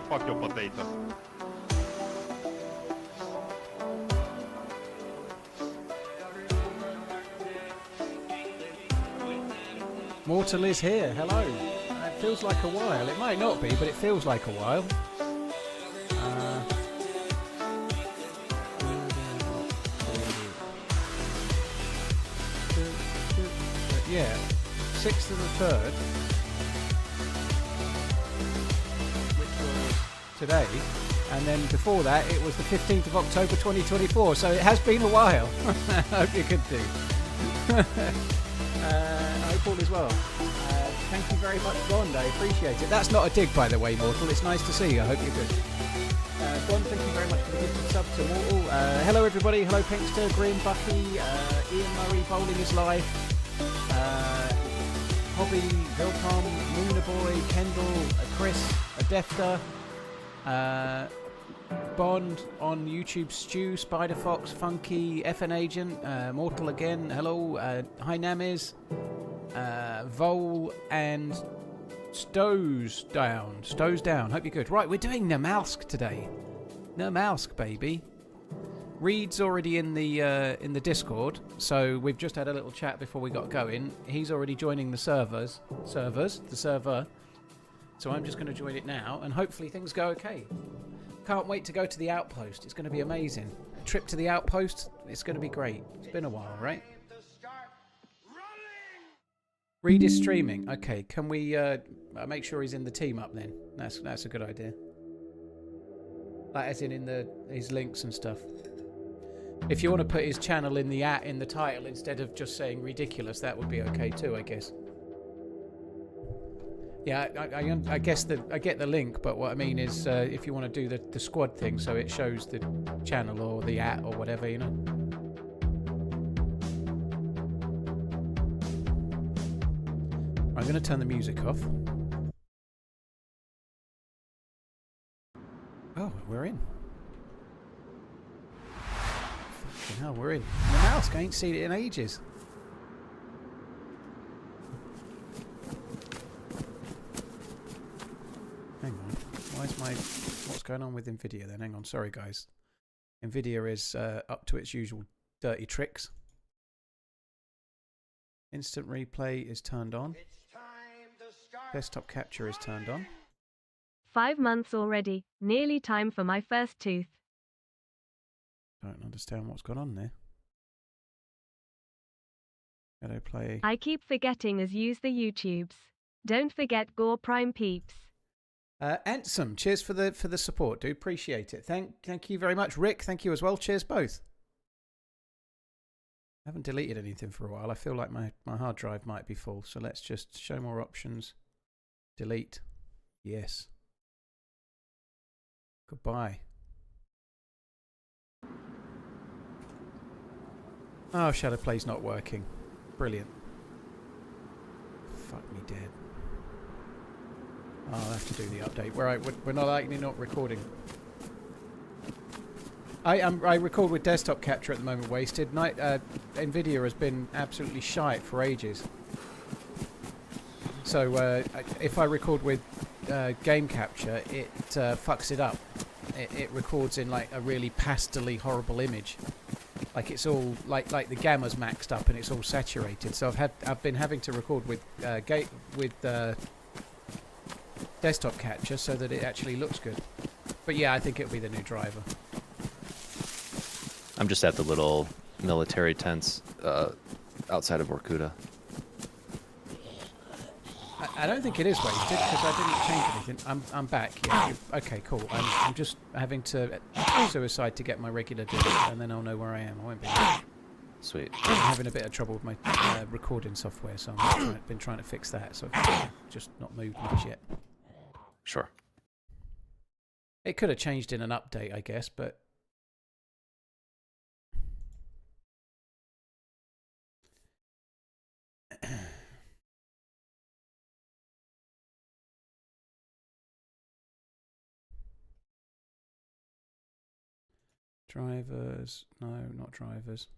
fuck your potato. Mortal is here. Hello. It feels like a while. It might not be, but it feels like a while. Yeah, 6th of the 3rd, which was today, and then before that it was the 15th of October 2024, so it has been a while. I hope you could do. I hope all is well. Thank you very much, Bond, I appreciate it. That's not a dig, by the way, Mortal, it's nice to see you, I hope you're good. Bond, thank you very much for the gifted sub to Mortal. Hello everybody, hello Pinkster, Grim, Bucky, Ian Murray, Bowling is live. Hobby, Vilcom, Moonaboy, Kendall, Chris, Adefta, Bond on YouTube, Stew, Spiderfox, Funky, FN Agent, Mortal again, hello, hi Namiz, Vol, and Stows down, hope you're good. Right, we're doing Namalsk today. Namalsk, baby. Reed's already in the Discord, so we've just had a little chat before we got going. He's already joining the server. So I'm just going to join it now, and hopefully things go okay. Can't wait to go to the outpost. It's going to be amazing. A trip to the outpost, it's going to be great. It's been a while, right? Reed is streaming. Okay, can we make sure he's in the team up then? That's a good idea. Like as in his links and stuff. If you want to put his channel in the title instead of just saying Reeeidiculous, that would be okay too, I guess. Yeah, I guess I get the link, but what I mean is if you want to do the squad thing, so it shows the channel or the or whatever, you know. I'm going to turn the music off. Oh, we're in. Hell, we're in. Namalsk, I ain't seen it in ages. Hang on. What's going on with Nvidia then? Hang on, sorry guys. Nvidia is up to its usual dirty tricks. Instant replay is turned on. Desktop capture is turned on. 5 months already. Nearly time for my first tooth. Don't understand what's gone on there. Shadow play. I keep forgetting as use the YouTubes. Don't forget Gore Prime peeps. Ansem, cheers for the support, dude. Appreciate it. Thank you very much. Rick, thank you as well. Cheers both. I haven't deleted anything for a while. I feel like my hard drive might be full, so let's just show more options. Delete. Yes. Goodbye. Oh, Shadow Play's not working. Brilliant. Fuck me dead. Oh, I'll have to do the update. We're not recording. I record with desktop capture at the moment, Wasted. Nvidia has been absolutely shite for ages. So if I record with game capture, it fucks it up. It records in like a really pastel-y, horrible image. Like it's all like the gamma's maxed up and it's all saturated. So I've been having to record with desktop capture so that it actually looks good. But yeah, I think it'll be the new driver. I'm just at the little military tents outside of Vorkuta. I don't think it is wasted because I didn't change anything. I'm back. Yeah. Okay, cool. I'm just having to suicide to get my regular digit, and then I'll know where I am. I won't be. Sweet. I'm having a bit of trouble with my recording software, so I've been trying to fix that. So I've just not moved much yet. Sure. It could have changed in an update, I guess, but. Drivers, no, not drivers.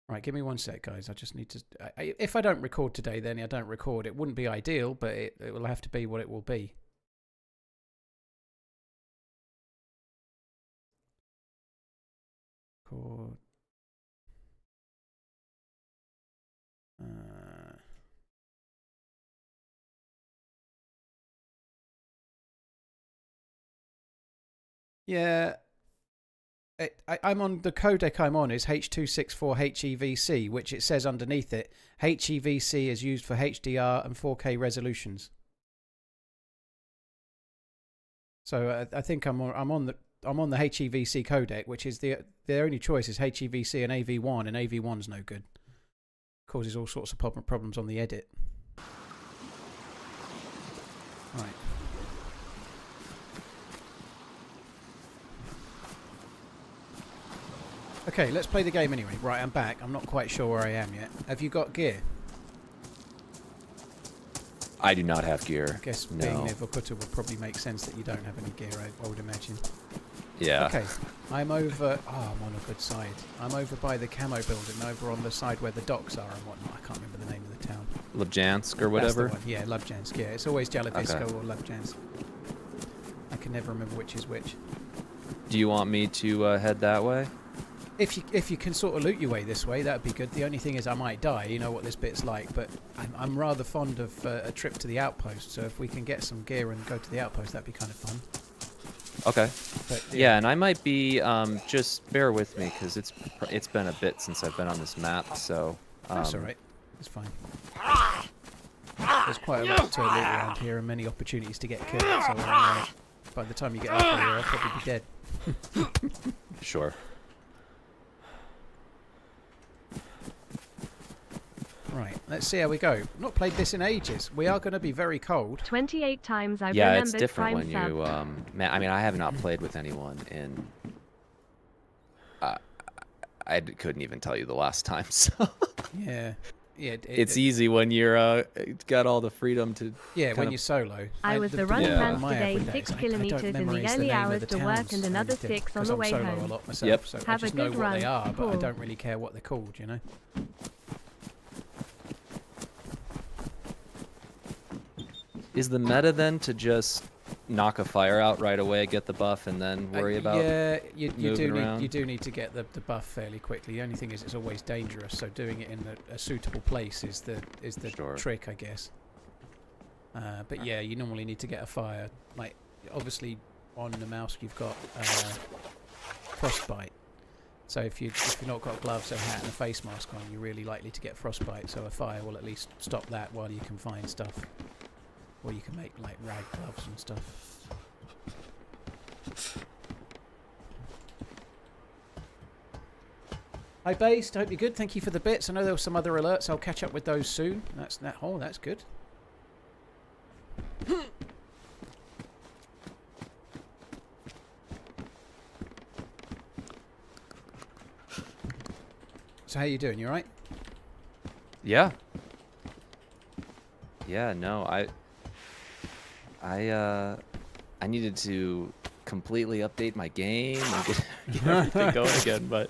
Right, give me 1 sec, guys. I just need to... if I don't record today, then I don't record. It wouldn't be ideal, but it will have to be what it will be. Record. Yeah... I'm on the codec I'm on is H.264 HEVC, which it says underneath it, HEVC is used for HDR and 4K resolutions. So I think I'm on the HEVC codec, which is the only choice is HEVC and AV1, and AV1's no good. Causes all sorts of problems on the edit. Right. Okay, let's play the game anyway. Right, I'm back. I'm not quite sure where I am yet. Have you got gear? I do not have gear. I guess being near Vorkuta would probably make sense that you don't have any gear, I would imagine. Yeah. Okay, I'm over... Oh, I'm on a good side. I'm over by the camo building, over on the side where the docks are and whatnot. I can't remember the name of the town. Labjansk or whatever? That's the one. Yeah, Labjansk, yeah. It's always Jalavisko or Labjansk. I can never remember which is which. Do you want me to head that way? If you can sort of loot your way this way, that'd be good. The only thing is I might die. You know what this bit's like. But I'm rather fond of a trip to the outpost. So if we can get some gear and go to the outpost, that'd be kind of fun. Okay. But, yeah, and I might be just bear with me because it's been a bit since I've been on this map. So that's all right. It's fine. There's quite a lot to loot around here and many opportunities to get killed. So by the time you get up here, I'll probably be dead. Sure. Right, let's see how we go. Not played this in ages. We are going to be very cold. 28 times I've yeah, remembered it's different when Prime you. Man, I mean, I have not played with anyone in. I couldn't even tell you the last time. So. Yeah, yeah. It's easy when you're got all the freedom to. Yeah, when you're solo. I was the running man today, 6 kilometers in the early hours to work and another 6 on the way home. A lot myself, yep. So Have I just a good know run. what they are, but Cool. I don't really care what they're called, you know. Is the meta then to just knock a fire out right away, get the buff, and then worry about you around? do need to get the buff fairly quickly. The only thing is it's always dangerous, so doing it in a suitable place is the Sure. trick, I guess. But yeah, you normally need to get a fire. Like obviously on Namalsk you've got frostbite. So if you've not got gloves, a hat, and a face mask on, you're really likely to get frostbite. So a fire will at least stop that while you can find stuff. Or you can make like rag gloves and stuff. Hi Based, hope you're good. Thank you for the bits. I know there were some other alerts. I'll catch up with those soon. That's good. So how you doing? You alright? Yeah. Yeah. No, I needed to completely update my game and get everything going again, but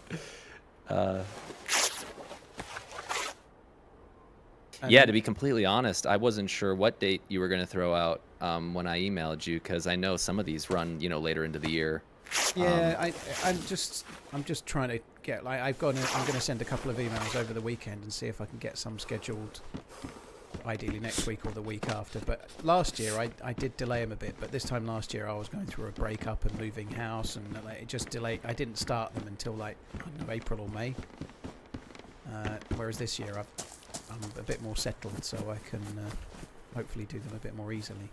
yeah, to be completely honest, I wasn't sure what date you were going to throw out when I emailed you, because I know some of these run, later into the year. Yeah, I'm just trying to get I'm going to send a couple of emails over the weekend and see if I can get some scheduled. Ideally next week or the week after, but last year I did delay them a bit, but this time last year I was going through a breakup and moving house, and it just delayed. I didn't start them until like, I don't know, April or May, whereas this year I'm a bit more settled, so I can hopefully do them a bit more easily.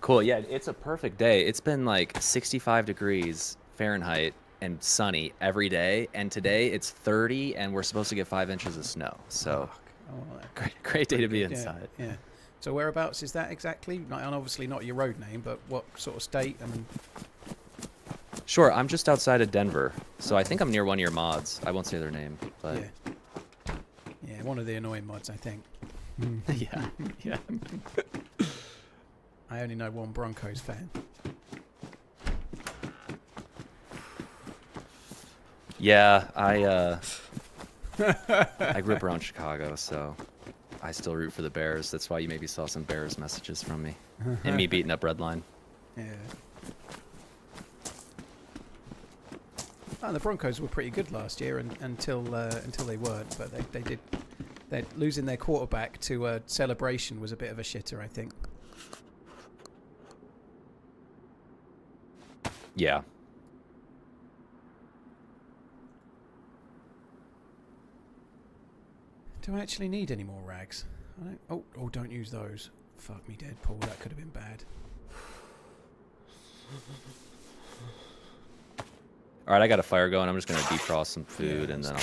Cool. Yeah, it's a perfect day. It's been like 65 degrees Fahrenheit and sunny every day, and today it's 30 and we're supposed to get 5 inches of snow, so great day to be inside. Yeah. So whereabouts is that exactly? And obviously not your road name, but what sort of state? I mean, sure. I'm just outside of Denver, so I think I'm near one of your mods. I won't say their name, but yeah, one of the annoying mods, I think. yeah. I only know one Broncos fan. Yeah, I grew up around Chicago, so I still root for the Bears. That's why you maybe saw some Bears messages from me. And me beating up Redline. Yeah. Oh, the Broncos were pretty good last year until they weren't, but they did. Losing their quarterback to a celebration was a bit of a shitter, I think. Yeah. Do I actually need any more rags? I don't, oh, don't use those. Fuck me dead, Paul. That could have been bad. All right, I got a fire going. I'm just going to defrost some food, and then I'll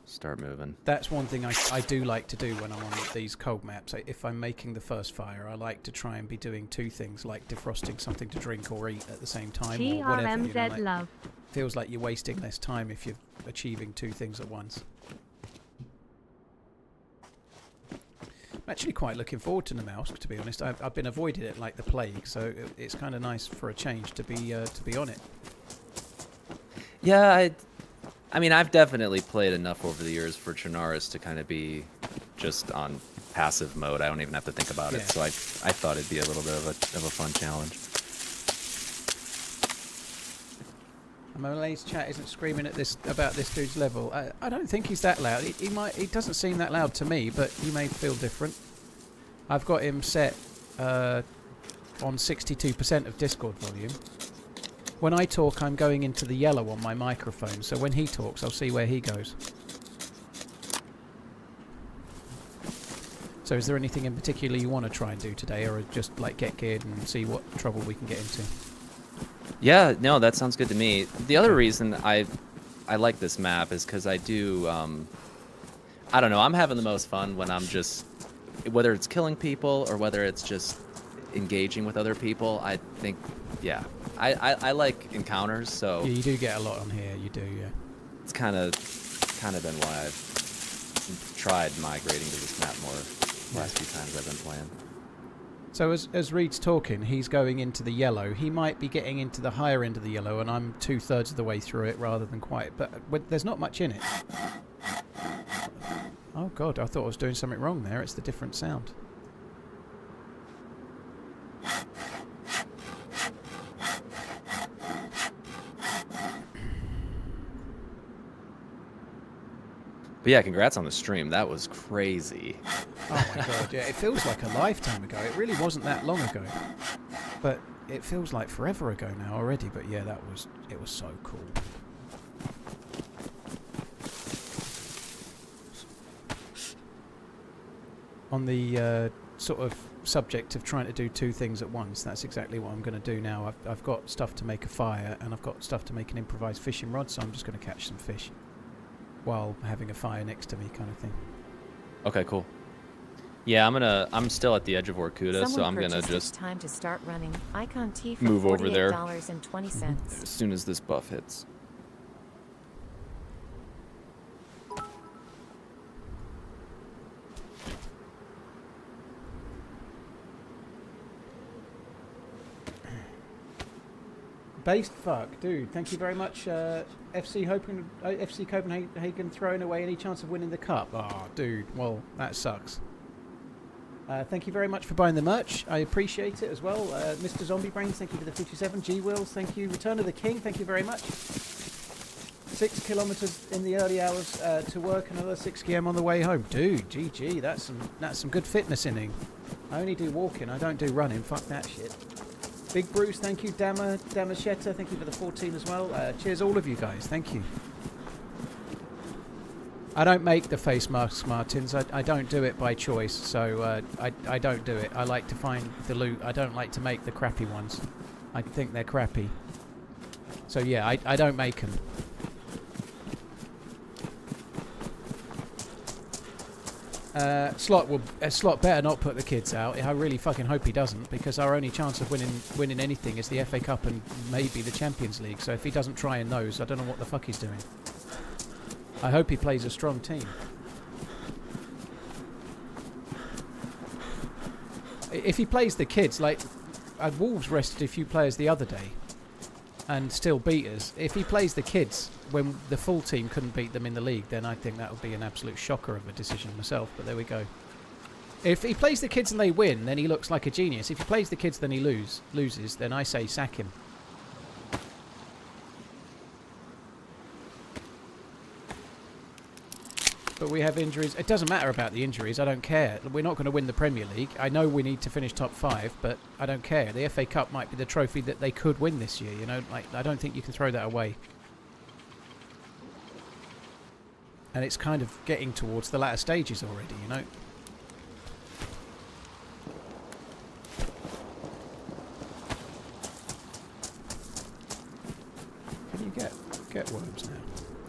start moving. That's one thing I do like to do when I'm on these cold maps. If I'm making the first fire, I like to try and be doing two things, like defrosting something to drink or eat at the same time. Or whatever, you know, like, love. Feels like you're wasting less time if you're achieving two things at once. I'm actually quite looking forward to Namalsk, to be honest. I've been avoiding it like the plague, so it's kind of nice for a change to be on it. Yeah, I mean, I've definitely played enough over the years for Chernarus to kind of be just on passive mode. I don't even have to think about it, so I thought it'd be a little bit of a fun challenge. Malay's chat isn't screaming at about this dude's level. I don't think he's that loud. He doesn't seem that loud to me, but he may feel different. I've got him set on 62% of Discord volume. When I talk, I'm going into the yellow on my microphone, so when he talks, I'll see where he goes. So is there anything in particular you want to try and do today, or just like get geared and see what trouble we can get into? Yeah, no, that sounds good to me. The other reason I like this map is because I do, I don't know, I'm having the most fun when I'm just, whether it's killing people or whether it's just engaging with other people. I think, yeah, I like encounters, so... Yeah, you do get a lot on here, you do, yeah. It's kind of been why I've tried migrating to this map more last few times I've been playing. So as Reed's talking, he's going into the yellow. He might be getting into the higher end of the yellow, and I'm 2/3 of the way through it rather than quite. But there's not much in it. Oh God, I thought I was doing something wrong there. It's the different sound. But yeah, congrats on the stream. That was crazy. Oh my God, yeah, it feels like a lifetime ago. It really wasn't that long ago. But it feels like forever ago now already. But yeah, it was so cool. On the sort of subject of trying to do two things at once, that's exactly what I'm going to do now. I've got stuff to make a fire, and I've got stuff to make an improvised fishing rod, so I'm just going to catch some fish while having a fire next to me, kind of thing. Okay, cool. Yeah, I'm still at the edge of Orkuta, so I'm gonna just time to start running. Icon T for move over there $48.20. as soon as this buff hits. Based fuck, dude. Thank you very much, FC Copenhagen throwing away any chance of winning the cup. Oh, dude. Well, that sucks. Thank you very much for buying the merch. I appreciate it as well. Mr. Zombie Brains, thank you for the 57. G Wills, thank you. Return of the King, thank you very much. 6 kilometers in the early hours to work, another 6 km on the way home. Dude, GG, that's some good fitness inning. I only do walking, I don't do running. Fuck that shit. Big Bruce, thank you. Damashetta, thank you for the 14 as well. Cheers, all of you guys. Thank you. I don't make the face masks, Martins. I don't do it by choice, so I don't do it. I like to find the loot. I don't like to make the crappy ones. I think they're crappy. So yeah, I don't make them. Slot better not put the kids out. I really fucking hope he doesn't, because our only chance of winning anything is the FA Cup and maybe the Champions League. So if he doesn't try in those, I don't know what the fuck he's doing. I hope he plays a strong team. If he plays the kids, like Wolves rested a few players the other day and still beat us. If he plays the kids, when the full team couldn't beat them in the league, then I think that would be an absolute shocker of a decision myself. But there we go. If he plays the kids and they win, then he looks like a genius. If he plays the kids then he loses, then I say sack him. But we have injuries. It doesn't matter about the injuries. I don't care. We're not going to win the Premier League. I know we need to finish top 5, but I don't care. The FA Cup might be the trophy that they could win this year. You know, like I don't think you can throw that away. And it's kind of getting towards the latter stages already. You know. Can you get worms now?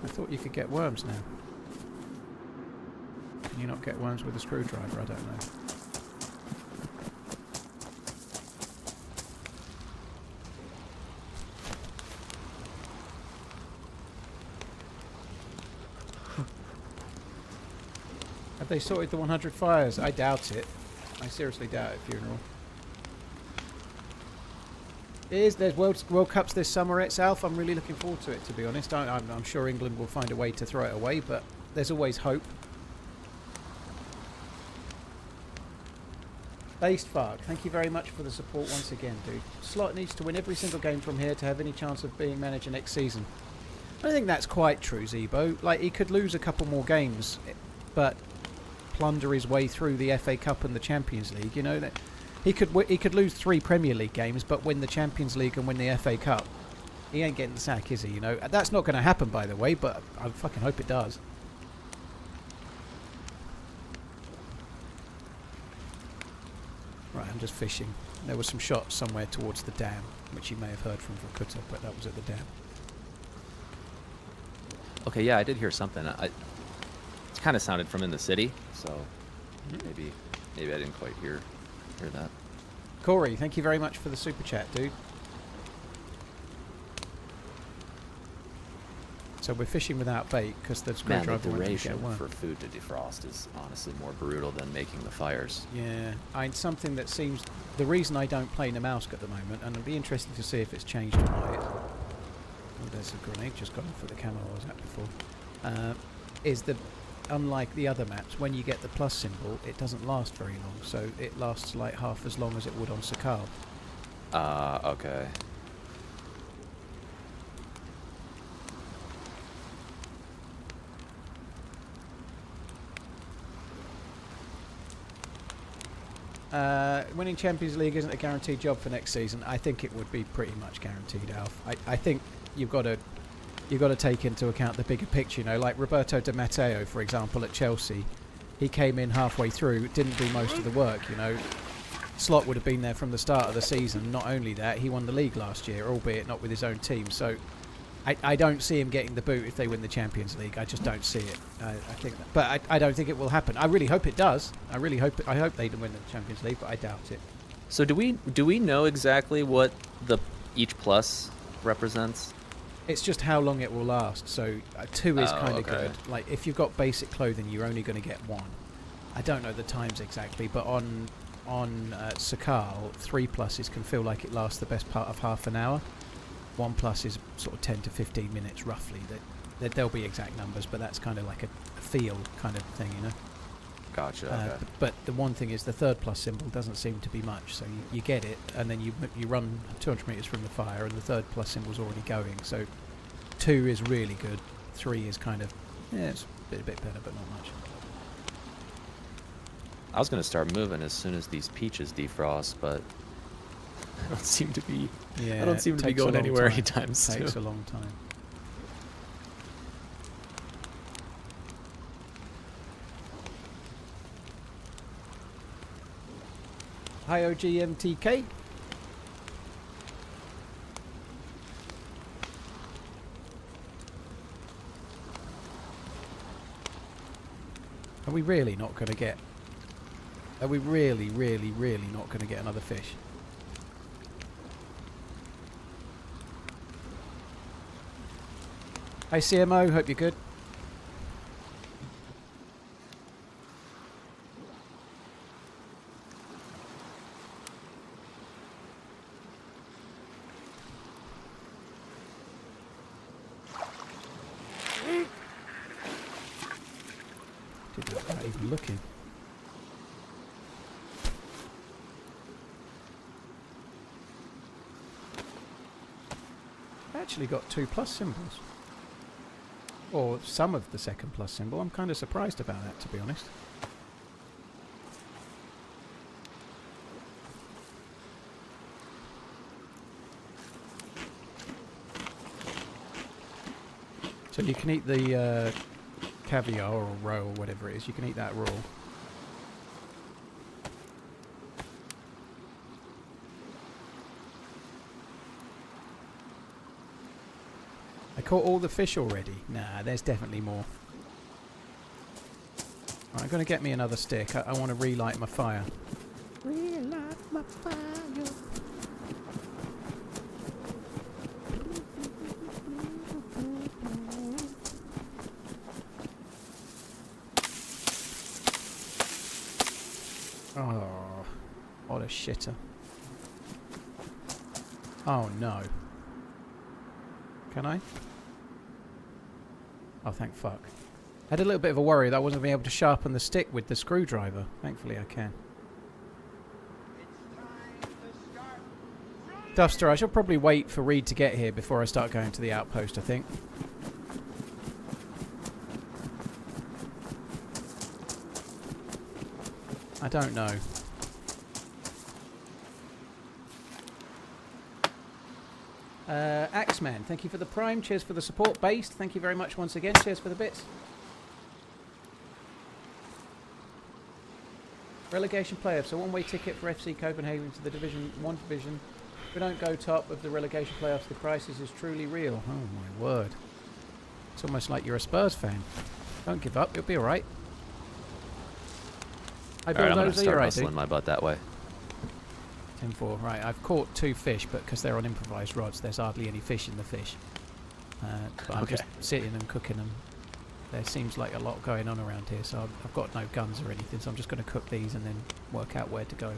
I thought you could get worms now. Can you not get worms with a screwdriver? I don't know. Have they sorted the 100 fires? I doubt it. I seriously doubt it, Funeral. There's World Cups this summer at South. I'm really looking forward to it, to be honest. I'm sure England will find a way to throw it away, but there's always hope. Based Fark, thank you very much for the support once again, dude. Slot needs to win every single game from here to have any chance of being manager next season. I don't think that's quite true, Zebo. Like, he could lose a couple more games, but plunder his way through the FA Cup and the Champions League. You know, that he could lose 3 Premier League games, but win the Champions League and win the FA Cup. He ain't getting the sack, is he? You know, that's not going to happen, by the way, but I fucking hope it does. Right, I'm just fishing. There were some shots somewhere towards the dam, which you may have heard from Vorkuta, but that was at the dam. Okay, yeah, I did hear something. It kind of sounded from in the city, so maybe I didn't quite hear that. Corey, thank you very much for the super chat, dude. So we're fishing without bait because the screwdriver Man, the won't duration get one. for food to defrost is honestly more brutal than making the fires. Yeah, something that seems... The reason I don't play Namalsk at the moment, and it'll be interesting to see if it's changed or not. Oh, there's a grenade just gone off at the camera I was at before. Is that unlike the other maps, when you get the plus symbol, it doesn't last very long. So it lasts like half as long as it would on Sakal. Okay. Winning Champions League isn't a guaranteed job for next season. I think it would be pretty much guaranteed, Alf. I think you've got to take into account the bigger picture. You know, like Roberto Di Matteo, for example, at Chelsea, he came in halfway through, didn't do most of the work. You know, Slot would have been there from the start of the season. Not only that, he won the league last year, albeit not with his own team. So I don't see him getting the boot if they win the Champions League. I just don't see it. But I don't think it will happen. I really hope it does. I hope they win the Champions League, but I doubt it. So do we know exactly what each plus represents? It's just how long it will last. So 2 is kind of okay. good. Like if you've got basic clothing, you're only going to get 1. I don't know the times exactly, but on Sakal, 3 pluses can feel like it lasts the best part of half an hour. 1 plus is sort of 10 to 15 minutes roughly. There'll be exact numbers, but that's kind of like a feel kind of thing, you know. Gotcha. Okay. But the one thing is the 3rd plus symbol doesn't seem to be much. So you get it, and then you run 200 meters from the fire, and the 3rd plus symbol's already going. So 2 is really good. 3 is kind of it's a bit better, but not much. I was gonna start moving as soon as these peaches defrost, but I don't seem to be. Yeah, I don't seem to be going anywhere anytime soon. Takes a long time. Hi OGMTK. Are we really not going to get... Are we really not going to get another fish? Hey CMO, hope you're good. Did that without even looking. I actually got 2+ symbols. Or some of the second plus symbol. I'm kind of surprised about that, to be honest. So you can eat the caviar or roe or whatever it is. You can eat that raw. I caught all the fish already. Nah, there's definitely more. Right, I'm going to get me another stick. I want to relight my fire. Relight my fire. Oh, what a shitter. Oh no. Can I? Oh, thank fuck. I had a little bit of a worry that I wasn't going to be able to sharpen the stick with the screwdriver. Thankfully I can. Duster, I shall probably wait for Reed to get here before I start going to the outpost, I think. I don't know. Axeman, thank you for the prime. Cheers for the support. Based, thank you very much once again. Cheers for the bits. Relegation playoffs. A one-way ticket for FC Copenhagen to the Division 1 division. If we don't go top of the relegation playoffs, the crisis is truly real. Oh my word. It's almost like you're a Spurs fan. Don't give up. You'll be alright. Alright, I'm going to start hustling my butt that way. 10-4. Right, I've caught 2 fish, but because they're on improvised rods, there's hardly any fish in the fish. But I'm just sitting and cooking them. There seems like a lot going on around here, so I've got no guns or anything, so I'm just going to cook these and then work out where to go.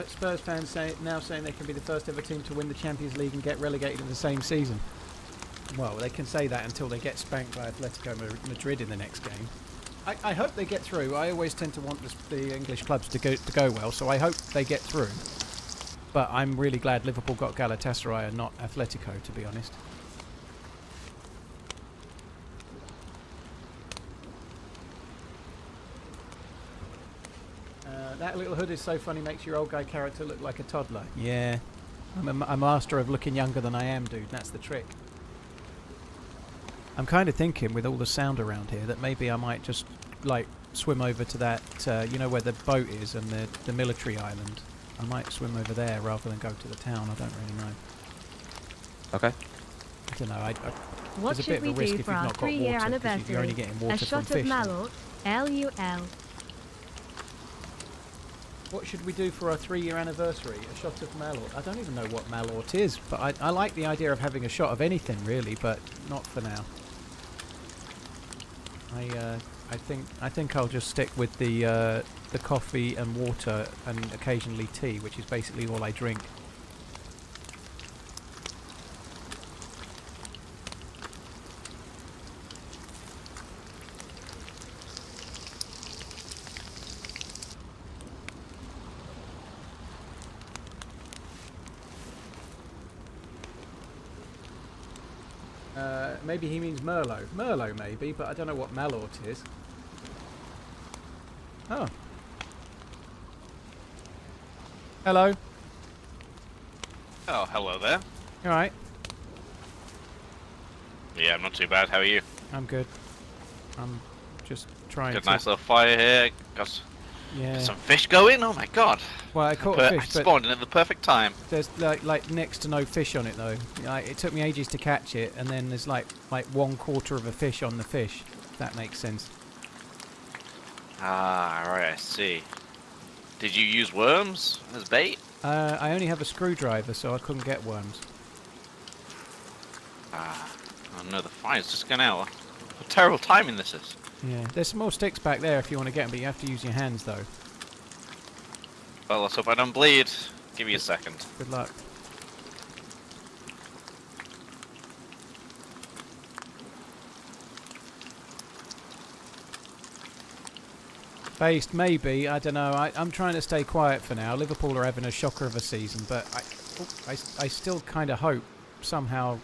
Spurs fans now saying they can be the first ever team to win the Champions League and get relegated in the same season. Well, they can say that until they get spanked by Atletico Madrid in the next game. I hope they get through. I always tend to want the English clubs to go well, so I hope they get through. But I'm really glad Liverpool got Galatasaray and not Atletico, to be honest. That little hood is so funny, makes your old guy character look like a toddler. Yeah, I'm a master of looking younger than I am, dude. That's the trick. I'm kind of thinking, with all the sound around here, that maybe I might just, like, swim over to that, you know where the boat is and the military island. I might swim over there rather than go to the town. I don't really know. Okay. I don't know. What there's a should bit of we a risk do if for you've our not got 3-year water, 'cause anniversary? you're only getting water A from shot fish. of Malort, LUL. What should we do for our 3-year anniversary? A shot of Malort. I don't even know what Malort is, but I like the idea of having a shot of anything, really, but not for now. I think I'll just stick with the coffee and water and occasionally tea, which is basically all I drink. Maybe he means Merlot. Merlot, maybe, but I don't know what Malort is. Oh. Hello. Oh, hello there. You alright? Yeah, I'm not too bad. How are you? I'm good. I'm just trying Got to... a nice little fire here. Got Yeah. Some fish going? Oh my god. Well, I caught a I fish, but spawned in at the perfect time. there's like next to no fish on it though. Like, it took me ages to catch it, and then there's like 1/4 of a fish on the fish. If that makes sense. Ah, right, I see. Did you use worms as bait? I only have a screwdriver, so I couldn't get worms. Ah, oh no, the fire's just gone out. What terrible timing this is. Yeah, there's some more sticks back there if you want to get them, but you have to use your hands though. Well, let's hope I don't bleed. Give me a second. Good luck. Based, maybe. I don't know. I'm trying to stay quiet for now. Liverpool are having a shocker of a season, but I still kind of hope somehow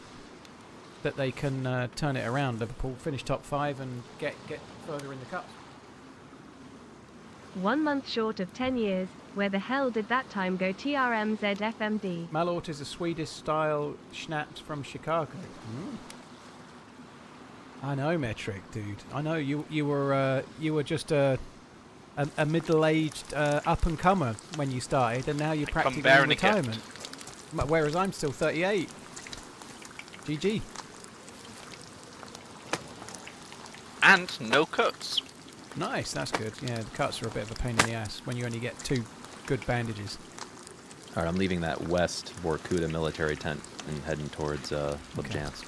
that they can turn it around. Liverpool finish top 5 and get further in the cup. 1 month short of 10 years. Where the hell did that time go? TRMZ FMD. Malort is a Swedish-style schnapps from Chicago. I know, Metric, dude. I know you were just a middle-aged up-and-comer when you started, and now you're practically in retirement. Whereas I'm still 38. GG. And no cuts. Nice, that's good. Yeah, the cuts are a bit of a pain in the ass when you only get 2 good bandages. All right, I'm leaving that West Vorkuta military tent and heading towards Lipjansk.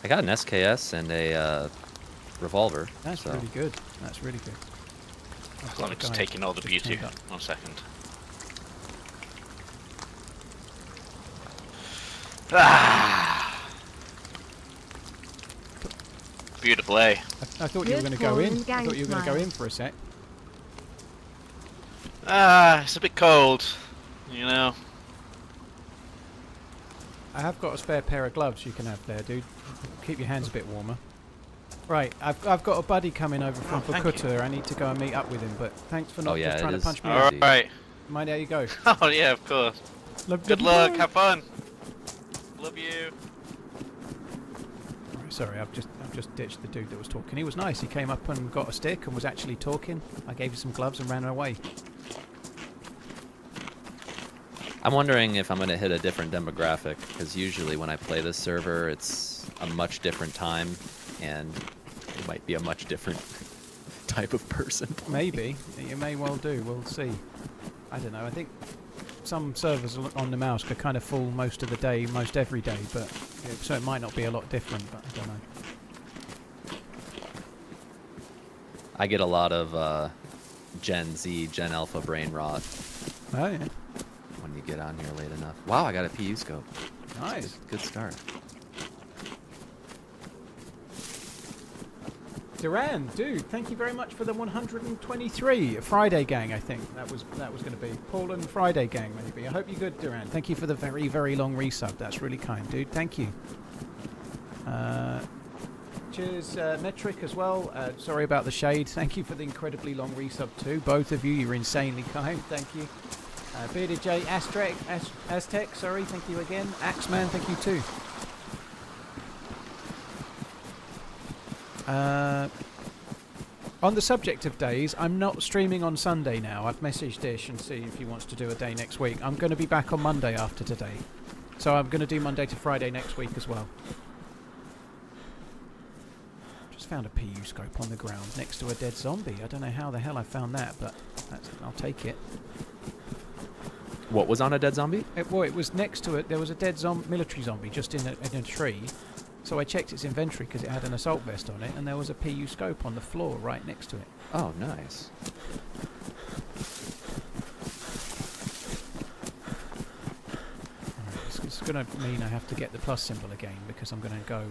I got an SKS and a revolver. That's really good. That's really good. Let me just take in all the beauty. 1 second. Ah! Beautiful, eh? I thought you were going to go in. I thought you were going to go in for a sec. Ah, it's a bit cold, you know. I have got a spare pair of gloves you can have there, dude. Keep your hands a bit warmer. Right, I've got a buddy coming over from Vorkuta. I need to go and meet up with him, but thanks for not just trying to punch me out. Alright. Mind how you go. Oh yeah, of course. Good luck, have fun. Love you. Sorry, I've just ditched the dude that was talking. He was nice. He came up and got a stick and was actually talking. I gave him some gloves and ran away. I'm wondering if I'm going to hit a different demographic, because usually when I play this server, it's a much different time, and it might be a much different type of person. Maybe. You may well do. We'll see. I don't know. I think some servers on Namalsk are kind of full most of the day, most every day, but so it might not be a lot different, but I don't know. I get a lot of Gen Z, Gen Alpha brain rot. Oh, yeah. When you get on here late enough. Wow, I got a PU scope. Nice. Good start. Duran, dude, thank you very much for the 123 Friday gang. I think that was going to be Paul and Friday gang maybe. I hope you're good, Duran. Thank you for the very, very long resub. That's really kind, dude. Thank you. Cheers, Metric as well. Sorry about the shade. Thank you for the incredibly long resub too. Both of you, you're insanely kind. Thank you. Bearded J, Aztec, sorry, thank you again. Axeman, thank you too. On the subject of days, I'm not streaming on Sunday now. I've messaged Dish and see if he wants to do a day next week. I'm going to be back on Monday after today. So I'm going to do Monday to Friday next week as well. Just found a PU scope on the ground next to a dead zombie. I don't know how the hell I found that, but I'll take it. What was on a dead zombie? It was next to it. There was a dead military zombie just in a tree. So I checked its inventory because it had an assault vest on it, and there was a PU scope on the floor right next to it. Oh, nice. It's going to mean I have to get the plus symbol again because I'm going to go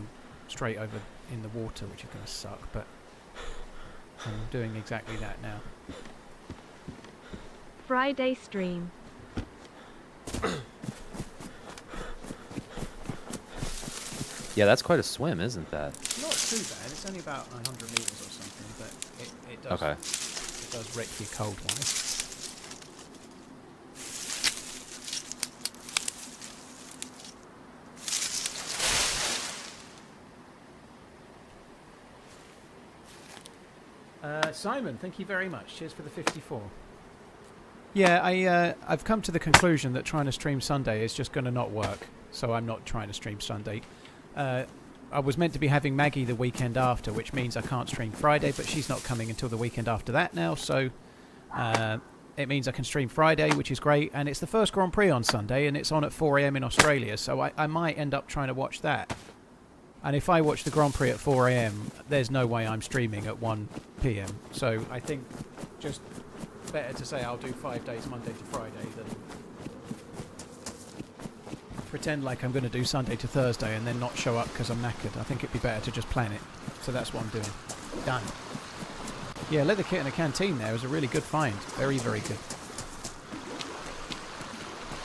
straight over in the water, which is going to suck, but I'm doing exactly that now. Friday stream. Yeah, that's quite a swim, isn't that? Not too bad. It's only about 100 meters or something, but it does. Okay. It does wreck you cold-wise. Simon, thank you very much. Cheers for the 54. Yeah, I've come to the conclusion that trying to stream Sunday is just going to not work. So I'm not trying to stream Sunday. I was meant to be having Maggie the weekend after, which means I can't stream Friday, but she's not coming until the weekend after that now, so it means I can stream Friday, which is great, and it's the first Grand Prix on Sunday, and it's on at 4 AM in Australia, so I might end up trying to watch that. And if I watch the Grand Prix at 4 AM, there's no way I'm streaming at 1 PM, so I think just better to say I'll do 5 days, Monday to Friday, than pretend like I'm going to do Sunday to Thursday and then not show up because I'm knackered. I think it'd be better to just plan it. So that's what I'm doing. Done. Yeah, leather kit in a canteen there was a really good find. Very, very good.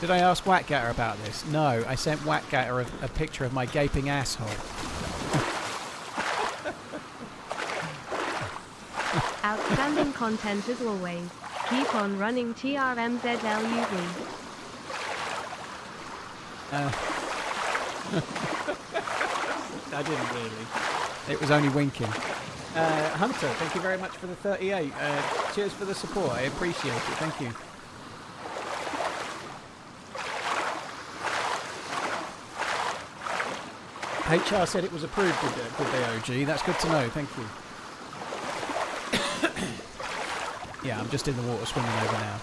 Did I ask Whackgatter about this? No, I sent Whackgatter a picture of my gaping asshole. Outstanding content as always. Keep on running TRMZLUV. I didn't really. It was only winking. Hunter, thank you very much for the 38. Cheers for the support. I appreciate it. Thank you. HR said it was approved, did they, OG? That's good to know. Thank you. Yeah, I'm just in the water swimming over now.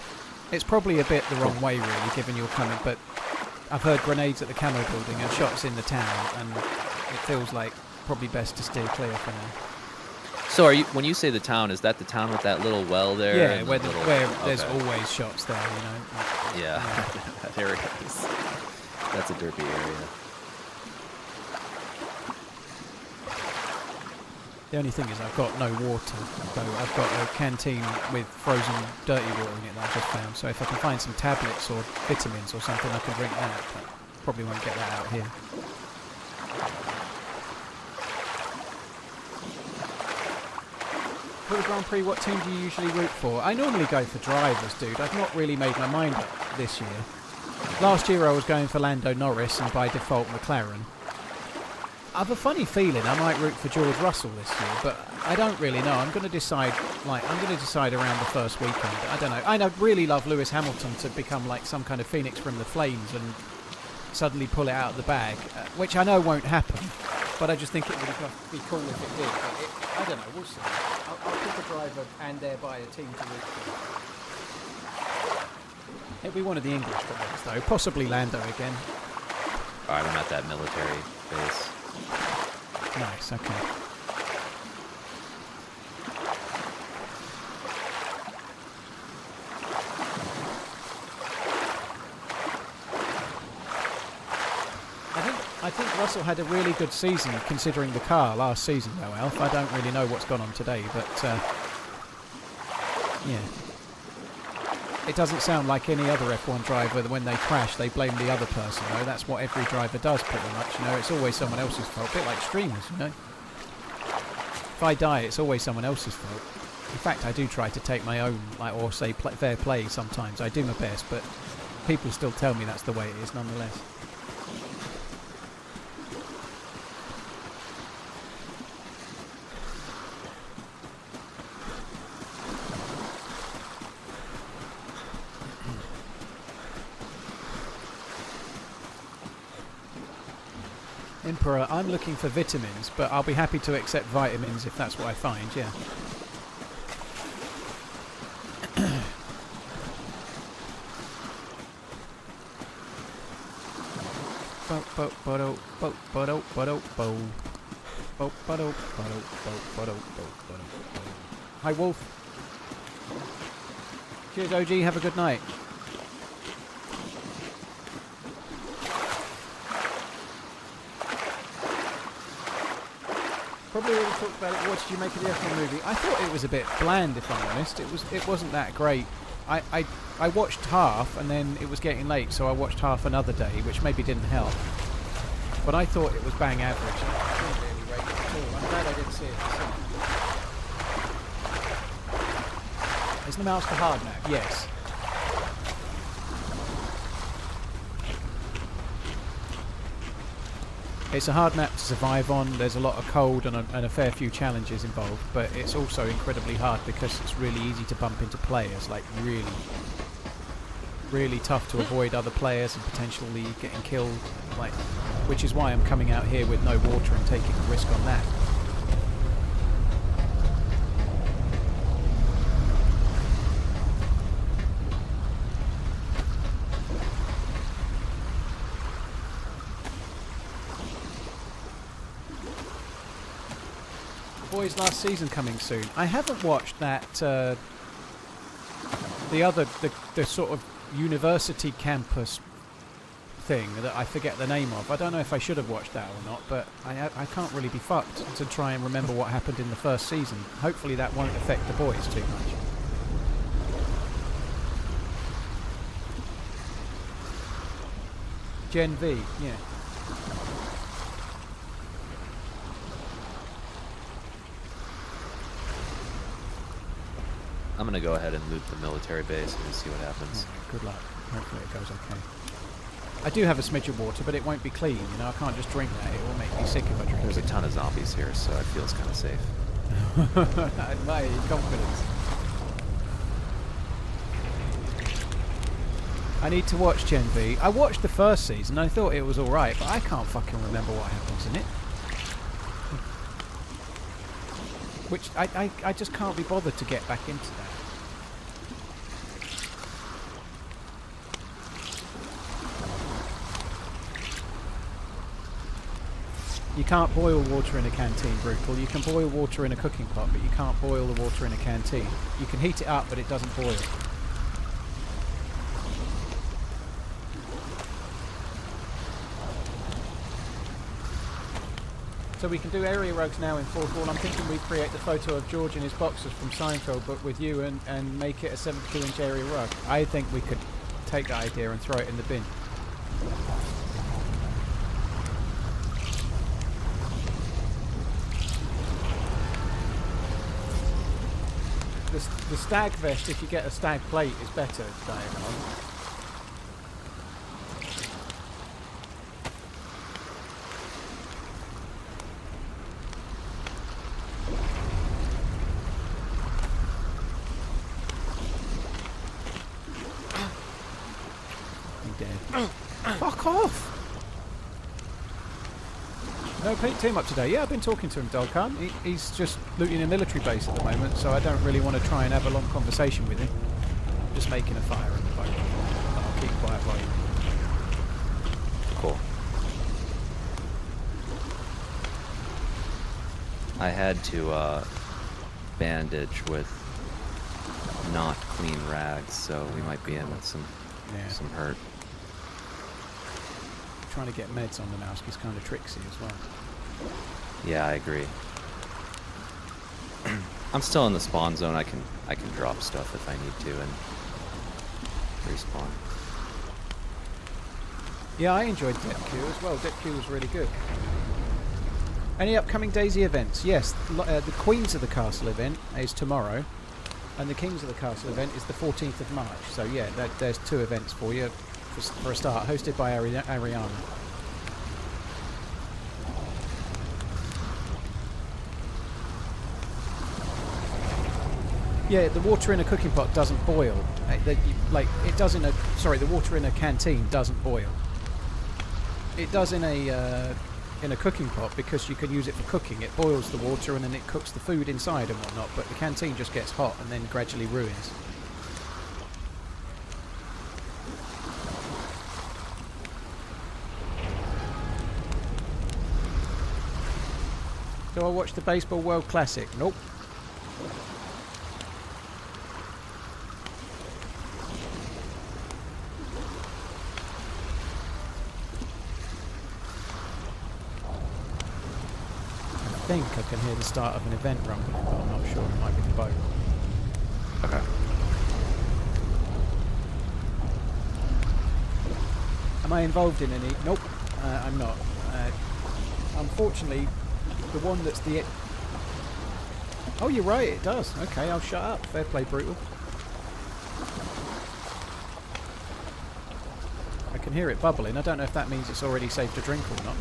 It's probably a bit the wrong way, really, given you're coming, but I've heard grenades at the camo building and shots in the town, and it feels like probably best to steer clear for now. So when you say the town, is that the town with that little well there? Yeah, where there's always shots there, you know. Yeah, that area is. That's a derpy area. The only thing is I've got no water, so I've got a canteen with frozen dirty water in it that I just found. So if I can find some tablets or vitamins or something, I can drink that. But probably won't get that out here. For the Grand Prix, what team do you usually root for? I normally go for drivers, dude. I've not really made my mind up this year. Last year I was going for Lando Norris and by default McLaren. I have a funny feeling I might root for George Russell this year, but I don't really know. I'm going to decide around the first weekend. I don't know. I'd really love Lewis Hamilton to become like some kind of phoenix from the flames and suddenly pull it out of the bag, which I know won't happen, but I just think it would be cool if it did. But I don't know. We'll see. I'll pick a driver and thereby a team to root for. It'll be one of the English drivers, though. Possibly Lando again. All right, I'm at that military base. Nice, okay. I think Russell had a really good season considering the car last season, though, Alf. I don't really know what's gone on today, but yeah. It doesn't sound like any other F1 driver that when they crash they blame the other person, though. That's what every driver does pretty much, you know. It's always someone else's fault, a bit like streamers, you know. If I die, it's always someone else's fault. In fact, I do try to take my own, or say fair play sometimes. I do my best, but people still tell me that's the way it is nonetheless. Emperor, I'm looking for vitamins, but I'll be happy to accept vitamins if that's what I find, yeah. Hi, Wolf. Cheers, OG. Have a good night. Probably already talked about it. What did you make of the F1 movie? I thought it was a bit bland, if I'm honest. It wasn't that great. I watched half, and then it was getting late, so I watched half another day, which maybe didn't help. But I thought it was bang average. I didn't really rate it at all. I'm glad I didn't see it. Is Namalsk a hard map? Yes. It's a hard map to survive on. There's a lot of cold and a fair few challenges involved, but it's also incredibly hard because it's really easy to bump into players, like really tough to avoid other players and potentially getting killed, like, which is why I'm coming out here with no water and taking a risk on that. Boys last season coming soon. I haven't watched that the sort of university campus thing that I forget the name of. I don't know if I should have watched that or not, but I can't really be fucked to try and remember what happened in the first season. Hopefully that won't affect the boys too much. Gen V, yeah. I'm gonna go ahead and loot the military base and see what happens. Okay, good luck. Hopefully it goes okay. I do have a smidge of water, but it won't be clean, you know, I can't just drink that. It will make me sick if I drink There's it. a ton of zombies here, so I feel it's kind of safe. I admire your confidence. I need to watch Gen V. I watched the first season, I thought it was alright, but I can't fucking remember what happens in it. Which, I just can't be bothered to get back into that. You can't boil water in a canteen, Brutal. You can boil water in a cooking pot, but you can't boil the water in a canteen. You can heat it up, but it doesn't boil. So we can do area rugs now in 4th wall. I'm thinking we create the photo of George in his boxers from Seinfeld, but with you, and make it a 72-inch area rug. I think we could take that idea and throw it in the bin. The stag vest, if you get a stag plate, is better, Diagon. Fuck off! No team up today. Yeah, I've been talking to him, Dog Hunt. He's just looting a military base at the moment, so I don't really want to try and have a long conversation with him. Just making a fire in the boat. I'll keep quiet while you... Cool. I had to bandage with not clean rags, so we might be in with some hurt. Trying to get meds on the Namalsk is kind of tricksy as well. Yeah, I agree. I'm still in the spawn zone. I can drop stuff if I need to and respawn. Yeah, I enjoyed DepQ as well. DepQ was really good. Any upcoming DayZ events? Yes, the Queens of the Castle event is tomorrow, and the Kings of the Castle event is the 14th of March. So yeah, there's 2 events for you. For a start, hosted by Ariana. Yeah, the water in a cooking pot doesn't boil. Like it does in a the water in a canteen doesn't boil. It does in a cooking pot because you can use it for cooking. It boils the water and then it cooks the food inside and whatnot. But the canteen just gets hot and then gradually ruins. Do I watch the Baseball World Classic? Nope. I think I can hear the start of an event rumbling, but I'm not sure. It might be the boat. Okay. Am I involved in any? Nope. I'm not. Unfortunately, the one that's the... Oh, you're right, it does. Okay, I'll shut up. Fair play, Brutal. I can hear it bubbling. I don't know if that means it's already safe to drink or not.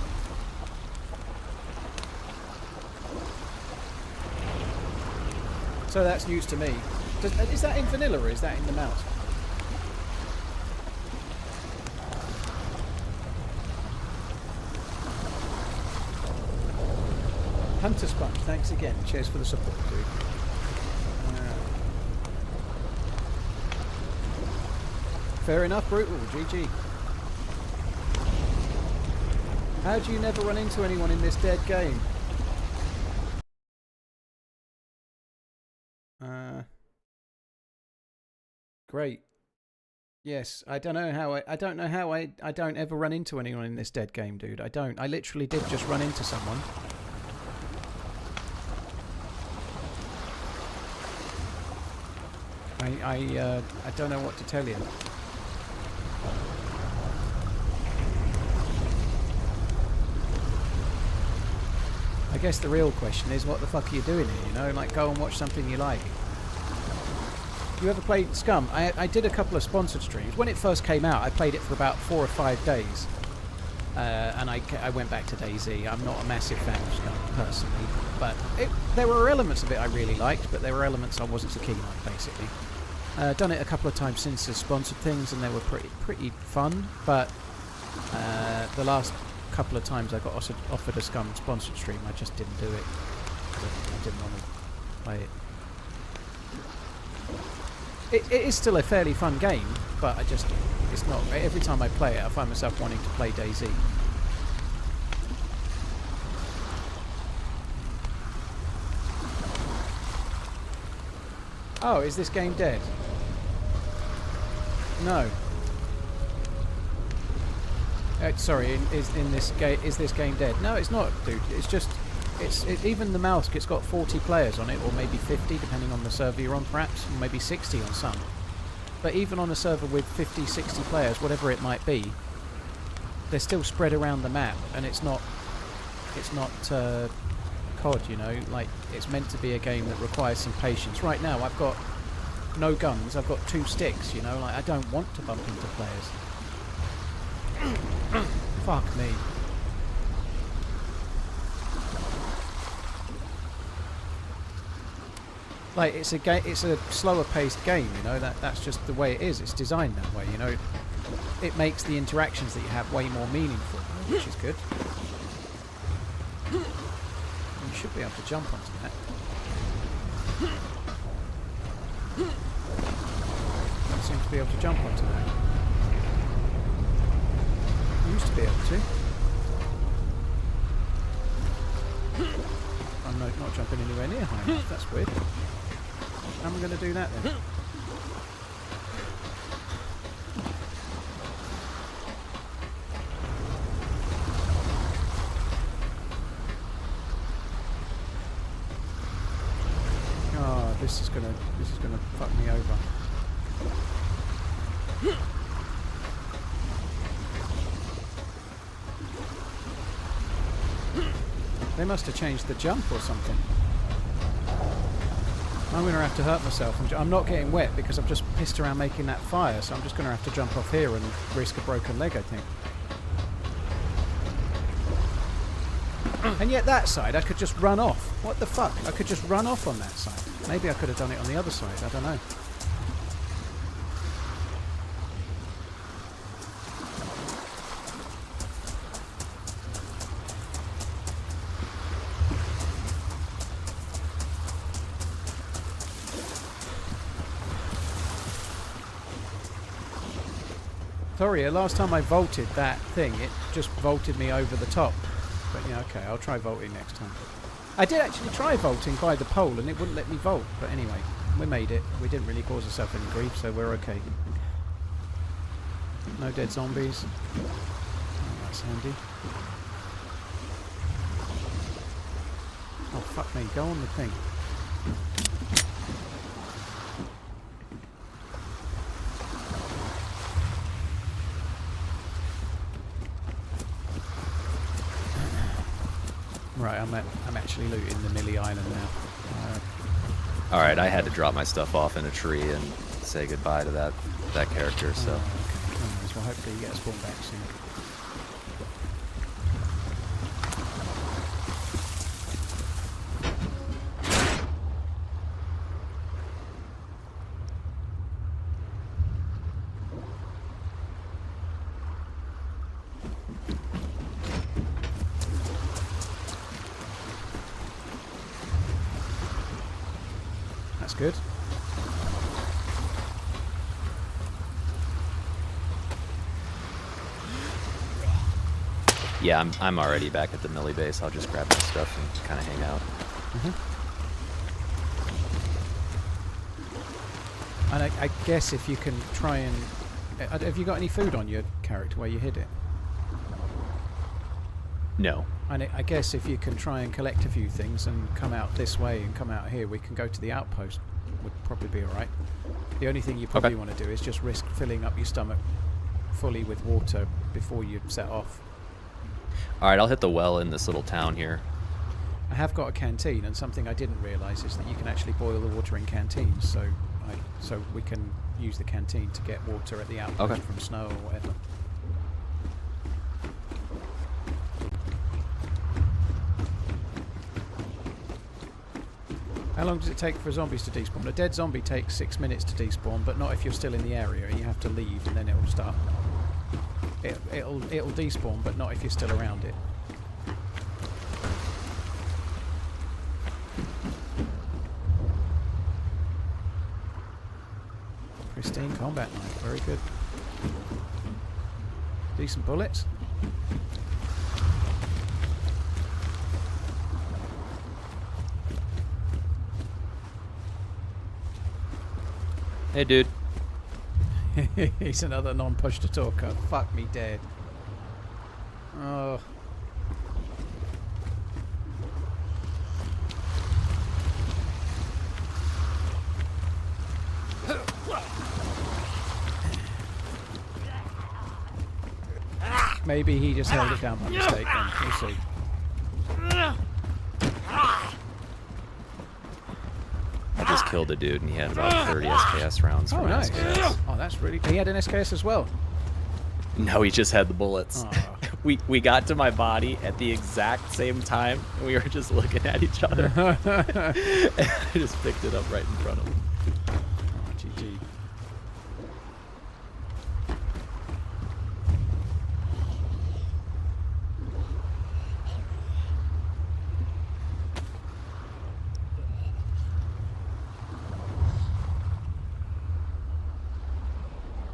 So that's news to me. Is that in vanilla or is that in the Namalsk? Hunter Sponge, thanks again. Cheers for the support, dude. Fair enough, Brutal. GG. How do you never run into anyone in this dead game? Great. Yes, I don't know how I don't ever run into anyone in this dead game, dude. I don't. I literally did just run into someone. I don't know what to tell you. I guess the real question is, what the fuck are you doing here? You know, like, go and watch something you like. You ever played Scum? I did a couple of sponsored streams. When it first came out, I played it for about 4 or 5 days. And I went back to DayZ. I'm not a massive fan of Scum, personally. But there were elements of it I really liked, but there were elements I wasn't so keen on, basically. Done it a couple of times since as sponsored things, and they were pretty fun. But the last couple of times I got offered a Scum sponsored stream, I just didn't do it. I didn't want to play it. It is still a fairly fun game, but it's not. Every time I play it, I find myself wanting to play DayZ. Oh, is this game dead? No. Sorry, is this game dead? No, it's not, dude. It's just, even the Namalsk, it's got 40 players on it, or maybe 50, depending on the server you're on, perhaps, or maybe 60 on some. But even on a server with 50, 60 players, whatever it might be, they're still spread around the map, and it's not COD, you know. Like, it's meant to be a game that requires some patience. Right now, I've got no guns. I've got 2 sticks, you know. Like, I don't want to bump into players. Fuck me. Like, it's a slower paced game, you know. That's just the way it is. It's designed that way, you know. It makes the interactions that you have way more meaningful, which is good. You should be able to jump onto that. Don't seem to be able to jump onto that. You used to be able to. I'm not jumping anywhere near high enough. That's weird. How am I going to do that then? Oh, this is gonna fuck me over. They must have changed the jump or something. I'm going to have to hurt myself. I'm not getting wet because I've just pissed around making that fire, so I'm just going to have to jump off here and risk a broken leg, I think. And yet that side, I could just run off. What the fuck? I could just run off on that side. Maybe I could have done it on the other side. I don't know. Sorry, last time I vaulted that thing, it just vaulted me over the top. But yeah, okay, I'll try vaulting next time. I did actually try vaulting by the pole and it wouldn't let me vault. But anyway, we made it. We didn't really cause ourselves any grief, so we're okay. No dead zombies. Oh, that's handy. Oh, fuck me. Go on the thing. Right, I'm actually looting the Millie Island now. Alright, I had to drop my stuff off in a tree and say goodbye to that character, so. Oh, okay. Anyways, well, hopefully you get a spawn back soon. That's good. Yeah, I'm already back at the Millie base. I'll just grab my stuff and kind of hang out. And I guess if you can try and... have you got any food on your character where you hid it? No. And I guess if you can try and collect a few things and come out this way and come out here, we can go to the outpost. Would probably be alright. The only thing you probably want to do is just risk filling up your stomach fully with water before you set off. Alright, I'll hit the well in this little town here. I have got a canteen, and something I didn't realise is that you can actually boil the water in canteens, so we can use the canteen to get water at the outpost from snow or whatever. How long does it take for zombies to despawn? A dead zombie takes 6 minutes to despawn, but not if you're still in the area. You have to leave and then it'll start. It'll despawn, but not if you're still around it. Pristine combat knife, very good. Decent bullets. Hey, dude. He's another non-push to talker. Fuck me dead. Oh. Maybe he just held it down by mistake then. We'll see. I just killed a dude and he had about 30 SKS rounds. Oh, for nice. SKS. Oh, that's really... He had an SKS as well? No, he just had the bullets. Oh. We got to my body at the exact same time, and we were just looking at each other. And I just picked it up right in front of him. Oh, GG.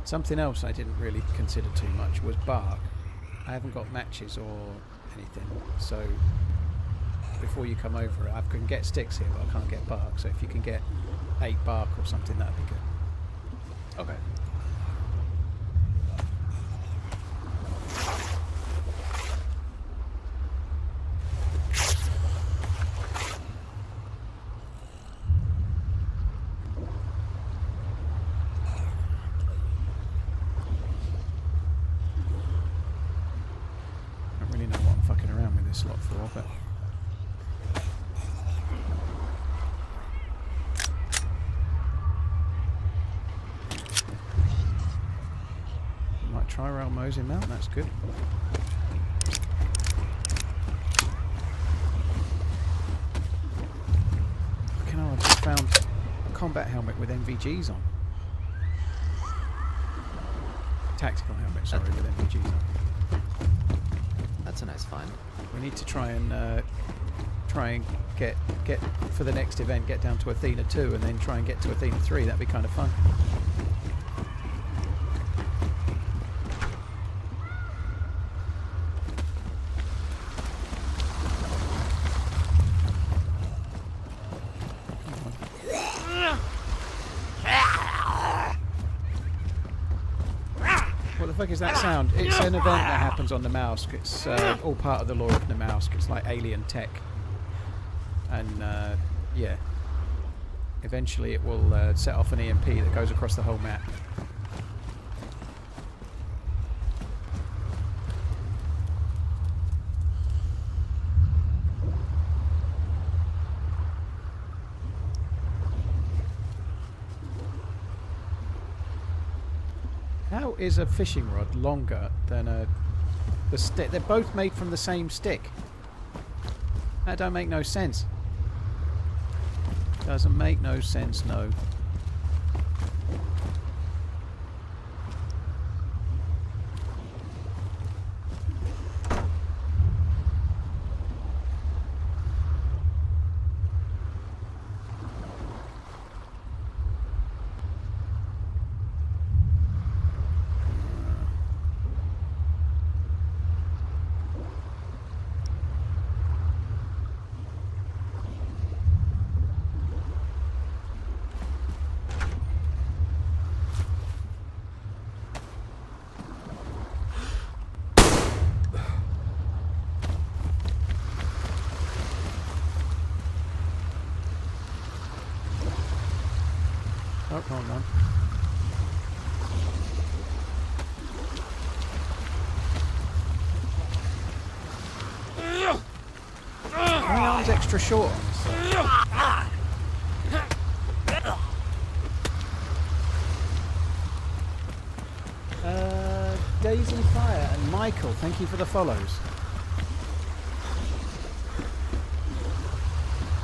Something else I didn't really consider too much was bark. I haven't got matches or anything, so before you come over, I can get sticks here, but I can't get bark. So if you can get 8 bark or something, that'd be good. Okay. Slot for, but might try rail Mosey mount. That's good. Fucking hell, I just found a combat helmet with NVGs on. Tactical helmet, sorry, with NVGs on. That's a nice find. We need to try and get for the next event, get down to Athena 2 and then try and get to Athena 3. That'd be kind of fun. What the fuck is that sound? It's an event that happens on Namalsk. It's all part of the lore of Namalsk. It's like alien tech. And yeah. Eventually it will set off an EMP that goes across the whole map. How is a fishing rod longer than the stick? They're both made from the same stick. That don't make no sense. Doesn't make no sense, no. Oh, hold on. My arm's extra short on this thing. DayZ Fire and Michael, thank you for the follows.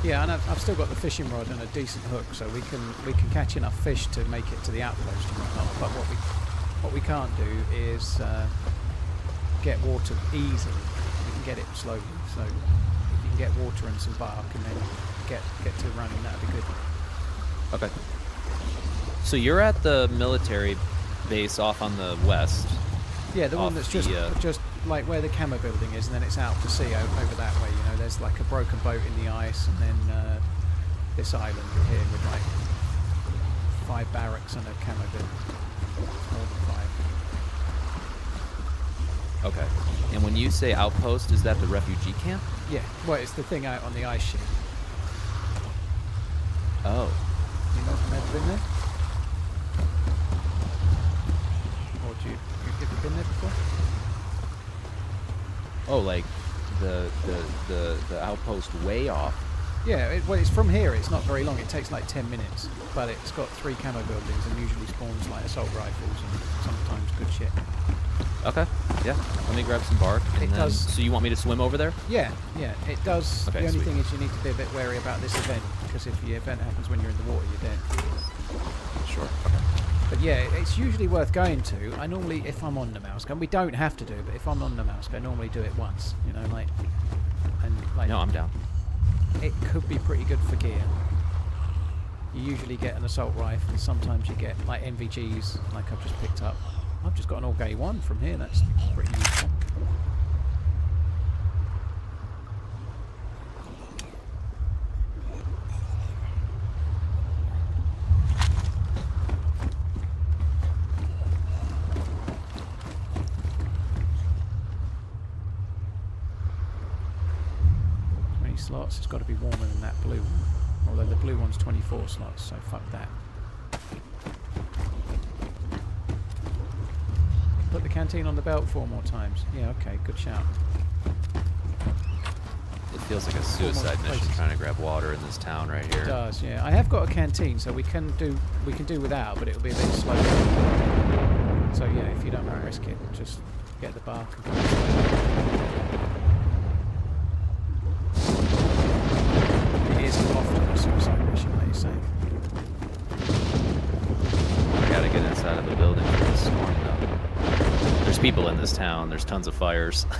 Yeah, and I've still got the fishing rod and a decent hook, so we can catch enough fish to make it to the outpost and whatnot. But what we can't do is get water easily. We can get it slowly. So if you can get water and some bark and then get to running, that'd be good. Okay. So you're at the military base off on the west. Yeah, the one that's just like where the camo building is, and then it's out to sea over that way. You know, there's like a broken boat in the ice, and then this island here with like 5 barracks and a camo building. More than 5. Okay. And when you say outpost, is that the refugee camp? Yeah. Well, it's the thing out on the ice sheet. Oh. You never been there? Or have you been there before? Oh, like the outpost way off. Yeah, well, it's from here. It's not very long. It takes like 10 minutes, but it's got 3 camo buildings and usually spawns like assault rifles and sometimes good shit. Okay. Yeah. Let me grab some bark. It does. So you want me to swim over there? Yeah, it does. Okay, the only sweet. thing is you need to be a bit wary about this event, because if the event happens when you're in the water, you're dead. Sure. Okay. But yeah, it's usually worth going to. I normally, if I'm on Namalsk, and we don't have to do it, but if I'm on Namalsk, I normally do it once. You know, like, and like. No, I'm down. It could be pretty good for gear. You usually get an assault rifle, and sometimes you get like NVGs, like I've just picked up. I've just got an All-Gay 1 from here. That's pretty useful. Slots, it's got to be warmer than that blue one, although the blue one's 24 slots, so fuck that. Put the canteen on the belt 4 more times. Yeah, okay, good shout. It feels like a suicide mission trying to grab water in this town right here. It does, yeah. I have got a canteen, so we can do without, but it'll be a bit slower. So yeah, if you don't want to risk it, just get the bark and come slow. Often a suicide mission, like you say. I gotta get inside of the building for this storm, though. There's people in this town. There's tons of fires. Yeah.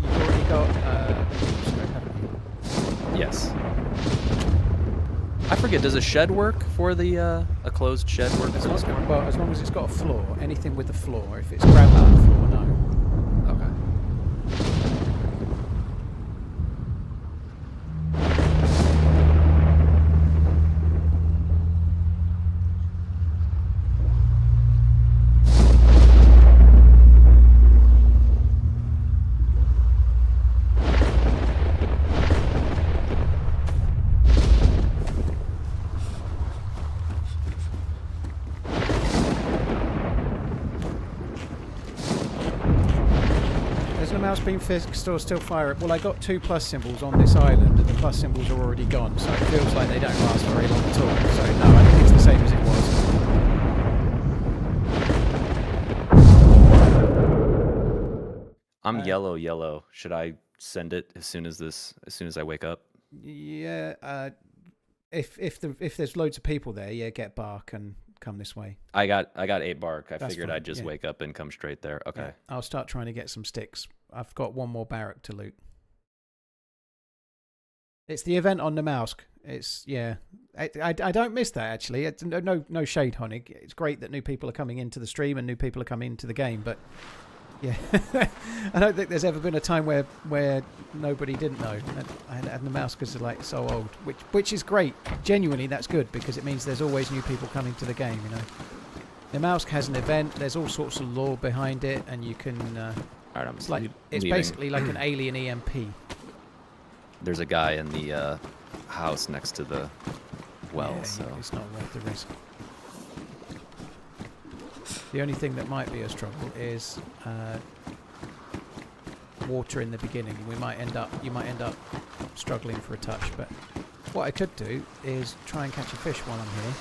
You've already got scope, haven't you? Yes. I forget. Does a shed work for the a closed shed work? For this gun? Well, as long as it's got a floor, anything with a floor. If it's gravel on the floor, no. Okay. Mouse been fixed or still fire? Well, I got 2 plus symbols on this island, and the plus symbols are already gone, so it feels like they don't last very long at all. So no, I think it's the same as it was. I'm yellow. Should I send it as soon as I wake up? Yeah. If there's loads of people there, yeah, get bark and come this way. I got 8 bark. I That's figured fine, I'd just wake up and come straight there. Okay. Yeah, I'll start trying to get some sticks. I've got 1 more barrack to loot. It's the event on Namalsk. It's yeah. I don't miss that actually. It's no shade, Honig. It's great that new people are coming into the stream and new people are coming into the game, but yeah, I don't think there's ever been a time where nobody didn't know. And Namalsk is like so old, which is great. Genuinely, that's good because it means there's always new people coming to the game. You know, Namalsk has an event. There's all sorts of lore behind it, and you can. All right, it's basically like an alien EMP. There's a guy in the house next to the well, Yeah, so it's not worth the risk. The only thing that might be a struggle is water in the beginning. You might end up struggling for a touch, but what I could do is try and catch a fish while I'm here.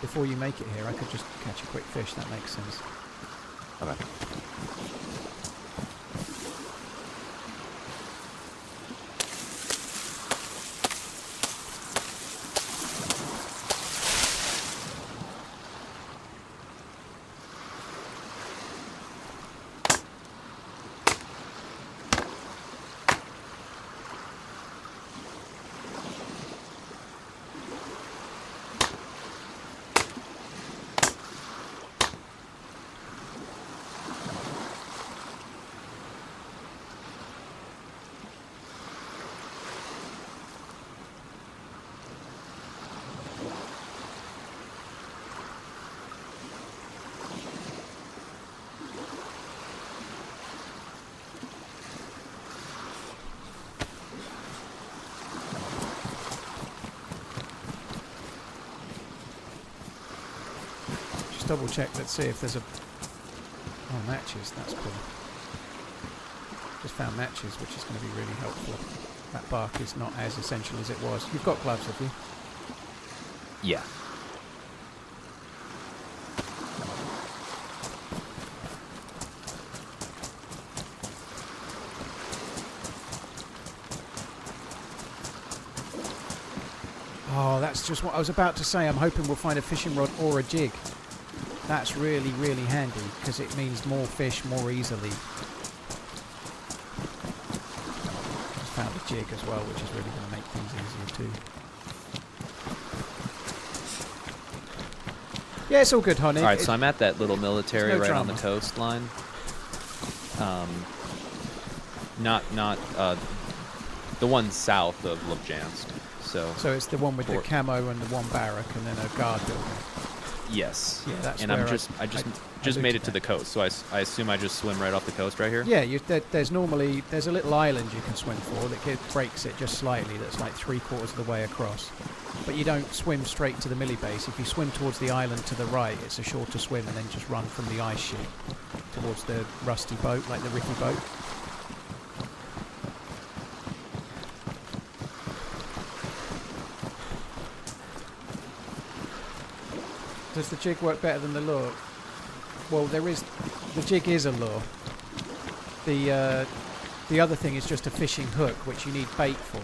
Before you make it here, I could just catch a quick fish. That makes sense. Okay. Double check, let's see if there's a... Oh, matches, that's cool. Just found matches, which is going to be really helpful. That bark is not as essential as it was. You've got gloves, have you? Yeah. Oh, that's just what I was about to say. I'm hoping we'll find a fishing rod or a jig. That's really, really handy, because it means more fish more easily. Just found a jig as well, which is really going to make things easier too. Yeah, it's all good, honey. Alright, so I'm at that little military right on the drama. coastline. Not the one south of Lubjansk. So it's the one with the camo and the one barrack and then a guard building. Yes. Yeah, that's and where I just made it to the coast, so I assume I just swim right off the coast right here? Yeah, there's a little island you can swim for that breaks it just slightly, that's like 3/4 of the way across. But you don't swim straight to the millie base. If you swim towards the island to the right, it's a shorter swim, and then just run from the ice sheet towards the rusty boat, like the rickety boat. Does the jig work better than the lure? Well, the jig is a lure. The other thing is just a fishing hook, which you need bait for.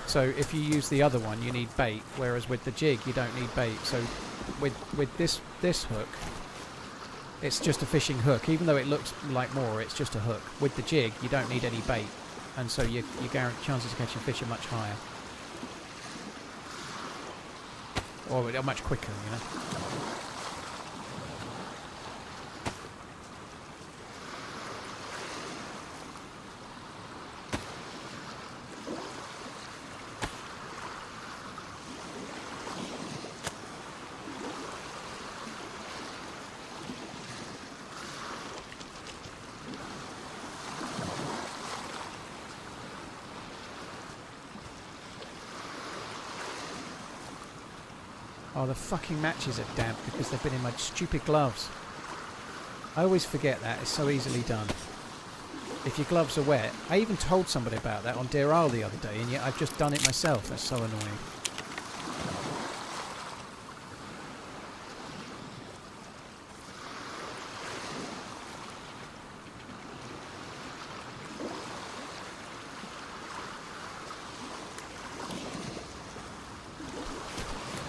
So if you use the other one, you need bait, whereas with the jig, you don't need bait. So with this hook, it's just a fishing hook. Even though it looks like more, it's just a hook. With the jig, you don't need any bait, and so your chances of catching fish are much higher. Or much quicker, you know. Oh, the fucking matches are damp because they've been in my stupid gloves. I always forget that. It's so easily done. If your gloves are wet... I even told somebody about that on DayZ the other day, and yet I've just done it myself. That's so annoying.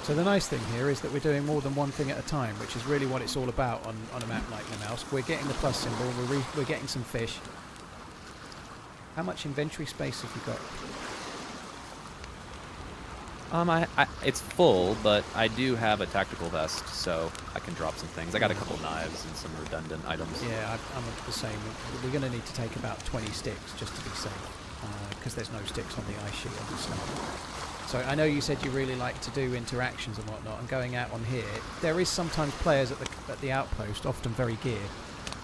So the nice thing here is that we're doing more than one thing at a time, which is really what it's all about on a map like Namalsk. We're getting the plus symbol, we're getting some fish. How much inventory space have you got? It's full, but I do have a tactical vest, so I can drop some things. I got a couple knives and some redundant items. Yeah, I'm the same. We're going to need to take about 20 sticks just to be safe, because there's no sticks on the ice sheet, obviously. So I know you said you really like to do interactions and whatnot, and going out on here, there is sometimes players at the outpost, often very geared,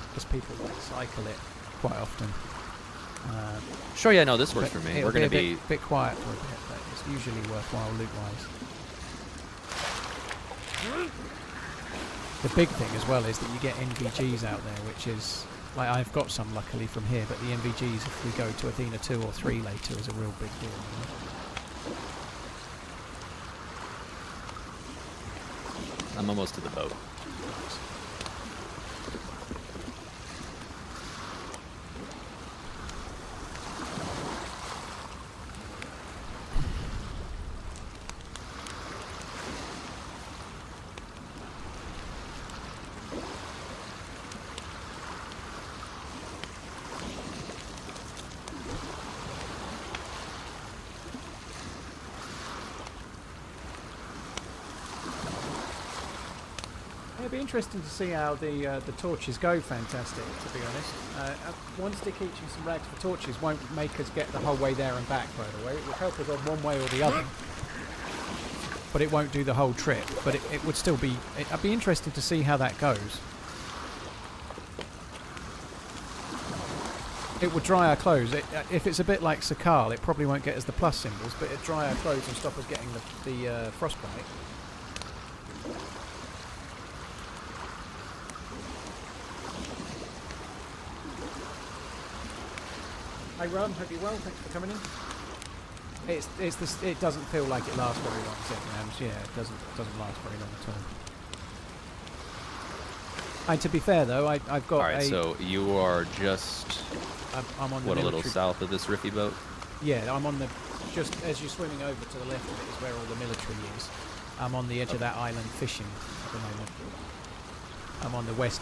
because people like cycle it quite often. Sure, yeah, no, this works for me. We're going to be a bit quiet for a bit, but it's usually worthwhile loot-wise. The big thing as well is that you get NVGs out there, which is like I've got some luckily from here, but the NVGs if we go to Athena 2 or 3 later is a real big deal. I'm almost to the boat. It'd be interesting to see how the torches go. Fantastic, to be honest. One stick each and some rags for torches won't make us get the whole way there and back, by the way. It will help us on one way or the other, but it won't do the whole trip. But it would still be. I'd be interested to see how that goes. It would dry our clothes. If it's a bit like Sakal, it probably won't get us the plus symbols, but it'd dry our clothes and stop us getting the frostbite. Hey Ron, hope you're well. Thanks for coming in. It doesn't feel like it lasts very long, TRMZ. Yeah, it doesn't last very long at all. And to be fair though, I've got. All right, so you are just I'm on the what, a little south of this riffy boat? Yeah, I'm on the just as you're swimming over to the left of it is where all the military is. I'm on the edge of that island fishing at the moment. I'm on the west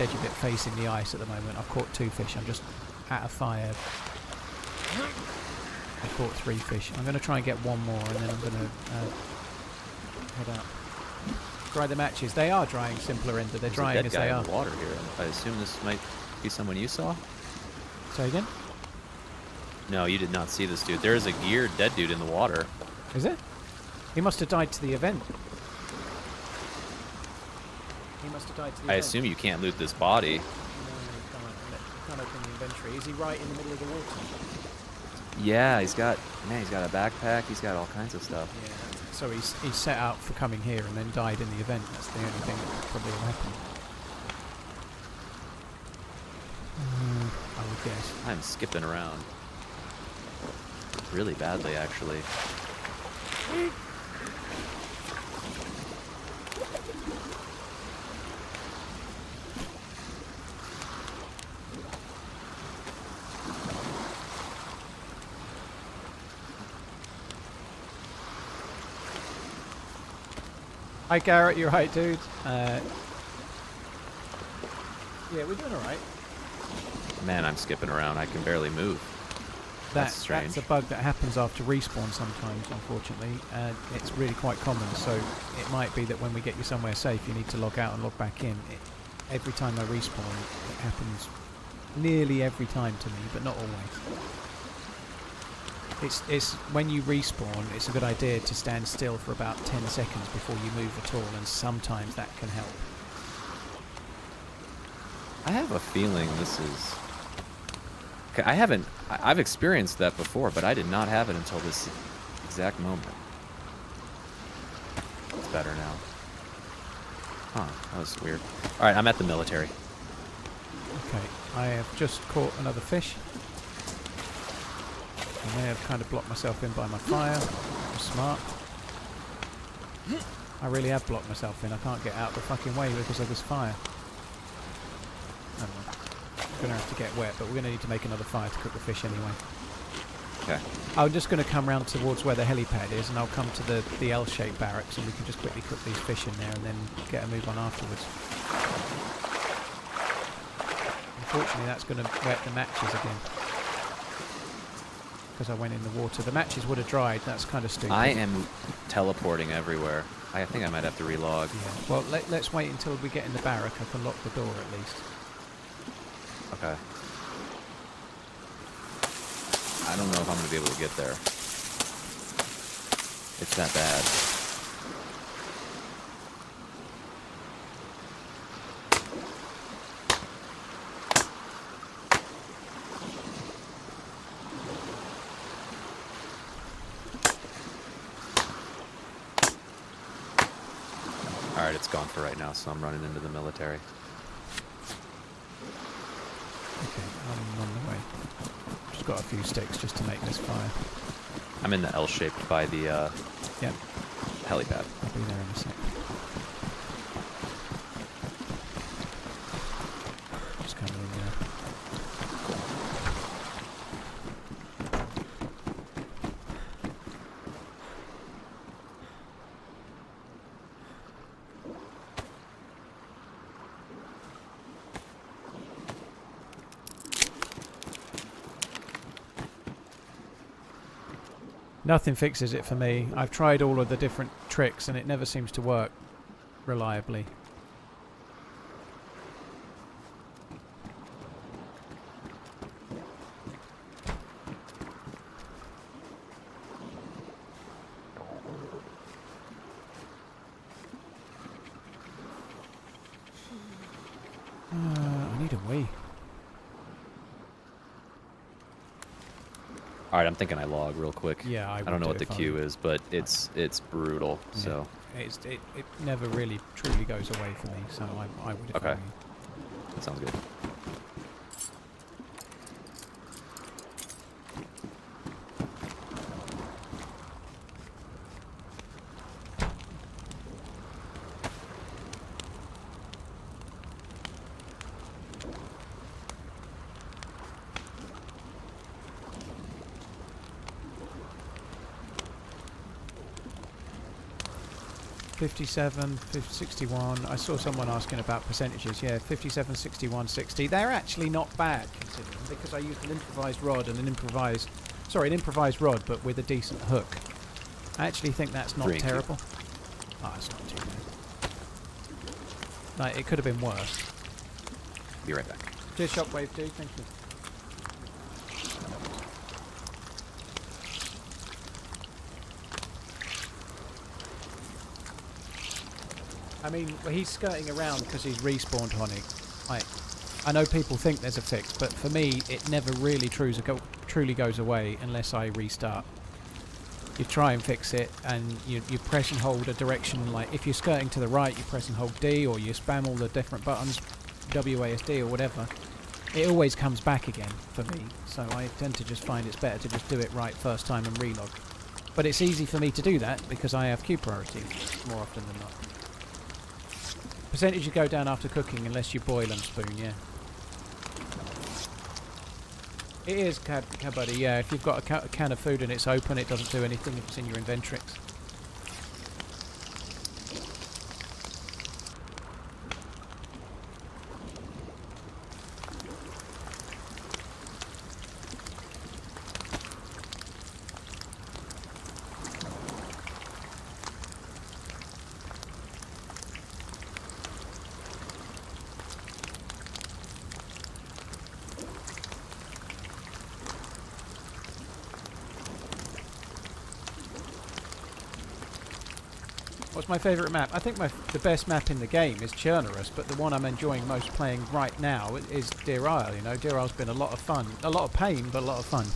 edge of it, facing the ice at the moment. I've caught 2 fish. I'm just at a fire. I caught 3 fish. I'm going to try and get 1 more, and then I'm going to head out. Dry the matches. They are drying, Simpler Ender. They're drying as they are. There's a dead guy in the water here. I assume this might be someone you saw? Say again? No, you did not see this dude. There is a geared dead dude in the water. Is it? He must have died to the event. He must have died to the event. I assume you can't loot this body. No, you can't open the inventory. Is he right in the middle of the water? Yeah, he's got a backpack. He's got all kinds of stuff. Yeah. So he's set out for coming here and then died in the event. That's the only thing that could probably have happened. I would guess. I'm skipping around. Really badly, actually. Hi Garrett, you're right, dude. Yeah, we're doing alright. Man, I'm skipping around. I can barely move. That's strange. That's a bug that happens after respawn sometimes, unfortunately. It's really quite common, so it might be that when we get you somewhere safe, you need to log out and log back in. Every time I respawn, it happens nearly every time to me, but not always. It's when you respawn, it's a good idea to stand still for about 10 seconds before you move at all, and sometimes that can help. I have a feeling this is... Okay, I've experienced that before, but I did not have it until this exact moment. It's better now. Huh, that was weird. Alright, I'm at the military. Okay, I have just caught another fish. I may have kind of blocked myself in by my fire. That was smart. I really have blocked myself in. I can't get out the fucking way because of this fire. Never mind. I'm going to have to get wet, but we're going to need to make another fire to cook the fish anyway. Okay. I'm just going to come round towards where the helipad is, and I'll come to the L-shaped barracks, and we can just quickly cook these fish in there and then get a move on afterwards. Unfortunately, that's going to wet the matches again. Because I went in the water. The matches would have dried. That's kind of stupid. I am teleporting everywhere. I think I might have to relog. Yeah. Well, let's wait until we get in the barrack. I can lock the door at least. Okay. I don't know if I'm going to be able to get there. It's that bad. gone for right now, so I'm running into the military. Okay, I'm on the way. Just got a few sticks just to make this fire. I'm in the L-shaped by the Yeah, helipad. I'll be there in a sec. Just coming in there. Nothing fixes it for me. I've tried all of the different tricks and it never seems to work reliably. I need a wee. All right, I'm thinking I log real quick. Yeah, I don't know what the queue is, but it's brutal. Yeah. So It never really truly goes away for me, so I would if I Okay. were you. that sounds good. $57, 61. I saw someone asking about percentages. Yeah, 57, 61, 60. They're actually not bad considering, because I used an improvised rod and an improvised rod, but with a decent hook. I actually think that's not Drink. terrible. Oh, it's not too bad. Like, it could have been worse. Be right back. Cheers, Shockwave, dude. Thank you. I mean, well, he's skirting around because he's respawned Honig. I know people think there's a fix, but for me, it never really truly goes away unless I restart. You try and fix it, and you press and hold a direction. Like, if you're skirting to the right, you press and hold D, or you spam all the different buttons, WASD or whatever. It always comes back again for me, so I tend to just find it's better to just do it right first time and relog. But it's easy for me to do that because I have queue priority more often than not. Percentage you go down after cooking unless you boil and spoon, yeah. It is, Buddy, yeah. If you've got a can of food and it's open, it doesn't do anything if it's in your inventrix. What's my favourite map? I think the best map in the game is Churnerus, but the one I'm enjoying most playing right now is Deer Isle. You know, Deer Isle's been a lot of fun. A lot of pain, but a lot of fun.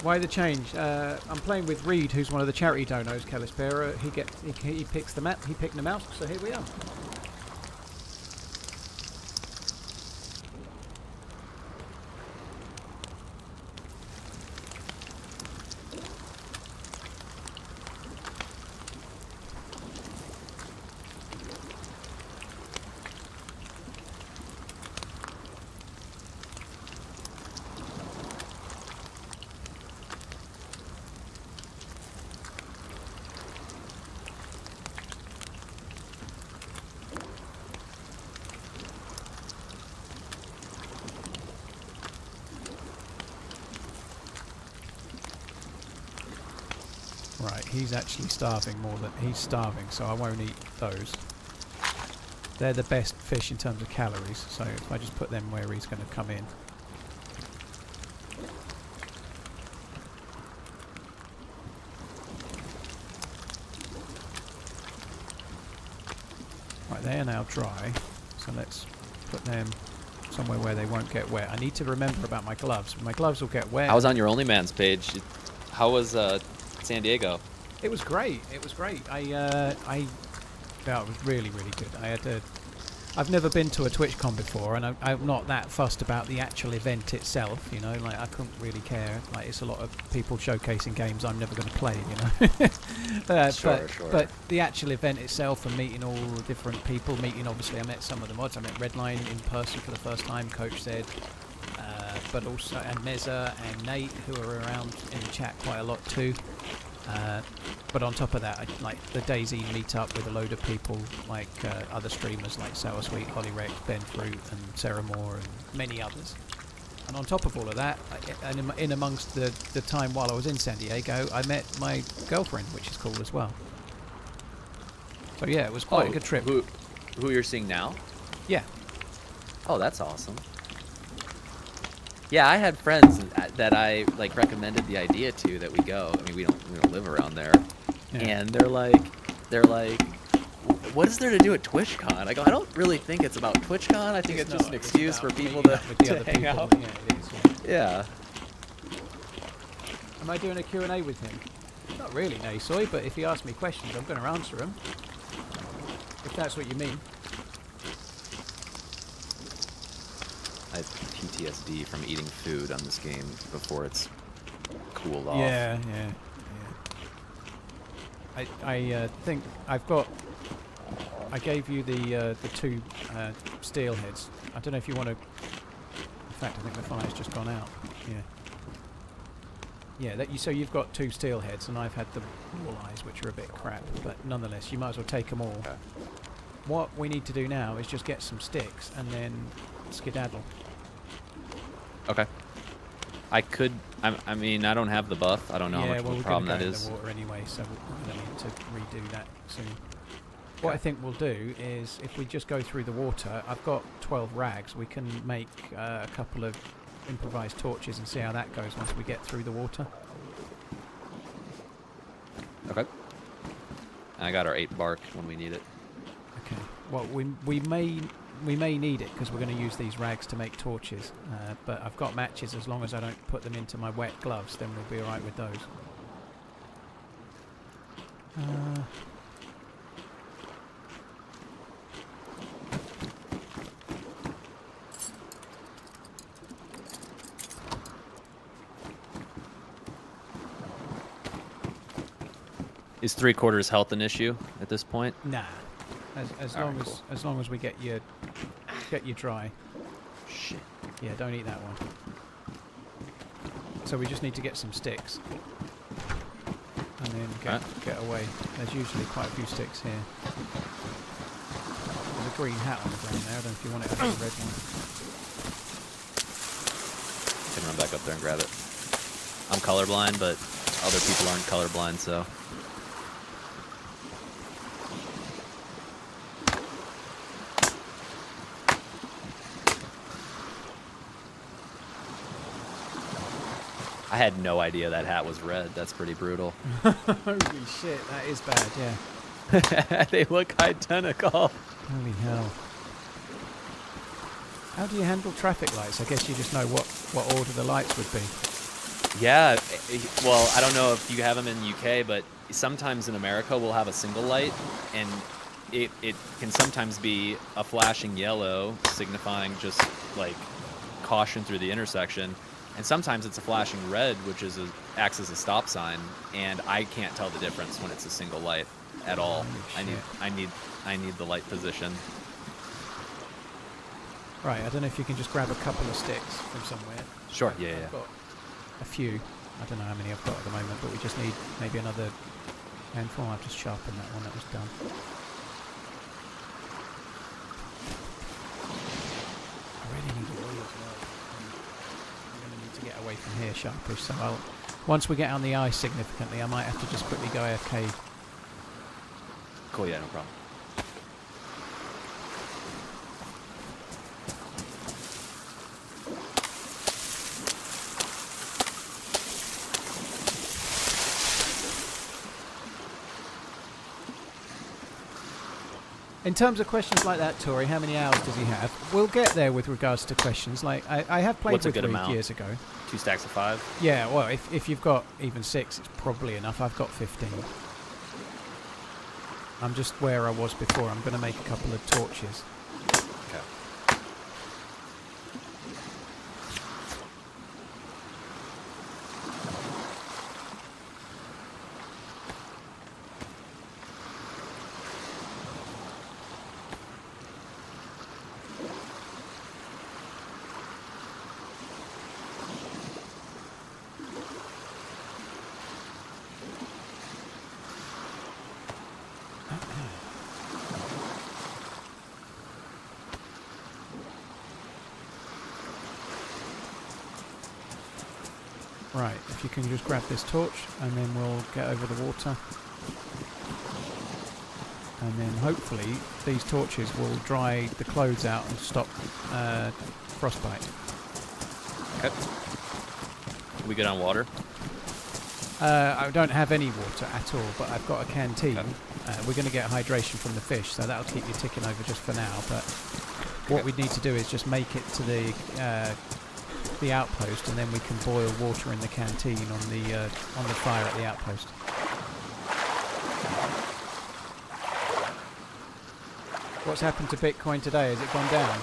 Why the change? I'm playing with Reed, who's one of the charity donos, Calispera. He picks the map. He picked Namalsk, so here we are. Right, he's actually starving more than... He's starving, so I won't eat those. They're the best fish in terms of calories, so if I just put them where he's going to come in. Right, they are now dry, so let's put them somewhere where they won't get wet. I need to remember about my gloves. My gloves will get wet. I was on your OnlyMan's page. How was San Diego? It was great. It was great. Yeah, it was really, really good. I've never been to a TwitchCon before, and I'm not that fussed about the actual event itself, you know, like I couldn't really care. Like, it's a lot of people showcasing games I'm never going to play, you know. Sure. But the actual event itself, and meeting all the different people, obviously I met some of the mods. I met Redline in person for the first time, Coach said, but also, and Meza and Nate, who are around in the chat quite a lot too. But on top of that, like the DayZ meet up with a load of people, like other streamers like Sour Sweet, Holly Rex, Ben Fruit, and Sarah Moore, and many others. And on top of all of that, and in amongst the time while I was in San Diego, I met my girlfriend, which is cool as well. So yeah, it was quite a good trip. Who you're seeing now? Yeah. Oh, that's awesome. Yeah, I had friends that I like recommended the idea to that we go. I mean, we don't live around there, and they're like, what is there to do at TwitchCon? I go, I don't really think it's about TwitchCon. I think it's just an excuse for people to hang out. Yeah, it is. Yeah. Am I doing a Q&A with him? Not really, Nasoy, but if he asks me questions, I'm going to answer them. If that's what you mean. I have PTSD from eating food on this game before it's cooled off. Yeah. I think I've got. I gave you the two steel heads. I don't know if you want to. In fact, I think the fire's just gone out. Yeah. So you've got two steel heads, and I've had the walleyes, which are a bit crap, but nonetheless, you might as well take them all. Okay. What we need to do now is just get some sticks and then skedaddle. Okay. I mean, I don't have the buff. I don't know how much of a problem that is. Yeah, well, we're going to go in the water anyway, so we're going to need to redo that soon. What I think we'll do is, if we just go through the water, I've got 12 rags. We can make a couple of improvised torches and see how that goes once we get through the water. Okay. I got our 8 bark when we need it. Okay. Well, we may need it because we're going to use these rags to make torches. But I've got matches. As long as I don't put them into my wet gloves, then we'll be alright with those. Is 3/4 health an issue at this point? Nah. As long as we get you dry. Shit. Yeah, don't eat that one. So we just need to get some sticks. And then get away. There's usually quite a few sticks here. There's a green hat on the ground there. I don't know if you want it, I have a red one. I can run back up there and grab it. I'm colorblind, but other people aren't colorblind, so. I had no idea that hat was red. That's pretty brutal. Holy shit, that is bad, yeah. They look identical. Holy hell. How do you handle traffic lights? I guess you just know what order the lights would be. Yeah, well, I don't know if you have them in the UK, but sometimes in America we'll have a single light, and it can sometimes be a flashing yellow signifying just like caution through the intersection. And sometimes it's a flashing red, which acts as a stop sign, and I can't tell the difference when it's a single light at all. I need the light position. Right, I don't know if you can just grab a couple of sticks from somewhere. Sure. Yeah. I've got a few. I don't know how many I've got at the moment, but we just need maybe another handful. I've just sharpened that one that was done. I really need oil as well. I'm going to need to get away from here sharpish, so once we get on the ice significantly, I might have to just quickly go AFK. Cool, yeah, no problem. In terms of questions like that, Tori, how many hours does he have? We'll get there with regards to questions. Like I have played What's a with good Reed amount? years ago. 2 stacks of 5? Yeah, well, if you've got even 6, it's probably enough. I've got 15. I'm just where I was before. I'm going to make a couple of torches. Okay. Right, if you can just grab this torch and then we'll get over the water. And then hopefully these torches will dry the clothes out and stop frostbite. Okay. We good on water? I don't have any water at all, but I've got a canteen. Okay. We're going to get hydration from the fish, so that'll keep you ticking over just for now. But what we need to do is just make it to the outpost, and then we can boil water in the canteen on the fire at the outpost. What's happened to Bitcoin today? Has it gone down?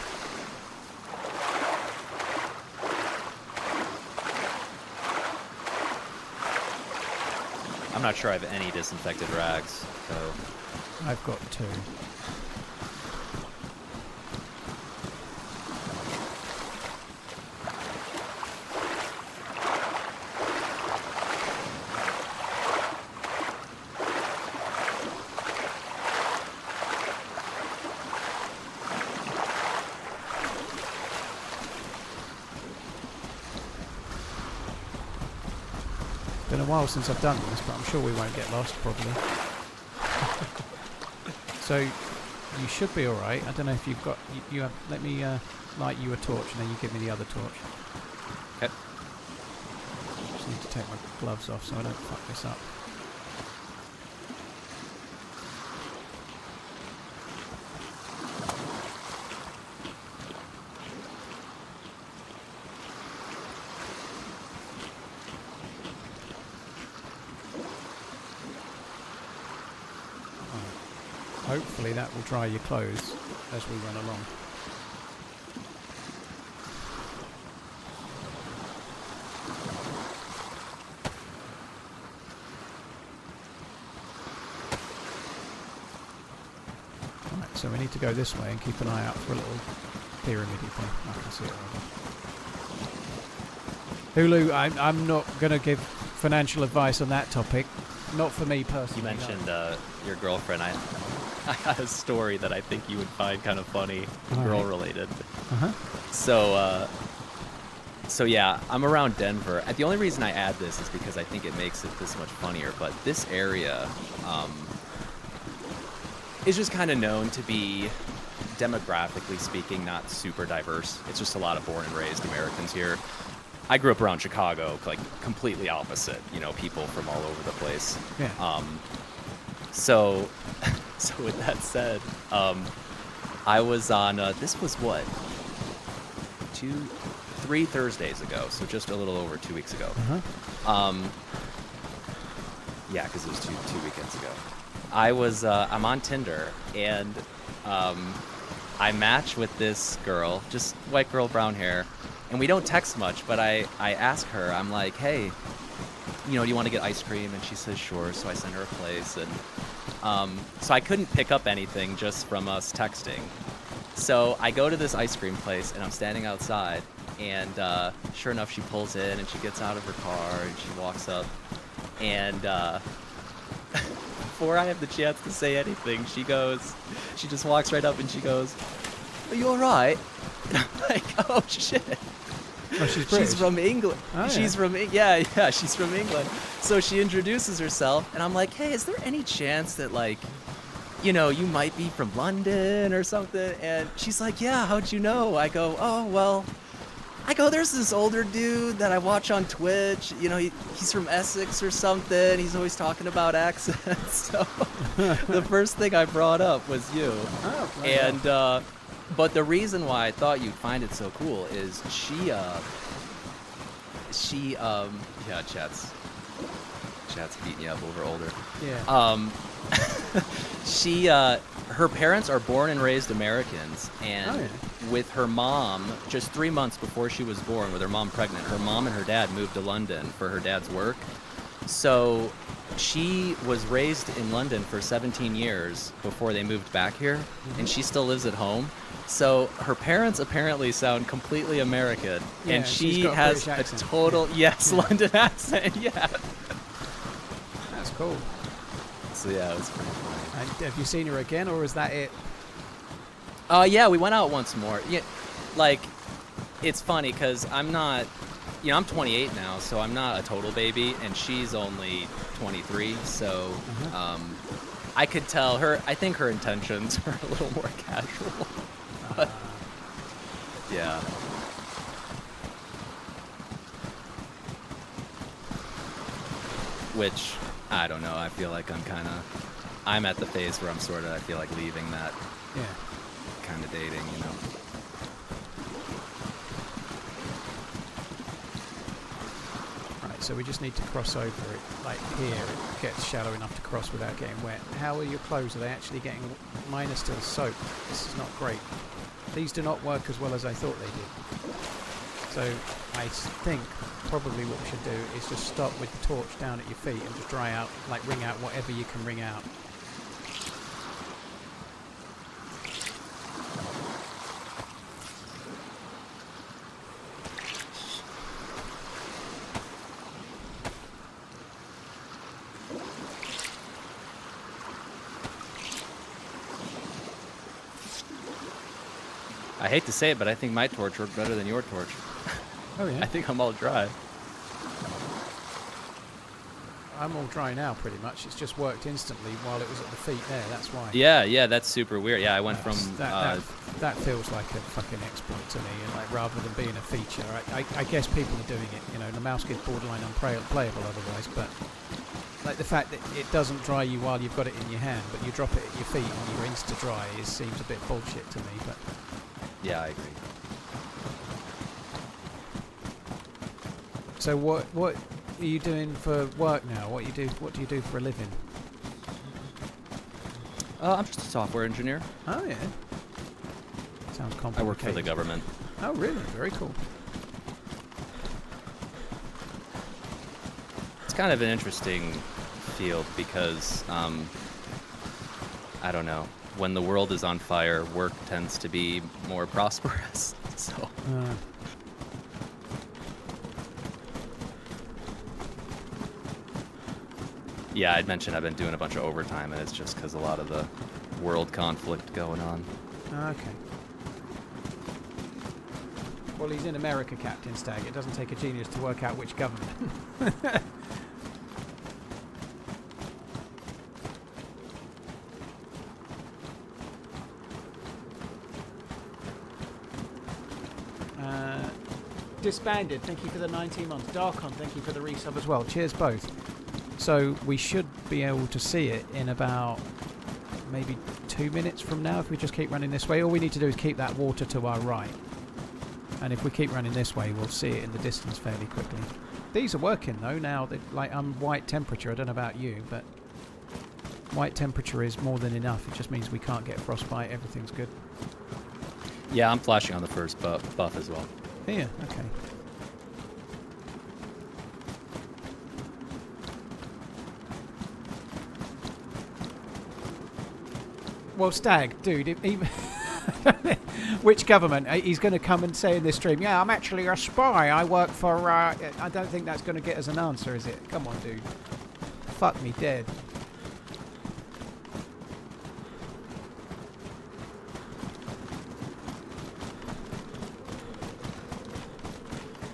I'm not sure I have any disinfected rags, so... I've got 2. Been a while since I've done this, but I'm sure we won't get lost, probably. So, you should be alright. I don't know if you've got... You have, let me light you a torch, and then you give me the other torch. Okay. Just need to take my gloves off so I don't fuck this up. Hopefully that will dry your clothes as we run along. Right, so we need to go this way and keep an eye out for a little pyramid thing. I can see it over there. Hulu, I'm not going to give financial advice on that topic. Not for me personally. You mentioned your girlfriend. I had a story that I think you would find kind of funny, girl-related. Uh-huh. So yeah, I'm around Denver. The only reason I add this is because I think it makes it this much funnier. But this area is just kind of known to be, demographically speaking, not super diverse. It's just a lot of born and raised Americans here. I grew up around Chicago, like completely opposite. You know, people from all over the place. Yeah. So with that said, I was on, this was what, 3 Thursdays ago, so just a little over 2 weeks ago. Uh-huh. Yeah, because it was two weekends ago. I'm on Tinder, and I match with this girl, just white girl, brown hair, and we don't text much, but I ask her, I'm like, hey, you know, do you want to get ice cream? And she says, sure, so I send her a place, and so I couldn't pick up anything just from us texting. So I go to this ice cream place, and I'm standing outside, and sure enough, she pulls in, and she gets out of her car, and she walks up, and before I have the chance to say anything, she just walks right up, and she goes, are you all right? And I'm like, oh, shit. Oh, she's British. She's from England. Oh, she's from she's from England. So she introduces herself, and I'm like, hey, is there any chance that, like, you know, you might be from London or something? And she's like, yeah, how'd you know? I go, oh, well, I go, there's this older dude that I watch on Twitch. You know, he's from Essex or something. He's always talking about accents. So the first thing I brought up was you. Oh, and but the reason why I thought you'd find it so cool is yeah, chat's beating you up over older. Yeah. Her parents are born and raised Americans, and with her mom, just 3 months before she was born, with her mom pregnant, her mom and her dad moved to London for her dad's work. So she was raised in London for 17 years before they moved back here, and she still lives at home. So her parents apparently sound completely American, and she has a total London accent. Yeah. That's cool. So yeah, it was pretty funny. And have you seen her again, or is that it? Yeah, we went out once more. Yeah, like, it's funny because I'm not, I'm 28 now, so I'm not a total baby, and she's only 23. So, I could tell her. I think her intentions are a little more casual. But, yeah. Which, I don't know. I feel like I'm at the phase where I'm sort of, I feel like leaving that kind of dating, Right, so we just need to cross over it, like here, it gets shallow enough to cross without getting wet. How are your clothes? Are they actually getting, mine are still soaked. This is not great. These do not work as well as I thought they did. So I think probably what we should do is just stop with the torch down at your feet and just dry out, like wring out whatever you can wring out. I hate to say it, but I think my torch worked better than your torch. Oh yeah? I think I'm all dry. I'm all dry now, pretty much. It's just worked instantly while it was at the feet there, that's why. Yeah, that's super weird. Yeah, I went from... That feels like a fucking exploit to me, and like rather than being a feature. I guess people are doing it, Namalsk is borderline unplayable otherwise, but like the fact that it doesn't dry you while you've got it in your hand, but you drop it at your feet and you're insta-dry seems a bit bullshit to me, but... Yeah, I agree. So what are you doing for work now? What do you do for a living? I'm just a software engineer. Oh yeah. Sounds complicated. I work for the government. Oh really? Very cool. It's kind of an interesting field because I don't know. When the world is on fire, work tends to be more prosperous. So. Yeah, I'd mentioned I've been doing a bunch of overtime, and it's just because a lot of the world conflict going on. Okay. Well, he's in America, Captain Stag. It doesn't take a genius to work out which government. Disbanded, thank you for the 19 months. Darkon, thank you for the resub as well. Cheers both. So we should be able to see it in about maybe 2 minutes from now if we just keep running this way. All we need to do is keep that water to our right. And if we keep running this way, we'll see it in the distance fairly quickly. These are working though now. Like I'm white temperature. I don't know about you, but white temperature is more than enough. It just means we can't get frostbite. Everything's good. Yeah, I'm flashing on the first buff as well. Here, okay. Well, Stag, dude, even which government? He's going to come and say in this stream, yeah, I'm actually a spy. I work for... I don't think that's going to get us an answer, is it? Come on, dude. Fuck me dead.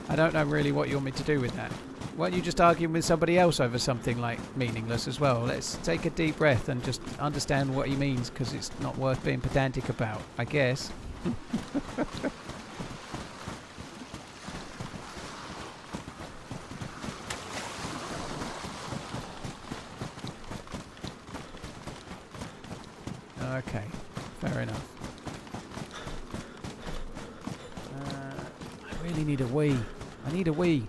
I don't know really what you want me to do with that. Why don't you just argue with somebody else over something like meaningless as well? Let's take a deep breath and just understand what he means, because it's not worth being pedantic about, I guess. Okay, fair enough. I really need a wee. I need a wee.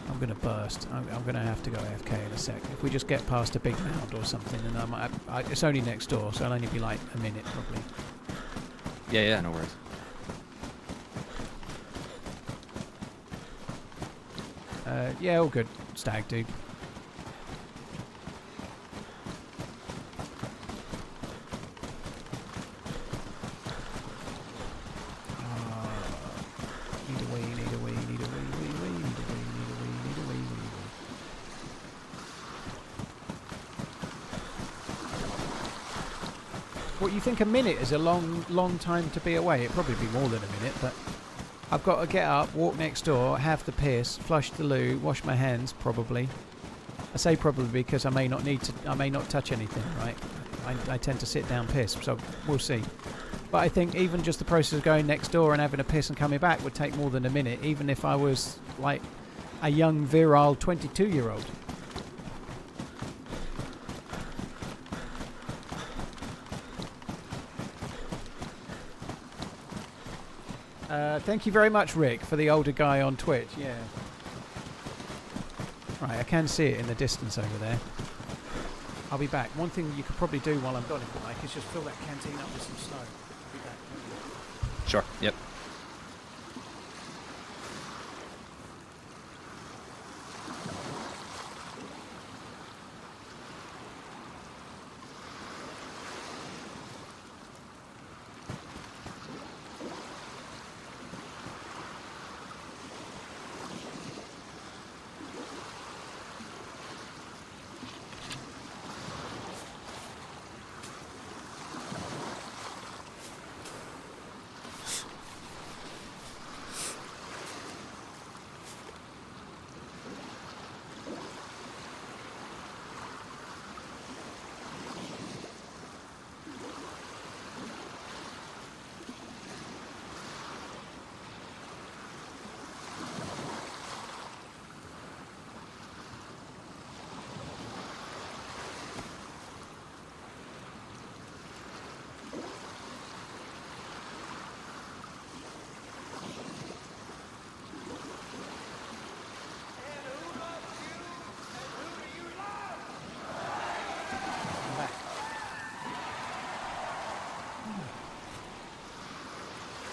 I'm going to burst. I'm going to have to go AFK in a sec. If we just get past a big mound or something, then it's only next door, so it'll only be like a minute probably. Yeah, no worries. Yeah, all good, Stag, dude. Need a wee, need a wee, need a wee, need a wee, need a wee, need a wee, need a wee, need a wee. What, you think a minute is a long time to be away? It'd probably be more than a minute, but I've got to get up, walk next door, have the piss, flush the loo, wash my hands, probably. I say probably because I may not need to. I may not touch anything, right? I tend to sit down piss, so we'll see. But I think even just the process of going next door and having a piss and coming back would take more than a minute, even if I was like a young, virile 22-year-old. Thank you very much, Rick, for the older guy on Twitch. Yeah. Right, I can see it in the distance over there. I'll be back. One thing you could probably do while I'm gone, if you like, is just fill that canteen up with some snow. I'll be back. Sure. Yep.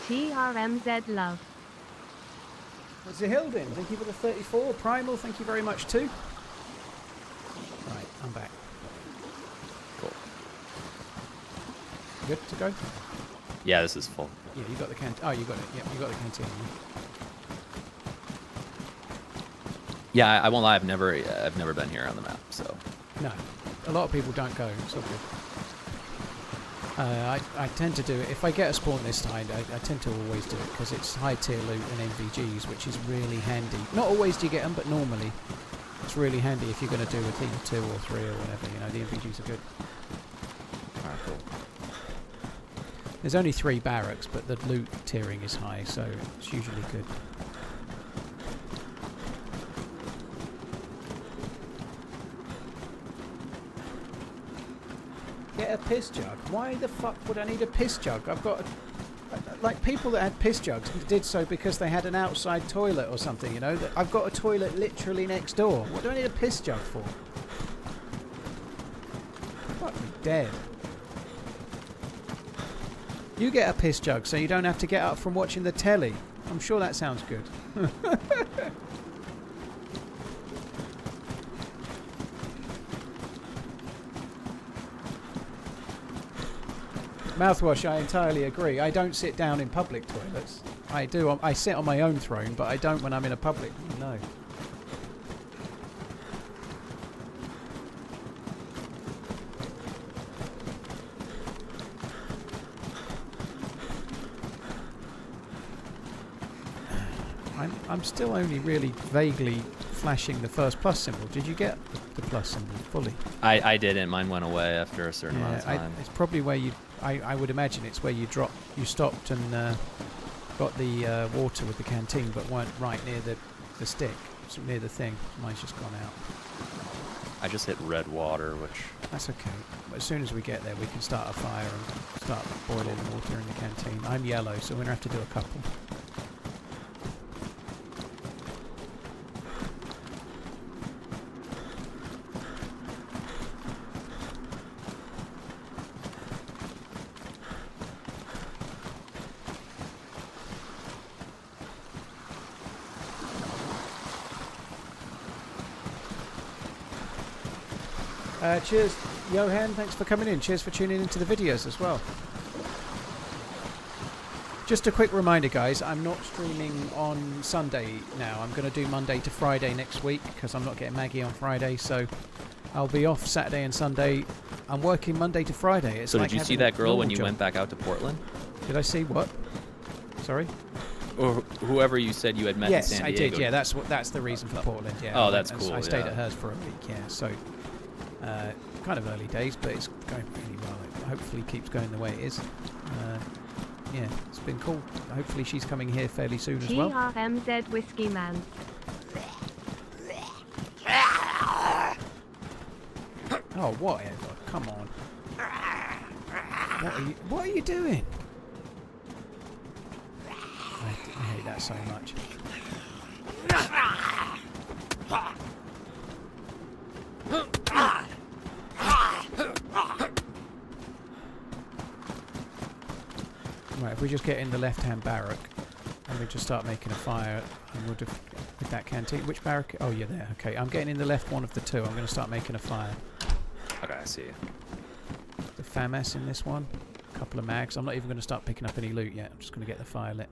TRMZ love. What's the Hilden? Thank you for the 34. Primal, thank you very much too. Right, I'm back. Cool. Good to go? Yeah, this is full. Yeah, you got the canteen. Oh, you got it. Yep, you got the canteen. Yeah, I won't lie. I've never been here on the map, so. No, a lot of people don't go. It's all good. I tend to do it if I get a spawn this time. I tend to always do it because it's high tier loot and MVGs, which is really handy. Not always do you get them, but normally it's really handy if you're going to do a team of 2 or 3 or whatever. You know, the MVGs are good. Alright, cool. There's only 3 barracks, but the loot tiering is high, so it's usually good. Get a piss jug. Why the fuck would I need a piss jug? I've got like people that had piss jugs did so because they had an outside toilet or something, you know. I've got a toilet literally next door. What do I need a piss jug for? Fuck me dead. You get a piss jug so you don't have to get up from watching the telly. I'm sure that sounds good. Mouthwash, I entirely agree. I don't sit down in public toilets. I do. I sit on my own throne, but I don't when I'm in a public. No. I'm still only really vaguely flashing the first plus symbol. Did you get the plus symbol fully? I didn't. Mine went away after a certain amount of time. It's probably where you... I would imagine it's where you stopped and got the water with the canteen, but weren't right near the stick, near the thing. Mine's just gone out. I just hit red water, which... That's okay. But as soon as we get there, we can start a fire and start boiling the water in the canteen. I'm yellow, so we're going to have to do a couple. Cheers, Johan. Thanks for coming in. Cheers for tuning into the videos as well. Just a quick reminder, guys. I'm not streaming on Sunday now. I'm going to do Monday to Friday next week because I'm not getting Maggie on Friday. So I'll be off Saturday and Sunday. I'm working Monday to Friday. It's so like did you see that girl when you job. went back out to Portland? Did I see what? Sorry? Or whoever you said you had met in San Diego. Yes, I did. Yeah, that's the reason for Portland. Yeah. Oh, that's cool. I stayed at hers for a week. Yeah, so kind of early days, but it's going really well. It hopefully keeps going the way it is. Yeah, it's been cool. Hopefully she's coming here fairly soon as well. TRMZ Whiskey Man. Oh, whatever. Come on. What are you doing? I hate that so much. Right, if we just get in the left-hand barrack and we just start making a fire and we'll just with that canteen. Which barrack? Oh, you're there. Okay, I'm getting in the left one of the two. I'm going to start making a fire. Okay, I see. The FAMAS in this one. A couple of mags. I'm not even going to start picking up any loot yet. I'm just going to get the fire lit.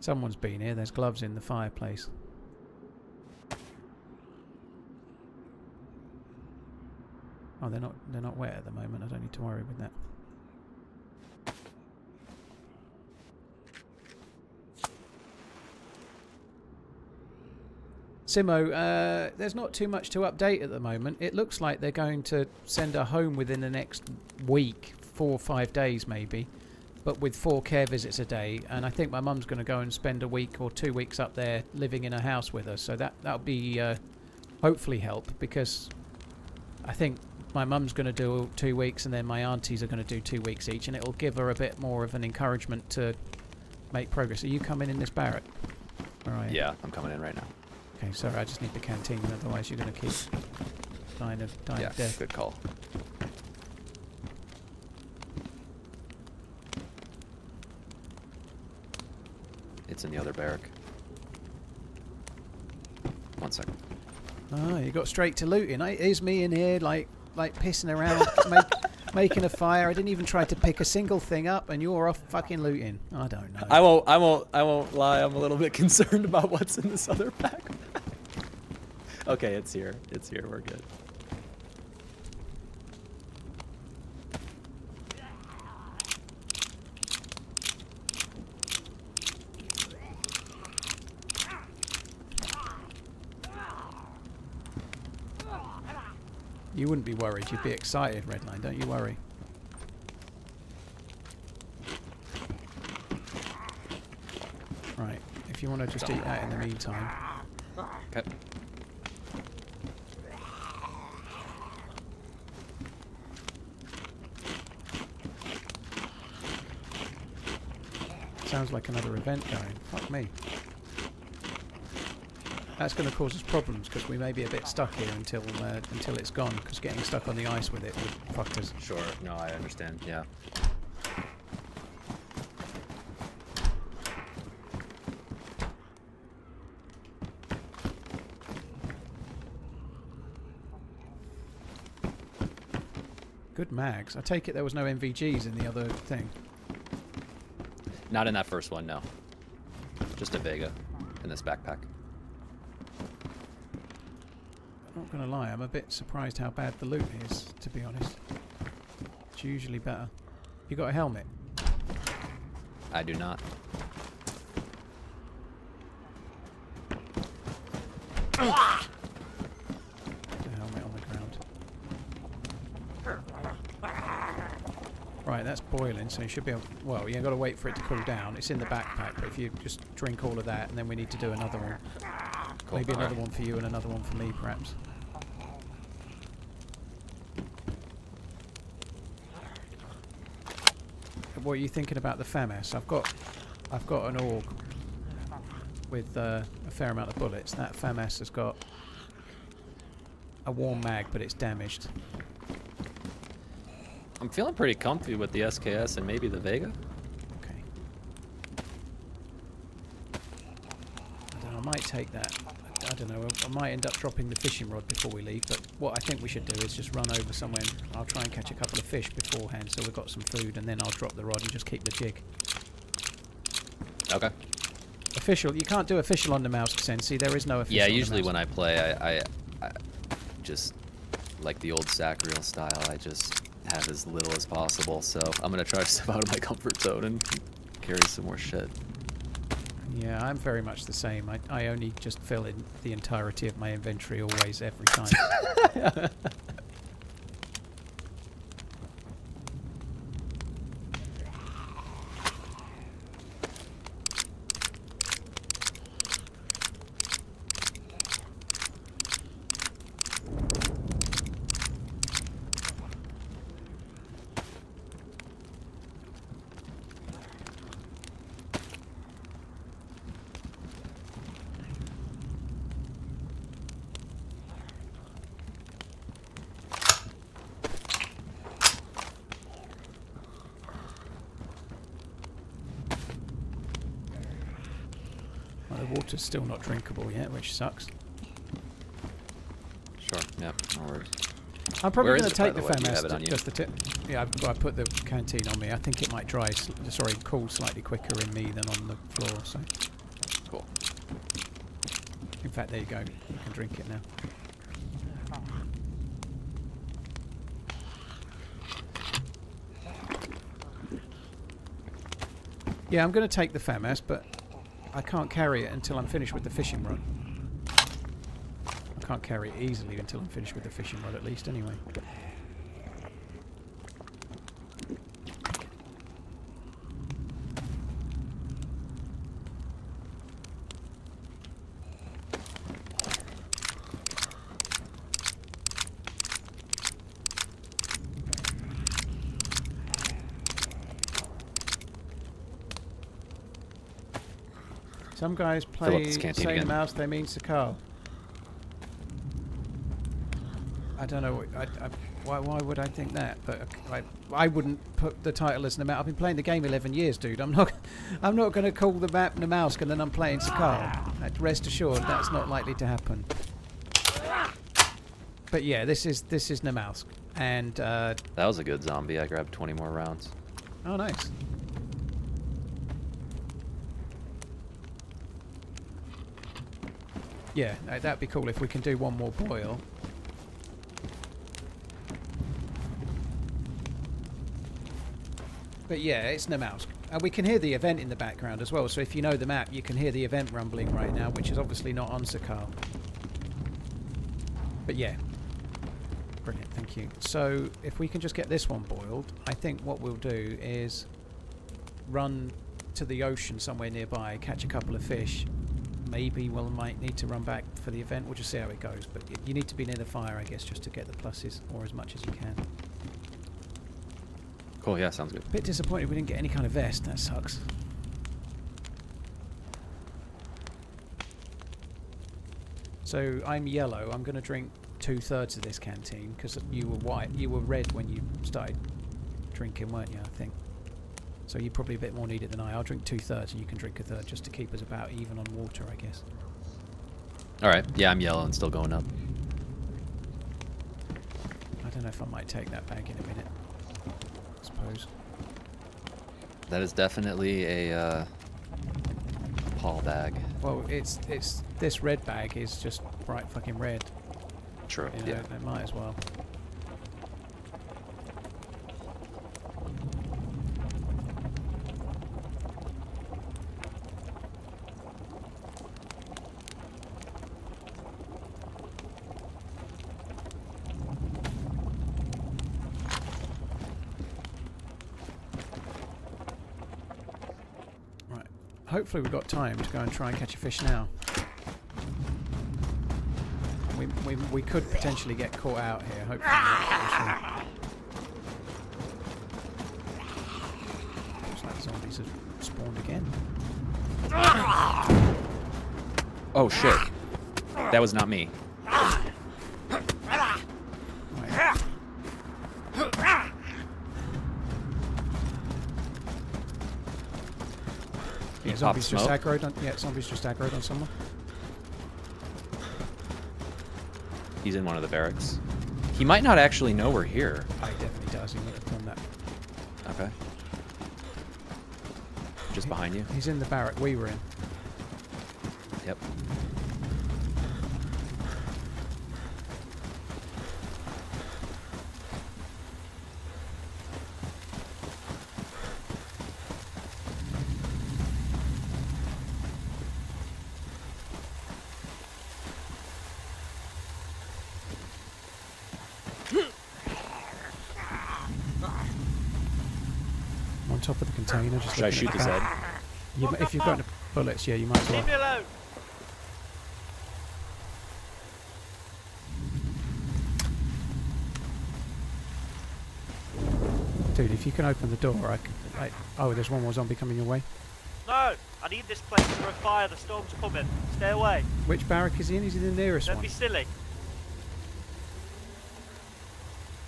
Someone's been here. There's gloves in the fireplace. Oh, they're not wet at the moment. I don't need to worry with that. Simo, there's not too much to update at the moment. It looks like they're going to send her home within the next week, 4 or 5 days maybe, but with 4 care visits a day. And I think my mum's going to go and spend a week or 2 weeks up there living in a house with her. So that'll be hopefully help, because I think my mum's going to do 2 weeks and then my aunties are going to do 2 weeks each, and it'll give her a bit more of an encouragement to make progress. Are you coming in this barrack? All right. Yeah, I'm coming in right now. Okay, sorry, I just need the canteen, otherwise you're going to keep dying of death. Good call. It's in the other barrack. 1 second. Oh, you got straight to looting. Here's me in here, like pissing around, making a fire. I didn't even try to pick a single thing up, and you're off fucking looting. I don't know. I won't lie. I'm a little bit concerned about what's in this other pack. Okay, it's here. It's here. We're good. You wouldn't be worried. You'd be excited, Redline. Don't you worry. Right. If you want to just eat that in the meantime. Okay. Sounds like another event going. Fuck me. That's going to cause us problems because we may be a bit stuck here until it's gone, because getting stuck on the ice with it would fuck us. Sure. No, I understand. Yeah. Good mags. I take it there was no MVGs in the other thing. Not in that first one, no. Just a Vega in this backpack. I'm not going to lie, I'm a bit surprised how bad the loot is, to be honest. It's usually better. You got a helmet? I do not. The helmet on the ground. Right, that's boiling, so you should be able... Well, you've got to wait for it to cool down. It's in the backpack, but if you just drink all of that, and then we need to do another one. Cool. Maybe another one for you and another one for me, perhaps. What are you thinking about the FAMAS? I've got an AUG with a fair amount of bullets. That FAMAS has got a warm mag, but it's damaged. I'm feeling pretty comfy with the SKS and maybe the Vega. Okay. I might take that. I don't know. I might end up dropping the fishing rod before we leave, but what I think we should do is just run over somewhere. I'll try and catch a couple of fish beforehand so we've got some food, and then I'll drop the rod and just keep the jig. Okay. Official. You can't do official on the Namalsk, Sensi. There is no official. Yeah, on the usually Namalsk. when I play, I just, like the old sack reel style, I just have as little as possible. So I'm going to try to step out of my comfort zone and carry some more shit. Yeah, I'm very much the same. I only just fill in the entirety of my inventory always, every time. The water's still not drinkable yet, which sucks. Sure, yeah, no worries. I'm probably Where going is to it, take by the the way? Do you FAMAS, have it on you? just the tip. Yeah, I put the canteen on me. I think it might cool slightly quicker in me than on the floor. So, Cool. in fact, there you go. You can drink it now. Yeah, I'm going to take the FAMAS, but I can't carry it until I'm finished with the fishing rod. I can't carry it easily until I'm finished with the fishing rod, at least, anyway. Some guys play this canteen say again. mouse, they mean Sakal. I don't know. Why would I think that? But I wouldn't put the title as Namalsk. I've been playing the game 11 years, dude. I'm not going to call the map Namalsk and then I'm playing Sakal. Rest assured, that's not likely to happen. But yeah, this is Namalsk, and That was a good zombie. I grabbed 20 more rounds. oh, nice. Yeah, that'd be cool if we can do one more boil. But yeah, it's Namalsk. And we can hear the event in the background as well, so if you know the map, you can hear the event rumbling right now, which is obviously not on Sakal. But yeah. Brilliant, thank you. So, if we can just get this one boiled, I think what we'll do is run to the ocean somewhere nearby, catch a couple of fish. Maybe we might need to run back for the event. We'll just see how it goes. But you need to be near the fire, I guess, just to get the pluses, or as much as you can. Cool, yeah, sounds good. Bit disappointed we didn't get any kind of vest. That sucks. So I'm yellow. I'm going to drink 2/3 of this canteen because you were white. You were red when you started drinking, weren't you? I think. So you're probably a bit more needed than I. I'll drink 2/3 and you can drink 1/3 just to keep us about even on water, I guess. Alright, yeah, I'm yellow and still going up. I don't know if I might take that bag in a minute. I suppose. That is definitely a Paul bag. Well, it's this red bag is just bright fucking red. True, You know, yeah. they might as well. Hopefully we've got time to go and try and catch a fish now. We could potentially get caught out here. Hopefully not. Looks like zombies have spawned again. Oh shit. That was not me. Right. Yeah, zombies just aggroed on. Yeah, zombies just aggroed on someone. He's in one of the barracks. He might not actually know we're here. Oh, he definitely does. He would have done that. Okay. Just behind you. He's in the barrack we were in. Yep. On top of the container. Just Should I shoot his head? If you've got the bullets, yeah, you might as well. Leave me alone. Dude, if you can open the door, I can. Oh, there's one more zombie coming your way. No, I need this place for a fire. The storm's coming. Stay away. Which barrack is he in? He's in the nearest Don't one. be silly.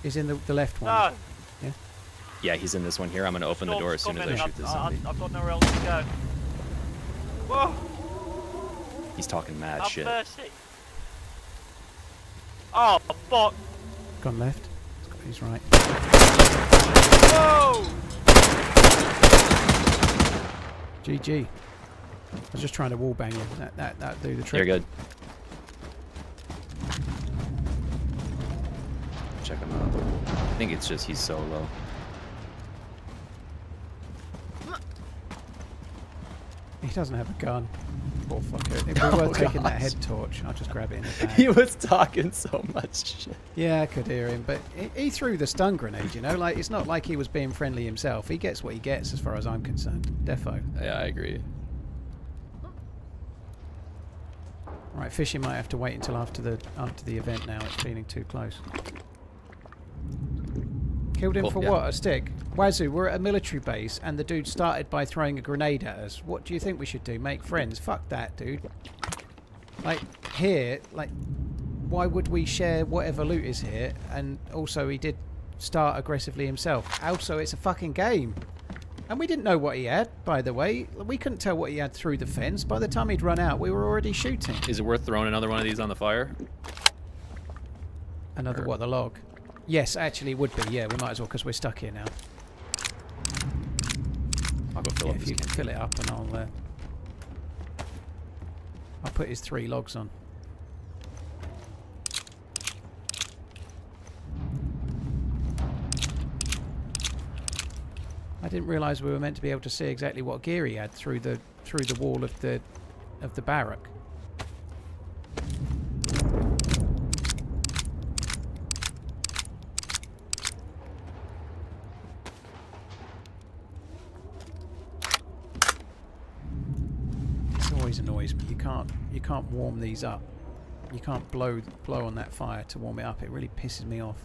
He's in the left one. No. Yeah. Yeah, he's in this one here. I'm gonna open the door as soon as I shoot this zombie. I've got nowhere else to go. Whoa! He's talking mad Have shit. mercy. Oh, fuck! Gone left. He's right. Whoa! GG. I was just trying to wall bang him. That do the trick. You're good. Check him out. I think it's just he's so low. He doesn't have a gun. Poor fucker. If we were taking that head torch, I'll just grab it in the bag. He was talking so much shit. Yeah, I could hear him, but he threw the stun grenade, you know? Like, it's not like he was being friendly himself. He gets what he gets as far as I'm concerned. Defo. Yeah, I agree. Right, fishing might have to wait until after the event now. It's feeling too close. Killed him Cool, for yeah. what? A stick? Wazoo, we're at a military base and the dude started by throwing a grenade at us. What do you think we should do? Make friends? Fuck that, dude. Like, here, like, why would we share whatever loot is here? And also, he did start aggressively himself. Also, it's a fucking game. And we didn't know what he had, by the way. We couldn't tell what he had through the fence. By the time he'd run out, we were already shooting. Is it worth throwing another one of these on the fire? Another what, the log? Yes, actually it would be. Yeah, we might as well because we're stuck here now. I'll go fill up If this you can fill it up and I'll put his 3 logs on. I didn't realise we were meant to be able to see exactly what gear he had through the wall of the barrack. Always annoys me. You can't warm these up. You can't blow on that fire to warm it up. It really pisses me off.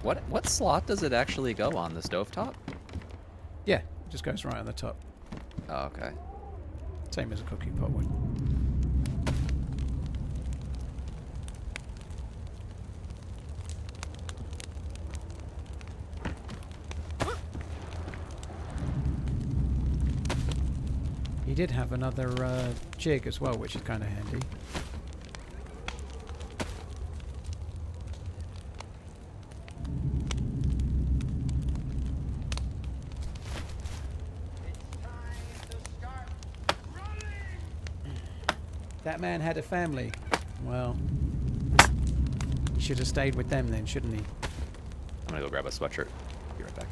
What slot does it actually go on? The stovetop? Yeah, it just goes right on the top. Oh, okay. Same as a cooking pot would. He did have another jig as well, which is kind of handy. That man had a family. Well, he should have stayed with them then, shouldn't he? I'm gonna go grab a sweatshirt. Be right back.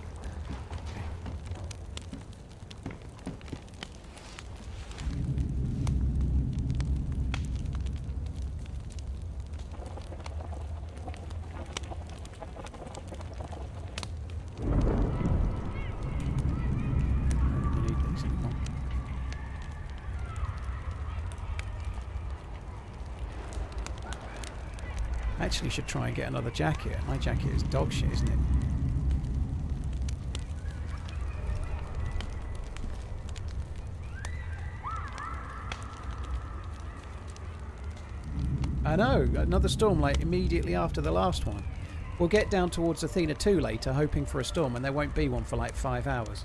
actually should try and get another jacket. My jacket is dog shit, isn't it? I know, another storm like immediately after the last one. We'll get down towards Athena 2 later, hoping for a storm, and there won't be one for like 5 hours.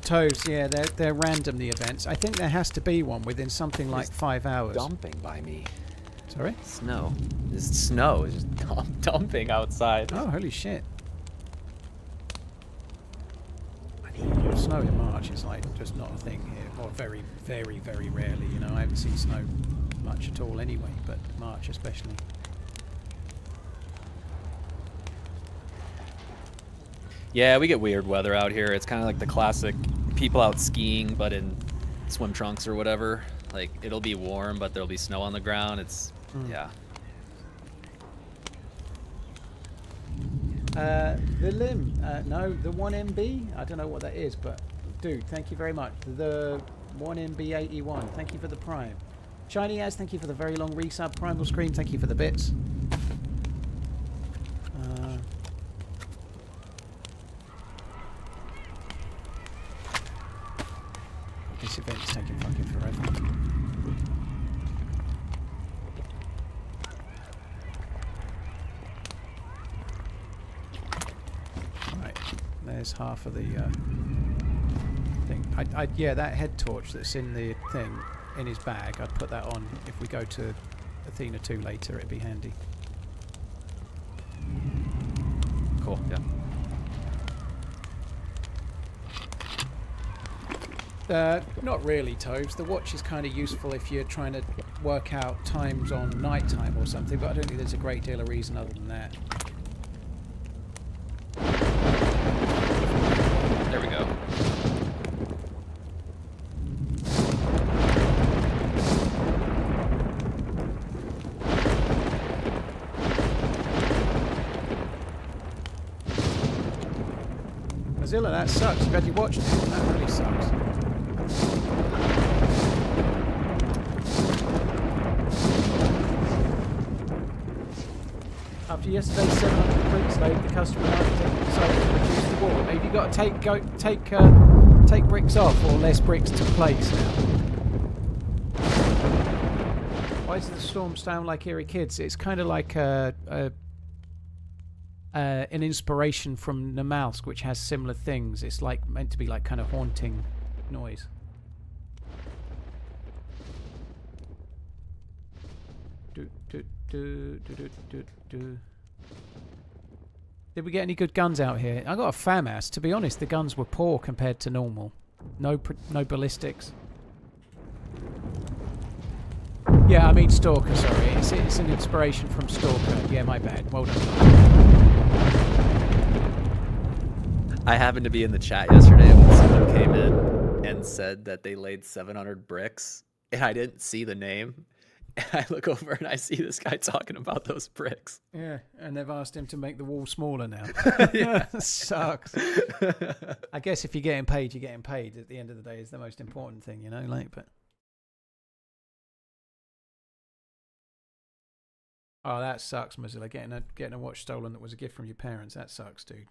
Toes, yeah, they're random, the events. I think there has to be one within something like 5 hours. Dumping by me. Sorry? Snow. This snow is just dumping outside. Oh, holy shit. Snow in March is like just not a thing here. Or very, very, very rarely, you know. I haven't seen snow much at all anyway, but March especially. Yeah, we get weird weather out here. It's kind of like the classic people out skiing, but in swim trunks or whatever. Like, it'll be warm, but there'll be snow on the ground. It's, yeah. The limb, no, the 1MB, I don't know what that is, but dude, thank you very much. The 1MB81, thank you for the prime. Shiny Az, thank you for the very long resub. Primal Scream, thank you for the bits. This event's taking fucking forever. Right, there's half of the thing. Yeah, that head torch that's in the thing, in his bag, I'd put that on. If we go to Athena 2 later, it'd be handy. Cool, yeah. Not really, Toves. The watch is kind of useful if you're trying to work out times on night time or something, but I don't think there's a great deal of reason other than that. There we go. Mozilla, that sucks. You've had your watch taken. That really sucks. After yesterday's 700 bricks load, the customer and architect decided to reduce the wall. Have you got to take bricks off or less bricks to place now? Why does the storm sound like Eerie Kids? It's kind of like an inspiration from Namalsk, which has similar things. It's like meant to be like kind of haunting noise. Did we get any good guns out here? I got a FAMAS. To be honest, the guns were poor compared to normal. No ballistics. Yeah, I mean Stalker, sorry. It's an inspiration from Stalker. Yeah, my bad. Well done. I happened to be in the chat yesterday when someone came in and said that they laid 700 bricks, and I didn't see the name. And I look over and I see this guy talking about those bricks. Yeah, and they've asked him to make the wall smaller now. Yeah, sucks. I guess if you're getting paid, you're getting paid. At the end of the day, is the most important thing, you know. Like, but oh, that sucks, Mozilla. Getting a watch stolen that was a gift from your parents. That sucks, dude.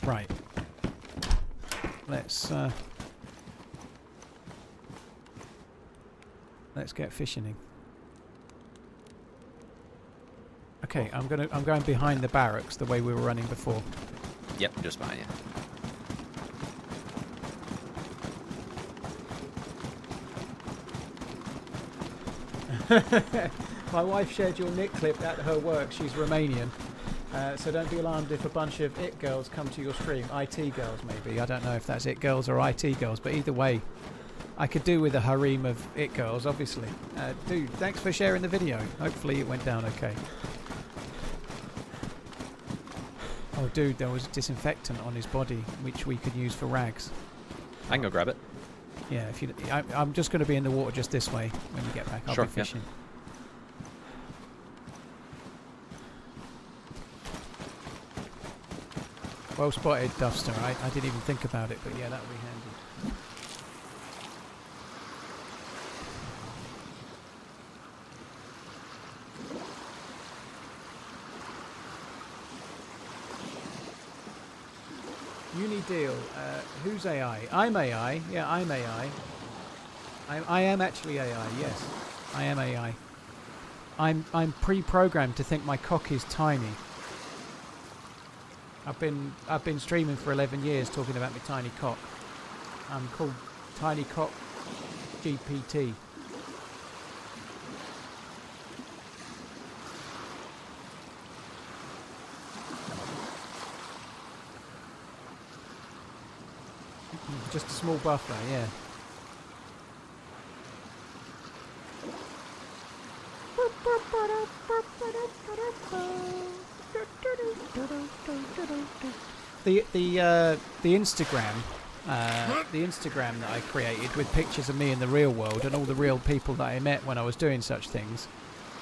Right. Let's get fishing. Okay, I'm going behind the barracks the way we were running before. Yep, just behind you. My wife shared your Nick clip at her work. She's Romanian. So don't be alarmed if a bunch of IT girls come to your stream. IT girls, maybe. I don't know if that's IT girls or IT girls, but either way, I could do with a harem of IT girls, obviously. Dude, thanks for sharing the video. Hopefully it went down okay. Oh, dude, there was disinfectant on his body, which we could use for rags. I can go grab it. Yeah, if you, I'm just going to be in the water just this way when we get back. I'll Sure, be fishing. Well spotted, Duffster. I didn't even think about it, but yeah, that would be handy. Uni deal. Who's AI? I'm AI. Yeah, I'm AI. I am actually AI. Yes, I am AI. I'm pre-programmed to think my cock is tiny. I've been streaming for 11 years talking about my tiny cock. I'm called Tiny Cock GPT. Just a small buffer, yeah. The Instagram that I created with pictures of me in the real world and all the real people that I met when I was doing such things,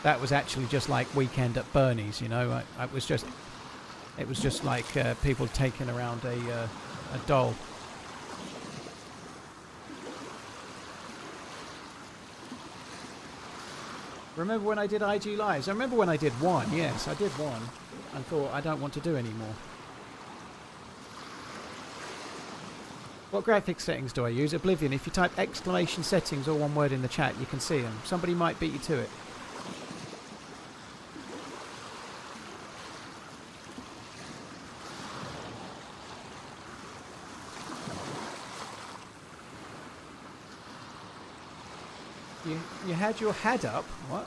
that was actually just like Weekend at Bernie's, you know. It was just like people taking around a doll. Remember when I did IG Lives? I remember when I did one. Yes, I did one. And thought, I don't want to do anymore. What graphics settings do I use? Oblivion. If you type exclamation settings or one word in the chat, you can see them. Somebody might beat you to it. You had your head up? What?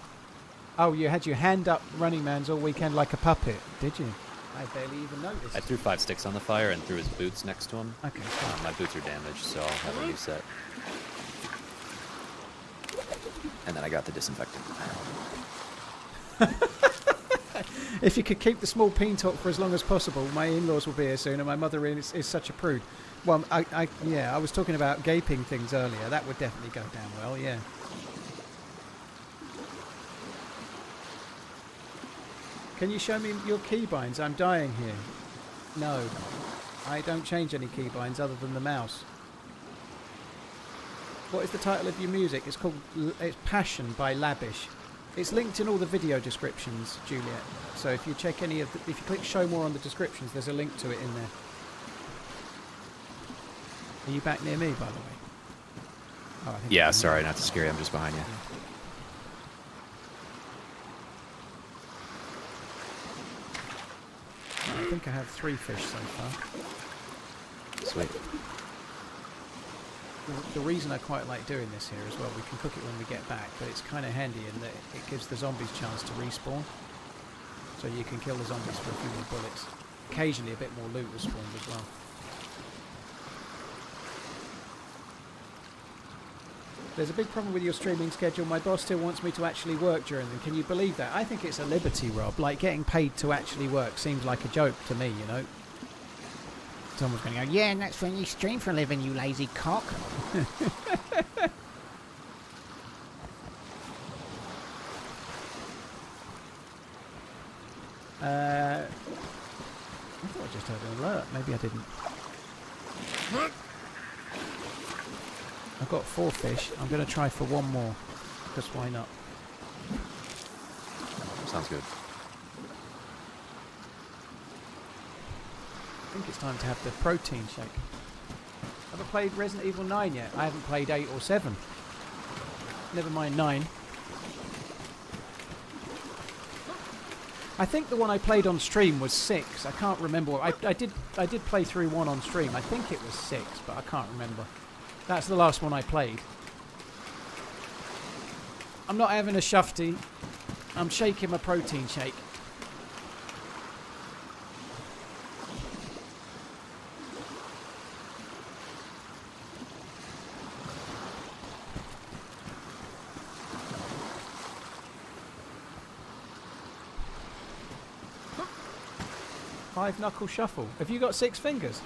Oh, you had your hand up RunningManZ all weekend like a puppet, did you? I barely even noticed. I threw 5 sticks on the fire and threw his boots next to him. Okay. My boots are damaged, so I'll have a new set. And then I got the disinfectant. If you could keep the small peen talk for as long as possible, my in-laws will be here soon, and my mother is such a prude. Well, I was talking about gaping things earlier. That would definitely go down well, yeah. Can you show me your keybinds? I'm dying here. No, I don't change any keybinds other than the mouse. What is the title of your music? It's called Passion by Labisch. It's linked in all the video descriptions, Juliet. So if you check any of if you click show more on the descriptions, there's a link to it in there. Are you back near me, by the way? Oh, I think yeah, sorry, not to scare you. I'm just behind you. Yeah. I think I have 3 fish so far. Sweet. The reason I quite like doing this here as well, we can cook it when we get back, but it's kind of handy in that it gives the zombies a chance to respawn. So you can kill the zombies for a few more bullets. Occasionally a bit more loot will spawn as well. There's a big problem with your streaming schedule. My boss still wants me to actually work during them. Can you believe that? I think it's a liberty, Rob. Like, getting paid to actually work seems like a joke to me, you know? Someone's going to go, yeah, and that's when you stream for a living, you lazy cock. I thought I just heard an alert. Maybe I didn't. I've got 4 fish. I'm going to try for 1 more. Because why not? Sounds good. I think it's time to have the protein shake. Have I played Resident Evil 9 yet? I haven't played 8 or 7. Never mind 9. I think the one I played on stream was 6. I can't remember. I did play through 1 on stream. I think it was 6, but I can't remember. That's the last one I played. I'm not having a shufty. I'm shaking my protein shake. Five knuckle shuffle. Have you got 6 fingers?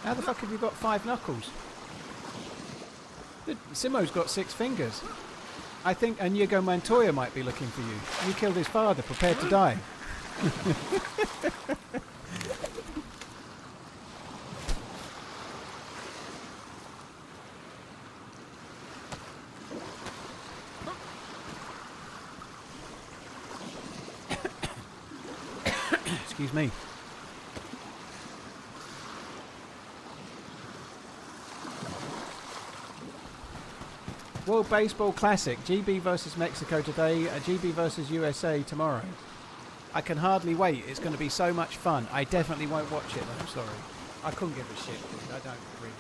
How the fuck have you got 5 knuckles? Simo's got 6 fingers. I think Inigo Montoya might be looking for you. You killed his father, prepared to die. Excuse me. World Baseball Classic, GB versus Mexico today, GB versus USA tomorrow. I can hardly wait. It's going to be so much fun. I definitely won't watch it though, I'm sorry. I couldn't give a shit, dude. I don't really.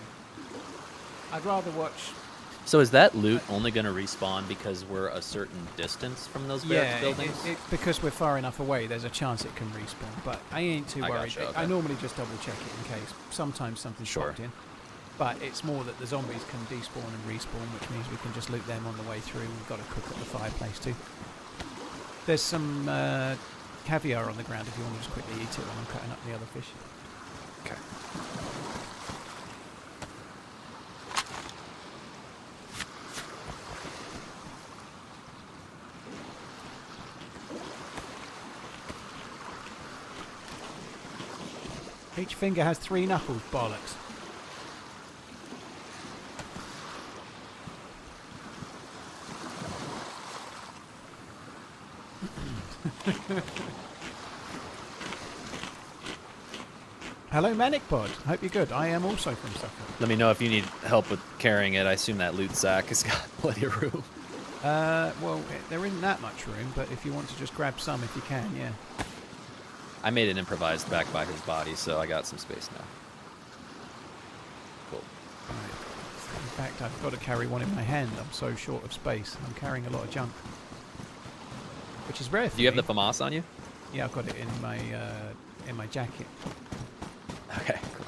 I'd rather watch... So is that loot only going to respawn because we're a certain distance from those buildings? Because we're far enough away, there's a chance it can respawn. But I ain't too worried. Gotcha, okay. I normally just double check it in case. Sometimes something's popped in. But it's more that the zombies can despawn and respawn, which means we can just loot them on the way through. We've got to cook at the fireplace too. There's some caviar on the ground if you want to just quickly eat it while I'm cutting up the other fish. Okay. Each finger has 3 knuckles, bollocks. Hello, Manicpod. Hope you're good. I am also from Suffolk. Let me know if you need help with carrying it. I assume that loot sack has got plenty of room. Well, there isn't that much room, but if you want to just grab some if you can, yeah. I made an improvised back by his body, so I got some space now. Cool. Right. In fact, I've got to carry one in my hand. I'm so short of space. I'm carrying a lot of junk, which is rare for me. Do you have the FAMAS on you? Yeah, I've got it in my jacket. Okay, cool.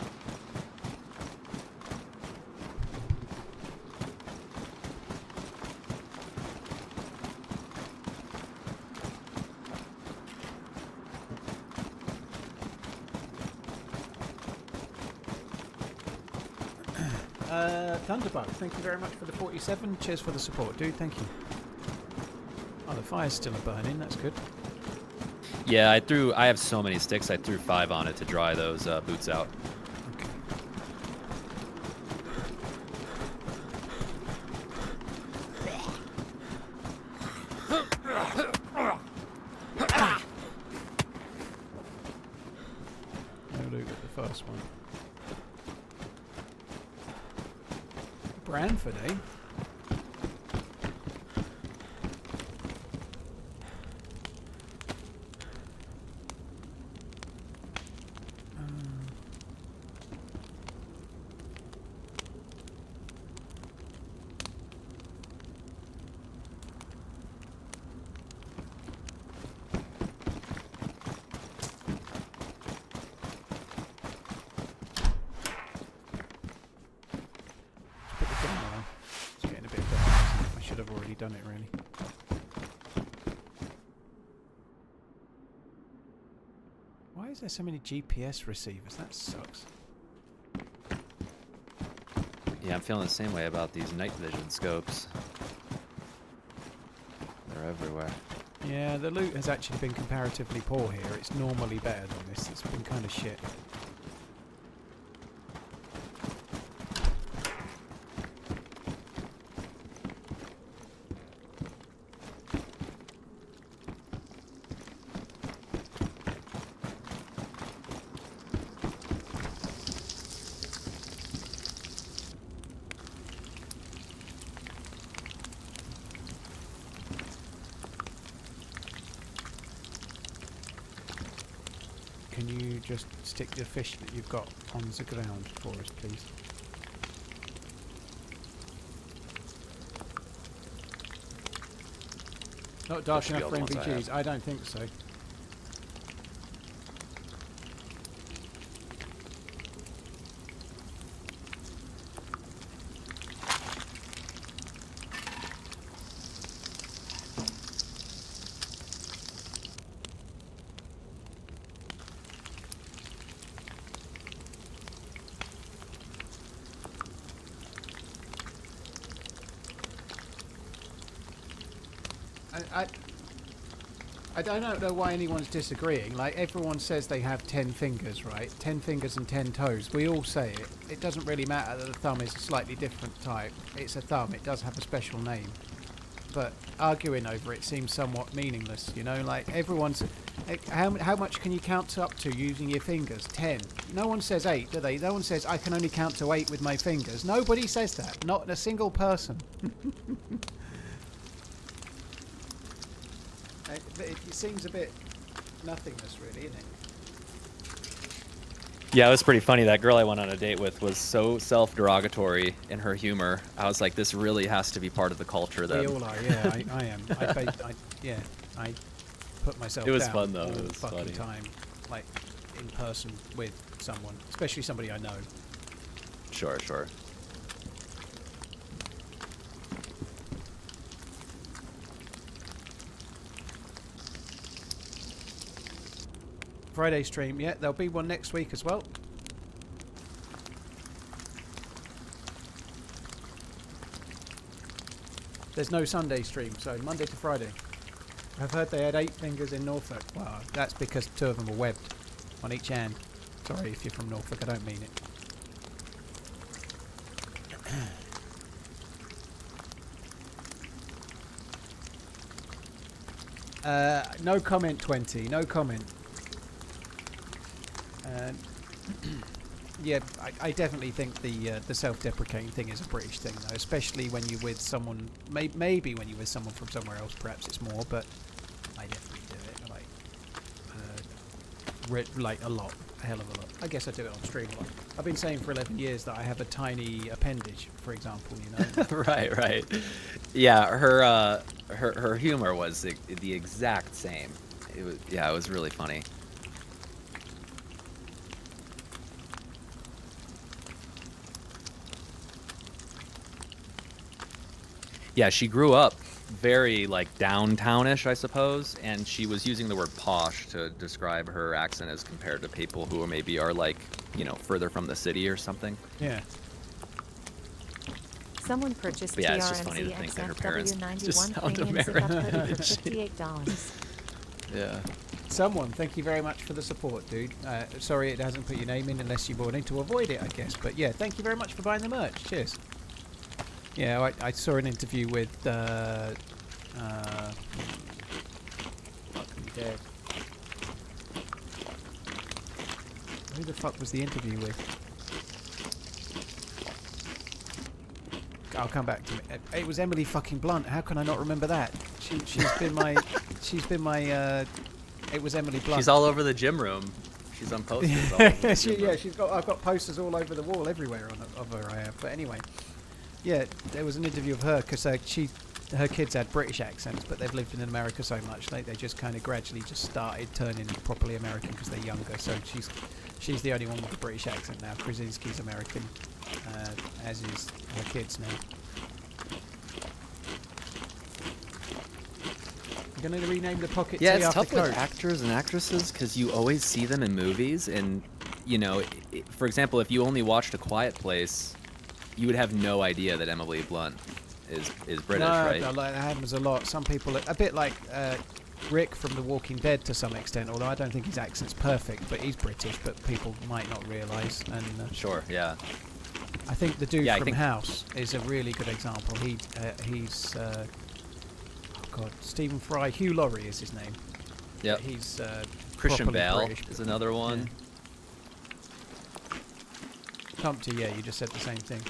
Thunderbug, thank you very much for the 47. Cheers for the support, dude. Thank you. Oh, the fire's still burning. That's good. Yeah, I have so many sticks, I threw 5 on it to dry those boots out. Okay. No loot at the first one. Branford, eh? Done it really. Why is there so many GPS receivers? That sucks. Yeah, I'm feeling the same way about these night vision scopes. They're everywhere. Yeah, the loot has actually been comparatively poor here. It's normally better than this. It's been kind of shit. Can you just stick the fish that you've got on the ground for us, please? Not dark should be enough for all the ones I NVGs. I don't think so. I don't know why anyone's disagreeing. Like, everyone says they have 10 fingers, right? 10 fingers and 10 toes. We all say it. It doesn't really matter that the thumb is a slightly different type. It's a thumb. It does have a special name. But arguing over it seems somewhat meaningless, you know? Like, everyone's... How much can you count up to using your fingers? 10. No one says 8, do they? No one says, I can only count to 8 with my fingers. Nobody says that. Not a single person. It seems a bit nothingness, really, isn't it? Yeah, it was pretty funny. That girl I went on a date with was so self-derogatory in her humor. I was like, this really has to be part of the culture. Then We all are, yeah. I am. I put myself. It was down fun though. all It the was fucking funny. time, like in person with someone, especially somebody I know. Sure, sure. Friday stream, yeah. There'll be one next week as well. There's no Sunday stream, so Monday to Friday. I've heard they had 8 fingers in Norfolk. Well, that's because 2 of them are webbed on each hand. Sorry if you're from Norfolk, I don't mean it. No comment, 20. No comment. Yeah, I definitely think the self-deprecating thing is a British thing, though, especially when you're with someone. Maybe when you're with someone from somewhere else, perhaps it's more. But I definitely do it, like a lot, a hell of a lot. I guess I do it on stream a lot. I've been saying for 11 years that I have a tiny appendage, for example. You know. Right. Yeah, her humor was the exact same. It was really funny. Yeah, she grew up very like downtownish, I suppose, and she was using the word posh to describe her accent as compared to people who maybe are like, further from the city or something. Yeah. Someone purchased But yeah, it's just funny to TRMZ think that her XFW parents 91 just sound premium zip up hoodie American. for $58. Yeah. Someone, thank you very much for the support, dude. Sorry it hasn't put your name in unless you wanted to avoid it, I guess. But yeah, thank you very much for buying the merch. Cheers. Yeah, I saw an interview with fuck me dead. Who the fuck was the interview with? I'll come back to me. It was Emily fucking Blunt. How can I not remember that? She's been my it was Emily Blunt. She's all over the gym room. She's on posters all over the gym room. I've got posters all over the wall everywhere of her. I have. But anyway, yeah, there was an interview of her because her kids had British accents, but they've lived in America so much they just kind of gradually just started turning properly American because they're younger. So she's the only one with a British accent now. Krasinski's American, as is her kids now. I'm going to rename the pocket Yeah, T it's after tough with Coke. actors and actresses because you always see them in movies, and for example, if you only watched A Quiet Place, you would have no idea that Emily Blunt is British, right? No, that happens a lot. Some people, a bit like Rick from The Walking Dead to some extent, although I don't think his accent's perfect, but he's British, but people might not realise. And Sure, yeah. I think the dude Yeah, I from think- House is a really good example. He's oh god, Stephen Fry, Hugh Laurie is his name. Yep. He's Christian properly Bale British, is another one. Yeah. Compty, yeah, you just said the same thing.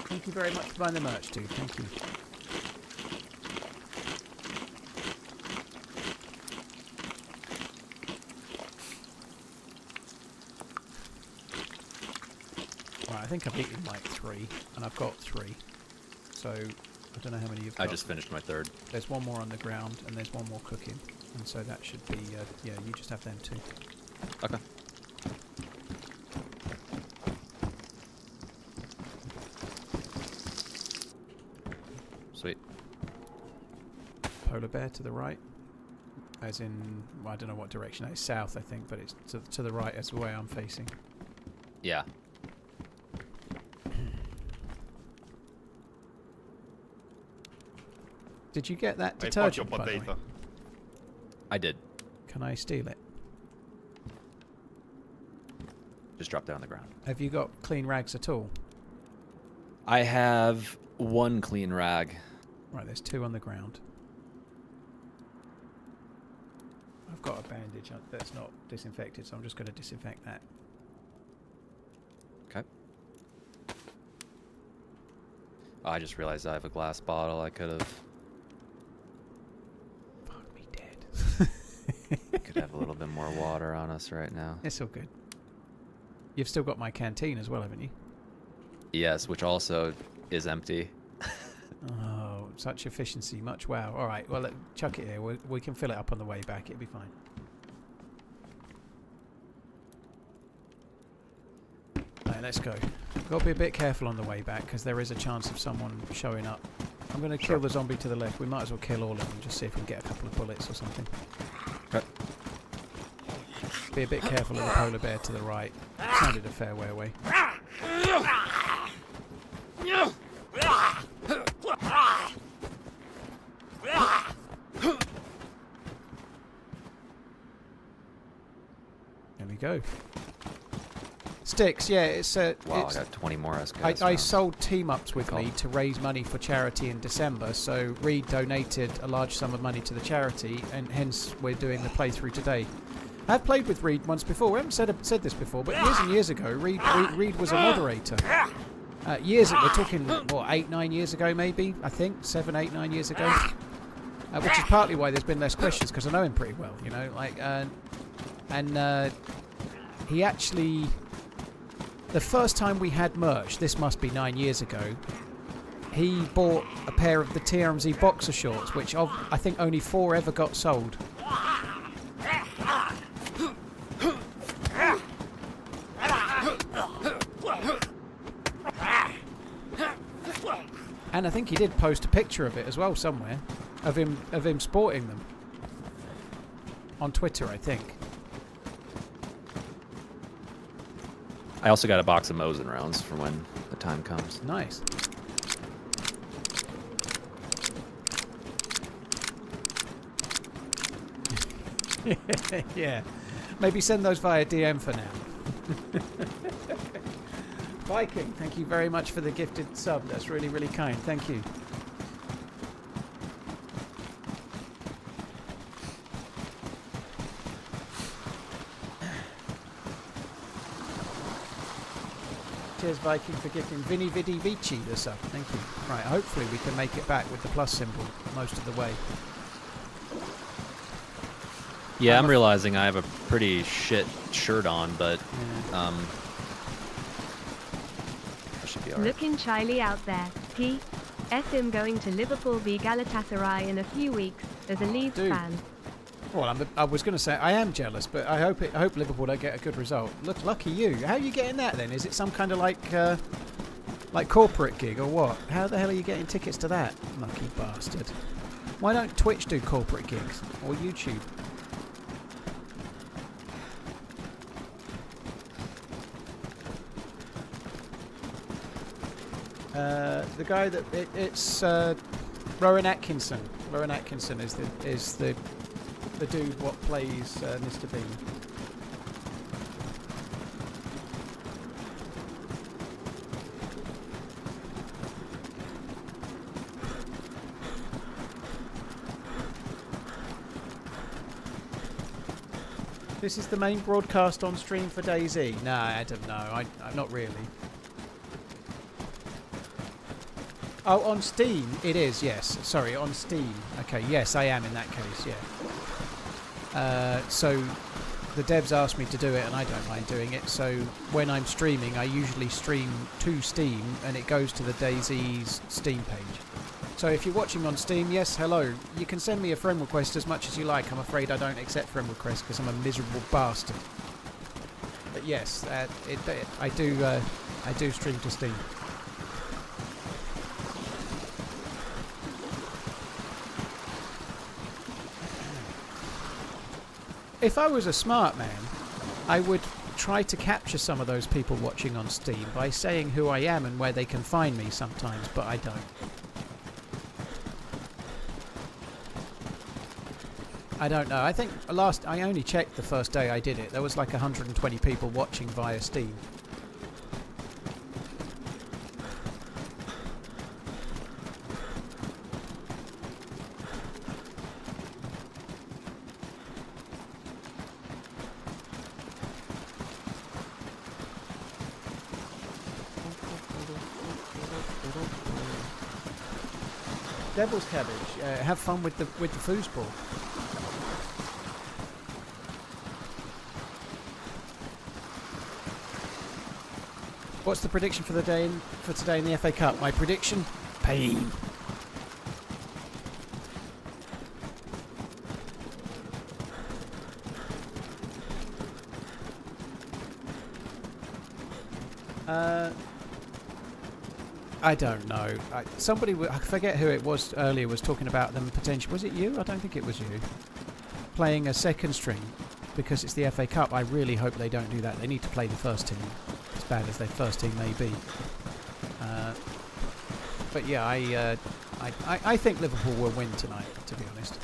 Thank you very much for buying the merch, dude. Thank you. think I've eaten like 3, and I've got 3. So I don't know how many you've got. I just finished my 3rd. There's 1 more on the ground, and there's 1 more cooking. And so that should be, yeah, you just have them 2. Okay. Sweet. Polar bear to the right. As in, well, I don't know what direction. It's south, I think, but it's to the right as the way I'm facing. Yeah. Did you get that I bought your detergent, by the way? potato. I did. Can I steal it? Just dropped it on the ground. Have you got clean rags at all? I have 1 clean rag. Right, there's 2 on the ground. I've got a bandage that's not disinfected, so I'm just going to disinfect that. Okay. Oh, I just realized I have a glass bottle. I could have... Fuck me dead. could have a little bit more water on us right now. It's all good. You've still got my canteen as well, haven't you? Yes, which also is empty. Oh, such efficiency. Much wow. All right, well, chuck it here. We can fill it up on the way back. It'll be fine. Right, let's go. Got to be a bit careful on the way back because there is a chance of someone showing up. I'm going to kill the zombie to the left. We might as well kill all of them. Just see if we can get a couple of bullets or something. Okay. Be a bit careful of the polar bear to the right. Sounded a fair way away. There we go. Sticks, yeah, it's Wow, it's, I got 20 more SKS. I sold team-ups with Cool. me to raise money for charity in December, so Reed donated a large sum of money to the charity, and hence we're doing the playthrough today. I've played with Reed once before. We haven't said this before, but years and years ago, Reed was a moderator. We're talking, what, 8, 9 years ago maybe, I think, 7, 8, 9 years ago. Which is partly why there's been less questions, because I know him pretty well, you know, like, and he actually... The first time we had merch, this must be 9 years ago, he bought a pair of the TRMZ boxer shorts, which I think only 4 ever got sold. And I think he did post a picture of it as well somewhere, of him sporting them. On Twitter, I think. I also got a box of Mosin rounds for when the time comes. Nice. Yeah. Maybe send those via DM for now. Viking, thank you very much for the gifted sub. That's really, really kind. Thank you. Cheers, Viking, for gifting Vinny Vidi Vici the sub. Thank you. Right, hopefully we can make it back with the plus symbol most of the way. Yeah, I'm realizing I have a pretty shit shirt on, but Yeah. I should be alright. Looking shyly out there. SM going to Liverpool v Galatasaray in a few weeks as a Leeds dude. fan. Well, I was going to say I am jealous, but I hope Liverpool don't get a good result. Look, lucky you. How are you getting that then? Is it some kind of like corporate gig or what? How the hell are you getting tickets to that? Lucky bastard. Why don't Twitch do corporate gigs or YouTube? The guy that it's Rowan Atkinson. Rowan Atkinson is the dude what plays Mr. Bean. This is the main broadcast on stream for DayZ. No, Adam, no, I'm not really. Oh, on Steam it is, yes. Sorry, on Steam. Okay, yes, I am in that case, yeah. So the devs asked me to do it, and I don't mind doing it. So when I'm streaming, I usually stream to Steam, and it goes to the DayZ's Steam page. So if you're watching on Steam, yes, hello. You can send me a friend request as much as you like. I'm afraid I don't accept friend requests because I'm a miserable bastard. But yes, I do stream to Steam. If I was a smart man, I would try to capture some of those people watching on Steam by saying who I am and where they can find me sometimes, but I don't. I don't know. I think I only checked the first day I did it. There was like 120 people watching via Steam. Devil's cabbage. Have fun with the foosball. What's the prediction for today in the FA Cup? My prediction: pain. I don't know. Somebody, I forget who it was earlier, was talking about them potentially. Was it you? I don't think it was you. Playing a second string because it's the FA Cup. I really hope they don't do that. They need to play the first team, as bad as their first team may be. But yeah, I think Liverpool will win tonight, to be honest.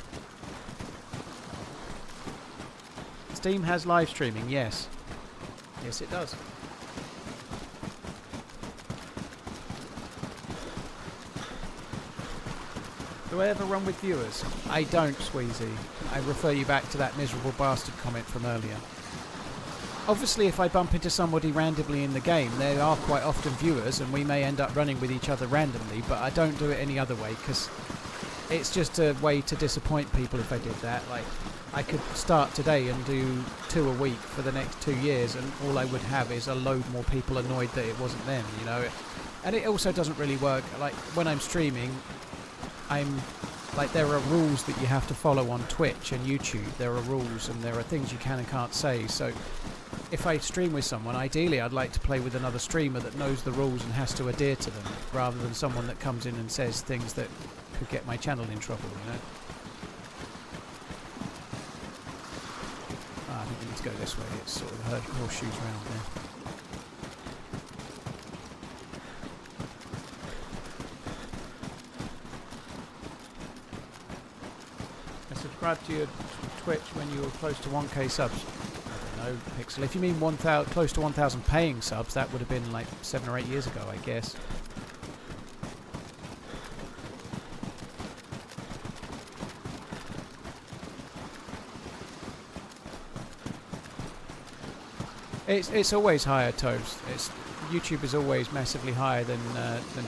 Steam has live streaming, yes. Yes, it does. Do I ever run with viewers? I don't, Sweezy. I refer you back to that miserable bastard comment from earlier. Obviously, if I bump into somebody randomly in the game, there are quite often viewers, and we may end up running with each other randomly, but I don't do it any other way, because it's just a way to disappoint people if I did that. Like, I could start today and do 2 a week for the next 2 years, and all I would have is a load more people annoyed that it wasn't them, you know? And it also doesn't really work. Like, when I'm streaming, there are rules that you have to follow on Twitch and YouTube. There are rules and there are things you can and can't say. So if I stream with someone, ideally I'd like to play with another streamer that knows the rules and has to adhere to them, rather than someone that comes in and says things that could get my channel in trouble, you know? I think we need to go this way. It's sort of horseshoes around there. Subscribe to your Twitch when you were close to 1k subs. I don't know, Pixel. If you mean close to 1,000 paying subs, that would have been like 7 or 8 years ago, I guess. It's always higher, Toes. YouTube is always massively higher than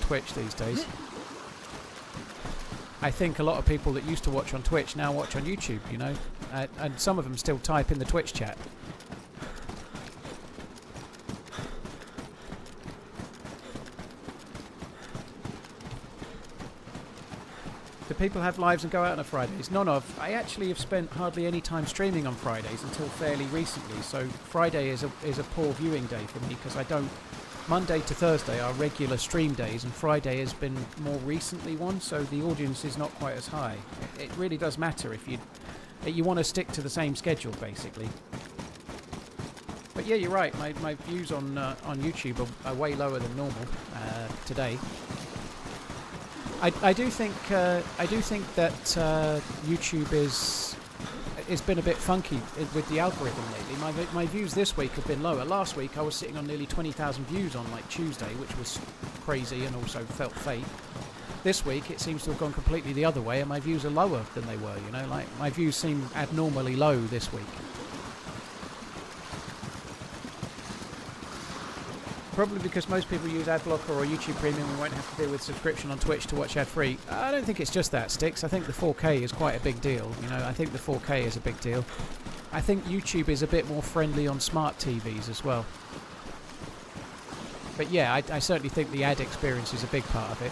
Twitch these days. I think a lot of people that used to watch on Twitch now watch on YouTube, you know, and some of them still type in the Twitch chat. Do people have lives and go out on a Fridays? None of. I actually have spent hardly any time streaming on Fridays until fairly recently, so Friday is a poor viewing day for me because I don't. Monday to Thursday are regular stream days, and Friday has been more recently one, so the audience is not quite as high. It really does matter if you want to stick to the same schedule, basically. But yeah, you're right. My views on YouTube are way lower than normal today. I do think that YouTube it's been a bit funky with the algorithm lately. My views this week have been lower. Last week I was sitting on nearly 20,000 views on like Tuesday, which was crazy and also felt fate. This week it seems to have gone completely the other way, and my views are lower than they were, you know, like my views seem abnormally low this week. Probably because most people use Adblocker or YouTube Premium and won't have to deal with subscription on Twitch to watch ad-free. I don't think it's just that, Sticks. I think the 4K is quite a big deal. You know, I think the 4K is a big deal. I think YouTube is a bit more friendly on smart TVs as well. But yeah, I certainly think the ad experience is a big part of it.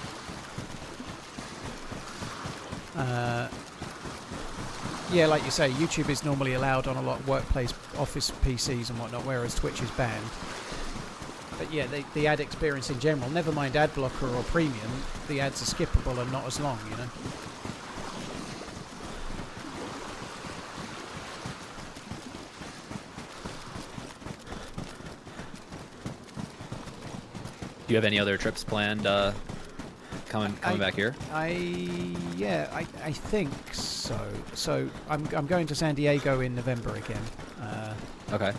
Yeah, like you say, YouTube is normally allowed on a lot of workplace office PCs and whatnot, whereas Twitch is banned. But yeah, the ad experience in general, never mind ad blocker or premium, the ads are skippable and not as long, you know. Do you have any other trips planned coming back here? Yeah, I think so. So I'm going to San Diego in November again. Okay.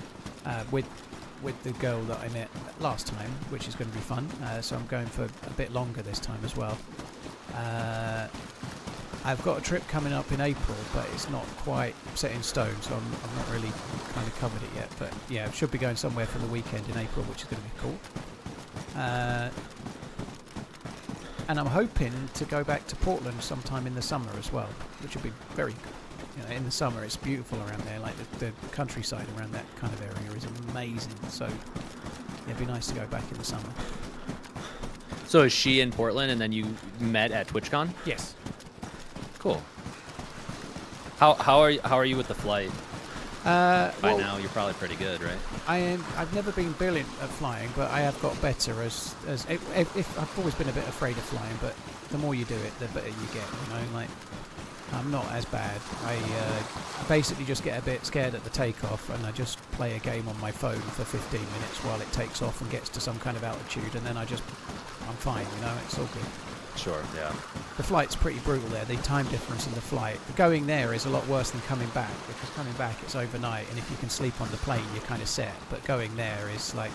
With the girl that I met last time, which is going to be fun. So I'm going for a bit longer this time as well. I've got a trip coming up in April, but it's not quite set in stone, so I'm not really kind of covered it yet. But yeah, I should be going somewhere for the weekend in April, which is going to be cool. And I'm hoping to go back to Portland sometime in the summer as well, which would be very good. You know, in the summer it's beautiful around there, like the countryside around that kind of area is amazing. So yeah, it'd be nice to go back in the summer. So is she in Portland and then you met at TwitchCon? Yes. Cool. How are you with the flight? By Well, now you're probably pretty good, right? I've never been brilliant at flying, but I have got better as if I've always been a bit afraid of flying, but the more you do it, the better you get. You know, like I'm not as bad. I basically just get a bit scared at the takeoff, and I just play a game on my phone for 15 minutes while it takes off and gets to some kind of altitude, and then I'm fine. You know, it's all good. Sure. Yeah. The flight's pretty brutal there. The time difference in the flight. Going there is a lot worse than coming back, because coming back it's overnight, and if you can sleep on the plane, you're kind of set. But going there is like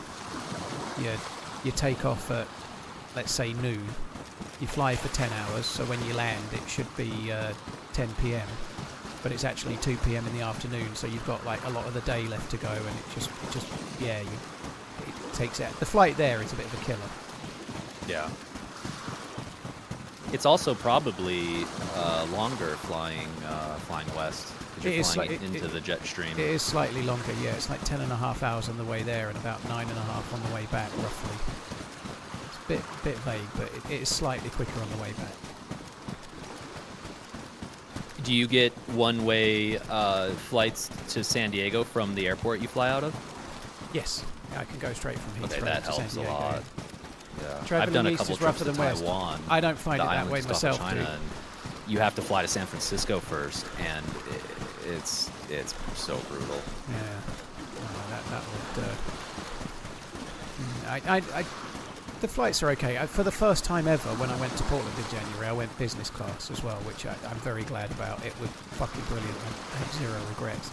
you take off at, let's say, noon. You fly for 10 hours, so when you land, it should be 10 p.m. But it's actually 2 p.m. in the afternoon, so you've got like a lot of the day left to go, and it just it takes out. The flight there is a bit of a killer. Yeah. It's also probably longer flying west, because you're flying into the jet stream. It is slightly longer, yeah. It's like 10.5 hours on the way there and about 9.5 on the way back, roughly. It's a bit vague, but it is slightly quicker on the way back. Do you get one-way flights to San Diego from the airport you fly out of? Yes, I can go straight from Heathrow Okay, that to San helps a Diego. lot. Yeah. Traveling I've done a east couple is trips rougher to than west. Taiwan. I don't find it that way island stuff myself, of China, dude. and you have to fly to San Francisco first, and it's so brutal. Yeah, that would. The flights are okay. For the first time ever, when I went to Portland in January, I went business class as well, which I'm very glad about. It was fucking brilliant. I had zero regrets.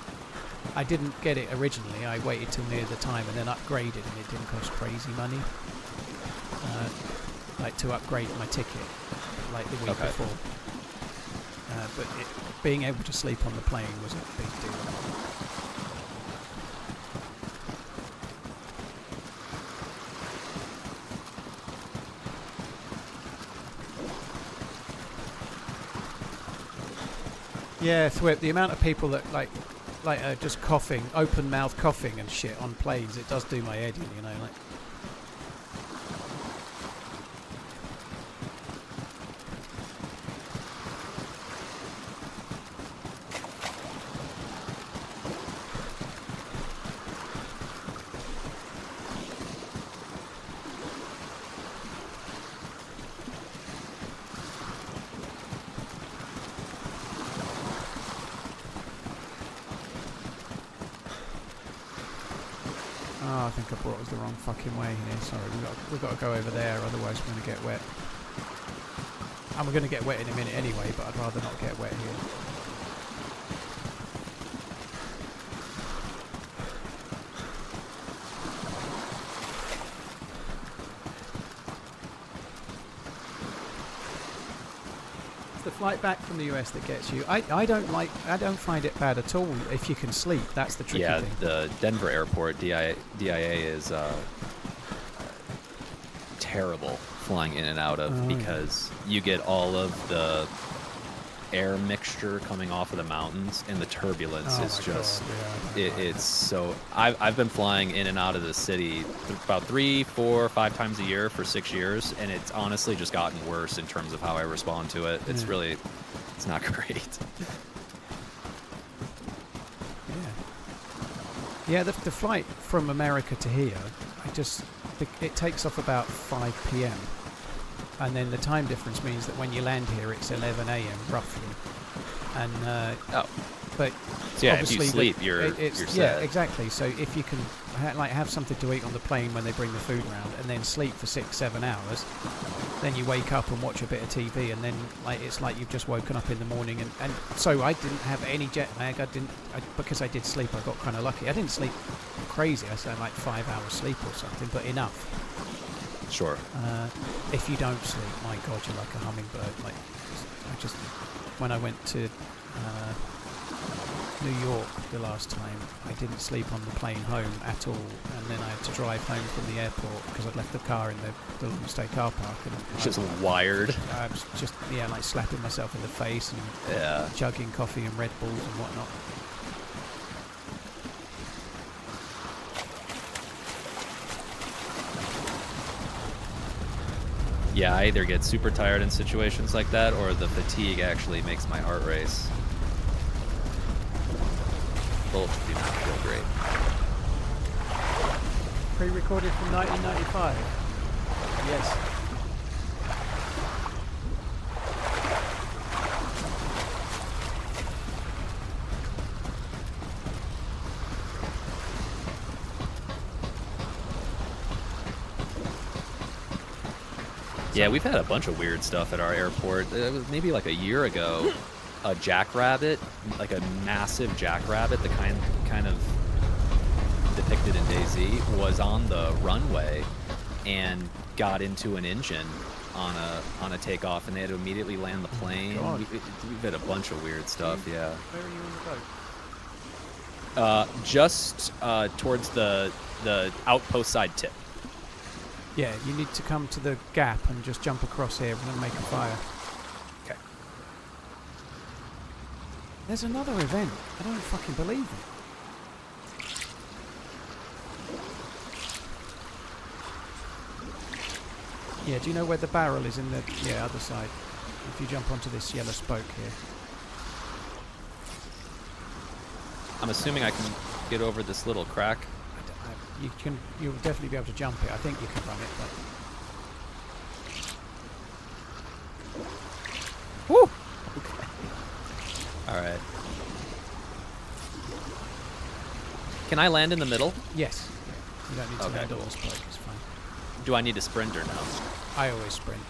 I didn't get it originally. I waited till near the time and then upgraded, and it didn't cost crazy money. Like to upgrade my ticket, like the week before. But being able to sleep on the plane was a big deal. Yeah, Thwip, the amount of people that like just coughing, open mouth coughing and shit on planes, it does do my head in, you know, like. Oh, I think I brought us the wrong fucking way here. Sorry, we've got to go over there, otherwise we're going to get wet. And we're going to get wet in a minute anyway, but I'd rather not get wet here. It's the flight back from the US that gets you. I don't find it bad at all if you can sleep. That's the tricky thing. The Denver airport, DIA is terrible flying in and out of, because you get all of the air moisture coming off of the mountains, and the turbulence Oh is my just, God, yeah, I don't like it's so, I've been flying in and out of the city about 3, 4, 5 times a year for 6 years, and it's honestly just gotten worse in terms of how I respond to it. It's Yeah. really, it's not great. Yeah, the flight from America to here, it takes off about 5 p.m. And then the time difference means that when you land here, it's 11 a.m. roughly. And but So yeah, if obviously you sleep, you're yeah, set. exactly. So if you can have something to eat on the plane when they bring the food around, and then sleep for 6-7 hours, then you wake up and watch a bit of TV, and then it's like you've just woken up in the morning. And so I didn't have any jet lag. Because I did sleep, I got kind of lucky. I didn't sleep crazy. I said like 5 hours sleep or something, but enough. Sure. If you don't sleep, my God, you're like a hummingbird. Like when I went to New York the last time, I didn't sleep on the plane home at all, and then I had to drive home from the airport because I'd left the car in the long stay car park, and It's just wired. I was just like slapping myself in the face and Yeah. chugging coffee and Red Bulls and whatnot. Yeah, I either get super tired in situations like that, or the fatigue actually makes my heart race. Both do not feel great. Pre-recorded from 1995. Yes. Yeah, we've had a bunch of weird stuff at our airport. It was maybe like a year ago, a jackrabbit, like a massive jackrabbit, the kind of depicted in DayZ, was on the runway and got into an engine on a takeoff, and they had to immediately land the plane. God. We've had a bunch of weird stuff. Yeah. Where are you on the boat? Just towards the outpost side tip. Yeah, you need to come to the gap and just jump across here and then make a fire. Okay. There's another event. I don't fucking believe it. Yeah, do you know where the barrel is in the other side? If you jump onto this yellow spoke here. I'm assuming I can get over this little crack. You'll definitely be able to jump it. I think you can run it, but... Woo! Okay. Alright. Can I land in the middle? Yes. You don't need to Okay, land on cool. the spoke, it's fine. Do I need to sprint or no? I always sprint.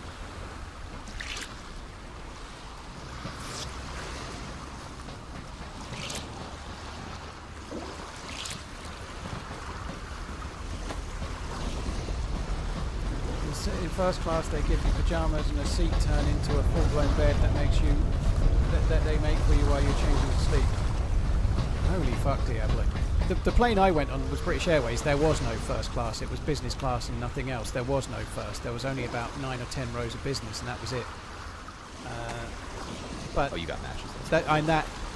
In first class, they give you pajamas and a seat turned into a full-blown bed that makes you that they make for you while you're changing to sleep. Holy fuck, Diablo! The plane I went on was British Airways. There was no first class. It was business class and nothing else. There was no first. There was only about 9 or 10 rows of business, and that was it. But Oh, you got matches.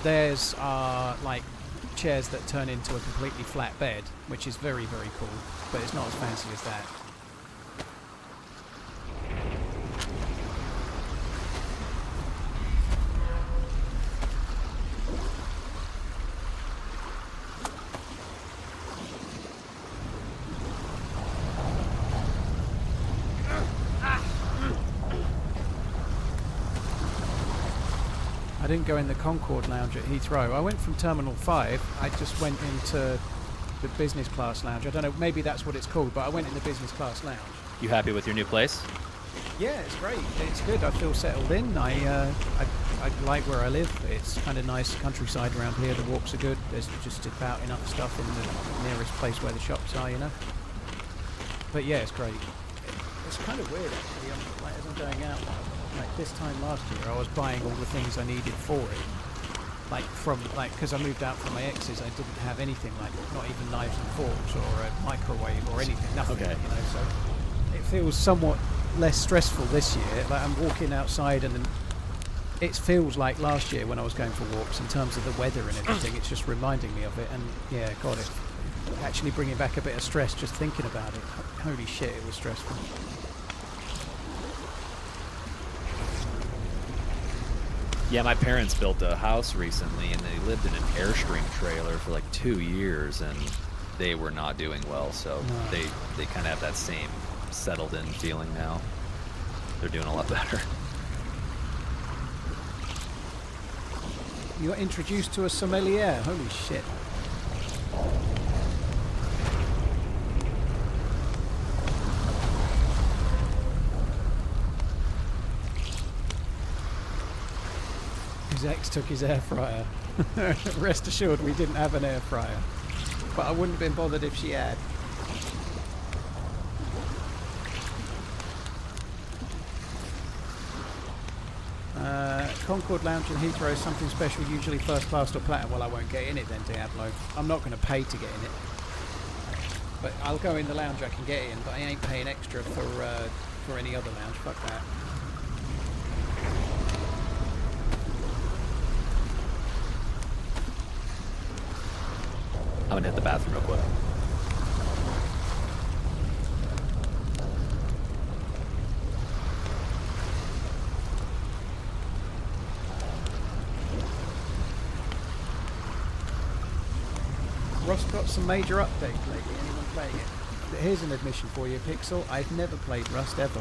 there's like chairs that turn into a completely flat bed, which is very, very cool. But it's not as fancy as that. I didn't go in the Concorde lounge at Heathrow. I went from Terminal 5. I just went into the business class lounge. I don't know, maybe that's what it's called, but I went in the business class lounge. You happy with your new place? Yeah, it's great. It's good. I feel settled in. I like where I live. It's kind of nice countryside around here. The walks are good. There's just about enough stuff in the nearest place where the shops are, you know. But yeah, it's great. It's kind of weird actually. As I'm going out now, like this time last year, I was buying all the things I needed for it. Because I moved out from my ex's, I didn't have anything, like not even knives and forks or a microwave or anything, nothing. Okay. You know, so it feels somewhat less stressful this year. Like I'm walking outside and then it feels like last year when I was going for walks in terms of the weather and everything. It's just reminding me of it, and yeah, God, it actually bringing back a bit of stress just thinking about it. Holy shit, it was stressful. Yeah, my parents built a house recently, and they lived in an Airstream trailer for like 2 years, and they were not doing well. So No. they kind of have that same settled-in feeling now. They're doing a lot better. You got introduced to a sommelier. Holy shit. His ex took his air fryer. Rest assured we didn't have an air fryer. But I wouldn't have been bothered if she had. Concord Lounge in Heathrow is something special, usually first class or platinum. Well, I won't get in it then, Diablo. I'm not going to pay to get in it. But I'll go in the lounge I can get in, but I ain't paying extra for any other lounge. Fuck that. I'm gonna hit the bathroom real quick. Rust got some major updates lately. Anyone playing it? Here's an admission for you, Pixel. I've never played Rust ever.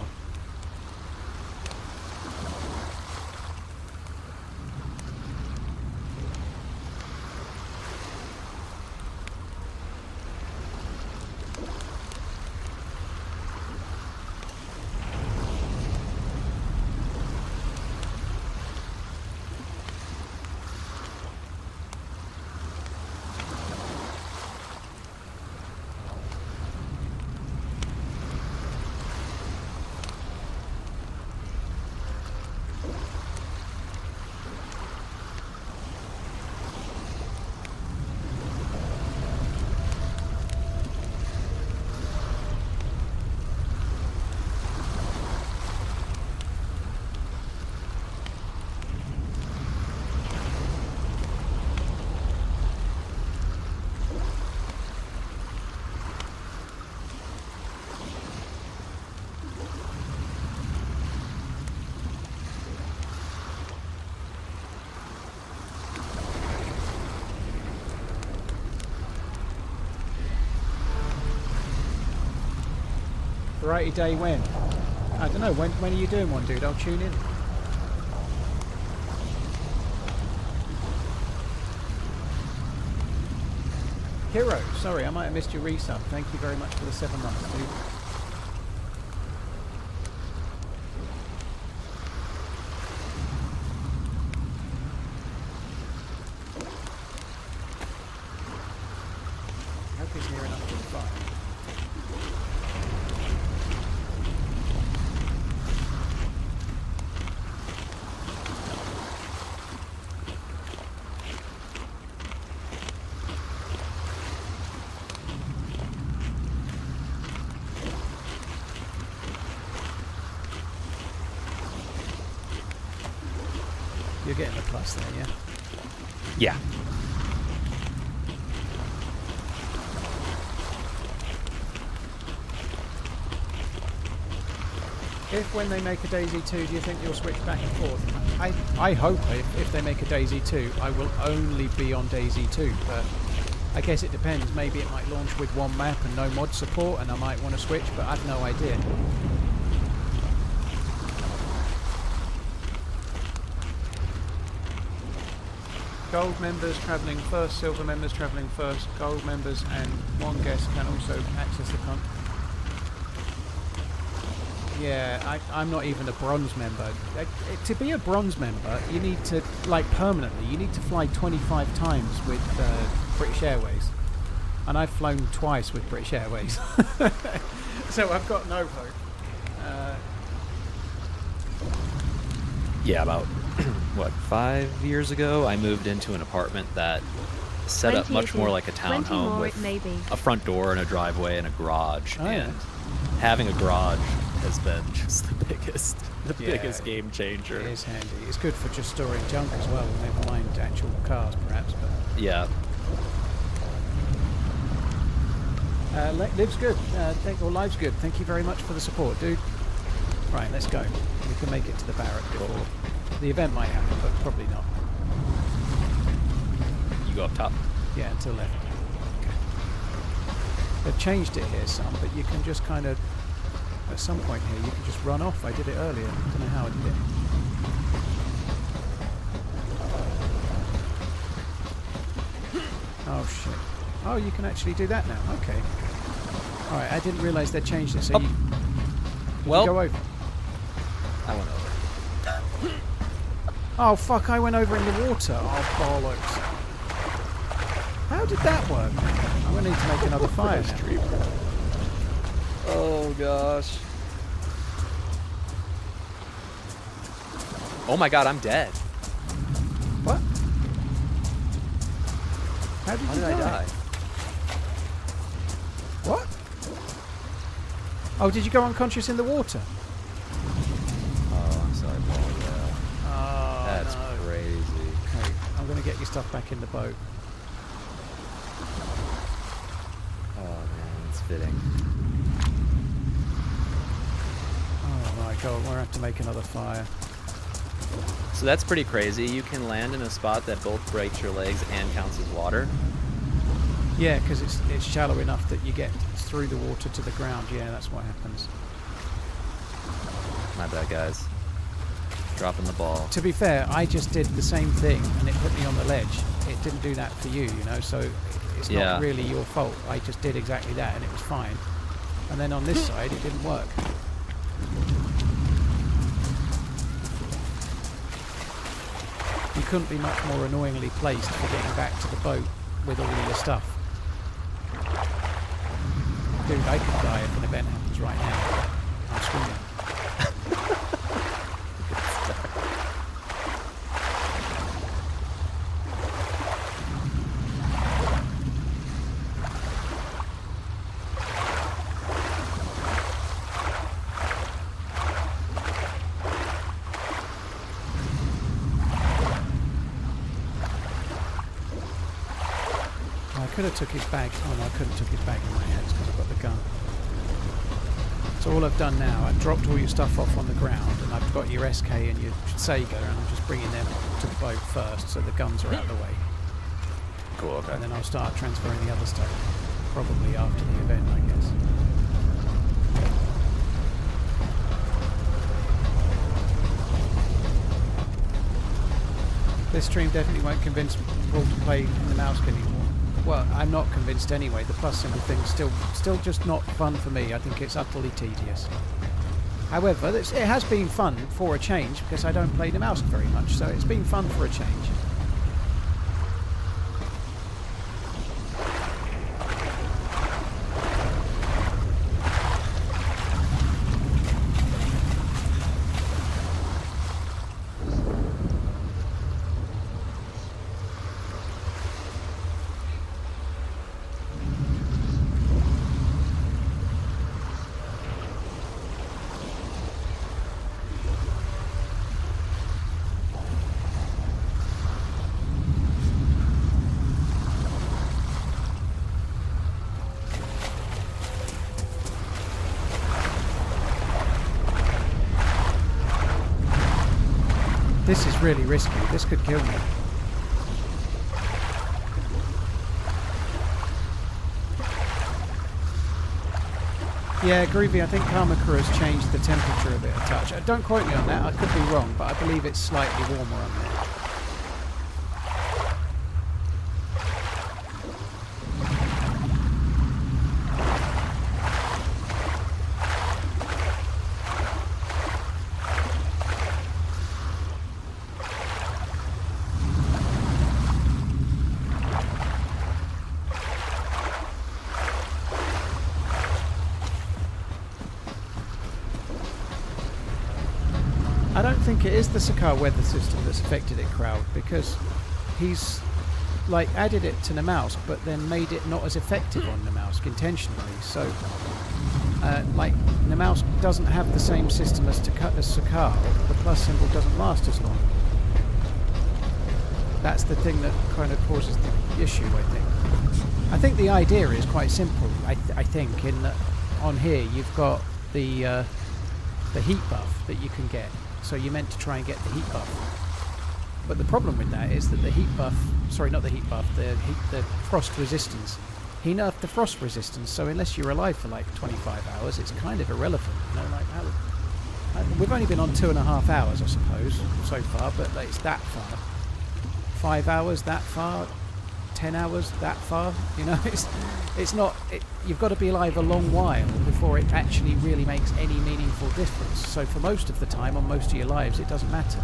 Variety day when? I don't know. When are you doing one, dude? I'll tune in. Hero, sorry, I might have missed your resub. Thank you very much for the 7 months, dude. I hope he's near enough to the fire. You're getting a plus there, yeah? Yeah. If when they make a DayZ 2, do you think you'll switch back and forth? I hope if they make a DayZ 2, I will only be on DayZ 2, but I guess it depends. Maybe it might launch with one map and no mod support, and I might want to switch, but I've no idea. Gold members travelling first, silver members travelling first, gold members and one guest can also access the con. Yeah, I'm not even a bronze member. To be a bronze member, you need to, like permanently, you need to fly 25 times with British Airways. And I've flown twice with British Airways. So I've got no hope. Yeah, about, what, 5 years ago, I moved into an apartment that set up much more like a townhome with a front door and a driveway and a garage. Oh, yeah. And having a garage has been just the biggest Yeah, game changer. It is handy. It's good for just storing junk as well. Never mind actual cars, perhaps. But Yeah. Live's good. Live's good. Thank you very much for the support, dude. Right, let's go. We can make it to the barrack before the event might happen, but probably not. You go up top. Yeah, until left. They've changed it here some, but you can just kind of, at some point here, you can just run off. I did it earlier. I don't know how I did it. Oh, shit. Oh, you can actually do that now. Okay. Alright, I didn't realise they changed it, so Up. you... Did Well- you go over? I went over. Oh, fuck, I went over in the water. Oh, bollocks. How did that work? I'm going to need to make another fire now. Oh gosh. Oh my god, I'm dead. What? How did How you did I die? What? Oh, did you go unconscious in the water? Oh, I'm sorry, Paul. Yeah. Oh, That's no. crazy. Okay, I'm going to get your stuff back in the boat. Oh man, it's fitting. Oh my god, we're going to have to make another fire. So that's pretty crazy. You can land in a spot that both breaks your legs and counts as water. Yeah, because it's shallow enough that you get through the water to the ground. Yeah, that's what happens. My bad, guys. Dropping the ball. To be fair, I just did the same thing and it put me on the ledge. It didn't do that for you, you know, so it's not Yeah. really your fault. I just did exactly that and it was fine. And then on this side, it didn't work. You couldn't be much more annoyingly placed for getting back to the boat with all of your stuff. Dude, I could die if an event happens right now. I'm swimming. I could have took his bag. Oh no, I couldn't took his bag in my hands because I've got the gun. So all I've done now, I've dropped all your stuff off on the ground and I've got your SK and your Sega and I'm just bringing them to the boat first so the guns are out of the way. Cool, okay. And then I'll start transferring the other stuff. Probably after the event, I guess. This stream definitely won't convince people to play in the Namalsk anymore. Well, I'm not convinced anyway. The plus symbol thing's still just not fun for me. I think it's utterly tedious. However, it has been fun for a change because I don't play Namalsk very much, so it's been fun for a change. This is really risky. This could kill me. Yeah, Groovy, I think Kamakura has changed the temperature a bit a touch. Don't quote me on that, I could be wrong, but I believe it's slightly warmer on there. I don't think it is the Sakar weather system that's affected it, Crowd, because he's like added it to Namalsk but then made it not as effective on Namalsk intentionally, so like Namalsk doesn't have the same system as Sakar. The plus symbol doesn't last as long. That's the thing that kind of causes the issue, I think. I think the idea is quite simple. I think in that on here you've got the heat buff that you can get. So you're meant to try and get the heat buff. But the problem with that is that the heat buff, sorry, not the heat buff, the frost resistance. He nerfed the frost resistance, so unless you're alive for like 25 hours, it's kind of irrelevant. You know, like we've only been on 2.5 hours, I suppose, so far, but like, it's that far. 5 hours that far, 10 hours that far. You know, it's not. You've got to be alive a long while before it actually really makes any meaningful difference. So for most of the time, on most of your lives, it doesn't matter.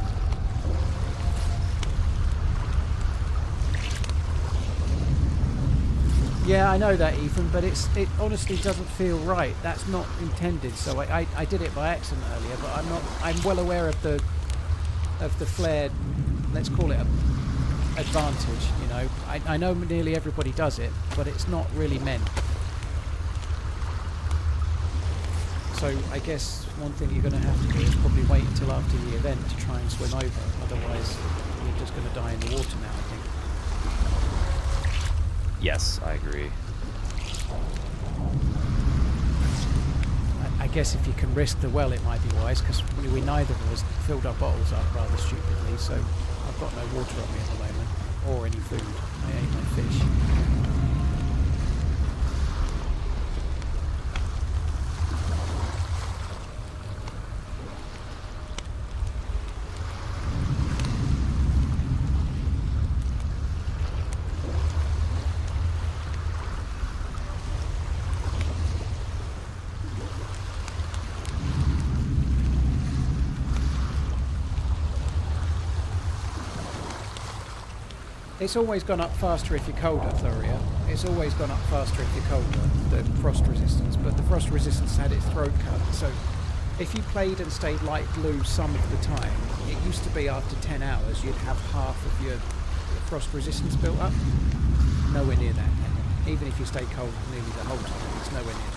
Yeah, I know that, Ethan, but it honestly doesn't feel right. That's not intended. So I did it by accident earlier, but I'm well aware of the flared, let's call it a advantage. You know, I know nearly everybody does it, but it's not really meant. So I guess one thing you're going to have to do is probably wait until after the event to try and swim over. Otherwise, you're just going to die in the water now, I think. Yes, I agree. I guess if you can risk the well, it might be wise, because we neither of us filled our bottles up rather stupidly, so I've got no water on me at the moment, or any food. I ate my fish. It's always gone up faster if you're colder, Thoria. It's always gone up faster if you're colder, the frost resistance, but the frost resistance had its throat cut, so if you played and stayed light blue some of the time, it used to be after 10 hours you'd have half of your frost resistance built up. Nowhere near that now. Even if you stay cold nearly the whole time, it's nowhere near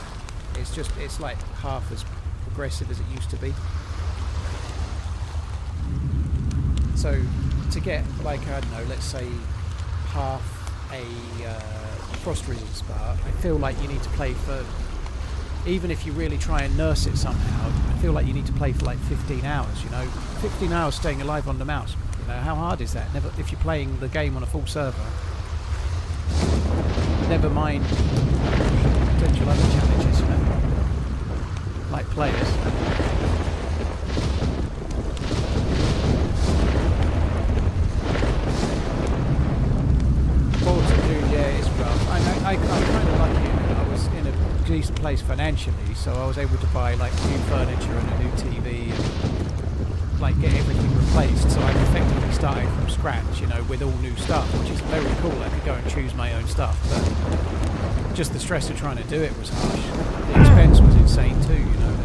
that. It's like half as progressive as it used to be. So to get, like, I don't know, let's say half a frost resistance bar, I feel like you need to play for, even if you really try and nurse it somehow, I feel like you need to play for like 15 hours, you know. 15 hours staying alive on the mouse, you know, how hard is that? Never, if you're playing the game on a full server. Never mind potential other challenges, you know, like players. I'm kind of lucky. I was in a decent place financially, so I was able to buy like new furniture and a new TV and like get everything replaced. So I've effectively started from scratch, you know, with all new stuff, which is very cool. I could go and choose my own stuff, but just the stress of trying to do it was harsh. The expense was insane too, you know.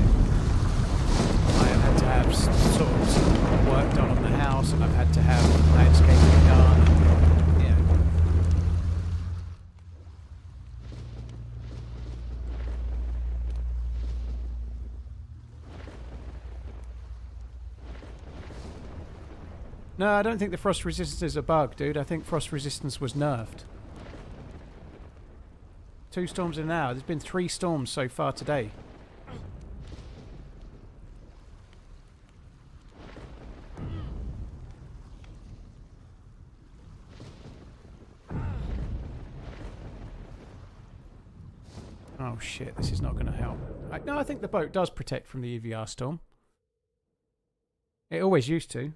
I had to have sort of some work done on the house, and I've had to have landscaping done. No, I don't think the frost resistance is a bug, dude. I think frost resistance was nerfed. 2 storms in an hour. There's been 3 storms so far today. Oh shit, this is not going to help. No, I think the boat does protect from the EVR storm. It always used to.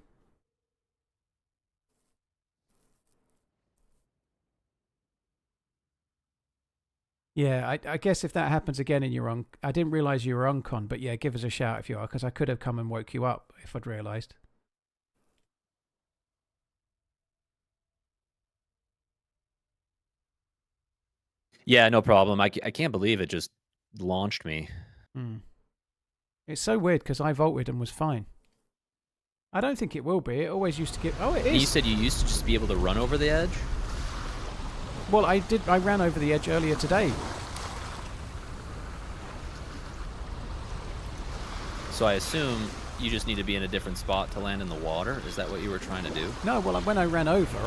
Yeah, I guess if that happens again and you're on... I didn't realise you were on con, but yeah, give us a shout if you are, because I could have come and woke you up if I'd realised. Yeah, no problem. I can't believe it just launched me. It's so weird, because I vaulted and was fine. I don't think it will be. It always used to get... Oh, it is! You said you used to just be able to run over the edge? Well, I ran over the edge earlier today. So I assume you just need to be in a different spot to land in the water. Is that what you were trying to do? No, well, when I ran over,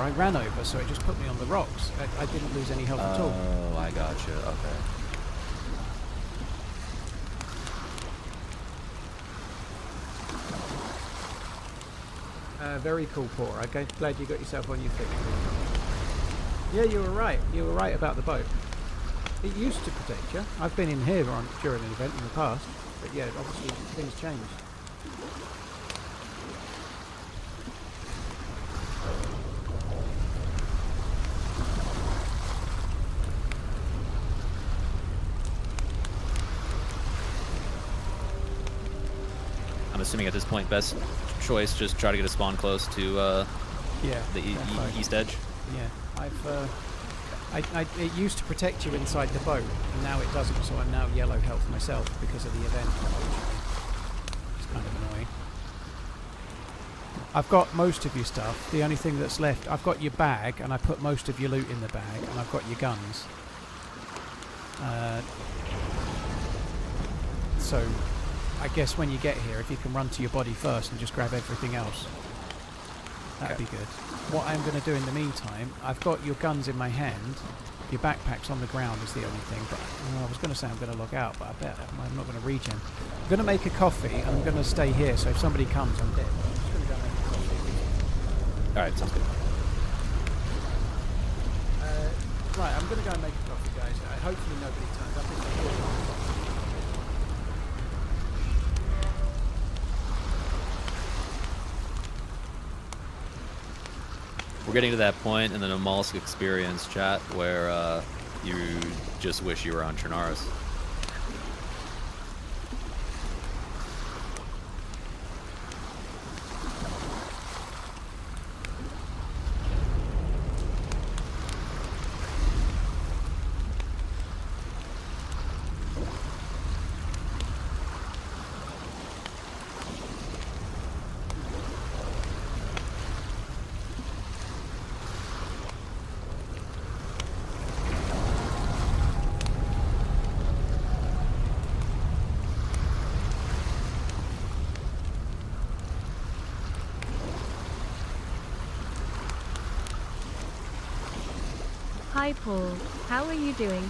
so it just put me on the rocks. I didn't lose any health at all. Oh, I gotcha. Okay. Very cool, Paul. I'm glad you got yourself on your feet. Yeah, you were right. You were right about the boat. It used to protect you. I've been in here during an event in the past, but yeah, obviously things changed. I'm assuming at this point, best choice, just try to get a spawn close to Yeah. the east edge. Yeah, it used to protect you inside the boat, and now it doesn't. So I'm now yellow health myself because of the event. It's kind of annoying. I've got most of your stuff. The only thing that's left, I've got your bag, and I put most of your loot in the bag, and I've got your guns. So I guess when you get here, if you can run to your body first and just grab everything else, that'd be good. What I'm going to do in the meantime, I've got your guns in my hand. Your backpack's on the ground is the only thing. But I was going to say I'm going to log out, but I bet I'm not going to regen. I'm going to make a coffee, and I'm going to stay here. So if somebody comes, I'm dead. I'm just going to go make a coffee. All right, sounds good. Right, I'm going to go and make a coffee, guys. Hopefully nobody turns up. If they do, We're getting to that point in the Namalsk experience, chat, where you just wish you were on Chernarus. Hi Paul, how are you doing?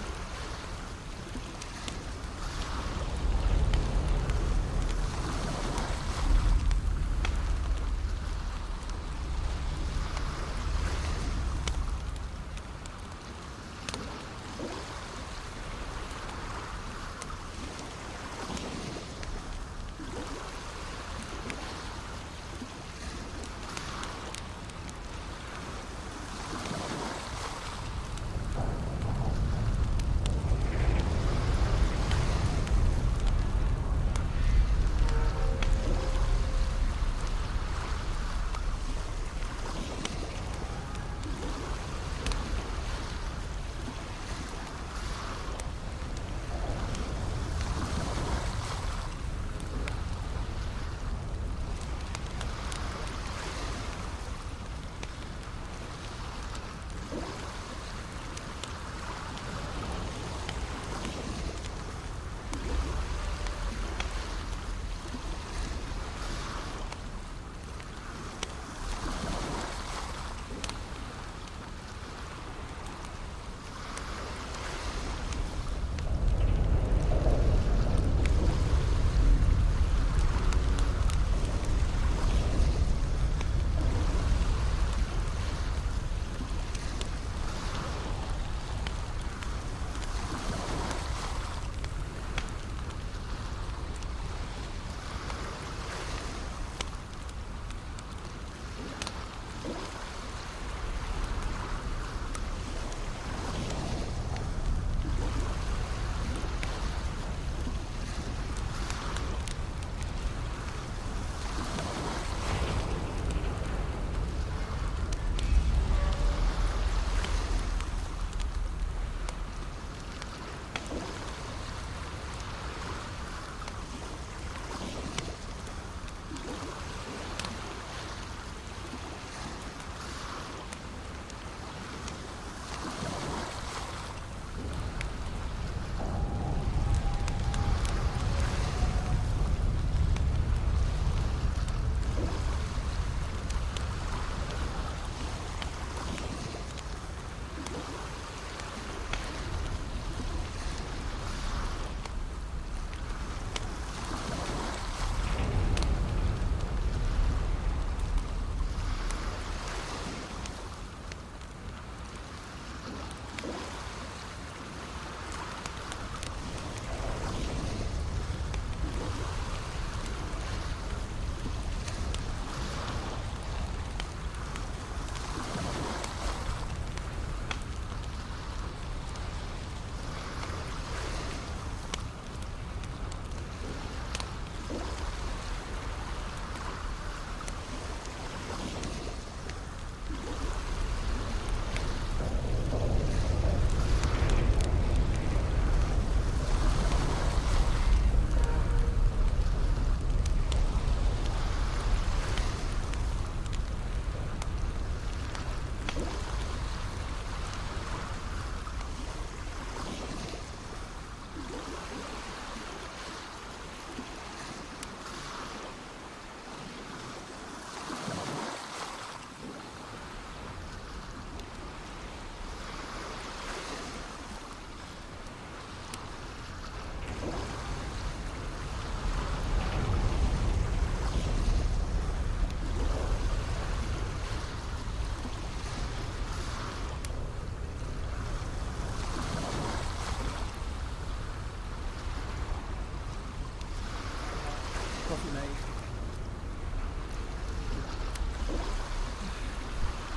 coffee made.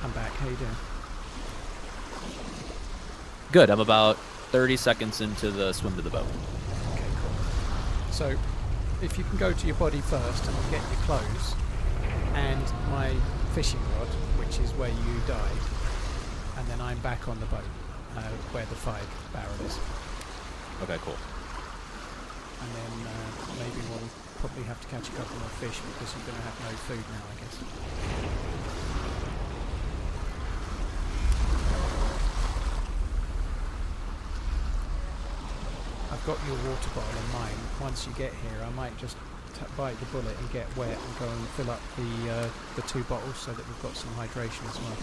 I'm back. How you doing? Good. I'm about 30 seconds into the swim to the boat. Okay, cool. So, if you can go to your body first and get your clothes and my fishing rod, which is where you died, and then I'm back on the boat where the fire barrel is. Okay, cool. And then maybe we'll probably have to catch a couple more fish because you're going to have no food now, I guess. I've got your water bottle in mine. Once you get here, I might just bite the bullet and get wet and go and fill up the 2 bottles so that we've got some hydration as well.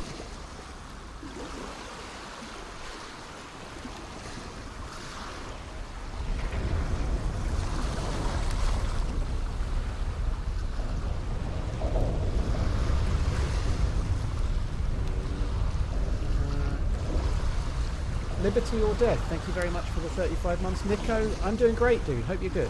Liberty or death, thank you very much for the 35 months. Nico, I'm doing great, dude. Hope you're good.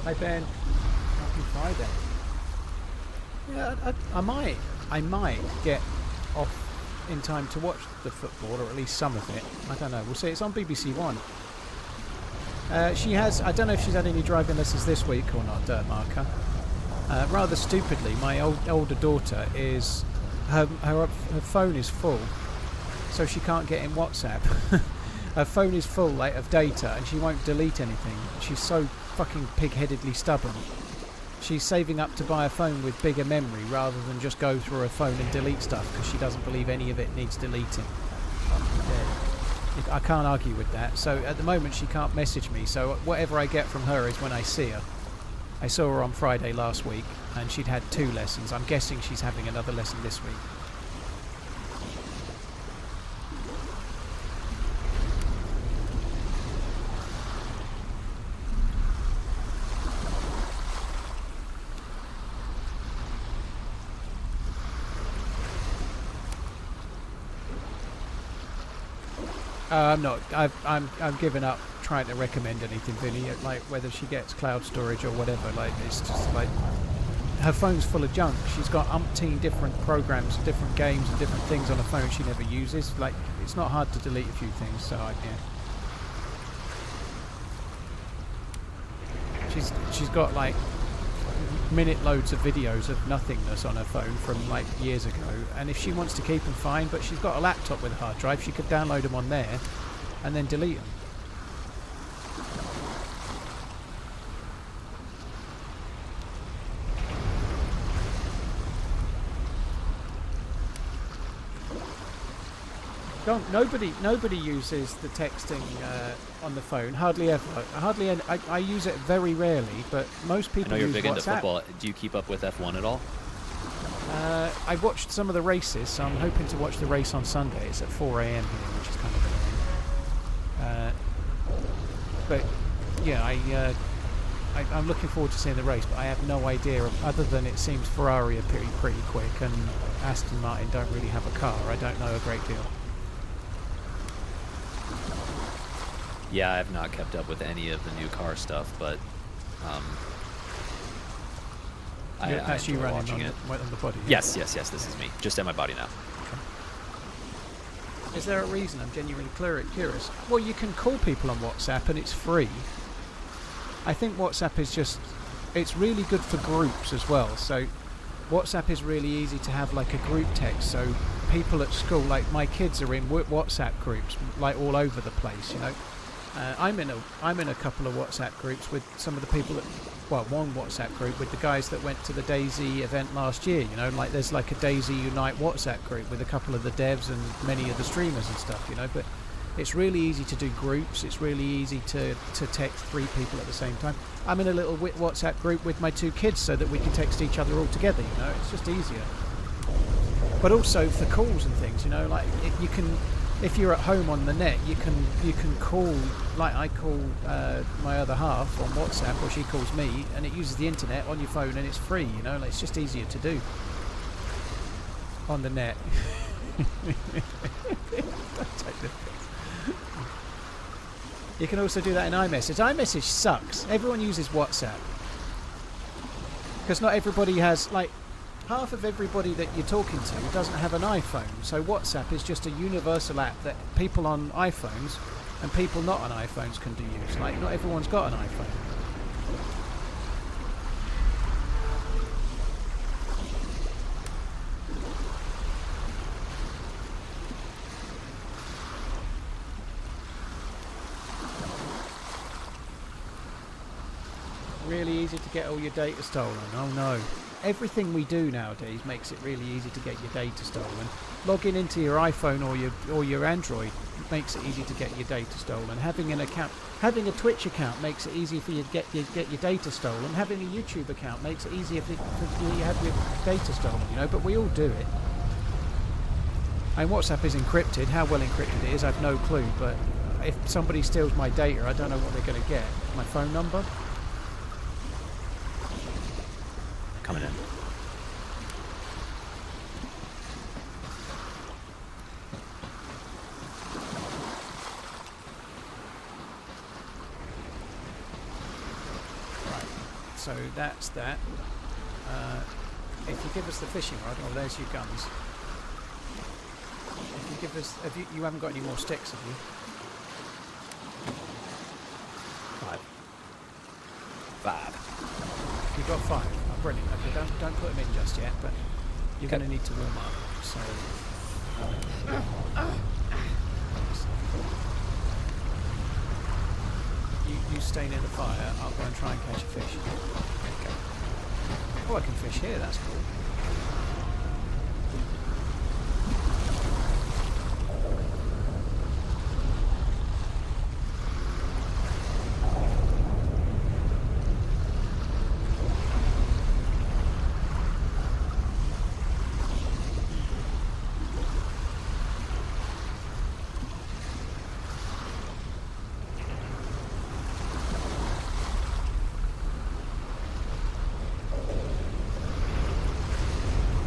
Hi Ben. Happy Friday. Yeah, I might get off in time to watch the football, or at least some of it. I don't know. We'll see. It's on BBC One. She has. I don't know if she's had any driving lessons this week or not, Dirt Marker. Rather stupidly, my older daughter is her phone is full, so she can't get in WhatsApp. Her phone is full of data, and she won't delete anything. She's so fucking pig-headedly stubborn. She's saving up to buy a phone with bigger memory rather than just go through her phone and delete stuff because she doesn't believe any of it needs deleting. I can't argue with that. So at the moment she can't message me, so whatever I get from her is when I see her. I saw her on Friday last week and she'd had 2 lessons. I'm guessing she's having another lesson this week. I'm not. I'm giving up trying to recommend anything, Vinny. Like whether she gets cloud storage or whatever. Like it's just like her phone's full of junk. She's got umpteen different programs, different games, and different things on her phone she never uses. Like it's not hard to delete a few things. So yeah. She's got like minute loads of videos of nothingness on her phone from like years ago, and if she wants to keep them, fine, but she's got a laptop with a hard drive. She could download them on there and then delete them. Nobody uses the texting on the phone. Hardly ever. I use it very rarely, but most people I know you're use big WhatsApp. into football. Do you keep up with F1 at all? I watched some of the races, so I'm hoping to watch the race on Sunday. It's at 4 a.m. here, which is kind of annoying. But yeah, I'm looking forward to seeing the race, but I have no idea, other than it seems Ferrari are pretty quick, and Aston Martin don't really have a car. I don't know a great deal. Yeah, I've not kept up with any of the new car stuff, but That's you enjoy running watching on the body. Yes, this is me. Just at my body now. Okay. Is there a reason? I'm genuinely curious. Well, you can call people on WhatsApp and it's free. I think WhatsApp is just... It's really good for groups as well. So WhatsApp is really easy to have like a group text, so people at school, like my kids, are in WhatsApp groups like all over the place. You know, I'm in a couple of WhatsApp groups with some of the people that, well, one WhatsApp group with the guys that went to the DayZ event last year. You know, like there's like a DayZ Unite WhatsApp group with a couple of the devs and many of the streamers and stuff. You know, but it's really easy to do groups. It's really easy to text 3 people at the same time. I'm in a little WhatsApp group with my 2 kids so that we can text each other all together. You know, it's just easier. But also for calls and things, you know, like you can, if you're at home on the net, you can call, like I call my other half on WhatsApp, or she calls me, and it uses the internet on your phone, and it's free. You know, like it's just easier to do on the net. Don't take the piss. You can also do that in iMessage. iMessage sucks. Everyone uses WhatsApp because not everybody has, like, half of everybody that you're talking to doesn't have an iPhone. So WhatsApp is just a universal app that people on iPhones and people not on iPhones can use. Like, not everyone's got an iPhone. Really easy to get all your data stolen. Oh no. Everything we do nowadays makes it really easy to get your data stolen. Logging into your iPhone or your Android makes it easy to get your data stolen. Having an account, having a Twitch account makes it easy for you to get your data stolen. Having a YouTube account makes it easier for you to have your data stolen, you know, but we all do it. And WhatsApp is encrypted. How well encrypted it is, I've no clue, but if somebody steals my data, I don't know what they're going to get. My phone number? Coming in. Right, so that's that. If you give us the fishing rod, oh, there's your guns. If you give us, you haven't got any more sticks, have you? 5. You've got 5. Oh, brilliant. Okay, don't put them in just yet, but you're going to need to warm up. So, you stay near the fire. I'll go and try and catch a fish. Okay. Oh, I can fish here. That's cool.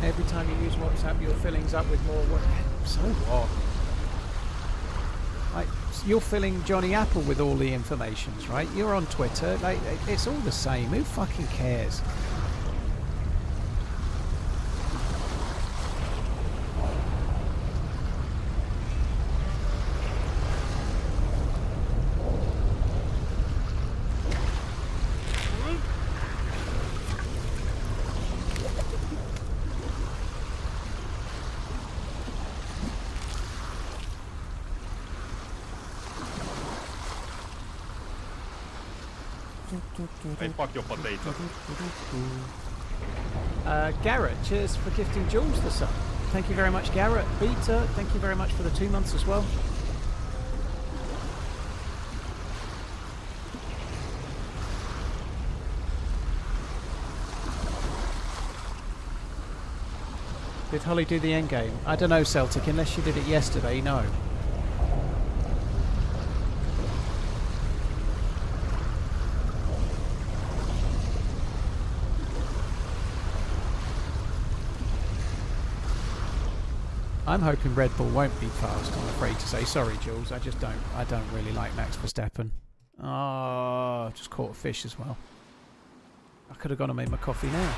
Every time you use WhatsApp, your filling's up with more. So what? Like, you're filling Johnny Apple with all the informations, right? You're on Twitter. Like, it's all the same. Who fucking cares? Hey, fuck your potato. Garrett, cheers for gifting Jules the sub. Thank you very much, Garrett. Beta, thank you very much for the 2 months as well. Did Holly do the end game? I don't know, Celtic, unless she did it yesterday, no. I'm hoping Red Bull won't be fast, I'm afraid to say. Sorry, Jules, I don't really like Max Verstappen. Oh, just caught a fish as well. I could have gone and made my coffee now.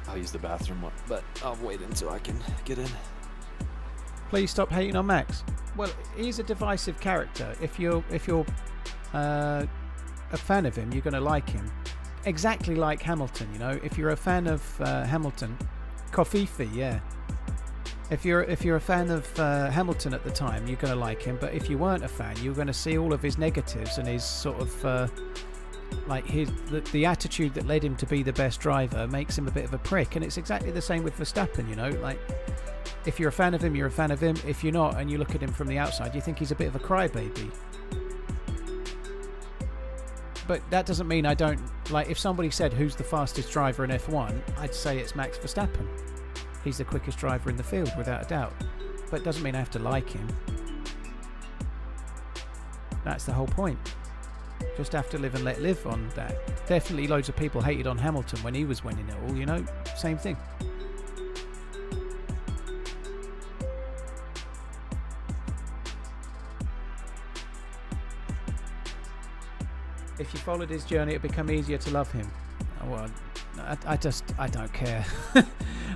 I'll use the bathroom, but I'll wait until I can get in. Please stop hating on Max. Well, he's a divisive character. If you're a fan of him, you're going to like him. exactly like Hamilton. You know, if you're a fan of Hamilton, Kofifi, yeah. If you're a fan of Hamilton at the time, you're going to like him. But if you weren't a fan, you're going to see all of his negatives and his sort of like the attitude that led him to be the best driver makes him a bit of a prick. And it's exactly the same with Verstappen. You know, like if you're a fan of him, you're a fan of him. If you're not, and you look at him from the outside, you think he's a bit of a crybaby. But that doesn't mean I don't like. If somebody said who's the fastest driver in F1, I'd say it's Max Verstappen. He's the quickest driver in the field, without a doubt. But it doesn't mean I have to like him. That's the whole point. Just have to live and let live on that. Definitely loads of people hated on Hamilton when he was winning it all, you know? Same thing. If you followed his journey, it'd become easier to love him. Well, I don't care.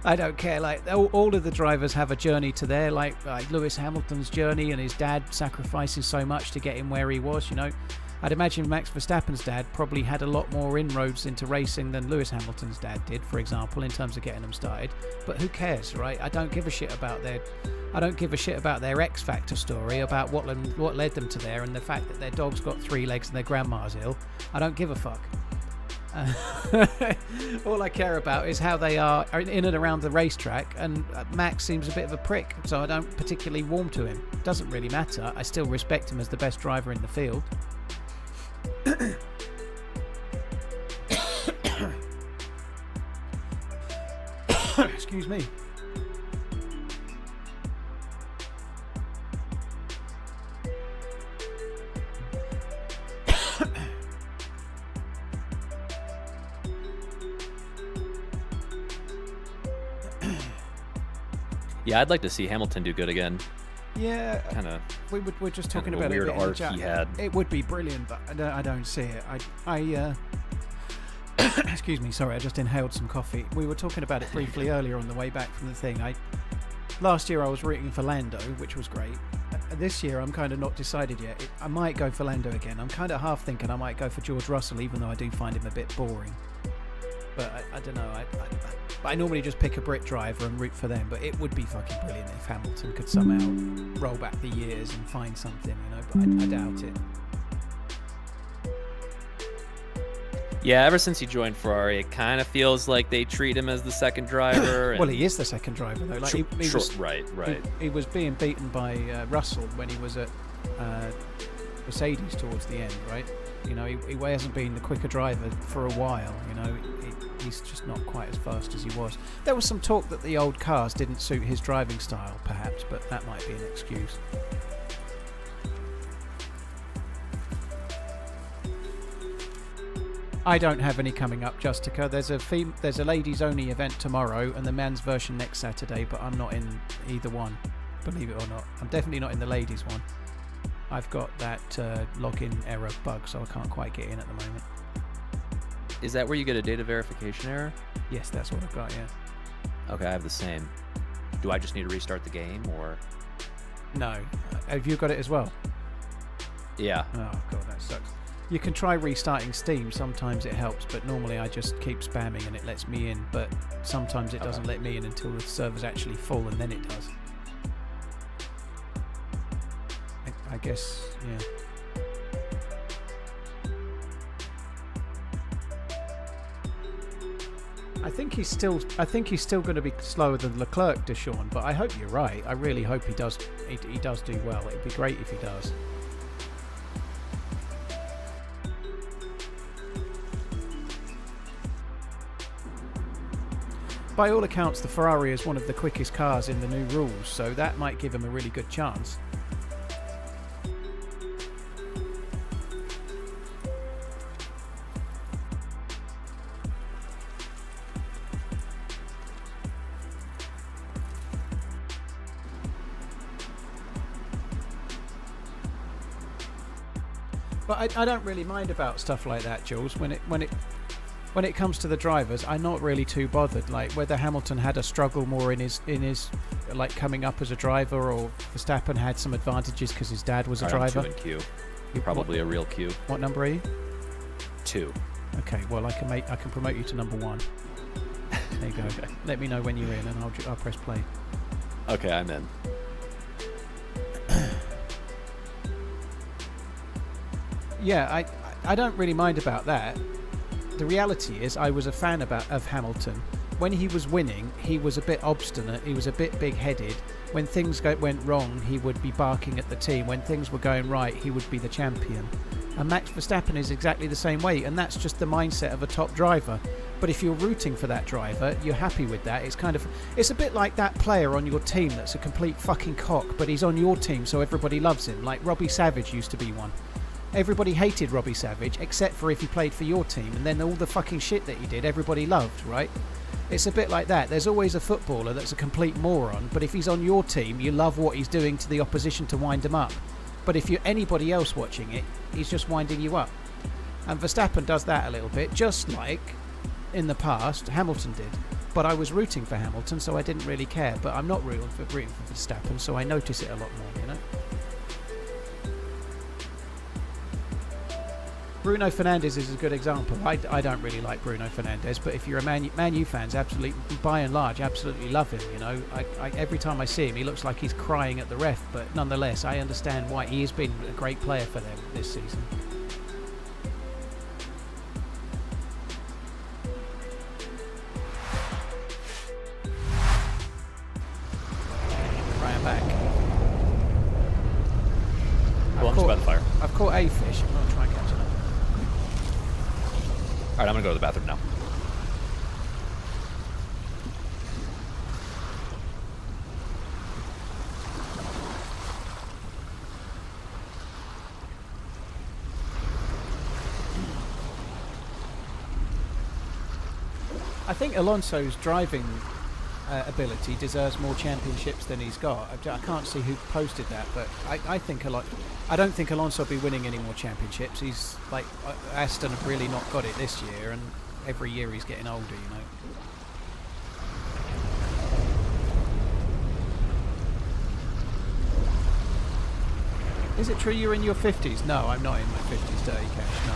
I don't care. Like all of the drivers have a journey to their like Lewis Hamilton's journey and his dad sacrificing so much to get him where he was. You know, I'd imagine Max Verstappen's dad probably had a lot more inroads into racing than Lewis Hamilton's dad did, for example, in terms of getting them started. But who cares, right? I don't give a shit about their X Factor story, about what led them to there, and the fact that their dog's got 3 legs and their grandma's ill. I don't give a fuck. All I care about is how they are in and around the racetrack, and Max seems a bit of a prick, so I don't particularly warm to him. Doesn't really matter. I still respect him as the best driver in the field. Excuse me. Yeah, I'd like to see Hamilton do good again. Yeah, Kind of. we're just talking Kind of a about weird it. A bit in the arc chat. he had. It would be brilliant, but I don't see it. Excuse me, sorry, I just inhaled some coffee. We were talking about it briefly earlier on the way back from the thing. Last year I was rooting for Lando, which was great. This year I'm kind of not decided yet. I might go for Lando again. I'm kind of half thinking I might go for George Russell, even though I do find him a bit boring. But I don't know. I normally just pick a Brit driver and root for them. But it would be fucking brilliant if Hamilton could somehow roll back the years and find something, you know. But I doubt it. Yeah, ever since he joined Ferrari, it kind of feels like they treat him as the second driver. Well, he is the second driver though. Like Right. He was being beaten by Russell when he was at Mercedes towards the end, right? You know, he hasn't been the quicker driver for a while. You know, he's just not quite as fast as he was. There was some talk that the old cars didn't suit his driving style, perhaps, but that might be an excuse. I don't have any coming up, Justica. There's a ladies only event tomorrow and the men's version next Saturday, but I'm not in either one, believe it or not. I'm definitely not in the ladies one. I've got that login error bug, so I can't quite get in at the moment. Is that where you get a data verification error? Yes, that's what I've got, yeah. Okay, I have the same. Do I just need to restart the game, or? No. Have you got it as well? Yeah. Oh, God, that sucks. You can try restarting Steam. Sometimes it helps, but normally I just keep spamming and it lets me in. But sometimes it doesn't let me in until the server's actually full, and then it does. I guess, yeah. I think he's still going to be slower than Leclerc, Deshaun. But I hope you're right. I really hope he does. He does do well. It'd be great if he does. By all accounts, the Ferrari is one of the quickest cars in the new rules, so that might give him a really good chance. But I don't really mind about stuff like that, Jules. When it comes to the drivers, I'm not really too bothered. Like whether Hamilton had a struggle more in his like coming up as a driver, or Verstappen had some advantages because his dad was a driver. I'm 2 in Q. You're probably a real Q. What number are you? 2. Okay, well I can promote you to number 1. There you go. Okay. Let me know when you're in, and I'll press play. Okay, I'm in. Yeah, I don't really mind about that. The reality is, I was a fan of Hamilton. When he was winning, he was a bit obstinate. He was a bit big-headed. When things went wrong, he would be barking at the team. When things were going right, he would be the champion. And Max Verstappen is exactly the same way, and that's just the mindset of a top driver. But if you're rooting for that driver, you're happy with that. It's a bit like that player on your team that's a complete fucking cock, but he's on your team, so everybody loves him. Like Robbie Savage used to be one. Everybody hated Robbie Savage, except for if he played for your team, and then all the fucking shit that he did, everybody loved, right? It's a bit like that. There's always a footballer that's a complete moron, but if he's on your team, you love what he's doing to the opposition to wind him up. But if you're anybody else watching it, he's just winding you up. And Verstappen does that a little bit, just like in the past Hamilton did. But I was rooting for Hamilton, so I didn't really care. But I'm not rooting for Verstappen, so I notice it a lot more, you know? Bruno Fernandes is a good example. I don't really like Bruno Fernandes, but if you're a Man U fans, absolutely, by and large, absolutely love him. You know, every time I see him, he looks like he's crying at the ref. But nonetheless, I understand why he has been a great player for them this season. Right, I'm back. Well, I'm just by the fire. I've caught a fish. I'm going to try and catch another. Alright, I'm gonna go to the bathroom now. I think Alonso's driving ability deserves more championships than he's got. I can't see who posted that, but I don't think Alonso will be winning any more championships. He's like Aston have really not got it this year, and every year he's getting older, you know. Is it true you're in your 50s? No, I'm not in my 50s, Dirty Cash, no.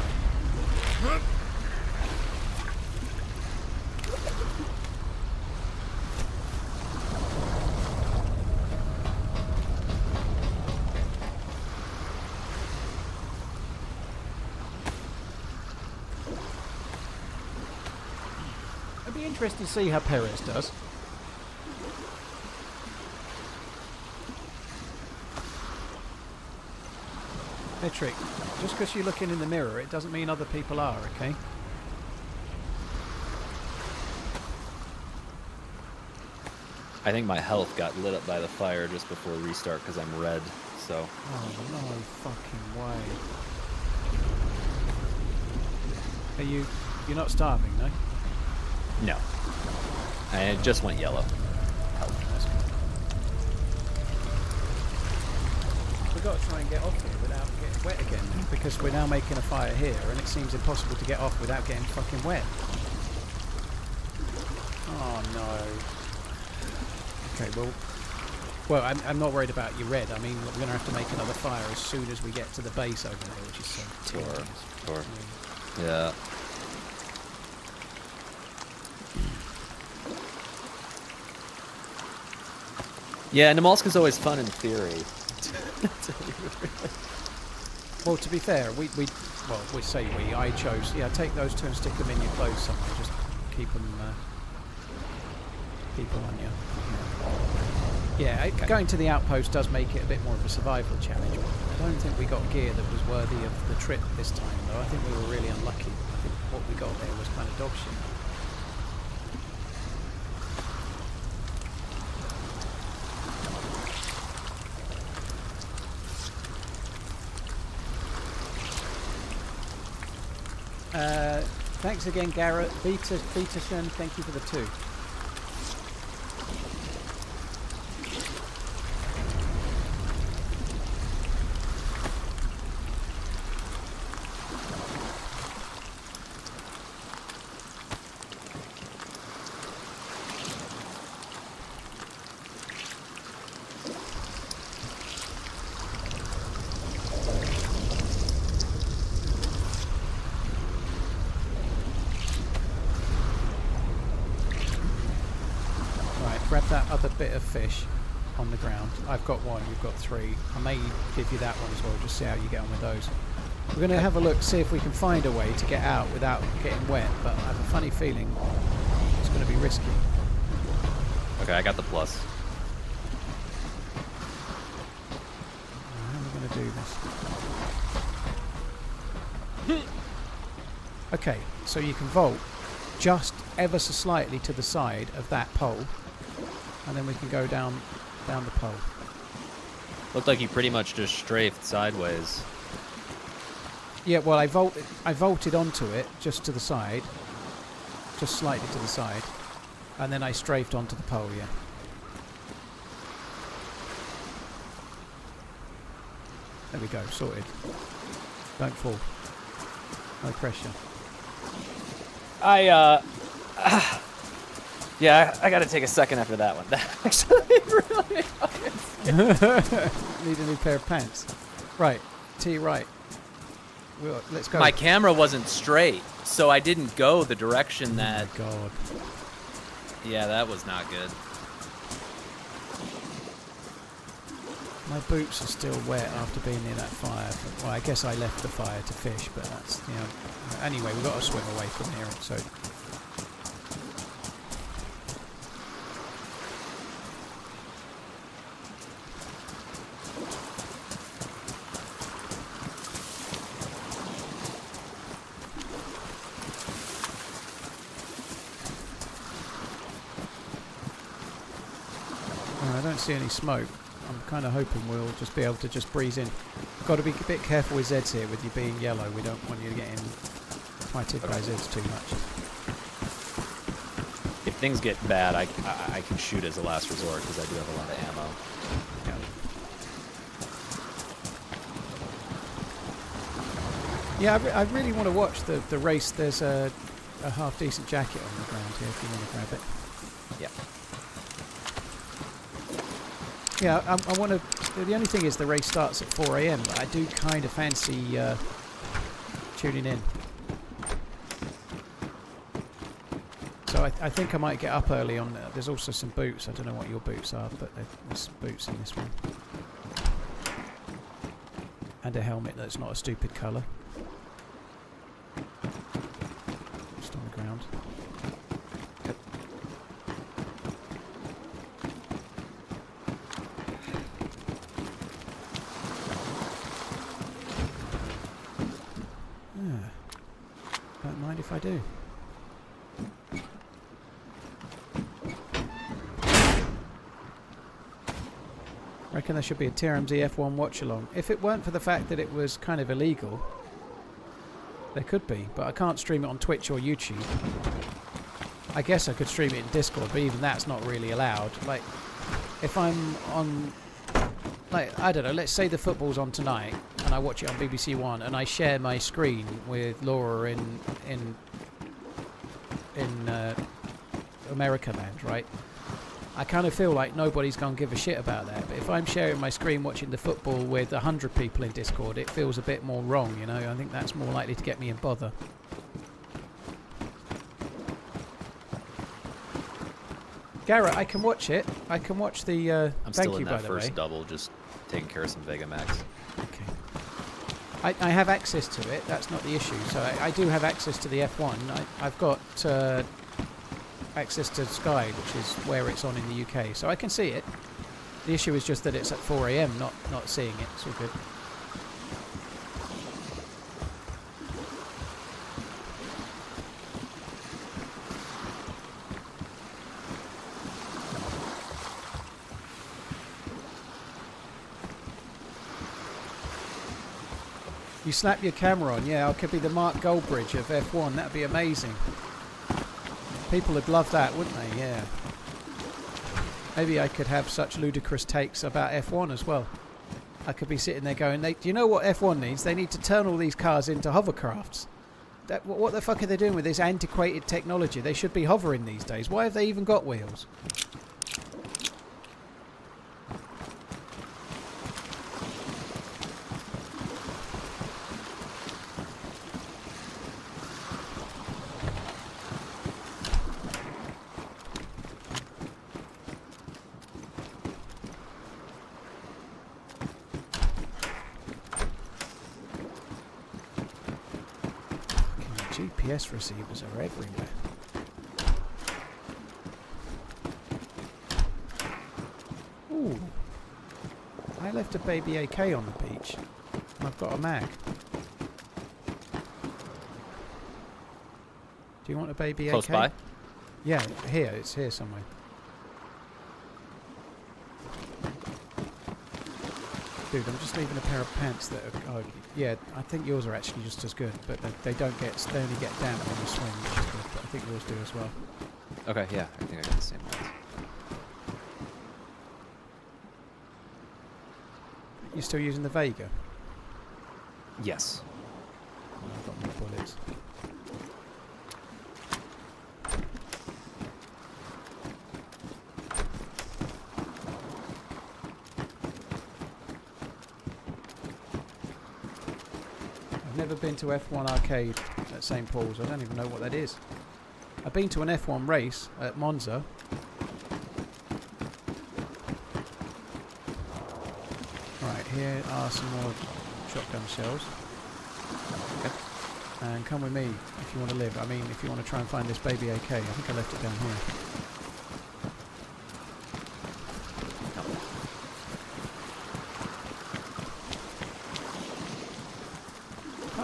It'd be interesting to see how Perez does. Metric, just because you're looking in the mirror, it doesn't mean other people are, okay? I think my health got lit up by the fire just before restart because I'm red, so... Oh, no fucking way. You're not starving, no? No. And it just went yellow. That's good. We've got to try and get off here without getting wet again, because we're now making a fire here, and it seems impossible to get off without getting fucking wet. Oh, no. Okay, well, I'm not worried about you red. I mean, we're going to have to make another fire as soon as we get to the base over there, which is so tedious. Sure. Yeah. Yeah, Namalsk is always fun in theory. Well, to be fair, I chose. Yeah, take those two and stick them in your clothes somewhere. Just keep them on you. Yeah, going to the outpost does make it a bit more of a survival challenge. I don't think we got gear that was worthy of the trip this time, though. I think we were really unlucky. I think what we got there was kind of dog shit. Thanks again, Garrett. Peterson, thank you for the 2. grab that other bit of fish on the ground. I've got one, you've got 3. I may give you that one as well, just see how you get on with those. We're going to have a look, see if we can find a way to get out without getting wet, but I have a funny feeling it's going to be risky. Okay, I got the plus. How am I going to do this? Okay, so you can vault just ever so slightly to the side of that pole, and then we can go down the pole. Looked like you pretty much just strafed sideways. Yeah, well, I vaulted onto it just to the side, just slightly to the side, and then I strafed onto the pole. Yeah. There we go, sorted. Don't fall. No pressure. Yeah, I gotta take a second after that one. That actually really Need a new pair of pants. Right, T right. Let's go. My camera wasn't straight, so I didn't go the direction that... Oh my God. Yeah, that was not good. My boots are still wet after being near that fire. Well, I guess I left the fire to fish, but that's, you know... Anyway, we've got to swim away from here, so... I don't see any smoke. I'm kind of hoping we'll just be able to just breeze in. Got to be a bit careful with Zeds here, with you being yellow. We don't want you to get fighted by Zeds too much. If things get bad, I can shoot as a last resort because I do have a lot of ammo. Yeah, I really want to watch the race. There's a half decent jacket on the ground here if you want to grab it. Yeah. Yeah, I want to... The only thing is the race starts at 4 AM, but I do kind of fancy tuning in. So I think I might get up early on. There's also some boots. I don't know what your boots are, but there's boots in this one. And a helmet that's not a stupid colour. Just on the ground. Don't mind if I do. Reckon there should be a TRMZ F1 watch along. If it weren't for the fact that it was kind of illegal, there could be, but I can't stream it on Twitch or YouTube. I guess I could stream it in Discord, but even that's not really allowed. Like, if I'm on, like, I don't know, let's say the football's on tonight, and I watch it on BBC One, and I share my screen with Laura in America land, right? I kind of feel like nobody's going to give a shit about that. But if I'm sharing my screen watching the football with 100 people in Discord, it feels a bit more wrong, you know? I think that's more likely to get me in bother. Garrett, I can watch it. I can watch the... I'm thank still you, in by that the first way. double, just taking care of some Vega Max. Okay. I have access to it. That's not the issue. So I do have access to the F1. I've got... access to Sky, which is where it's on in the UK, so I can see it. The issue is just that it's at 4 AM, not seeing it. It's all good. You slap your camera on, yeah, I could be the Mark Goldbridge of F1, that'd be amazing. People would love that, wouldn't they? Yeah. Maybe I could have such ludicrous takes about F1 as well. I could be sitting there going, do you know what F1 needs? They need to turn all these cars into hovercrafts. What the fuck are they doing with this antiquated technology? They should be hovering these days. Why have they even got wheels? GPS receivers are everywhere. Ooh. I left a baby AK on the beach. And I've got a mag. Do you want a baby Close AK? by? Yeah, here. It's here somewhere. Dude, I'm just leaving a pair of pants that are... Oh, yeah, I think yours are actually just as good, but they don't get... They only get damp when you swim, which is good, but I think yours do as well. Okay, yeah, I think I got the same ones. You still using the Vega? Yes. Oh, I've got more bullets. I've never been to F1 Arcade at St. Paul's. I don't even know what that is. I've been to an F1 race at Monza. Right, here are some more shotgun shells. Okay. And come with me if you want to live. I mean, if you want to try and find this baby AK. I think I left it down here.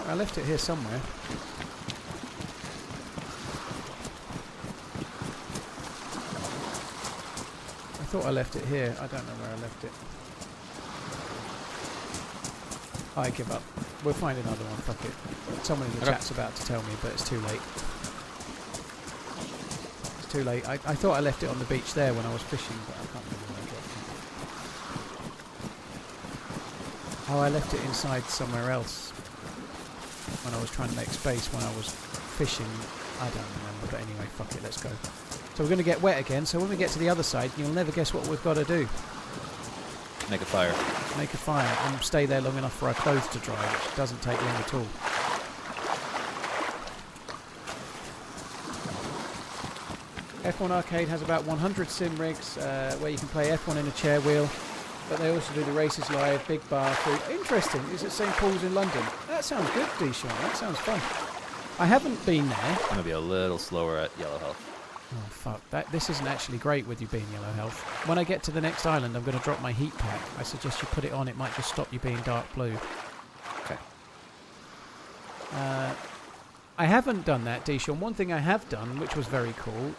I left it here somewhere. I thought I left it here. I don't know where I left it. I give up. We'll find another one. Fuck it. Someone in the chat's about to tell me, but it's too late. It's too late. I thought I left it on the beach there when I was fishing, but I can't remember where I dropped it. Oh, I left it inside somewhere else when I was trying to make space when I was fishing. I don't remember, but anyway, fuck it, let's go. So we're going to get wet again, so when we get to the other side, you'll never guess what we've got to do. Make a fire. Make a fire and stay there long enough for our clothes to dry, which doesn't take long at all. F1 Arcade has about 100 sim rigs where you can play F1 in a chair wheel, but they also do the races live, big bar, food. Interesting, is it St. Paul's in London? That sounds good, D-Sean, that sounds fun. I haven't been there. I'm going to be a little slower at yellow health. Oh fuck, this isn't actually great with you being yellow health. When I get to the next island, I'm going to drop my heat pack. I suggest you put it on, it might just stop you being dark blue. Okay. I haven't done that, D-Sean. One thing I have done, which was very cool,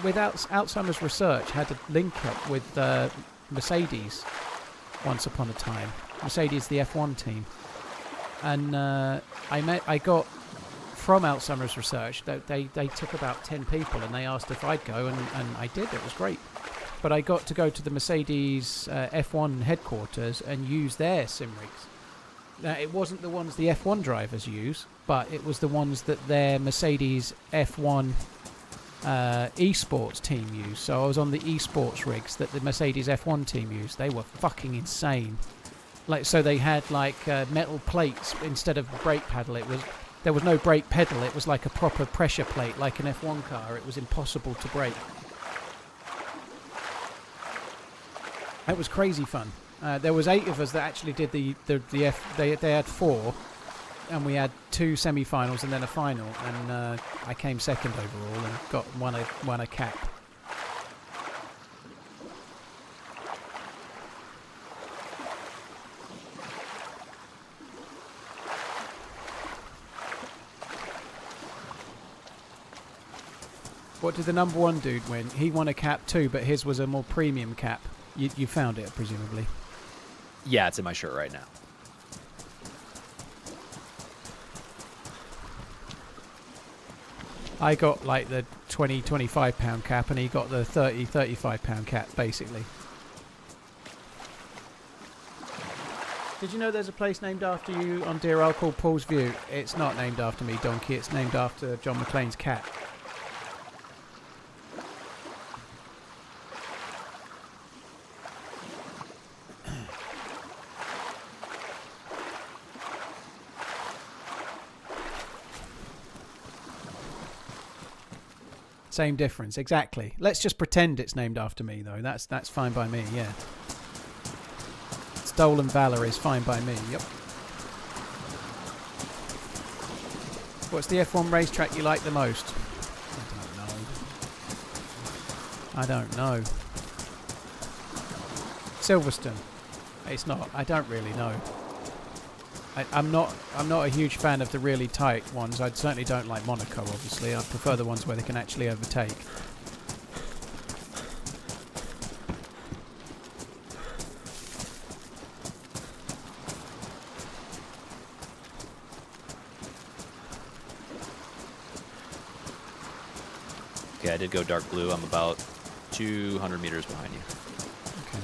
without Alzheimer's Research, had a link up with Mercedes once upon a time. Mercedes, the F1 team. And I got... From Alzheimer's Research, they took about 10 people and they asked if I'd go, and I did. It was great. But I got to go to the Mercedes F1 headquarters and use their sim rigs. Now, it wasn't the ones the F1 drivers use, but it was the ones that their Mercedes F1 esports team used. So I was on the esports rigs that the Mercedes F1 team used. They were fucking insane. So they had metal plates instead of brake paddle. There was no brake pedal, it was like a proper pressure plate, like an F1 car. It was impossible to brake. It was crazy fun. There was 8 of us that actually did they had 4, and we had 2 semi-finals and then a final, and I came second overall and won a cap. What did the number 1 dude win? He won a cap too, but his was a more premium cap. You found it, presumably. Yeah, it's in my shirt right now. I got like the 20-25 pound cap, and he got the 30-35 pound cap, basically. Did you know there's a place named after you on Deer Isle called Paul's View? It's not named after me, donkey. It's named after John McClane's cat. Same difference, exactly. Let's just pretend it's named after me, though. That's fine by me, yeah. Stolen Valor is fine by me, yep. What's the F1 racetrack you like the most? I don't know. Silverstone. It's not. I don't really know. I'm not a huge fan of the really tight ones. I certainly don't like Monaco, obviously. I prefer the ones where they can actually overtake. Okay, I did go dark blue. I'm about 200 meters behind you. Okay.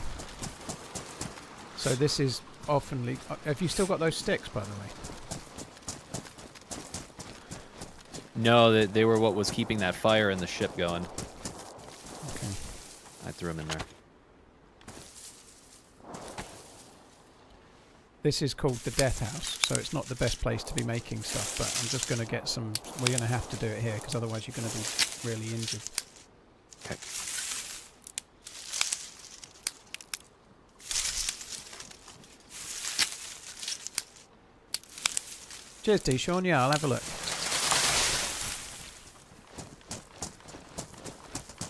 So this is oftenly... have you still got those sticks, by the way? No, they were what was keeping that fire in the ship going. Okay. I threw them in there. This is called the Death House, so it's not the best place to be making stuff, but I'm just going to get some... we're going to have to do it here, because otherwise you're going to be really injured. Okay. Cheers, D-Sean. Yeah, I'll have a look.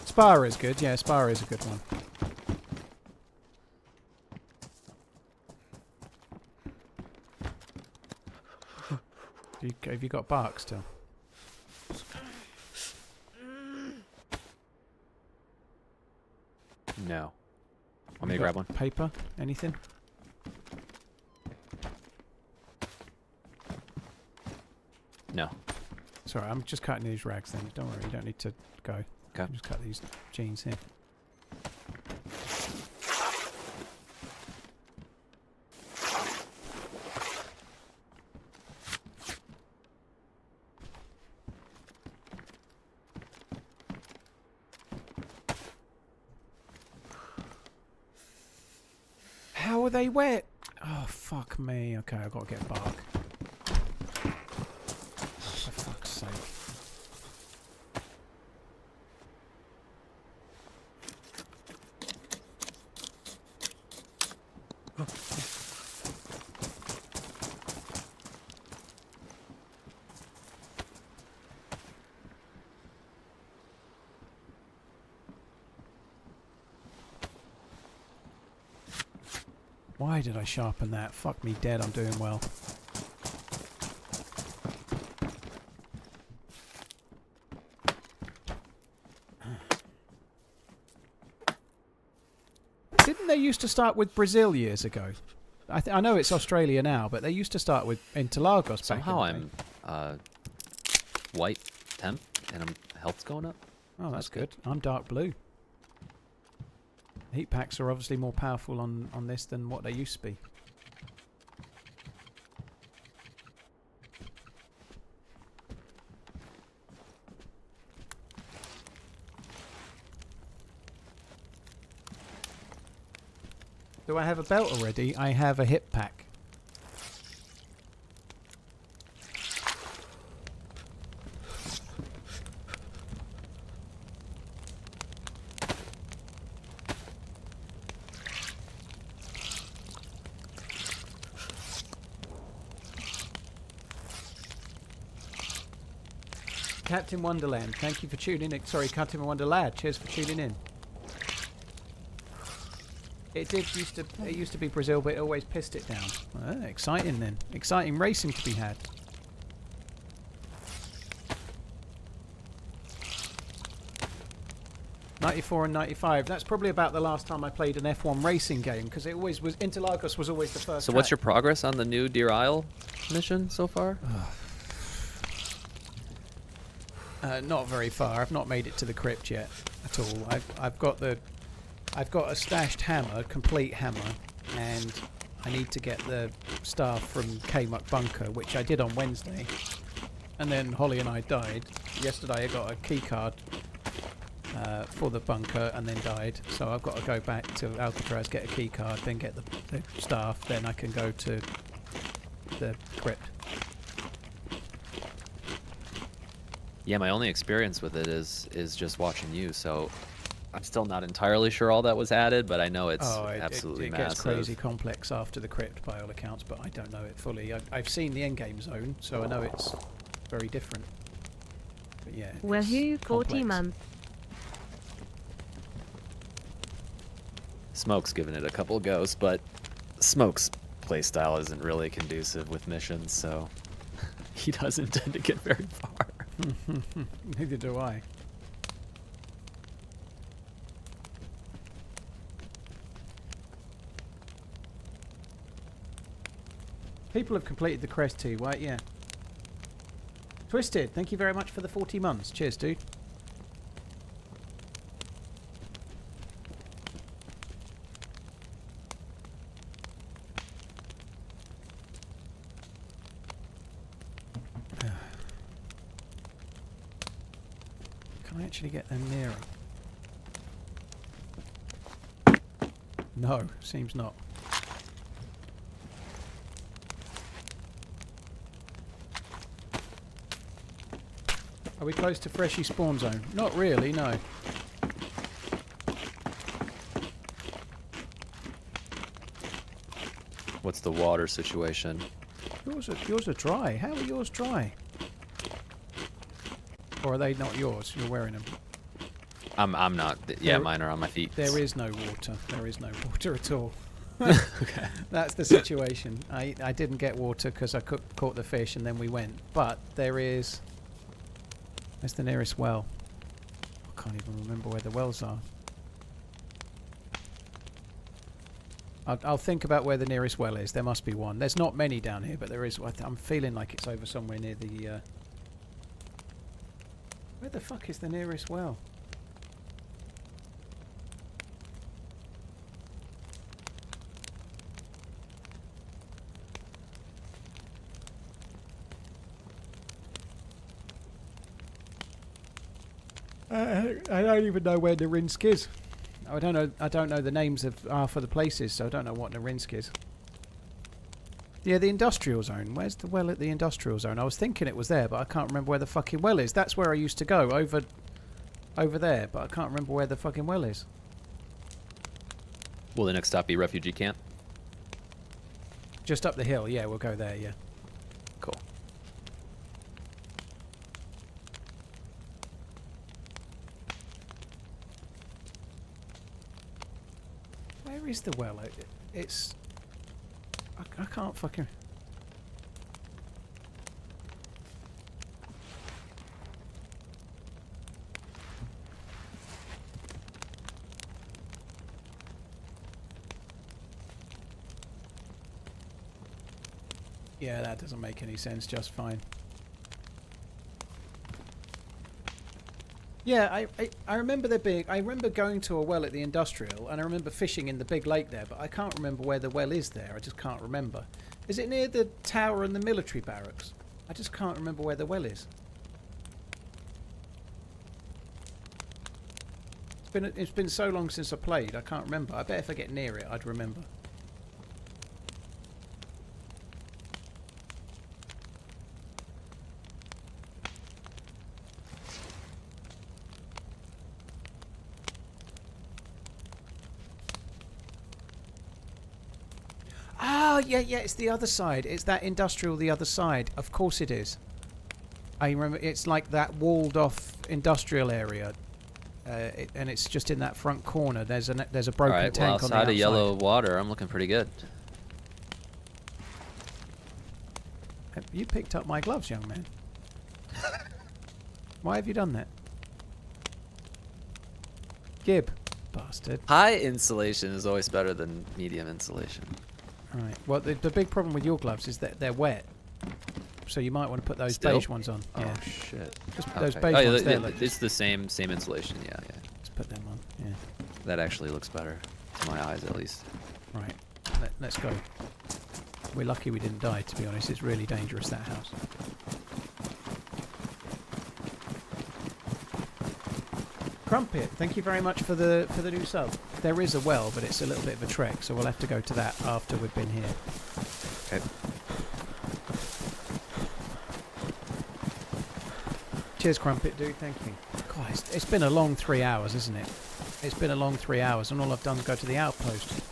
Spa is good. Yeah, Spa is a good one. Have you got bark still? No. Want me to grab one? Paper? Anything? No. Sorry, I'm just cutting these rags then. Don't worry, you don't need to go. Okay. I'll just cut these jeans here. How are they wet? Oh, fuck me. Okay, I've got to get bark. For fuck's sake. Why did I sharpen that? Fuck me dead, I'm doing well. Didn't they used to start with Brazil years ago? I know it's Australia now, but they used to start with Interlagos back Somehow in the day. I'm white temp and health's going up. Oh, that's good. I'm dark blue. Heat packs are obviously more powerful on this than what they used to be. Do I have a belt already? I have a hip pack. Captain Wonderland, thank you for tuning in. Sorry, Captain Wonderlad, cheers for tuning in. It used to be Brazil, but it always pissed it down. Exciting then. Exciting racing to be had. '94 and '95. That's probably about the last time I played an F1 racing game, because it always was. Interlagos was always the first. So what's your progress on the new Deer Isle mission so far? Not very far. I've not made it to the crypt yet at all. I've got a stashed hammer, complete hammer, and I need to get the staff from Kmuck Bunker, which I did on Wednesday. And then Holly and I died. Yesterday I got a key card for the bunker and then died. So I've got to go back to Alcatraz, get a key card, then get the staff, then I can go to the crypt. Yeah, my only experience with it is just watching you, so I'm still not entirely sure all that was added, but I know it's absolutely it massive. gets crazy complex after the crypt by all accounts, but I don't know it fully. I've seen the endgame zone, so I know it's very different. But yeah. Wahoo, it's 40 complex. months. Smoke's given it a couple goes, but Smoke's playstyle isn't really conducive with missions, so he doesn't tend to get very far. Neither do I. People have completed the crest too, right? Yeah. Twisted, thank you very much for the 40 months. Cheers, dude. Can I actually get them nearer? No, seems not. Are we close to Freshy spawn zone? Not really, no. What's the water situation? Yours are dry. How are yours dry? Or are they not yours? You're wearing them. I'm not. Yeah, mine are on my feet. There is no water. There is no water at all. Okay. That's the situation. I didn't get water because I caught the fish and then we went. But there is... Where's the nearest well? I can't even remember where the wells are. I'll think about where the nearest well is. There must be one. There's not many down here, but there is. I'm feeling like it's over somewhere near the... Where the fuck is the nearest well? I don't even know where Namalsk is. I don't know the names of half of the places, so I don't know what Namalsk is. Yeah, the industrial zone. Where's the well at the industrial zone? I was thinking it was there, but I can't remember where the fucking well is. That's where I used to go, over there, but I can't remember where the fucking well is. Will the next stop be refugee camp? Just up the hill. Yeah, we'll go there. Yeah. Cool. Where is the well? It's... I can't fucking... Yeah, that doesn't make any sense. Just fine. Yeah, I remember there being... I remember going to a well at the industrial, and I remember fishing in the big lake there, but I can't remember where the well is there. I just can't remember. Is it near the tower and the military barracks? I just can't remember where the well is. It's been so long since I played, I can't remember. I bet if I get near it, I'd remember. Oh, yeah, it's the other side. It's that industrial the other side. Of course it is. I remember it's like that walled off industrial area. And it's just in that front corner. There's a broken All right, tank well, on the outside outside. of yellow water, I'm looking pretty good. You picked up my gloves, young man. Why have you done that? Gib. Bastard. High insulation is always better than medium insulation. Right. Well, the big problem with your gloves is that they're wet. So you might want to put those Still? beige ones on. Oh Yeah. shit. Just Okay. those beige Oh, yeah, ones there. yeah, Look, it's the same insulation. Yeah. just put them on. Yeah. That actually looks better to my eyes, at least. Right. Let's go. We're lucky we didn't die, to be honest. It's really dangerous, that house. Crumpet, thank you very much for the new sub. There is a well, but it's a little bit of a trek, so we'll have to go to that after we've been here. Okay. Cheers, Crumpet, dude. Thank you. God, it's been a long 3 hours, isn't it? It's been a long 3 hours, and all I've done is go to the outpost.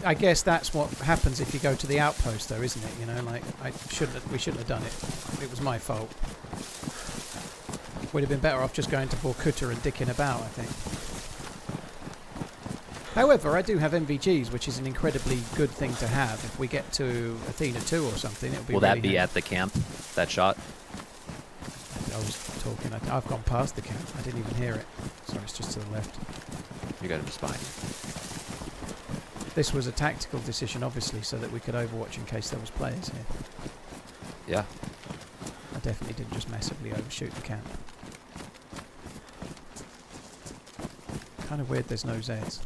I guess that's what happens if you go to the outpost, though, isn't it? You know, like we shouldn't have done it. It was my fault. Would have been better off just going to Vorkuta and dicking about, I think. However, I do have MVGs, which is an incredibly good thing to have. If we get to Athena 2 or something, it'll be. Will really that be handy. at the camp? That shot? I was talking. I've gone past the camp. I didn't even hear it. Sorry, it's just to the left. You got it just behind you. This was a tactical decision, obviously, so that we could overwatch in case there was players here. Yeah. I definitely didn't just massively overshoot the camp. Kind of weird there's no Zeds.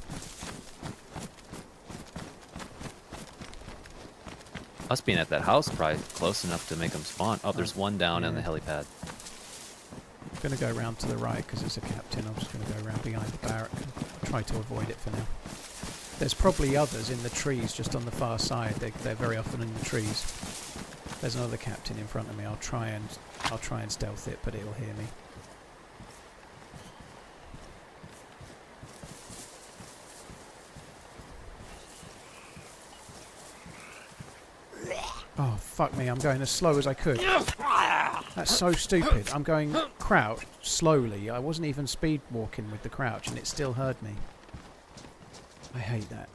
Us being at that house probably close enough to make them spawn. Oh, there's one down on the helipad. I'm going to go around to the right because it's a captain. I'm just going to go around behind the barrack and try to avoid it for now. There's probably others in the trees just on the far side. They're very often in the trees. There's another captain in front of me. I'll try and stealth it, but it'll hear me. Oh, fuck me. I'm going as slow as I could. That's so stupid. I'm going crouch slowly. I wasn't even speed walking with the crouch and it still heard me. I hate that.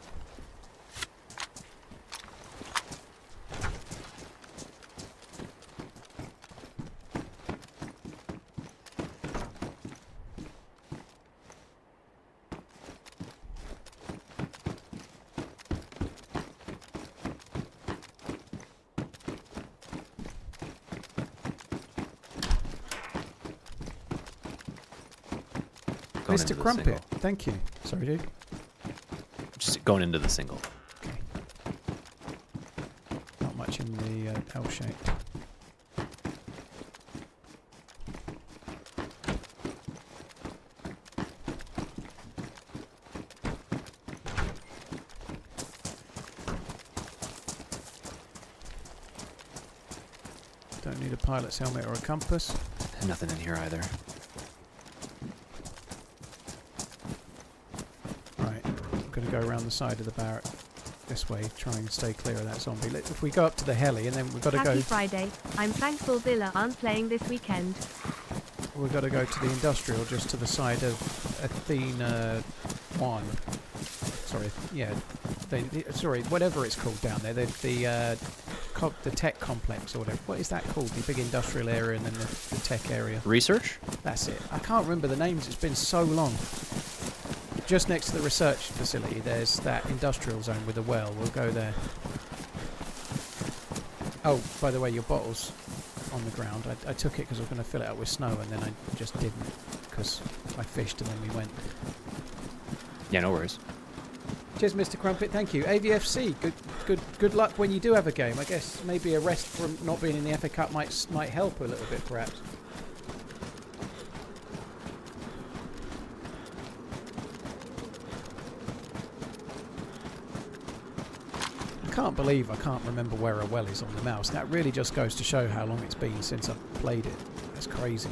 Mr. Crumpet, thank you. Sorry, dude. Just going into the single. Okay. Not much in the L shape. Don't need a pilot's helmet or a compass. Nothing in here either. Going to go around the side of the barrack this way, try and stay clear of that zombie. If we go up to the heli and then we've got to Happy go... Friday. I'm thankful Villa aren't playing this weekend. We've got to go to the industrial just to the side of Athena 1. Sorry, yeah. Sorry, whatever it's called down there. The tech complex or whatever. What is that called? The big industrial area and then the tech area. Research? That's it. I can't remember the names. It's been so long. Just next to the research facility, there's that industrial zone with a well. We'll go there. Oh, by the way, your bottle's on the ground. I took it because I was going to fill it up with snow, and then I just didn't because I fished and then we went. Yeah, no worries. Cheers, Mr. Crumpet. Thank you. AVFC. Good luck when you do have a game. I guess maybe a rest from not being in the FA Cup might help a little bit, perhaps. I can't believe I can't remember where a well is on the mouse. That really just goes to show how long it's been since I've played it. That's crazy.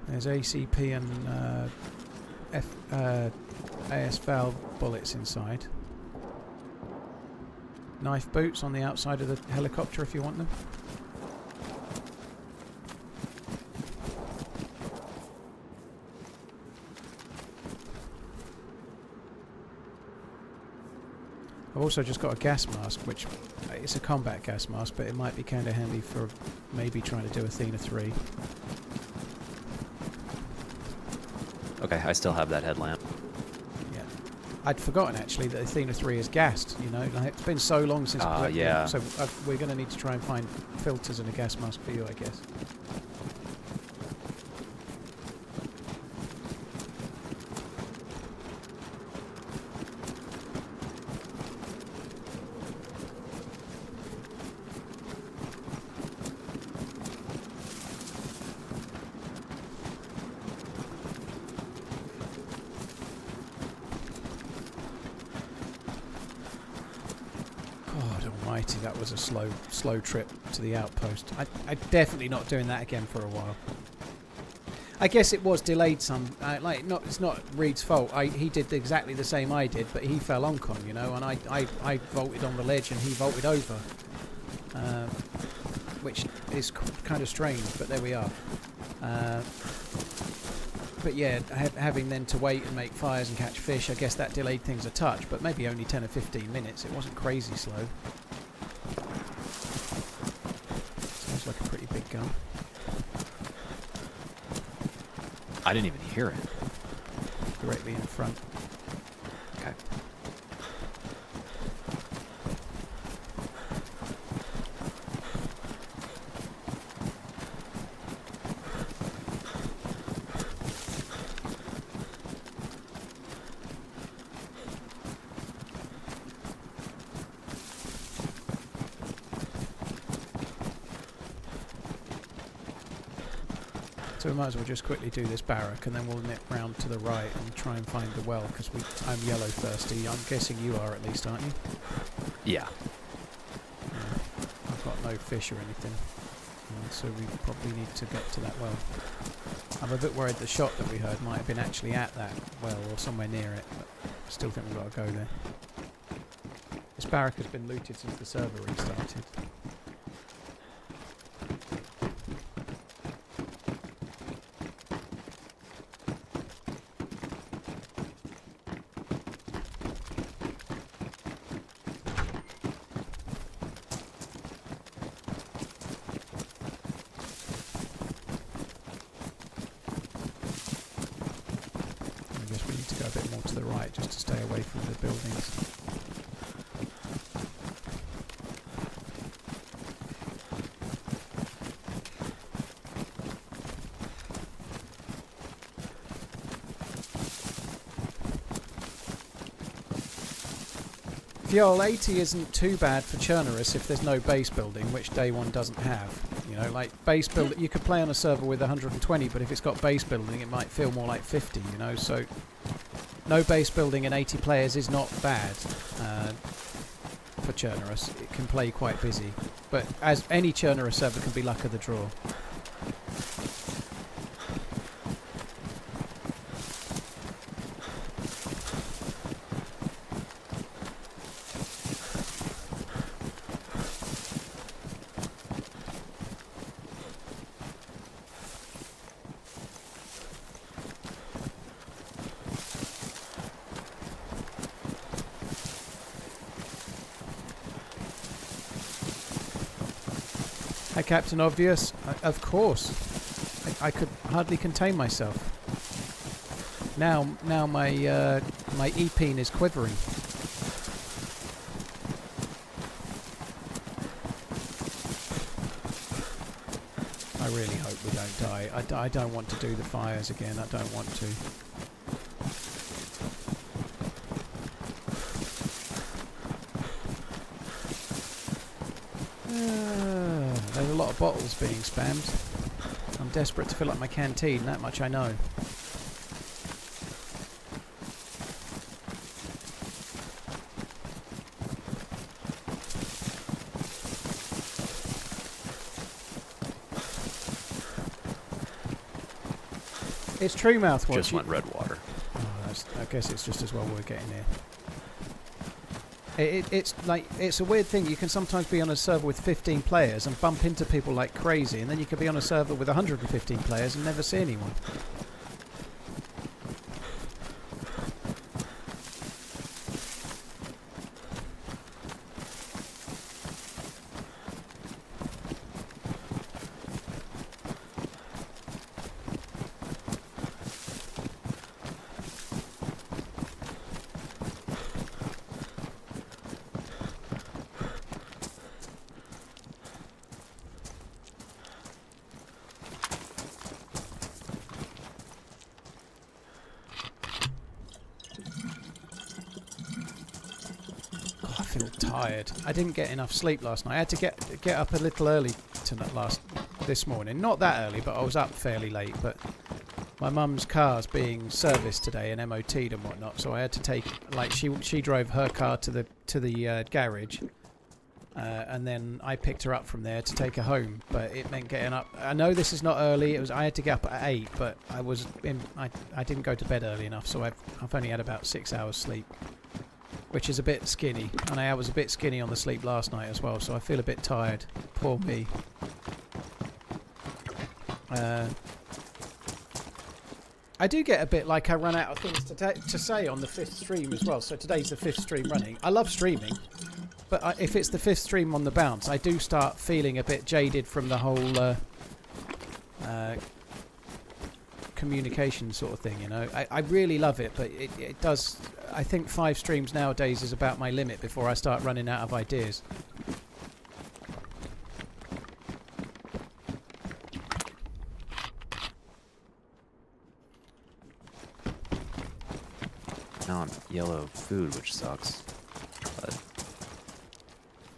There's ACP and AS valve bullets inside. Knife boots on the outside of the helicopter if you want them. I've also just got a gas mask, which it's a combat gas mask, but it might be kind of handy for maybe trying to do Athena 3. Okay, I still have that headlamp. Yeah, I'd forgotten actually that Athena 3 is gassed. You know, like, it's been so long since. Yeah. So we're going to need to try and find filters and a gas mask for you, I guess. almighty, that was a slow trip to the outpost. I'm definitely not doing that again for a while. I guess it was delayed some. It's not Reed's fault. He did exactly the same I did, but he fell oncon, you know, and I vaulted on the ledge and he vaulted over, which is kind of strange. But there we are. But yeah, having then to wait and make fires and catch fish, I guess that delayed things a touch, but maybe only 10 or 15 minutes. It wasn't crazy slow. Sounds like a pretty big gun. I didn't even hear it. Directly in front. Okay. So we might as well just quickly do this barrack and then we'll nip round to the right and try and find the well, because I'm yellow thirsty. I'm guessing you are at least, aren't you? Yeah. I've got no fish or anything, so we probably need to get to that well. I'm a bit worried the shot that we heard might have been actually at that well or somewhere near it, but I still think we've got to go there. This barrack has been looted since the server restarted. Just to stay away from the buildings. Fjol 80 isn't too bad for Churnerus if there's no base building, which day one doesn't have. You know, like base building, you could play on a server with 120, but if it's got base building, it might feel more like 50. You know, so. No base building and 80 players is not bad for Churnerus. It can play quite busy. But as any Churnerus server can be luck of the draw. Hi, Captain Obvious. Of course. I could hardly contain myself. Now my my E-peen is quivering. I really hope we don't die. I don't want to do the fires again. I don't want to. There's a lot of bottles being spammed. I'm desperate to fill up my canteen, that much I know. It's True Mouth. Just went red water. Oh, I guess it's just as well we're getting there. It's a weird thing. You can sometimes be on a server with 15 players and bump into people like crazy, and then you could be on a server with 115 players and never see anyone. Tired. I didn't get enough sleep last night. I had to get up a little early this morning. Not that early, but I was up fairly late. But my mum's car's being serviced today and MOT'd and whatnot, so I had to take she drove her car to the garage, and then I picked her up from there to take her home. But it meant getting up. I know this is not early. I had to get up at 8, but I didn't go to bed early enough, so I've only had about 6 hours sleep, which is a bit skinny. And I was a bit skinny on the sleep last night as well, so I feel a bit tired. Poor me. I do get a bit like I run out of things to say on the 5th stream as well. So today's the 5th stream running. I love streaming, but if it's the 5th stream on the bounce, I do start feeling a bit jaded from the whole communication sort of thing, you know. I really love it, but it does... I think 5 streams nowadays is about my limit before I start running out of ideas. Now I'm yellow food, which sucks. But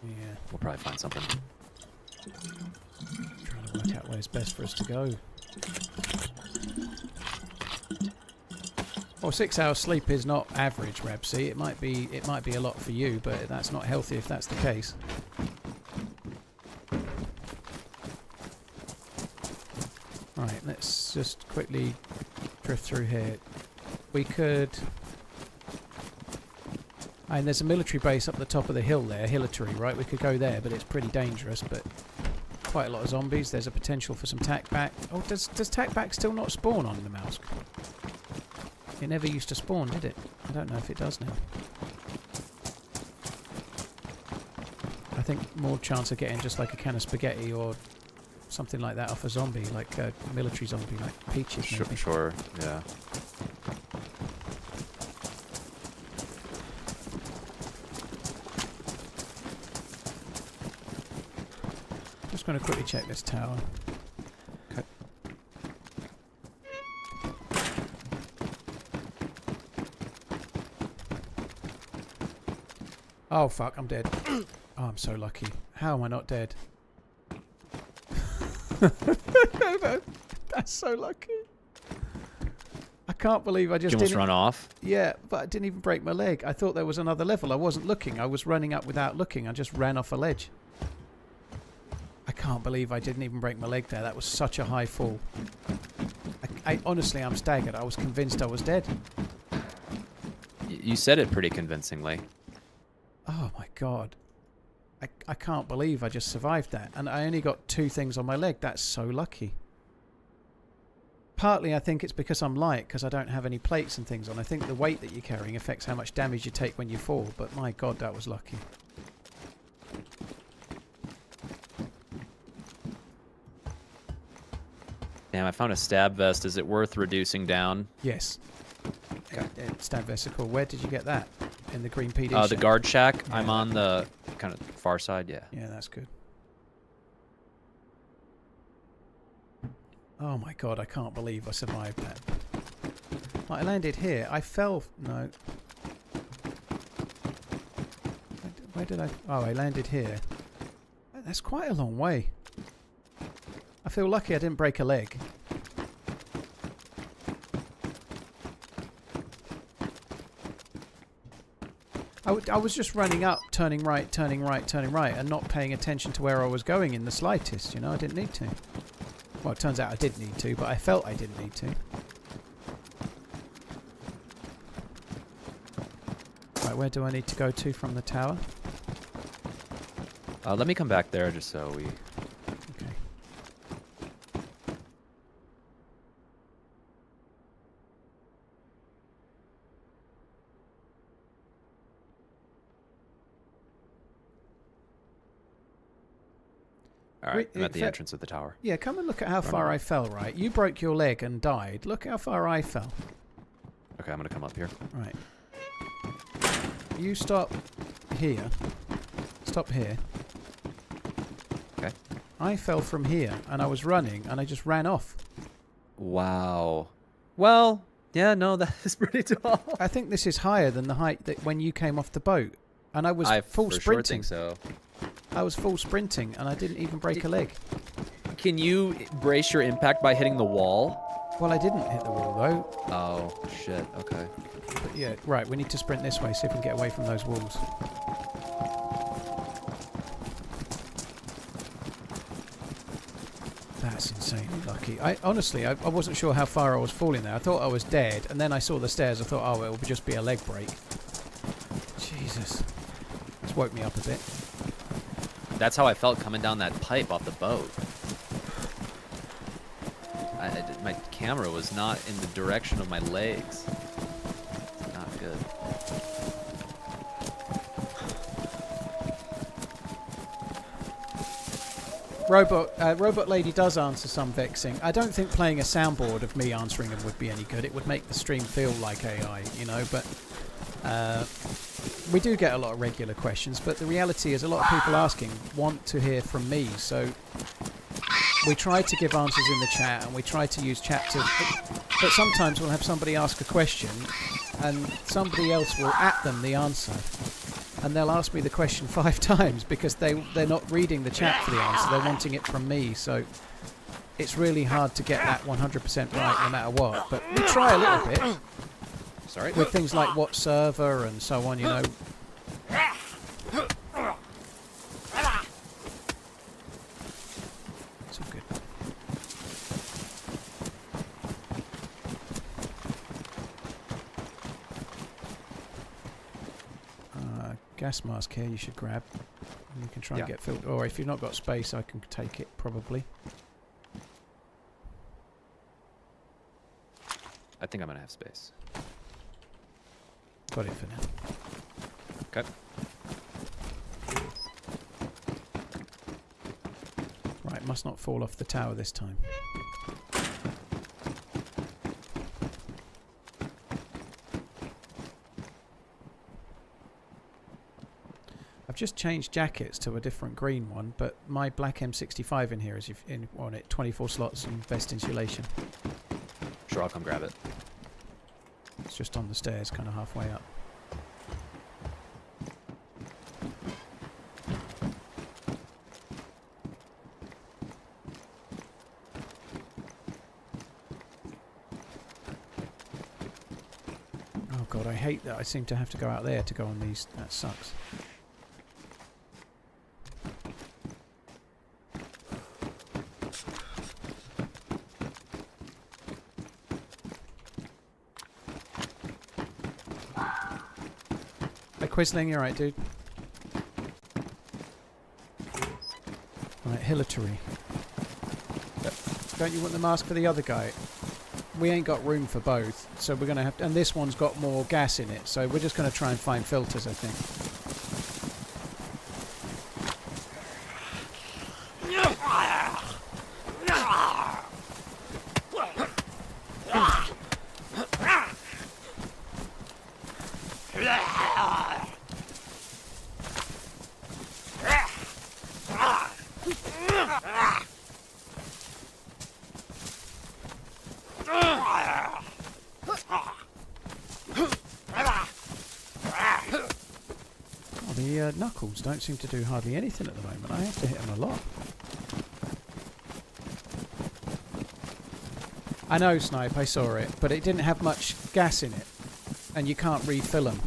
Yeah. we'll probably find something. Trying to work out where's best for us to go. Well, 6 hours sleep is not average, Rabsy. It might be a lot for you, but that's not healthy if that's the case. Right, let's just quickly drift through here. We could... And there's a military base up the top of the hill there, Hillary, right? We could go there, but it's pretty dangerous, but quite a lot of zombies. There's a potential for some tackback. Oh, does tackback still not spawn on Namalsk? It never used to spawn, did it? I don't know if it does now. I think more chance of getting just like a can of spaghetti or something like that off a zombie, like a military zombie, like Peaches maybe. Sure, yeah. Just going to quickly check this tower. Okay. Oh fuck, I'm dead. Oh, I'm so lucky. How am I not dead? That's so lucky. I can't believe I just Did you almost didn't... run off? Yeah, but I didn't even break my leg. I thought there was another level. I wasn't looking. I was running up without looking. I just ran off a ledge. I can't believe I didn't even break my leg there. That was such a high fall. I honestly, I'm staggered. I was convinced I was dead. You said it pretty convincingly. Oh my god. I can't believe I just survived that. And I only got 2 things on my leg. That's so lucky. Partly I think it's because I'm light, because I don't have any plates and things on. I think the weight that you're carrying affects how much damage you take when you fall. But my god, that was lucky. Damn, I found a stab vest. Is it worth reducing down? Yes. Okay. Stab vesicle. Where did you get that? In the green PD The shack? guard shack. Yeah. I'm on the kind of far side, yeah. Yeah, that's good. Oh my god, I can't believe I survived that. Right, I landed here. I fell... No. Where did I... Oh, I landed here. That's quite a long way. I feel lucky I didn't break a leg. I was just running up, turning right, turning right, turning right, and not paying attention to where I was going in the slightest, you know? I didn't need to. Well, it turns out I did need to, but I felt I didn't need to. Right, where do I need to go to from the tower? Let me come back there just so we... Okay. Alright, I'm at the entrance of the tower. Yeah, come and look at how far I fell, right? You broke your leg and died. Look how far I fell. Okay, I'm gonna come up here. Right. You stop here. Stop here. Okay. I fell from here, and I was running, and I just ran off. Wow. Well, yeah, no, that is pretty tall. I think this is higher than the height that when you came off the boat. And I was full for sprinting. Sure think so. I was full sprinting, and I didn't even break a leg. Can you brace your impact by hitting the wall? Well, I didn't hit the wall, though. Oh, shit. Okay. But yeah, right, we need to sprint this way, see if we can get away from those walls. That's insanely lucky. Honestly, I wasn't sure how far I was falling there. I thought I was dead, and then I saw the stairs. I thought, oh, it will just be a leg break. Jesus. It's woke me up a bit. That's how I felt coming down that pipe off the boat. My camera was not in the direction of my legs. It's not good. Robot Lady does answer some vexing. I don't think playing a soundboard of me answering them would be any good. It would make the stream feel like AI, you know, but we do get a lot of regular questions, but the reality is a lot of people asking want to hear from me, so we try to give answers in the chat and we try to use chat to... But sometimes we'll have somebody ask a question and somebody else will at them the answer. And they'll ask me the question 5 times because they're not reading the chat for the answer. They're wanting it from me. So it's really hard to get that 100% right no matter what. But we try a little bit. Sorry? With things like what server and so on, you know. It's all good. Gas mask here you should grab. And you can try and get filled. Or if you've not got space, I can take it probably. I think I'm going to have space. Got it for now. Okay. Right, must not fall off the tower this time. I've just changed jackets to a different green one, but my black M65 in here is on it, 24 slots and best insulation. Sure, I'll come grab it. It's just on the stairs, kind of halfway up. Oh god, I hate that I seem to have to go out there to go on these. That sucks. Quisling, you're right, dude. Right, Hilitary. Don't you want the mask for the other guy? We ain't got room for both, so we're gonna have to, and this one's got more gas in it, so we're just gonna try and find filters, I think. Knuckles don't seem to do hardly anything at the moment. I have to hit them a lot. I know, Snipe, I saw it, but it didn't have much gas in it, and you can't refill them.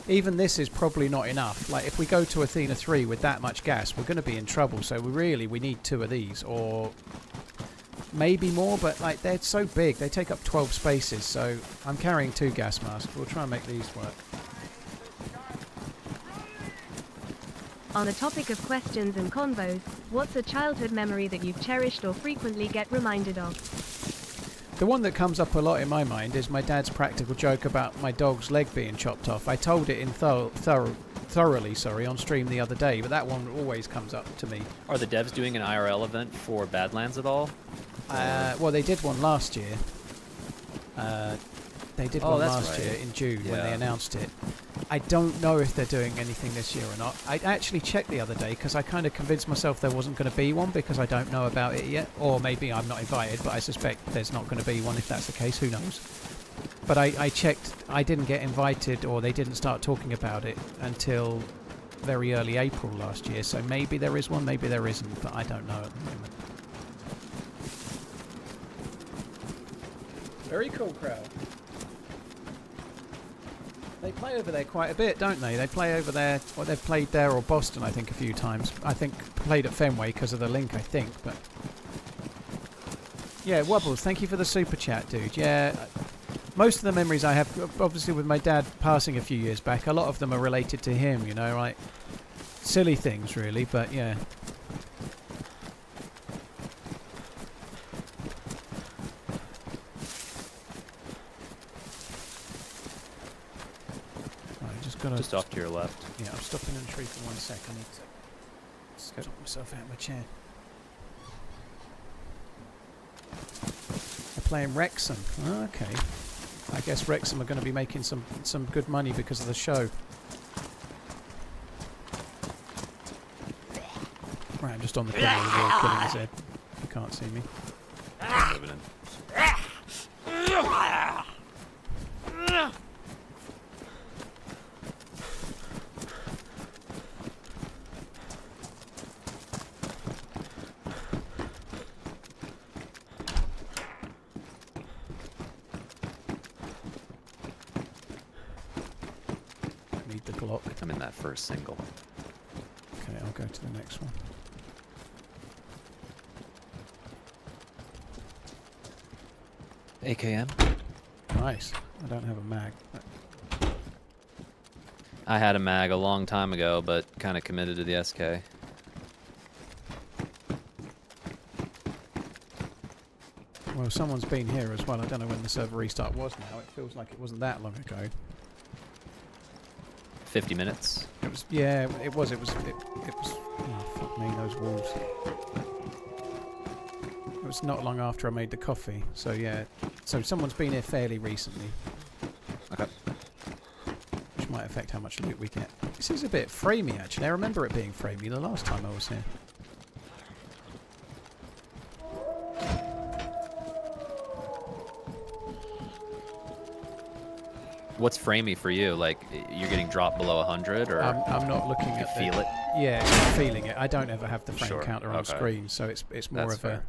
Even this is probably not enough. Like, if we go to Athena 3 with that much gas, we're going to be in trouble, so we need 2 of these, or maybe more, but like they're so big, they take up 12 spaces, so I'm carrying 2 gas masks. We'll try and make these work. On the topic of questions and convos, what's a childhood memory that you've cherished or frequently get reminded of? The one that comes up a lot in my mind is my dad's practical joke about my dog's leg being chopped off. I told it in thoroughly on stream the other day, but that one always comes up to me. Are the devs doing an IRL event for Badlands at all? Well, they did one last year. They did one last year in June when they announced it. I don't know if they're doing anything this year or not. I actually checked the other day because I kind of convinced myself there wasn't going to be one because I don't know about it yet. Or maybe I'm not invited, but I suspect there's not going to be one if that's the case. Who knows? But I checked. I didn't get invited or they didn't start talking about it until very early April last year. So maybe there is one, maybe there isn't, but I don't know at the moment. Very cool crowd. They play over there quite a bit, don't they? They play over there, well, they've played there or Boston, I think, a few times. I think played at Fenway because of the link, I think, but Yeah, Wobbles, thank you for the super chat, dude. Yeah, most of the memories I have, obviously with my dad passing a few years back, a lot of them are related to him, you know, like silly things really, but yeah. Right, just off to your left. Yeah, I'm stopping in the tree for 1 sec. I need to stop myself out of my chair. They're playing Wrexham. Oh, okay. I guess Wrexham are going to be making some good money because of the show. Right, I'm just on the corner of the wall killing his head. You can't see me. Moving in. Need the Glock. I'm in that first single. Okay, I'll go to the next one. AKM? Nice. I don't have a mag. I had a mag a long time ago, but kind of committed to the SK. Well, someone's been here as well. I don't know when the server restart was now. It feels like it wasn't that long ago. 50 minutes. It was, yeah, it was. It was. Oh, fuck me, those walls. It was not long after I made the coffee. So yeah. So someone's been here fairly recently. Okay. Which might affect how much loot we get. This is a bit framey actually. I remember it being framey the last time I was here. What's framey for you? Like, you're getting dropped below 100, or I'm not looking you at feel it? Yeah, I'm feeling it. I don't ever have the frame Sure. counter on Okay. screen, so it's more That's of fair.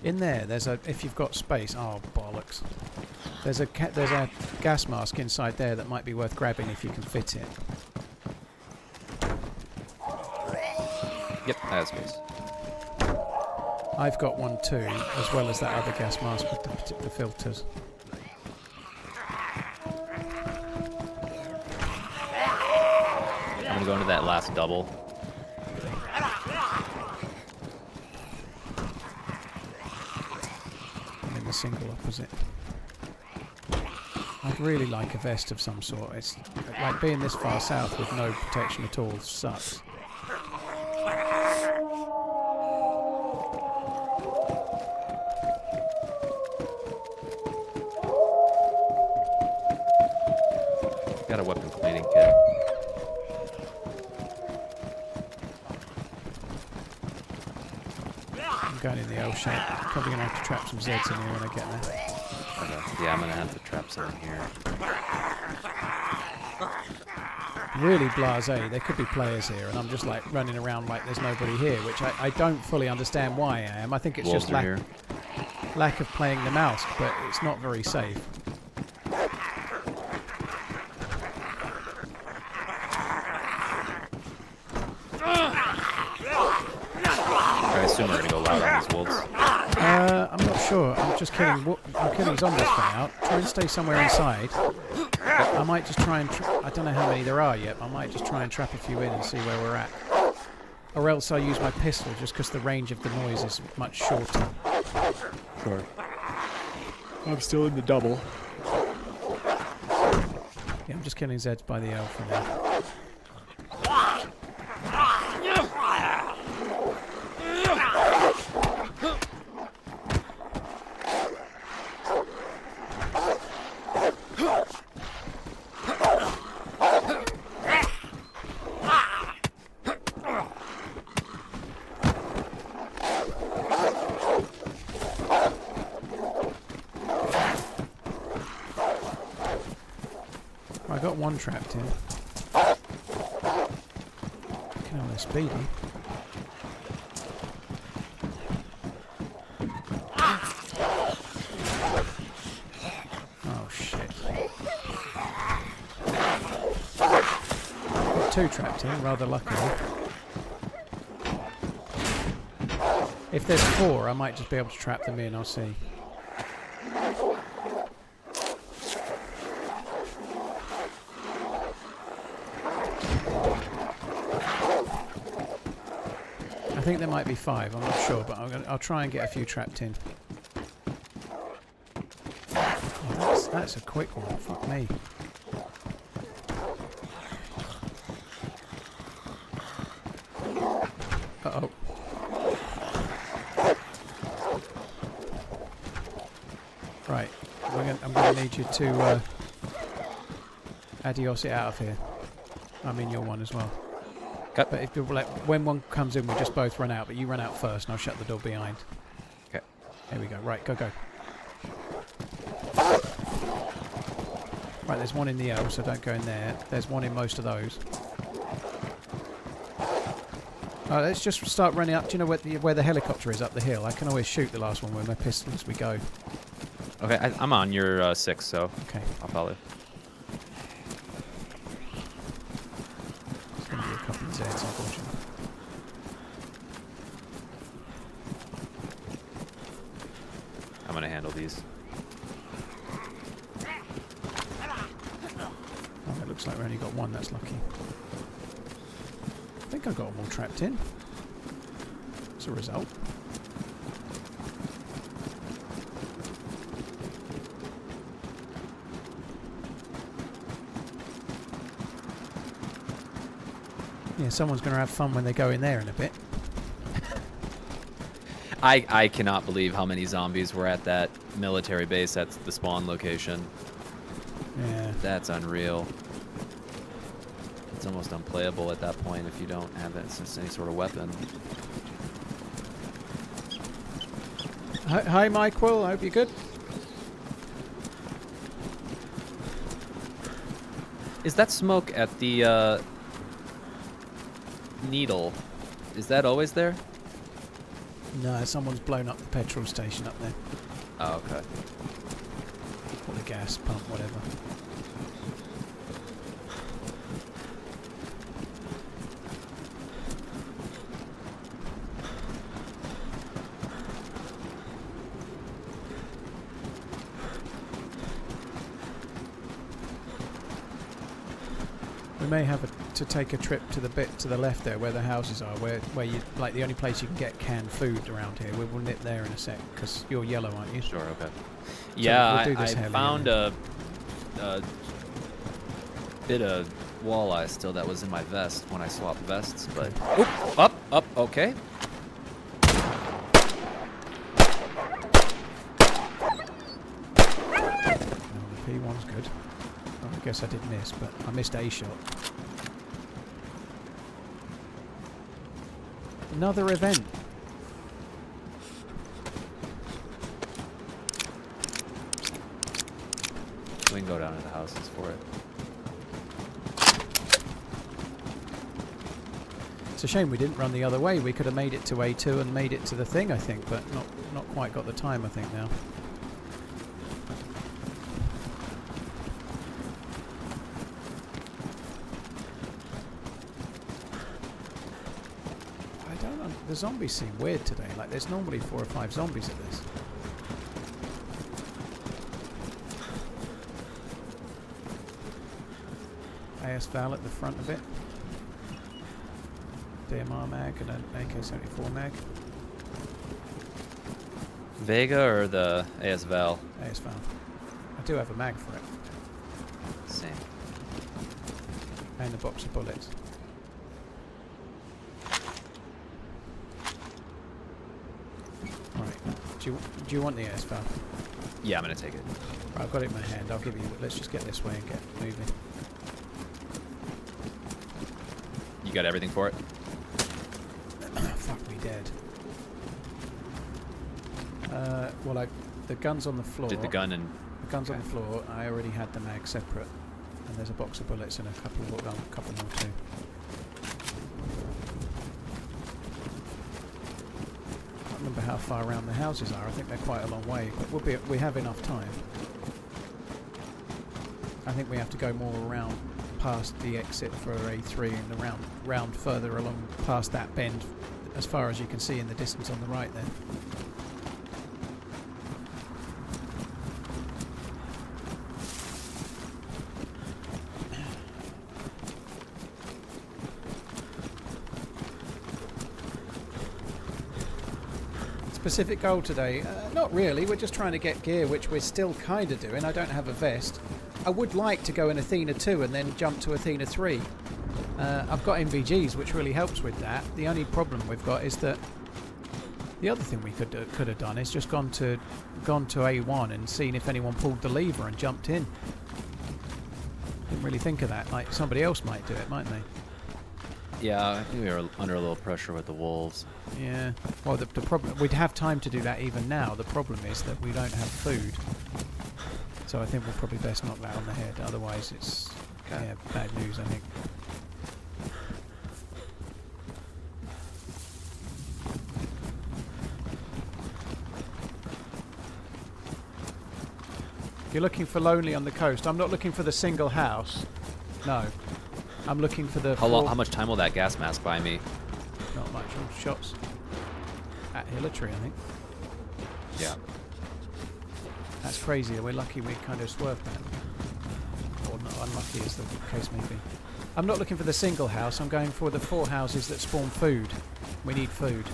In there, there's a. If you've got space, oh bollocks! There's a gas mask inside there that might be worth grabbing if you can fit it. Yep, I have space. I've got one too, as well as that other gas mask with the filters. I'm gonna go into that last double. I'm in the single opposite. I'd really like a vest of some sort. It's like being this far south with no protection at all sucks. Got a weapon cleaning kit. I'm going in the L shape. Probably going to have to trap some Zeds in here when I get there. Okay. Yeah, I'm gonna have to trap some in here. Really blasé. There could be players here, and I'm just like running around like there's nobody here, which I don't fully understand why I am. I think it's Wolves just are here. lack of playing Namalsk, but it's not very safe. I assume we're gonna go loud on these wolves. I'm not sure. I'm just killing. I'm killing zombies for now. Try and stay somewhere inside. I might just try and. I don't know how many there are yet. I might just try and trap a few in and see where we're at. Or else I'll use my pistol just because the range of the noise is much shorter. Sure. I'm still in the double. Yeah, I'm just killing Zeds by the L for now. I got one trapped in. Kill they're speedy. Oh shit. Got two trapped in, rather luckily. If there's 4, I might just be able to trap them in. I'll see. I think there might be 5. I'm not sure, but I'll try and get a few trapped in. Oh, that's a quick one. Fuck me. Uh-oh. Right. I'm going to need you to adios it out of here. I'm in your one as well. Okay. But if when one comes in, we just both run out. But you run out first, and I'll shut the door behind. Okay. Here we go. Right, go. Right, there's one in the L, so don't go in there. There's one in most of those. Let's just start running up. Do you know where the helicopter is up the hill? I can always shoot the last one with my pistol as we go. Okay, I'm on your 6, so Okay. I'll follow. It's going to be a couple of Zeds, unfortunately. I'm gonna handle these. Oh, it looks like we only got one. That's lucky. I think I got them all trapped in. As a result. Yeah, someone's going to have fun when they go in there in a bit. I cannot believe how many zombies were at that military base at the spawn location. Yeah. That's unreal. It's almost unplayable at that point if you don't have any sort of weapon. Hi, Michael. I hope you're good. Is that smoke at the needle? Is that always there? No, someone's blown up the petrol station up there. Oh, okay. Or the gas pump, whatever. We may have to take a trip to the bit to the left there where the houses are, where you like the only place you can get canned food around here. We'll nip there in a sec because you're yellow, aren't you? Sure, okay. So Yeah, we'll do I this heli found and a bit of walleye still that was in my vest when I swapped vests, but up, okay. the P1's good. Oh, I guess I did miss, but I missed a shot. Another event. We can go down to the houses for it. It's a shame we didn't run the other way. We could have made it to A2 and made it to the thing, I think, but not quite got the time, I think, now. The zombies seem weird today. Like, there's normally 4 or 5 zombies at this. AS Val at the front of it. DMR mag and an AK-74 mag. Vega or the AS Val? AS Val. I do have a mag for it. Same. And a box of bullets. Do you want the AS Val? Yeah, I'm gonna take it. Right, I've got it in my hand. I'll give you. Let's just get this way and get moving. You got everything for it? Fuck me dead. Well, the gun's on the floor. Did the gun and... The gun's on the floor. I already had the mag separate, and there's a box of bullets and a couple more too. I can't remember how far around the houses are. I think they're quite a long way, but we have enough time. I think we have to go more around past the exit for A3 and round further along past that bend as far as you can see in the distance on the right there. Specific goal today? Not really. We're just trying to get gear, which we're still kind of doing. I don't have a vest. I would like to go in Athena 2 and then jump to Athena 3. I've got MVGs, which really helps with that. The only problem we've got is that the other thing we could have done is just gone to A1 and seen if anyone pulled the lever and jumped in. Didn't really think of that. Like somebody else might do it, mightn't they? Yeah, I think we were under a little pressure with the wolves. Yeah. Well, the problem, we'd have time to do that even now. The problem is that we don't have food. So I think we'll probably best knock that on the head. Otherwise, it's yeah, bad news, I think. You're looking for lonely on the coast. I'm not looking for the single house. No. I'm looking for the... How much time will that gas mask buy me? Not much. Shots at Hillary, I think. Yeah. That's crazy. We're lucky we kind of swerved that. Or not unlucky, as the case may be. I'm not looking for the single house. I'm going for the 4 houses that spawn food. We need food.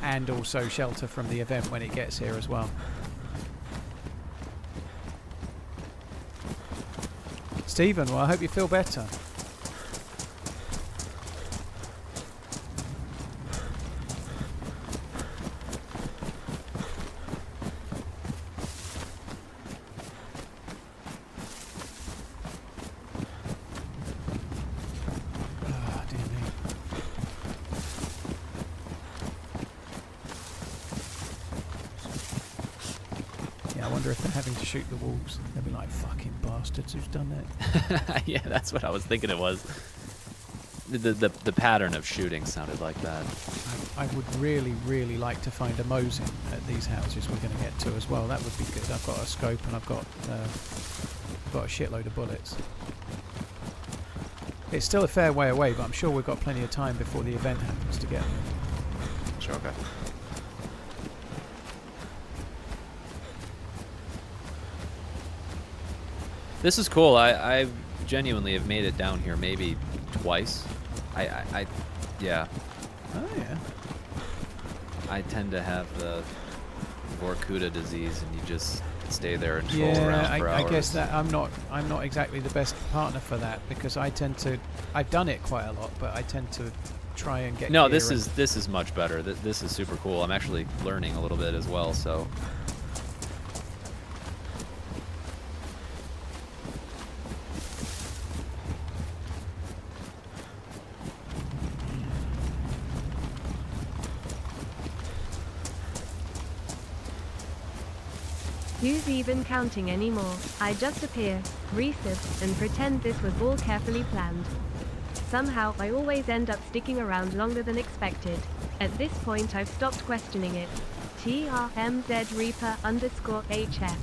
And also shelter from the event when it gets here as well. Stephen, well, I hope you feel better. Oh, dear me. Yeah, I wonder if they're having to shoot the wolves. They'll be like, fucking bastards, who's done that? Yeah, that's what I was thinking it was. The pattern of shooting sounded like that. I would really, really like to find a Mosin at these houses we're going to get to as well. That would be good. I've got a scope and I've got a shitload of bullets. It's still a fair way away, but I'm sure we've got plenty of time before the event happens to get there. Sure, okay. This is cool. I genuinely have made it down here maybe twice. Yeah. Oh yeah. I tend to have the Vorkuta disease, and you just stay there and troll around for hours. I guess that I'm not exactly the best partner for that, because I've done it quite a lot, but I tend to try and get. No, this is much better. This is super cool. I'm actually learning a little bit as well, so. Who's even counting anymore? I just appear, resub, and pretend this was all carefully planned. Somehow, I always end up sticking around longer than expected. At this point, I've stopped questioning it. TRMZ Reaper _HF.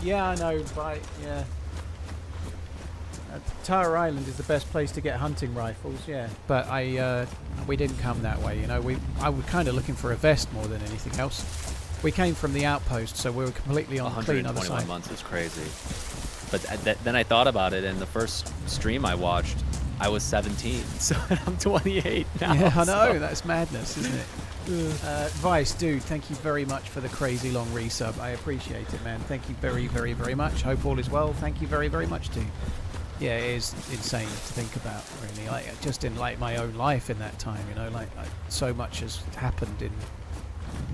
Yeah, I know, but yeah. Tower Island is the best place to get hunting rifles, yeah. But we didn't come that way, you know. I was kind of looking for a vest more than anything else. We came from the outpost, so we were completely on the clean other side. 121 months is crazy. But then I thought about it, and the first stream I watched, I was 17, so I'm 28 now. Yeah, I know, that's madness, isn't it? Vice, dude, thank you very much for the crazy long resub. I appreciate it, man. Thank you very, very, very much. Hope all is well. Thank you very, very much, dude. Yeah, it is insane to think about, really. Like, just in like my own life in that time, you know, like so much has happened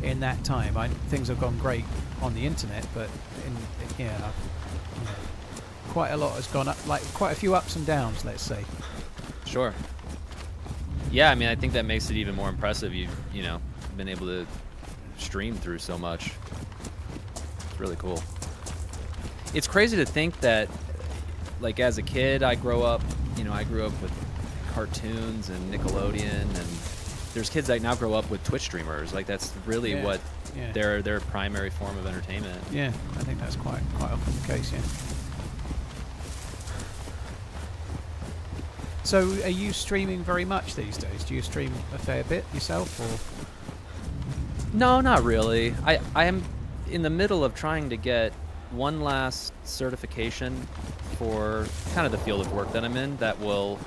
in that time. Things have gone great on the internet, but quite a lot has gone up, like quite a few ups and downs, let's say. Sure. Yeah, I mean, I think that makes it even more impressive. You've been able to stream through so much. It's really cool. It's crazy to think that, like, as a kid, I grew up with cartoons and Nickelodeon, and there's kids that now grow up with Twitch streamers. Like, that's really what their primary form of entertainment. Yeah, I think that's quite often the case, yeah. So, are you streaming very much these days? Do you stream a fair bit yourself, or? No, not really. I am in the middle of trying to get one last certification for kind of the field of work that I'm in that will...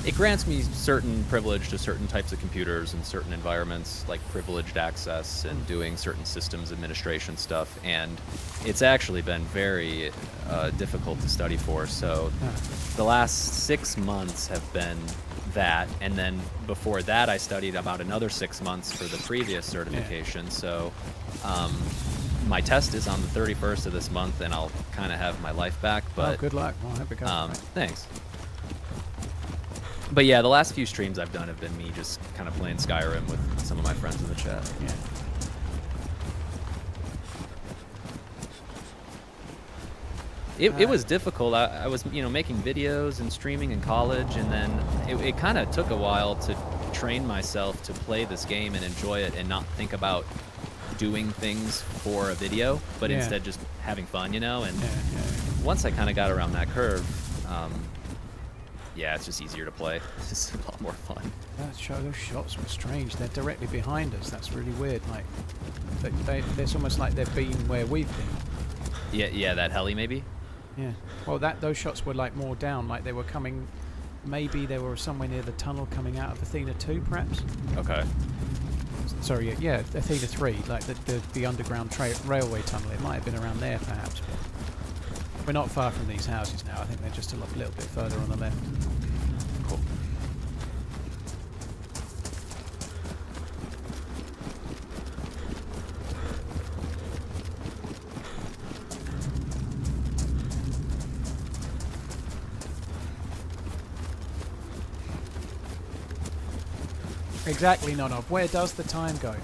it grants me certain privilege to certain types of computers and certain environments, like privileged access and doing certain systems administration stuff, and it's actually been very difficult to study for. So the last 6 months have been that, and then before that I studied about another 6 months for the previous certification. So my test is on the 31st of this month, and I'll kind of have my life back. But good luck. Well, I hope it goes right. Thanks. But yeah, the last few streams I've done have been me just kind of playing Skyrim with some of my friends in the chat. Yeah. It was difficult. I was, making videos and streaming in college, and then it kind of took a while to train myself to play this game and enjoy it and not think about doing things for a video, but instead just having fun, And once I kind of got around that curve, yeah, it's just easier to play. It's just a lot more fun. Those shots were strange. They're directly behind us. That's really weird. Like, it's almost like they've been where we've been. Yeah, that heli maybe. Yeah. Well, those shots were like more down. Like they were coming. Maybe they were somewhere near the tunnel coming out of Athena 2, perhaps. Okay. Sorry, yeah, Athena 3, like the underground railway tunnel. It might have been around there, perhaps. But we're not far from these houses now. I think they're just a little bit further on the left. Cool. Exactly, Nonov. Where does the time go?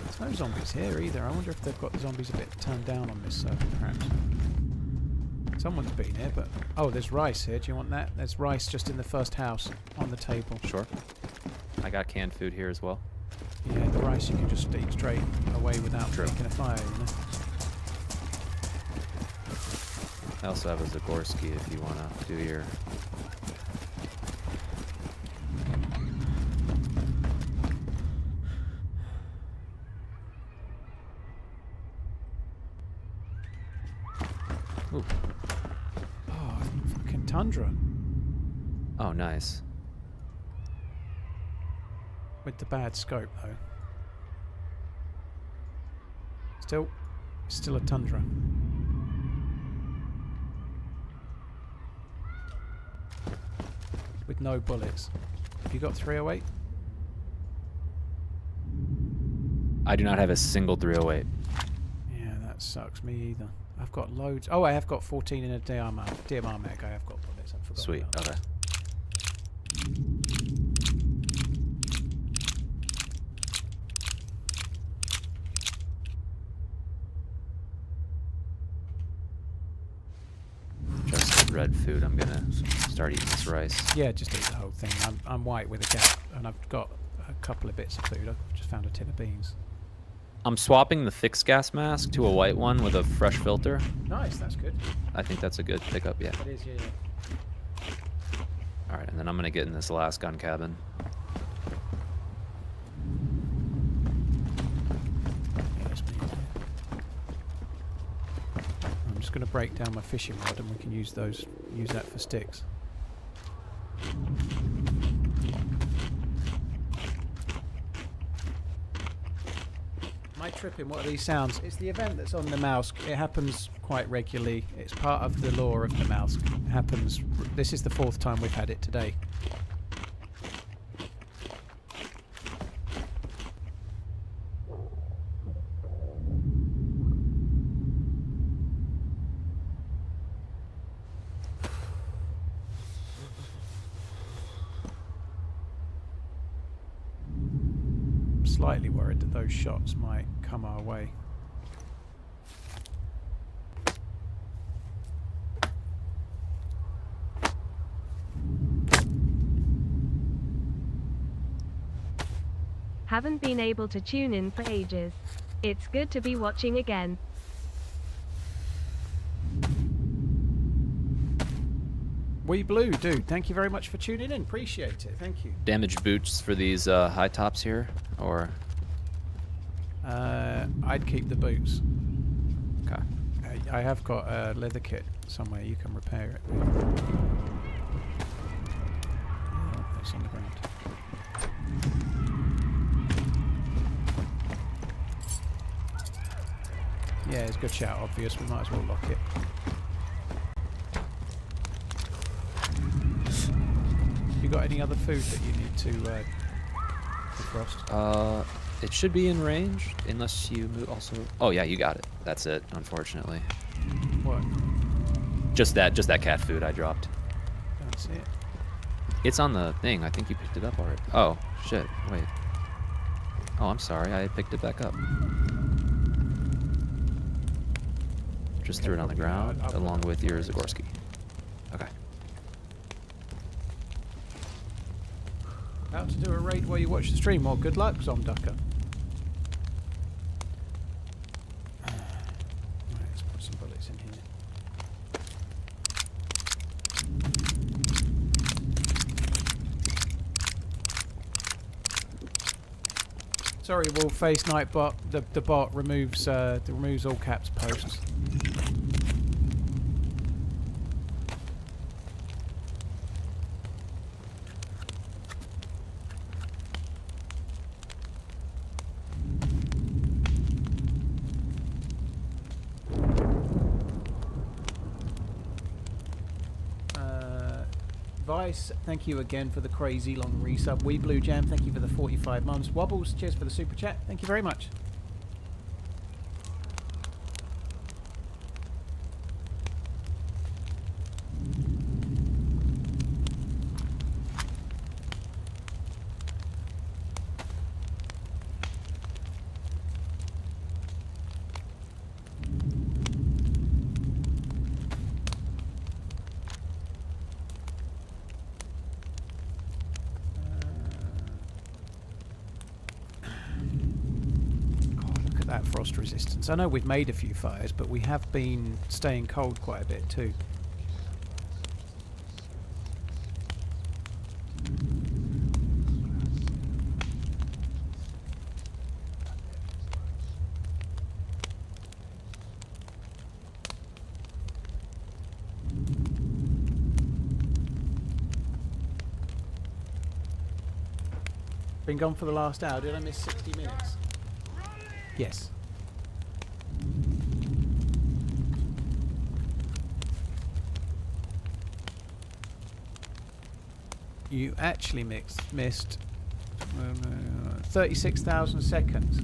There's no zombies here either. I wonder if they've got the zombies a bit turned down on this server, perhaps. Someone's been here, but... Oh, there's rice here. Do you want that? There's rice just in the first house on the table. Sure. I got canned food here as well. Yeah, the rice you can just eat straight away without making a fire, I also have a Zagorski if you want to do your... Ooh. Oh, fucking tundra. Oh, nice. With the bad scope, though. Still a tundra. With no bullets. Have you got 308? I do not have a single 308. Yeah, that sucks. Me either. I've got loads. Oh, I have got 14 in a DMR mag. I have got bullets. I forgot. Sweet. About that. Okay. Just red food. I'm gonna start eating this rice. Yeah, just eat the whole thing. I'm white with a gap, and I've got a couple of bits of food. I've just found a tin of beans. I'm swapping the fixed gas mask to a white one with a fresh filter. Nice, that's good. I think that's a good pickup, yeah. It is, yeah. Alright, and then I'm gonna get in this last gun cabin. I'm just going to break down my fishing rod, and we can use that for sticks. My tripping, what are these sounds? It's the event that's on Namalsk. It happens quite regularly. It's part of the lore of Namalsk. It happens. This is the 4th time we've had it today. Slightly worried that those shots might come our way. Haven't been able to tune in for ages. It's good to be watching again. We Blue, dude, thank you very much for tuning in. Appreciate it. Thank you. Damage boots for these high tops here, or? I'd keep the boots. Okay. I have got a leather kit somewhere. You can repair it. Oh, it's on the ground. Yeah, it's a good shout. Obvious. We might as well lock it. You got any other food that you need to defrost? It should be in range, unless you move also. Oh yeah, you got it. That's it. Unfortunately. What? Just that cat food I dropped. Don't see it. It's on the thing. I think you picked it up already. Oh shit! Wait. Oh, I'm sorry. I picked it back up. Just threw it on the ground along with your Zagorski. Okay. How to do a raid while you watch the stream? Well, good luck, Zomducker. Right, let's put some bullets in here. Sorry, Wolf-Face Nightbot. The bot removes all caps posts. Vice, thank you again for the crazy long resub. We Blue Jam, thank you for the 45 months. Wobbles, cheers for the super chat. Thank you very much. Frost resistance. I know we've made a few fires, but we have been staying cold quite a bit too. Been gone for the last hour. Did I miss 60 minutes? Yes. You actually missed 36,000 seconds.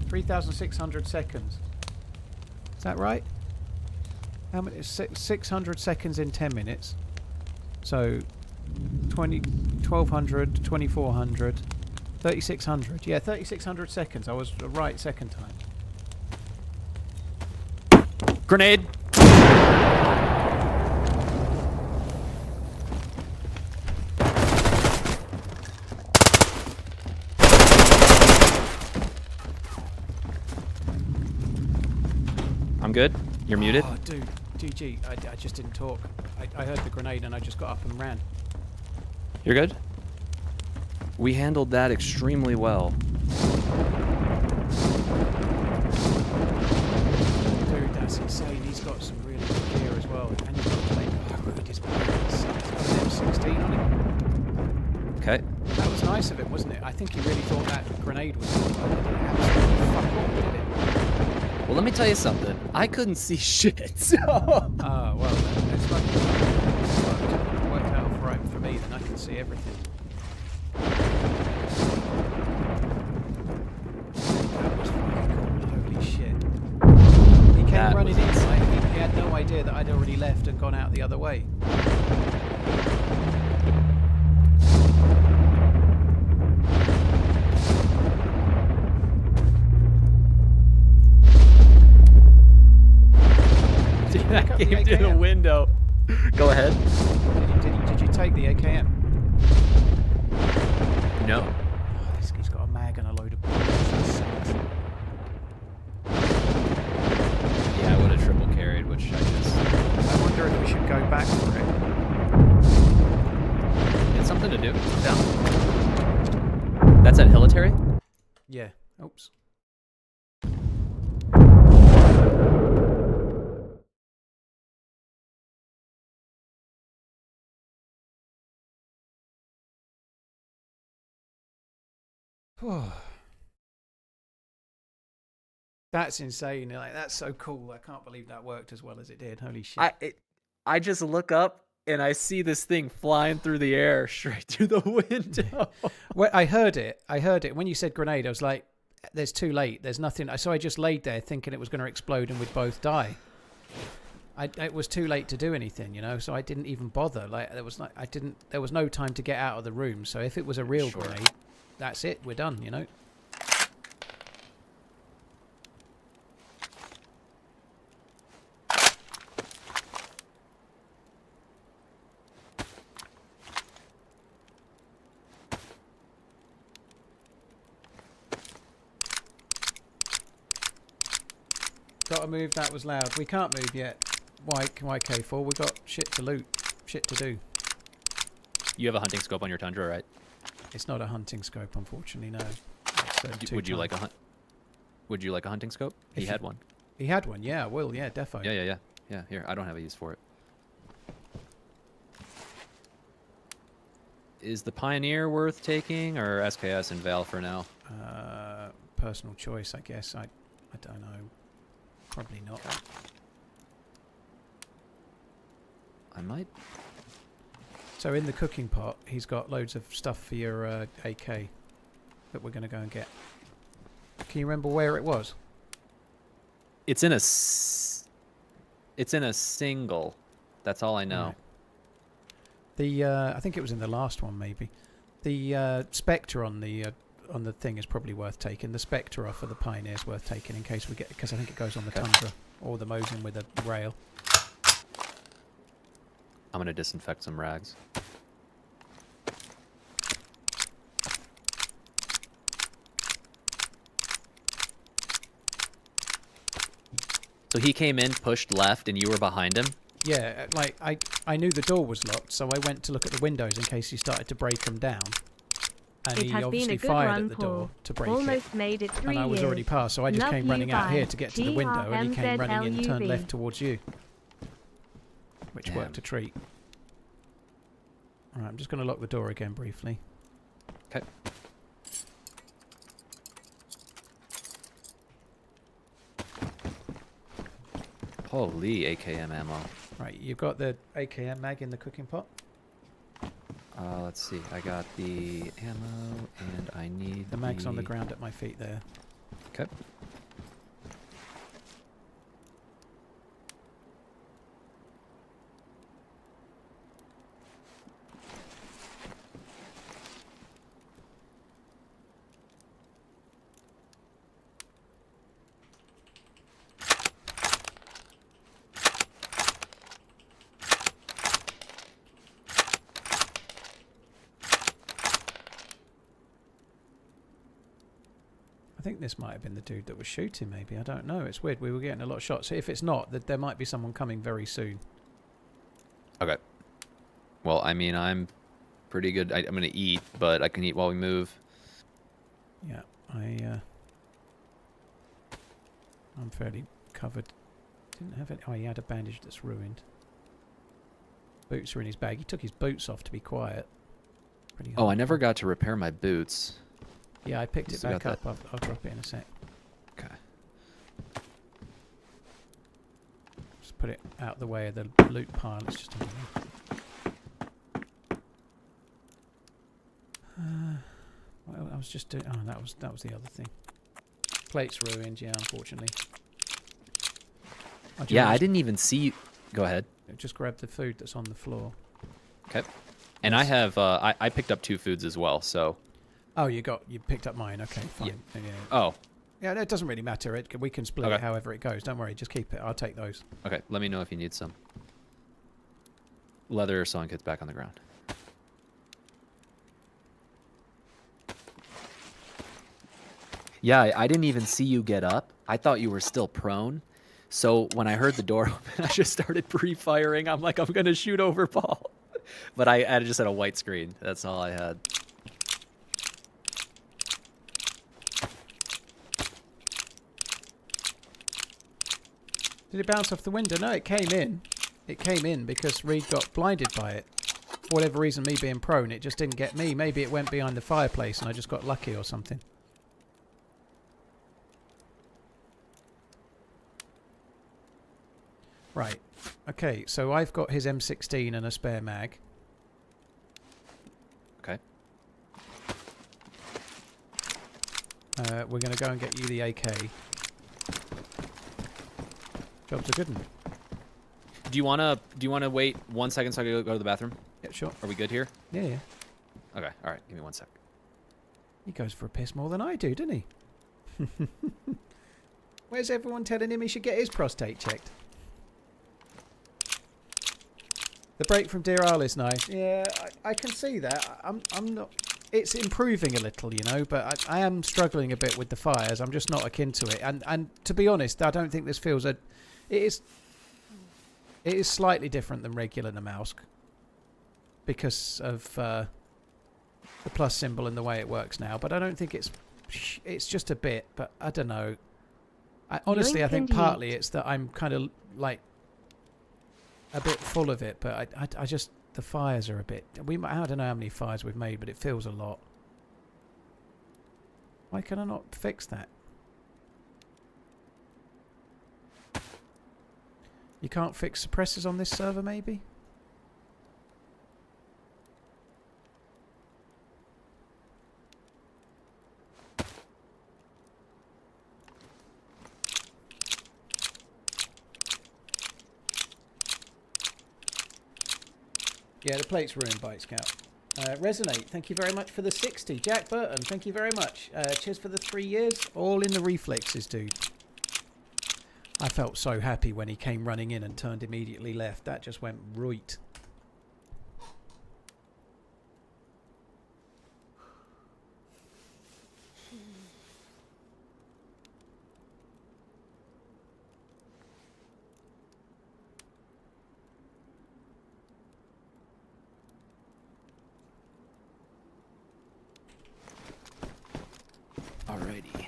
3,600 seconds. Is that right? How many? 600 seconds in 10 minutes. So 1,200, 2,400, 3,600. Yeah, 3,600 seconds. I was right second time. Grenade! I'm good. You're muted. Oh, dude. GG. I just didn't talk. I heard the grenade and I just got up and ran. You're good? We handled that extremely well. Dude, that's insane. He's got some really good gear as well. And he's got a plate. He's got an M16 on him. Okay. That was nice of him, wasn't it? I think he really thought that grenade was absolutely fuck all, did it? Well, let me tell you something. I couldn't see shit, so... Oh, well, it's like it worked out right for me, then I can see everything. That was fucking cool. Holy shit. He came That running was in, insane. like, he had no idea that I'd already left and gone out the other way. I came through the window. Go ahead. Did you take the AKM? No. Oh, he's got a Yeah. Oops. That's insane. Like, that's so cool. I can't believe that worked as well as it did. Holy shit. I just look up and I see this thing flying through the air straight through the window. Well, I heard it. When you said grenade, I was like, there's too late. There's nothing. So I just laid there thinking it was going to explode and we'd both die. It was too late to do anything, you know, so I didn't even bother. Like, there was no time to get out of the room. So if it was a real grenade, that's it. We're done, you know. Gotta move, that was loud. We can't move yet. YK4, we've got shit to loot. Shit to do. You have a hunting scope on your Tundra, right? It's not a hunting scope, unfortunately, no. Would you like a hunting scope? He had one. He had one, yeah, I will, yeah, defo. Yeah, here, I don't have a use for it. Is the Pioneer worth taking, or SKS and Val for now? Personal choice, I guess. I don't know. Probably not. I might. So in the cooking pot, he's got loads of stuff for your AK that we're going to go and get. Can you remember where it was? It's in a single. That's all I know. Right. I think it was in the last one, maybe. The Spectre on the thing is probably worth taking. The Spectre off of the Pioneer is worth taking in case we get, because I think it goes on the Tundra or the Mosin with a rail. I'm gonna disinfect some rags. So he came in, pushed left, and you were behind him? Yeah, like, I knew the door was locked, so I went to look at the windows in case he started to break them down. And it he has obviously been a good fired run, at the Paul. door to break Almost it. made it 3 And I was years. already past, so I just Love came you, running out bye. here to get to the window, and he came running in, turned TRMZ. left towards you. Which Damn. worked a treat. Alright, I'm just going to lock the door again briefly. Okay. Holy AKM ammo. Right, you've got the AKM mag in the cooking pot? Let's see. I got the ammo, and I need The mag's on the ground at my feet there. Okay. I think this might have been the dude that was shooting, maybe. I don't know. It's weird. We were getting a lot of shots. So if it's not, there might be someone coming very soon. Okay. Well, I mean, I'm pretty good. I'm going to eat, but I can eat while we move. Yeah, I'm fairly covered. Didn't have it. Oh, he had a bandage that's ruined. Boots are in his bag. He took his boots off to be quiet. Pretty Oh, I hard. never got to repair my boots. Yeah, I picked it Still back got up. I'll drop it in a sec. Okay. Just put it out the way of the loot pile. It's just underneath. Well, I was just doing. Oh, that was the other thing. Plate's ruined. Yeah, unfortunately. Yeah, I didn't even see you. Go ahead. Just grab the food that's on the floor. Okay. And I have, I picked up 2 foods as well, so. Oh, you picked up mine. Okay, fine. Yeah. Oh. Yeah, it doesn't really matter. We can split Okay. it however it goes. Don't worry, just keep it. I'll take those. Okay, let me know if you need some. Leather sewing kit's back on the ground. Yeah, I didn't even see you get up. I thought you were still prone. So when I heard the door open, I just started pre-firing. I'm like, I'm going to shoot over Paul. But I just had a white screen. That's all I had. Did it bounce off the window? No, it came in. It came in because Reed got blinded by it. For whatever reason, me being prone, it just didn't get me. Maybe it went behind the fireplace and I just got lucky or something. Right. Okay, so I've got his M16 and a spare mag. Okay. We're going to go and get you the AK. Job's a good one. Do you wanna wait 1 second so I can go to the bathroom? Yeah, sure. Are we good here? Yeah, yeah. Okay. All right. Give me 1 sec. He goes for a piss more than I do, doesn't he? Where's everyone telling him he should get his prostate checked? The break from Dear Isle is nice. Yeah, I can see that. I'm not. It's improving a little, you know, but I am struggling a bit with the fires. I'm just not akin to it. And to be honest, I don't think this feels a. It is slightly different than regular Namalsk because of the plus symbol and the way it works now. But I don't think it's just a bit. But I don't know. Honestly, I think partly it's that I'm kind of like a bit full of it. But I just the fires are a bit. I don't know how many fires we've made, but it feels a lot. Why can I not fix that? You can't fix suppressors on this server, maybe? Yeah, the plate's ruined, Bite Scout. Resonate, thank you very much for the 60. Jack Burton, thank you very much. Cheers for the 3 years. All in the reflexes, dude. I felt so happy when he came running in and turned immediately left. That just went right. Alrighty.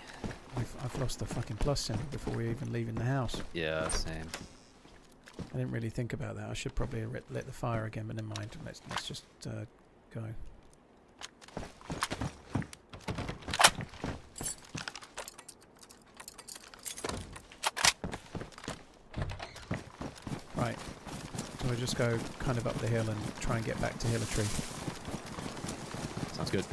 I've lost the fucking plus symbol before we even leave in the house. Yeah, same. I didn't really think about that. I should probably have lit the fire again, but never mind. Let's just go. Right. So we'll just go kind of up the hill and try and get back to Hillitree. Sounds good.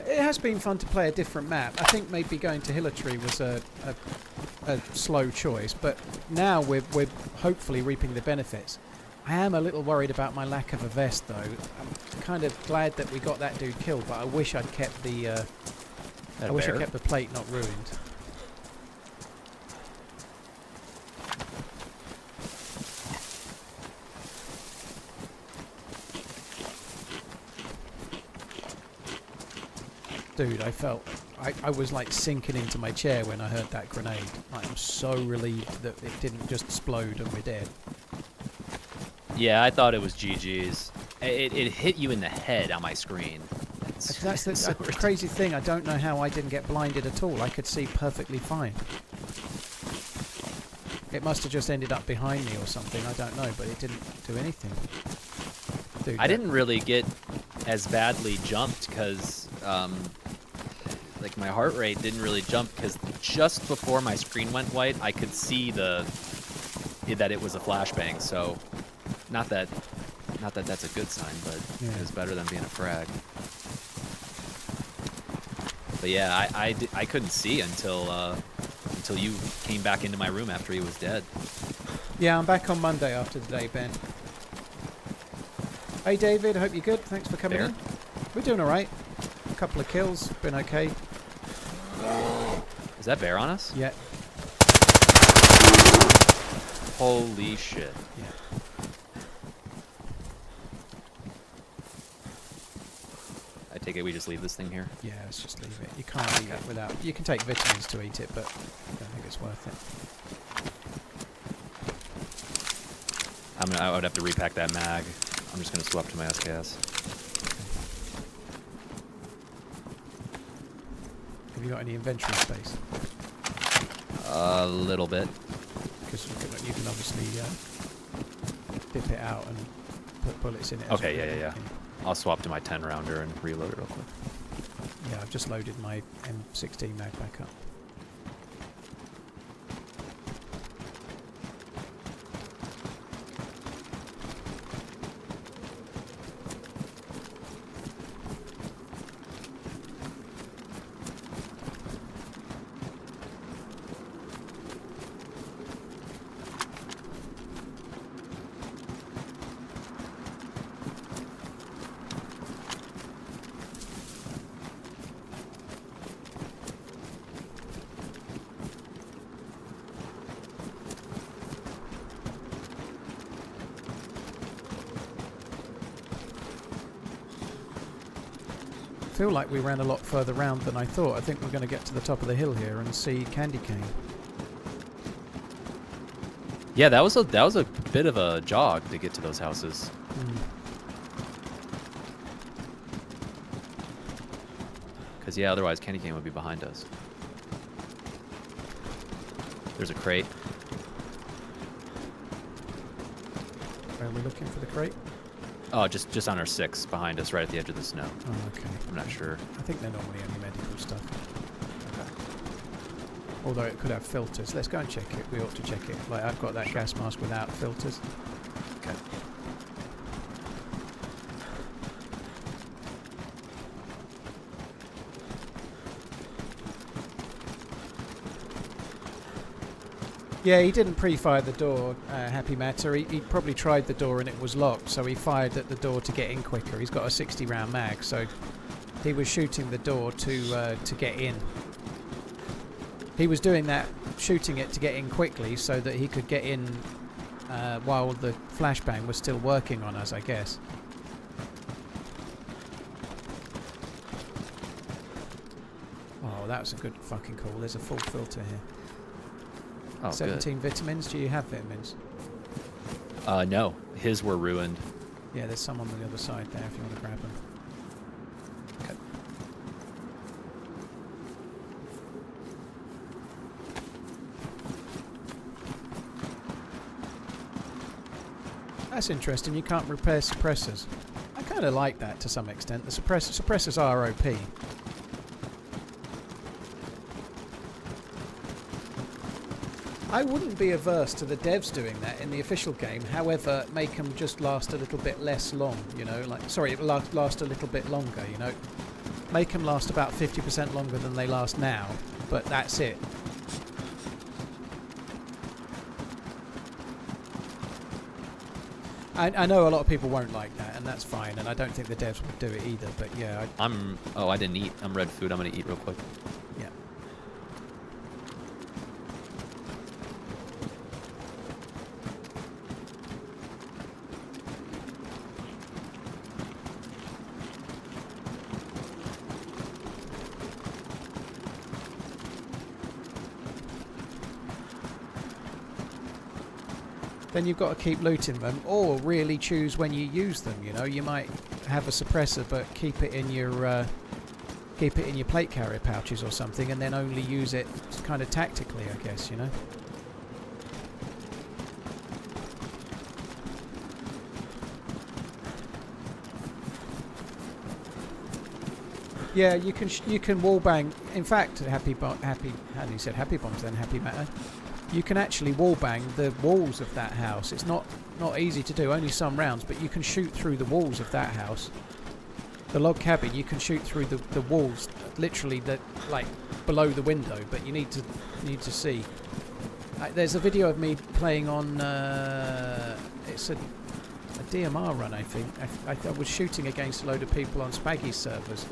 It has been fun to play a different map. I think maybe going to Hillitree was a slow choice, but now we're hopefully reaping the benefits. I am a little worried about my lack of a vest, though. I'm kind of glad that we got that dude killed, but I wish I'd kept the I kept the plate not ruined. Dude, I was like sinking into my chair when I heard that grenade. I'm so relieved that it didn't just explode and we're dead. Yeah, I thought it was GG's. It hit you in the head on my screen. That's the crazy thing. I don't know how I didn't get blinded at all. I could see perfectly fine. It must have just ended up behind me or something. I don't know, but it didn't do anything. Dude, I didn't really get as badly jumped because like my heart rate didn't really jump because just before my screen went white, I could see that it was a flashbang. So not that that's a good sign, but yeah. It was better than being a frag. But yeah, I couldn't see until you came back into my room after he was dead. Yeah, I'm back on Monday after the day, Ben. Hey David, I hope you're good. Thanks for coming Bear? in. We're doing alright. A couple of kills, been okay. Is that bear on us? Yeah. Holy shit. Yeah. I take it we just leave this thing here? Yeah, let's just leave it. You can't eat it without... You can take vitamins to eat it, but I don't think it's worth it. I would have to repack that mag. I'm just gonna swap to my SKS. Have you got any inventory space? A little bit. Because you can obviously dip it out and put bullets in it. as Okay, well. yeah. I'll swap to my 10 rounder and reload it real quick. Yeah, I've just loaded my M16 mag back up. I feel like we ran a lot further round than I thought. I think we're going to get to the top of the hill here and see Candy Cane. Yeah, that was a bit of a jog to get to those houses. Because yeah, otherwise Candy Cane would be behind us. There's a crate. Where are we looking for the crate? Oh, just on our 6 behind us, right at the edge of the snow. Oh, okay. I'm not sure. I think they're normally only medical stuff. Okay. Although it could have filters. Let's go and check it. We ought to check it. Like, I've got that gas mask without filters. Okay. Yeah, he didn't pre-fire the door, Happy Matter. He probably tried the door and it was locked, so he fired at the door to get in quicker. He's got a 60-round mag, so he was shooting the door to get in. He was doing that, shooting it to get in quickly so that he could get in while the flashbang was still working on us, I guess. Oh, that was a good fucking call. There's a full filter here. Oh, 17 vitamins. Do you have vitamins? good. No. His were ruined. Yeah, there's some on the other side there if you want to grab them. Okay. That's interesting. You can't repair suppressors. I kind of like that to some extent. The suppressors are OP. I wouldn't be averse to the devs doing that in the official game. However, make them just last a little bit less long, you know. Like, sorry, last a little bit longer, you know. Make them last about 50% longer than they last now, but that's it. I know a lot of people won't like that, and that's fine, and I don't think the devs would do it either, but yeah. I didn't eat. I'm red food. I'm gonna eat real quick. Yeah. Then you've got to keep looting them, or really choose when you use them. You know, you might have a suppressor, but keep it in your plate carrier pouches or something, and then only use it kind of tactically, I guess. You know. Yeah, you can wall bang. In fact, happy bombs then happy matter. You can actually wall bang the walls of that house. It's not easy to do, only some rounds, but you can shoot through the walls of that house. The log cabin, you can shoot through the walls, literally like below the window, but you need to see. There's a video of me playing on it's a DMR run, I think. I was shooting against a load of people on Spaggy's servers.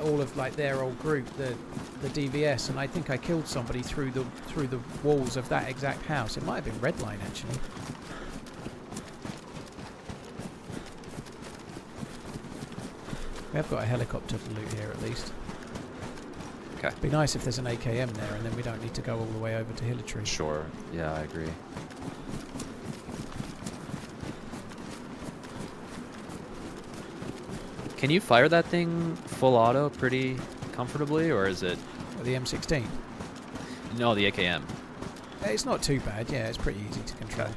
All of like their old group, the DVS, and I think I killed somebody through the walls of that exact house. It might have been Redline actually. We have got a helicopter to loot here at least. Okay. Be nice if there's an AKM there, and then we don't need to go all the way over to Hillitree. Sure. Yeah, I agree. Can you fire that thing full auto pretty comfortably, or is it? The M16. No, the AKM. It's not too bad. Yeah, it's pretty easy to control.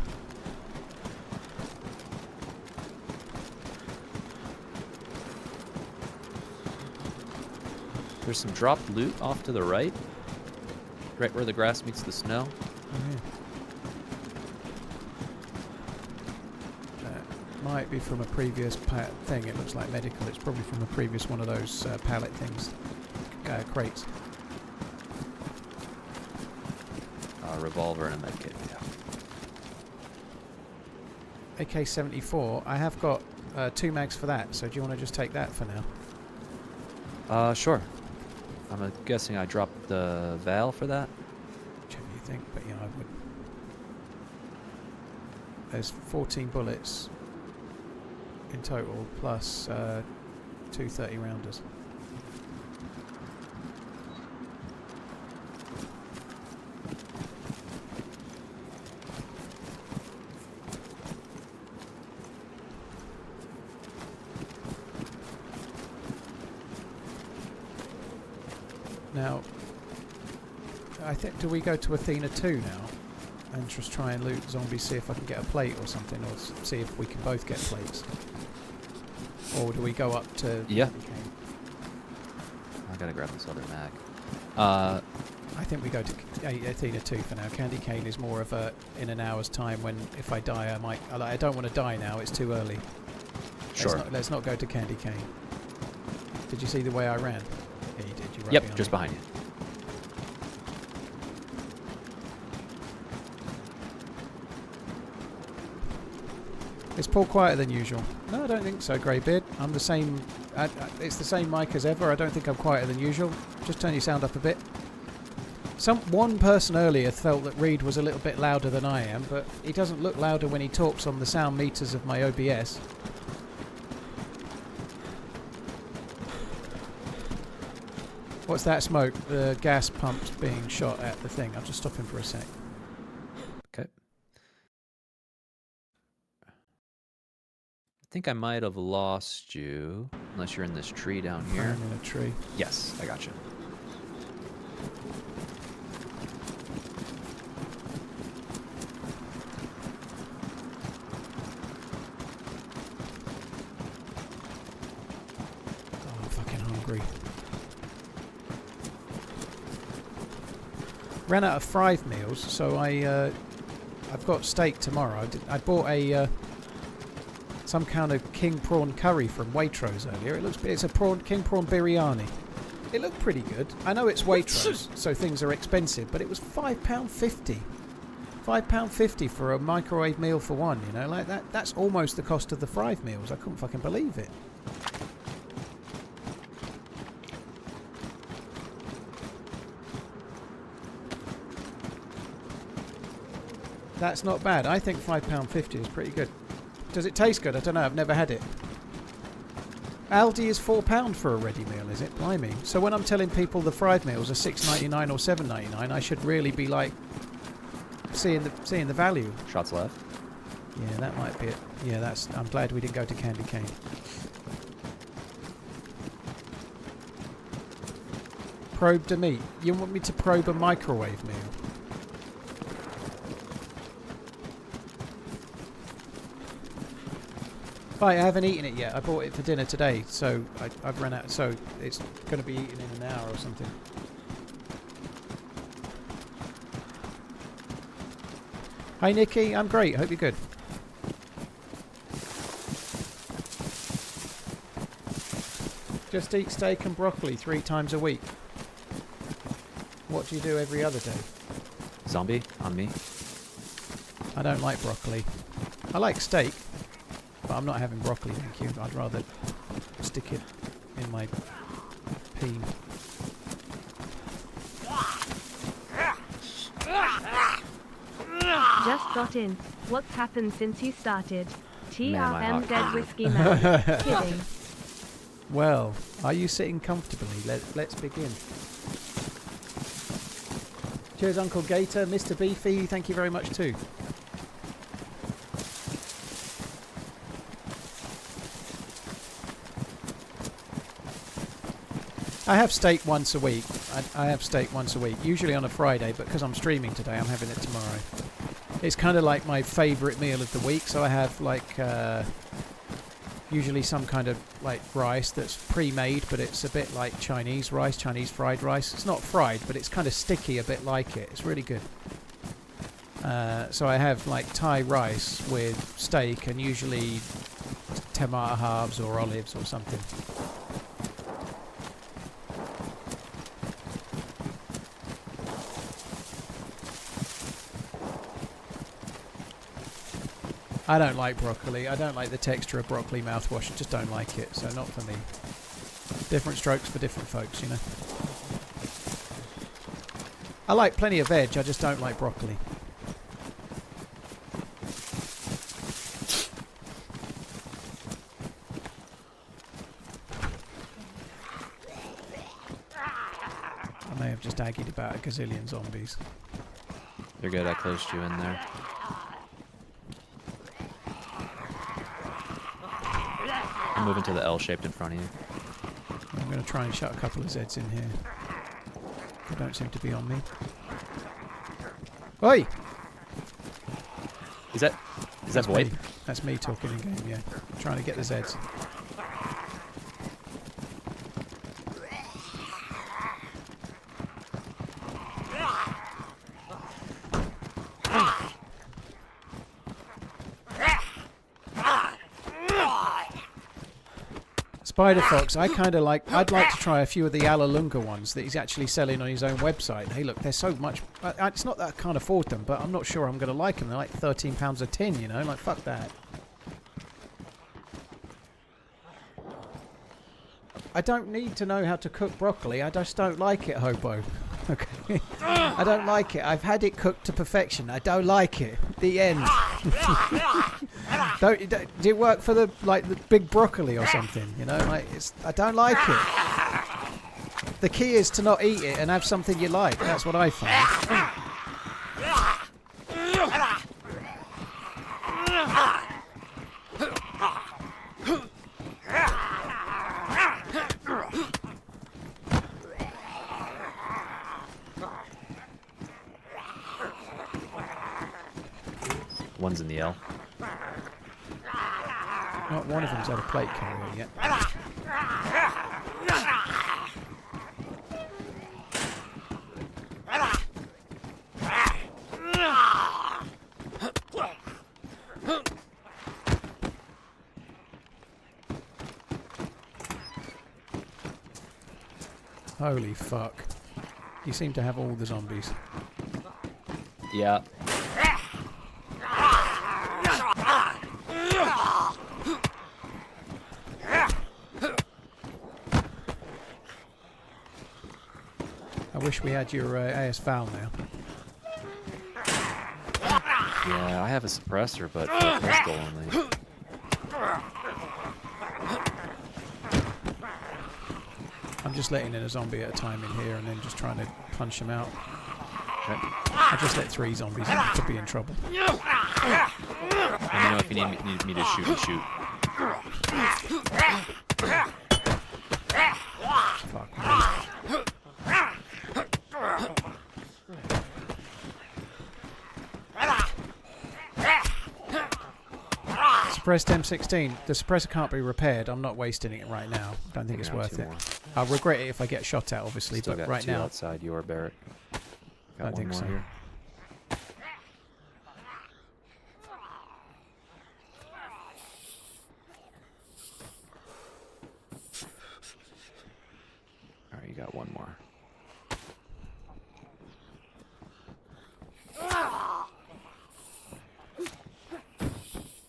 There's some dropped loot off to the right. Right where the grass meets the snow. Oh, yeah. Might be from a previous thing. It looks like medical. It's probably from a previous one of those pallet things, crates. A revolver and a medkit. Yeah. AK-74. I have got 2 mags for that. So do you want to just take that for now? Sure. I'm guessing I dropped the Val for that. Whichever you think, but yeah, I would. There's 14 bullets in total, plus 2 30 rounders. Now, I think, do we go to Athena 2 now? And just try and loot zombies, see if I can get a plate or something, or see if we can both get plates? Or do we go up to... Yeah. I gotta grab this other mag. I think we go to Athena 2 for now. Candy cane is more of a in an hour's time when if I die I might... I don't want to die now, it's too early. Sure. Let's not go to Candy cane. Did you see the way I ran? Yeah, you did. You ran Yep, behind just me. behind you. Is Paul quieter than usual? No, I don't think so, Greybeard. I'm the same... it's the same mic as ever. I don't think I'm quieter than usual. Just turn your sound up a bit. One person earlier felt that Reed was a little bit louder than I am, but he doesn't look louder when he talks on the sound meters of my OBS. What's that smoke? The gas pumps being shot at the thing. I'll just stop him for a sec. Okay. I think I might have lost you, unless you're in this tree down here. I'm in a tree. Yes, I got you. Oh, I'm fucking hungry. Ran out of fried meals, so I've got steak tomorrow. I bought a some kind of king prawn curry from Waitrose earlier. It's a king prawn biryani. It looked pretty good. I know it's Waitrose, so things are expensive, but it was £5.50. £5.50 for a microwave meal for one. You know, like that. That's almost the cost of the fried meals. I couldn't fucking believe it. That's not bad. I think £5.50 is pretty good. Does it taste good? I don't know. I've never had it. Aldi is £4 for a ready meal, is it? Blimey. So when I'm telling people the fried meals are $6.99 or $7.99, I should really be like seeing the value. Shots left. Yeah, that might be it. Yeah, I'm glad we didn't go to Candy Cane. Probe the meat. You want me to probe a microwave meal? Right, I haven't eaten it yet. I bought it for dinner today, so I've run out. So it's going to be eaten in an hour or something. Hi, Nikki. I'm great. Hope you're good. Just eat steak and broccoli 3 times a week. What do you do every other day? Zombie on me. I don't like broccoli. I like steak. But I'm not having broccoli, thank you. I'd rather stick it in my peen. Just got in. What's happened since you started? Man, TRMZ Whiskey Man. Kidding. Well, are you sitting comfortably? Let's begin. Cheers, Uncle Gator. Mr. Beefy, thank you very much too. I have steak once a week. I have steak once a week, usually on a Friday, but because I'm streaming today, I'm having it tomorrow. It's kind of like my favourite meal of the week, so I have like usually some kind of like rice that's pre-made, but it's a bit like Chinese rice, Chinese fried rice. It's not fried, but it's kind of sticky, a bit like it. It's really good. So I have like Thai rice with steak and usually tomato halves or olives or something. I don't like broccoli. I don't like the texture of broccoli mouthwash. I just don't like it, so not for me. Different strokes for different folks, you know. I like plenty of veg, I just don't like broccoli. I may have just aggied about a gazillion zombies. You're good, I closed you in there. I'm moving to the L-shaped in front of you. I'm going to try and shut a couple of Zeds in here. They don't seem to be on me. Oi! Is that VoIP? Me. That's me talking in game, yeah. I'm trying to get the Zeds. Spiderfox, I'd like to try a few of the Alalunga ones that he's actually selling on his own website. Hey, look, they're so much. It's not that I can't afford them, but I'm not sure I'm going to like them. They're like £13 a tin, you know? Like, fuck that. I don't need to know how to cook broccoli. I just don't like it, Hobo. Okay. I don't like it. I've had it cooked to perfection. I don't like it. The end. Do it work for the big broccoli or something? You know, like I don't like it. The key is to not eat it and have something you like. That's what I find. One's in the L. Not one of them's had a plate carrier yet. Holy fuck. You seem to have all the zombies. Yeah. I wish we had your AS Val now. Yeah, I have a suppressor, but for pistol only. I'm just letting in a zombie at a time in here and then just trying to punch them out. Okay. I just let 3 zombies in. I could be in trouble. Let me know if you need me to shoot and shoot. Fuck me. Suppressed M16. The suppressor can't be repaired. I'm not wasting it right now. Don't think it's worth it. I'll regret it if I get shot at, obviously, Still but got right 2 now outside your barrack. Got I one think more so. here. All right, you got one more.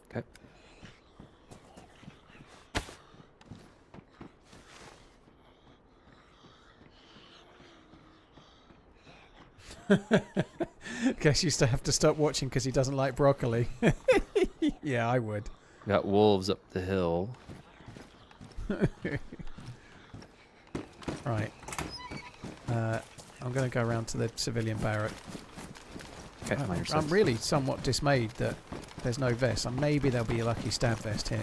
Okay. Guess you used to have to stop watching because he doesn't like broccoli. Yeah, I would. Got wolves up the hill. Right. I'm going to go around to the civilian barrack. Okay, mine are I'm six. really somewhat dismayed that there's no vest. And maybe there'll be a lucky stab vest here.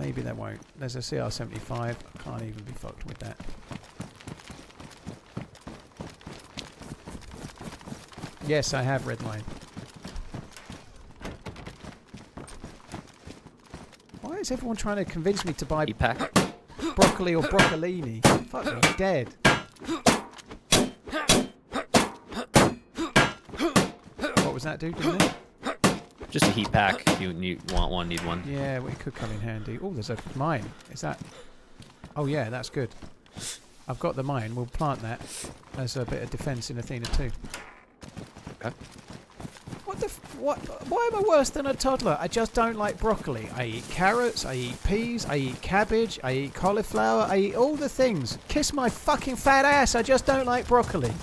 maybe there won't. There's a CR75. I can't even be fucked with that. Yes, I have red line. Why is everyone trying to convince me to buy Heat pack. broccoli or broccolini? Fuck me, dead. What was that dude doing there? Just a heat pack. If you want one, need one. Yeah, well, it could come in handy. Oh, there's a mine. Is that... Oh, yeah, that's good. I've got the mine. We'll plant that as a bit of defence in Athena too. Okay. What the... What? Why am I worse than a toddler? I just don't like broccoli. I eat carrots. I eat peas. I eat cabbage. I eat cauliflower. I eat all the things. Kiss my fucking fat ass. I just don't like broccoli.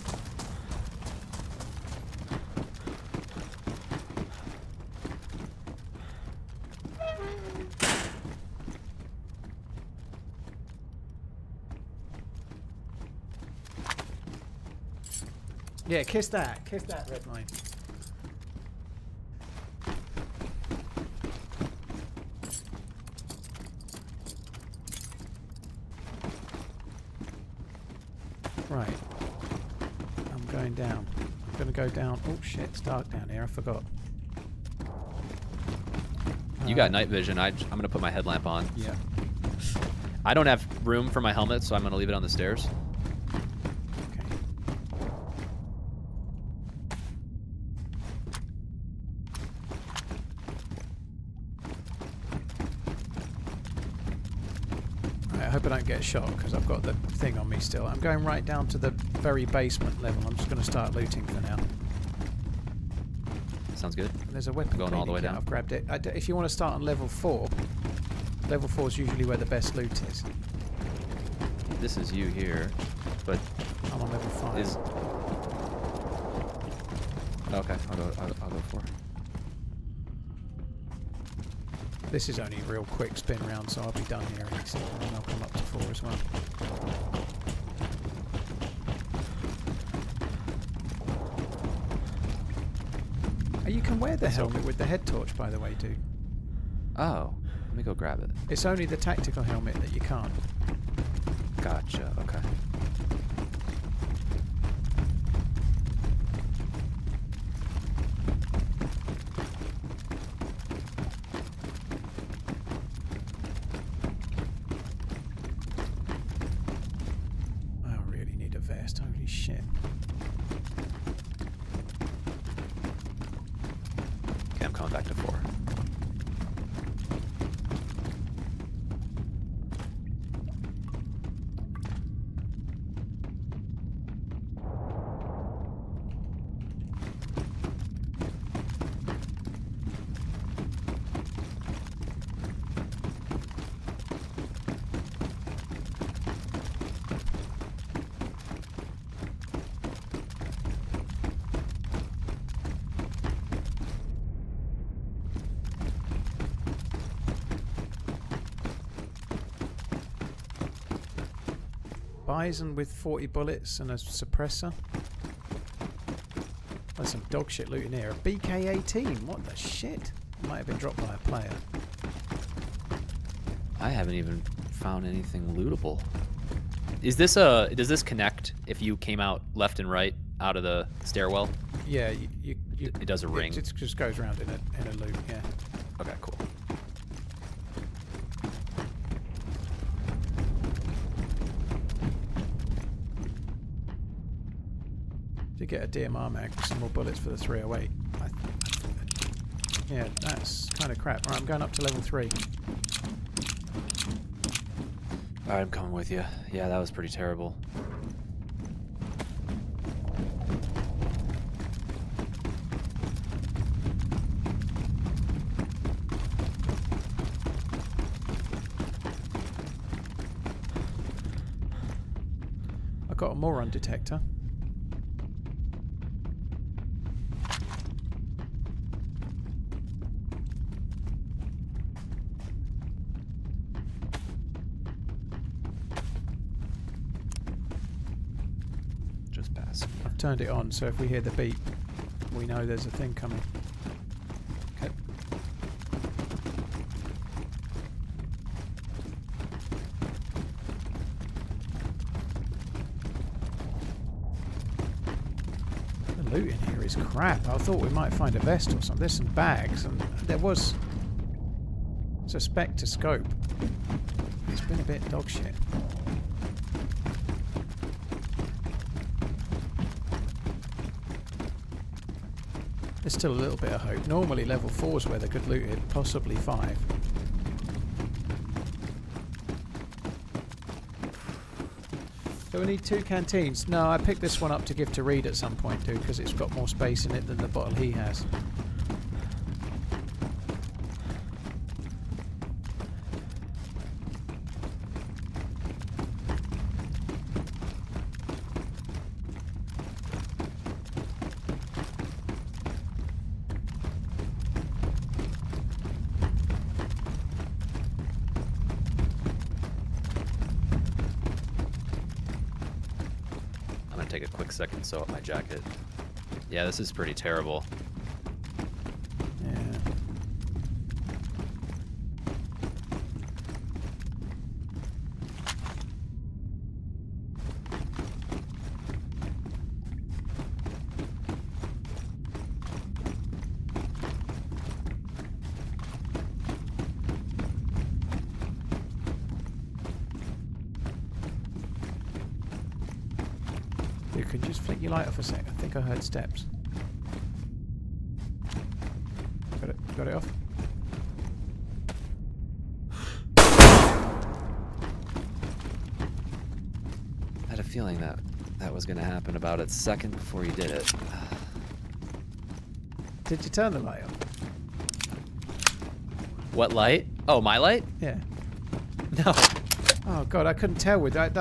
Yeah, kiss that. Kiss that red line. Right. I'm going down. I'm going to go down. Oh shit, it's dark down here. I forgot. You got night vision. I'm gonna put my headlamp on. Yeah. I don't have room for my helmet, so I'm gonna leave it on the stairs. Okay. Right, I hope I don't get shot because I've got the thing on me still. I'm going right down to the very basement level. I'm just going to start looting for now. Sounds good. There's a weapon Going all the way kit. down. I've grabbed it. If you want to start on level 4, level 4 is usually where the best loot is. This is you here, but I'm on level 5. is okay. I'll go for. This is only a real quick spin round, so I'll be done here in a second, and I'll come up to 4 as well. Oh, you can wear the helmet with the head torch, by the way, dude. Oh, let me go grab it. It's only the tactical helmet that you can't. Gotcha. Okay. I really need a vest. Holy shit. Okay, I'm coming back to 4. Bison with 40 bullets and a suppressor. There's some dog shit loot in here. A BK-18. What the shit? Might have been dropped by a player. I haven't even found anything lootable. Is this does this connect if you came out left and right out of the stairwell? Yeah, It does a ring. It just goes around in a loop. Yeah. Okay, cool. To get a DMR mag with some more bullets for the 308. Yeah, that's kind of crap. Right, I'm going up to level 3. Alright, I'm coming with you. Yeah, that was pretty terrible. I got a moron detector. Just pass. I've turned it on, so if we hear the beep, we know there's a thing coming. Okay. loot in here is crap. I thought we might find a vest or something. There's some bags, and there was a Spectre scope. It's been a bit dog shit. There's still a little bit of hope. Normally level 4 is where they're good looted, possibly 5. So we need 2 canteens. No, I picked this one up to give to Reed at some point, dude, because it's got more space in it than the bottle he has. Take a quick second to sew up my jacket. Yeah, this is pretty terrible. Yeah. You can just flick your light off a sec. I think I heard steps. Got it off? I had a feeling that that was going to happen about a second before you did it. Did you turn the light on? What light? Oh, my light? Yeah. No. Oh god, I couldn't tell with that.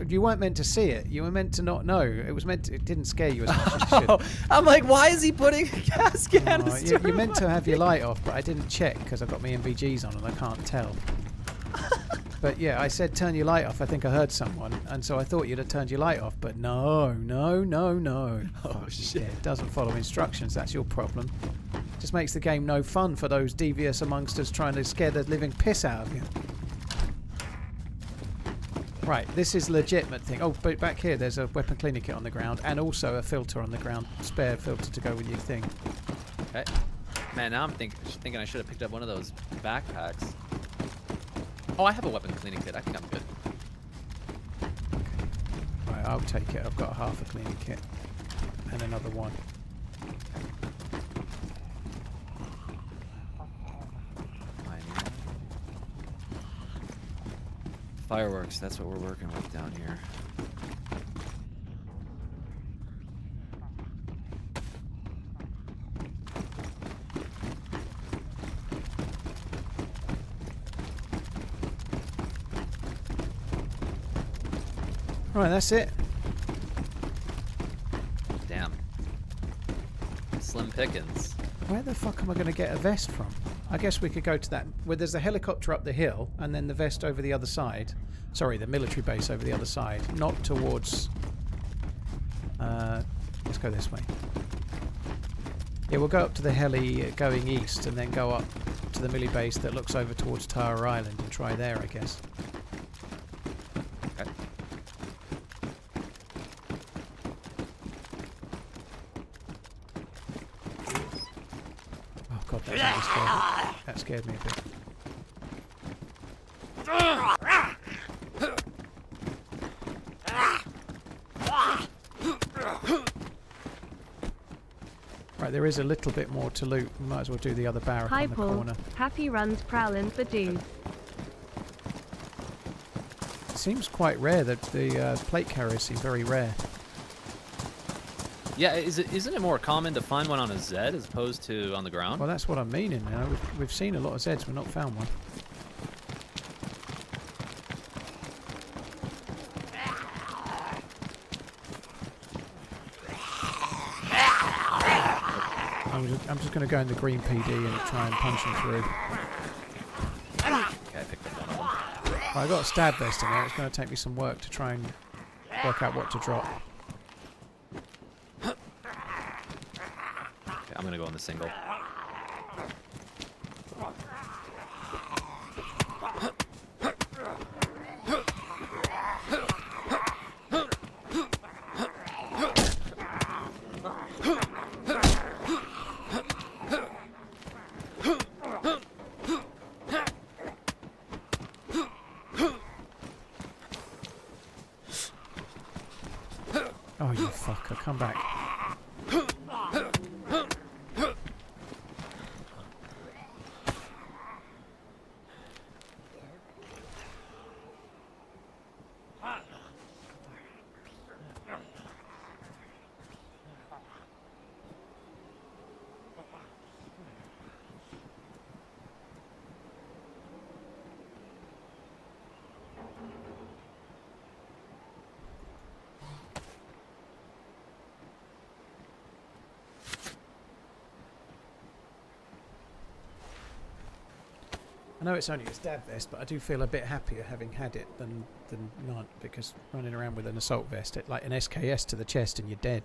You weren't meant to see it. You were meant to not know. It was meant to, it didn't scare you as much as it should. I'm like, why is he putting a gas canister? You're meant to have your light off, but I didn't check because I've got my MVGs on and I can't tell. But yeah, I said turn your light off. I think I heard someone, and so I thought you'd have turned your light off. But no. Oh shit! It doesn't follow instructions. That's your problem. Just makes the game no fun for those devious amongst us trying to scare the living piss out of you. Right, this is a legitimate thing. Oh, but back here there's a weapon cleaning kit on the ground and also a filter on the ground. Spare filter to go with your thing. Okay. Man, now I'm thinking I should have picked up one of those backpacks. Oh, I have a weapon cleaning kit. I think I'm good. Right, I'll take it. I've got half a cleaning kit and another one. Fireworks, that's what we're working with down here. Right, that's it. Damn. Slim pickings. Where the fuck am I going to get a vest from? I guess we could go to that. Well, there's a helicopter up the hill, and then the vest over the other side. Sorry, the military base over the other side. Not towards... let's go this way. Yeah, we'll go up to the heli going east, and then go up to the military base that looks over towards Tower Island and try there, I guess. Okay. Oh god, that scared me a bit. Right, there is a little bit more to loot. We might as well do the other barrack Hi on the Paul, corner. happy runs prowling for dudes. It seems quite rare that the plate carriers seem very rare. Yeah, isn't it more common to find one on a Z as opposed to on the ground? Well, that's what I'm meaning now. We've seen a lot of Zeds, we've not found one. I'm just going to go in the green PD and try and punch him through. Okay, I picked up one of them. Well, I got a stab vest in there. It's going to take me some work to try and work out what to drop. Okay, I'm gonna go on the single. Oh, you fucker, come back. I know it's only a stab vest, but I do feel a bit happier having had it than not, because running around with an assault vest, it's like an SKS to the chest and you're dead.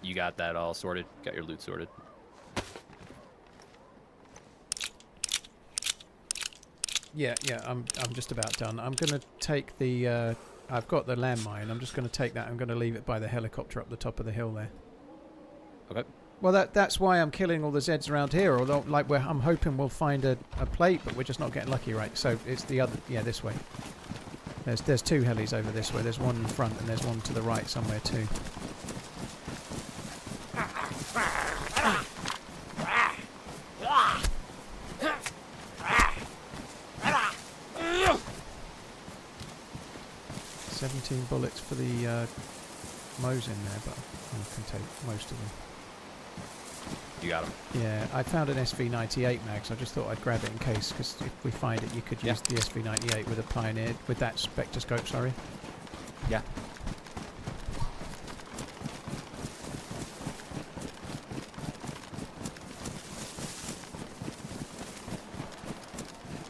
You got that all sorted? Got your loot sorted? Yeah, I'm just about done. I'm going to take the... I've got the landmine. I'm just going to take that. I'm going to leave it by the helicopter up the top of the hill there. Okay. Well, that's why I'm killing all the Zeds around here. Although, like, I'm hoping we'll find a plate, but we're just not getting lucky, right? So it's the other... Yeah, this way. There's two helis over this way. There's one in front and there's one to the right somewhere too. Bullets for the Mo's in there, but I can take most of them. You got them. Yeah, I found an SV98 mag, so I just thought I'd grab it in case, because if we find it, you could use the SV98 with a Pioneer, with that spectroscope, sorry. Yeah.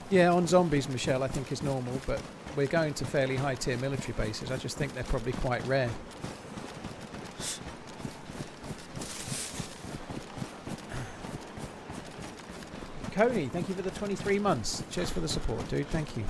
Yeah, on zombies, Michelle, I think is normal, but we're going to fairly high-tier military bases. I just think they're probably quite rare. Coney, thank you for the 23 months. Cheers for the support, dude. Thank you.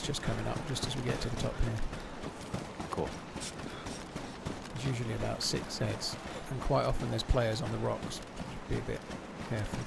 Just coming up just as we get to the top here. Cool. There's usually about 6 Zeds, and quite often there's players on the rocks. Be a bit careful.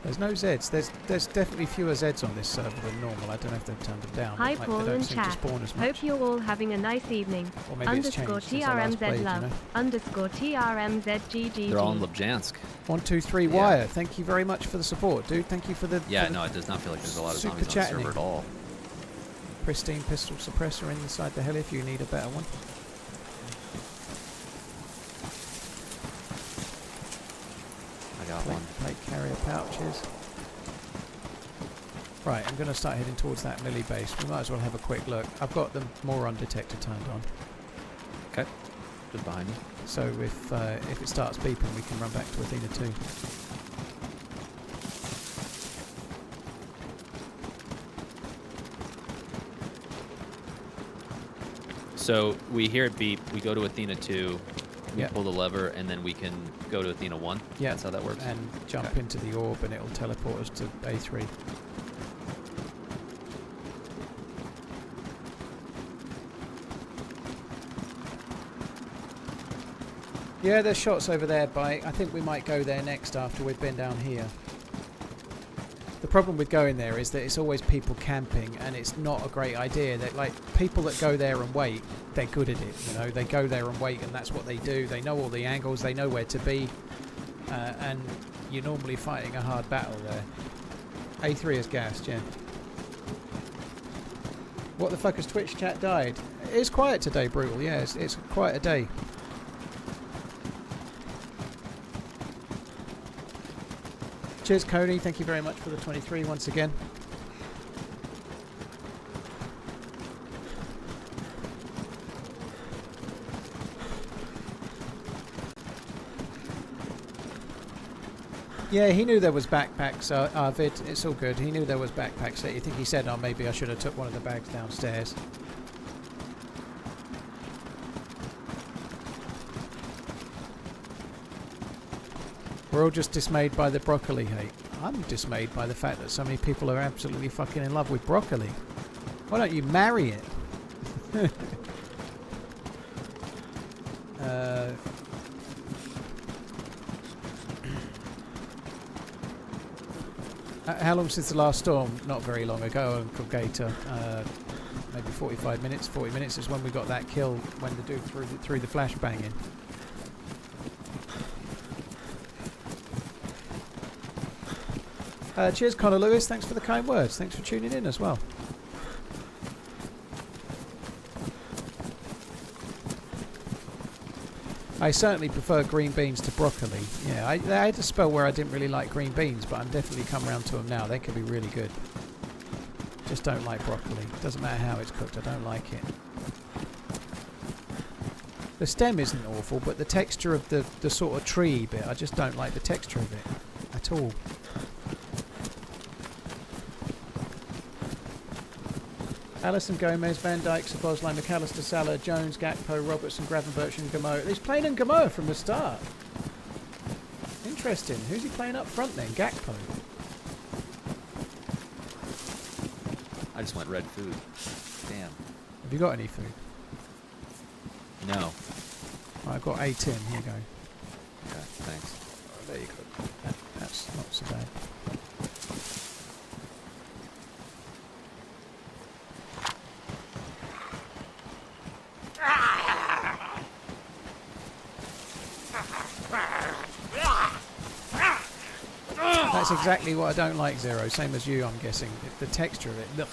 There's no Zeds. There's definitely fewer Zeds on this server than normal. I don't know if they've turned them down. Hi, but, Paul they don't and seem to chat. spawn as much. Hope you're all having a nice evening. Or maybe it's Underscore changed since I last TRMZ played, love. you know? Underscore TRMZ GGG. They're all in Lubjansk. 123 Yeah. Wire. Thank you very much for the support, dude. Thank you for the... Yeah, for the no, it does not feel like there's a lot of super zombies on the server chatting. at all. pristine pistol suppressor inside the heli if you need a better one. I got one. Plate carrier pouches. Right, I'm going to start heading towards that melee base. We might as well have a quick look. I've got the Moron detector turned on. Okay. Just behind you. So if it starts beeping, we can run back to Athena 2. So we hear it beep, we go to Athena 2, we Yep. pull the lever, and then we can go to Athena 1? Yeah. That's how that works? And jump Okay. into the orb and it'll teleport us to A3. Yeah, there's shots over there, Bike. I think we might go there next after we've been down here. The problem with going there is that it's always people camping, and it's not a great idea. That like people that go there and wait, they're good at it. You know, they go there and wait, and that's what they do. They know all the angles, they know where to be, and you're normally fighting a hard battle there. A3 is gassed, yeah. What the fuck has Twitch chat died? It's quiet today, Brutal. Yeah, it's quite a day. Cheers, Cody. Thank you very much for the 23 once again. Yeah, he knew there was backpacks, Arvid. It's all good. He knew there was backpacks. You think he said, oh, maybe I should have took one of the bags downstairs. We're all just dismayed by the broccoli hate. I'm dismayed by the fact that so many people are absolutely fucking in love with broccoli. Why don't you marry it? How long since the last storm? Not very long ago, Uncle Gator. Maybe 45 minutes. 40 minutes is when we got that kill when the dude threw the flashbang in. Cheers, Connor Lewis. Thanks for the kind words. Thanks for tuning in as well. I certainly prefer green beans to broccoli. Yeah, I had a spell where I didn't really like green beans, but I'm definitely come around to them now. They can be really good. Just don't like broccoli. Doesn't matter how it's cooked, I don't like it. The stem isn't awful, but the texture of the sort of tree bit, I just don't like the texture of it at all. Alison Gomez, Van Dijk, Sabozlai, McAllister, Salah, Jones, Gakpo, Robertson, Gravenberch and Gamoa. He's playing in Gamoa from the start. Interesting. Who's he playing up front then? Gakpo. I just want red food. Damn. Have you got any food? No. I've got a tin. Here you go. Okay, thanks. Oh, there you go. That's not so bad. That's exactly what I don't like, Zero. Same as you, I'm guessing. The texture of it. Ugh.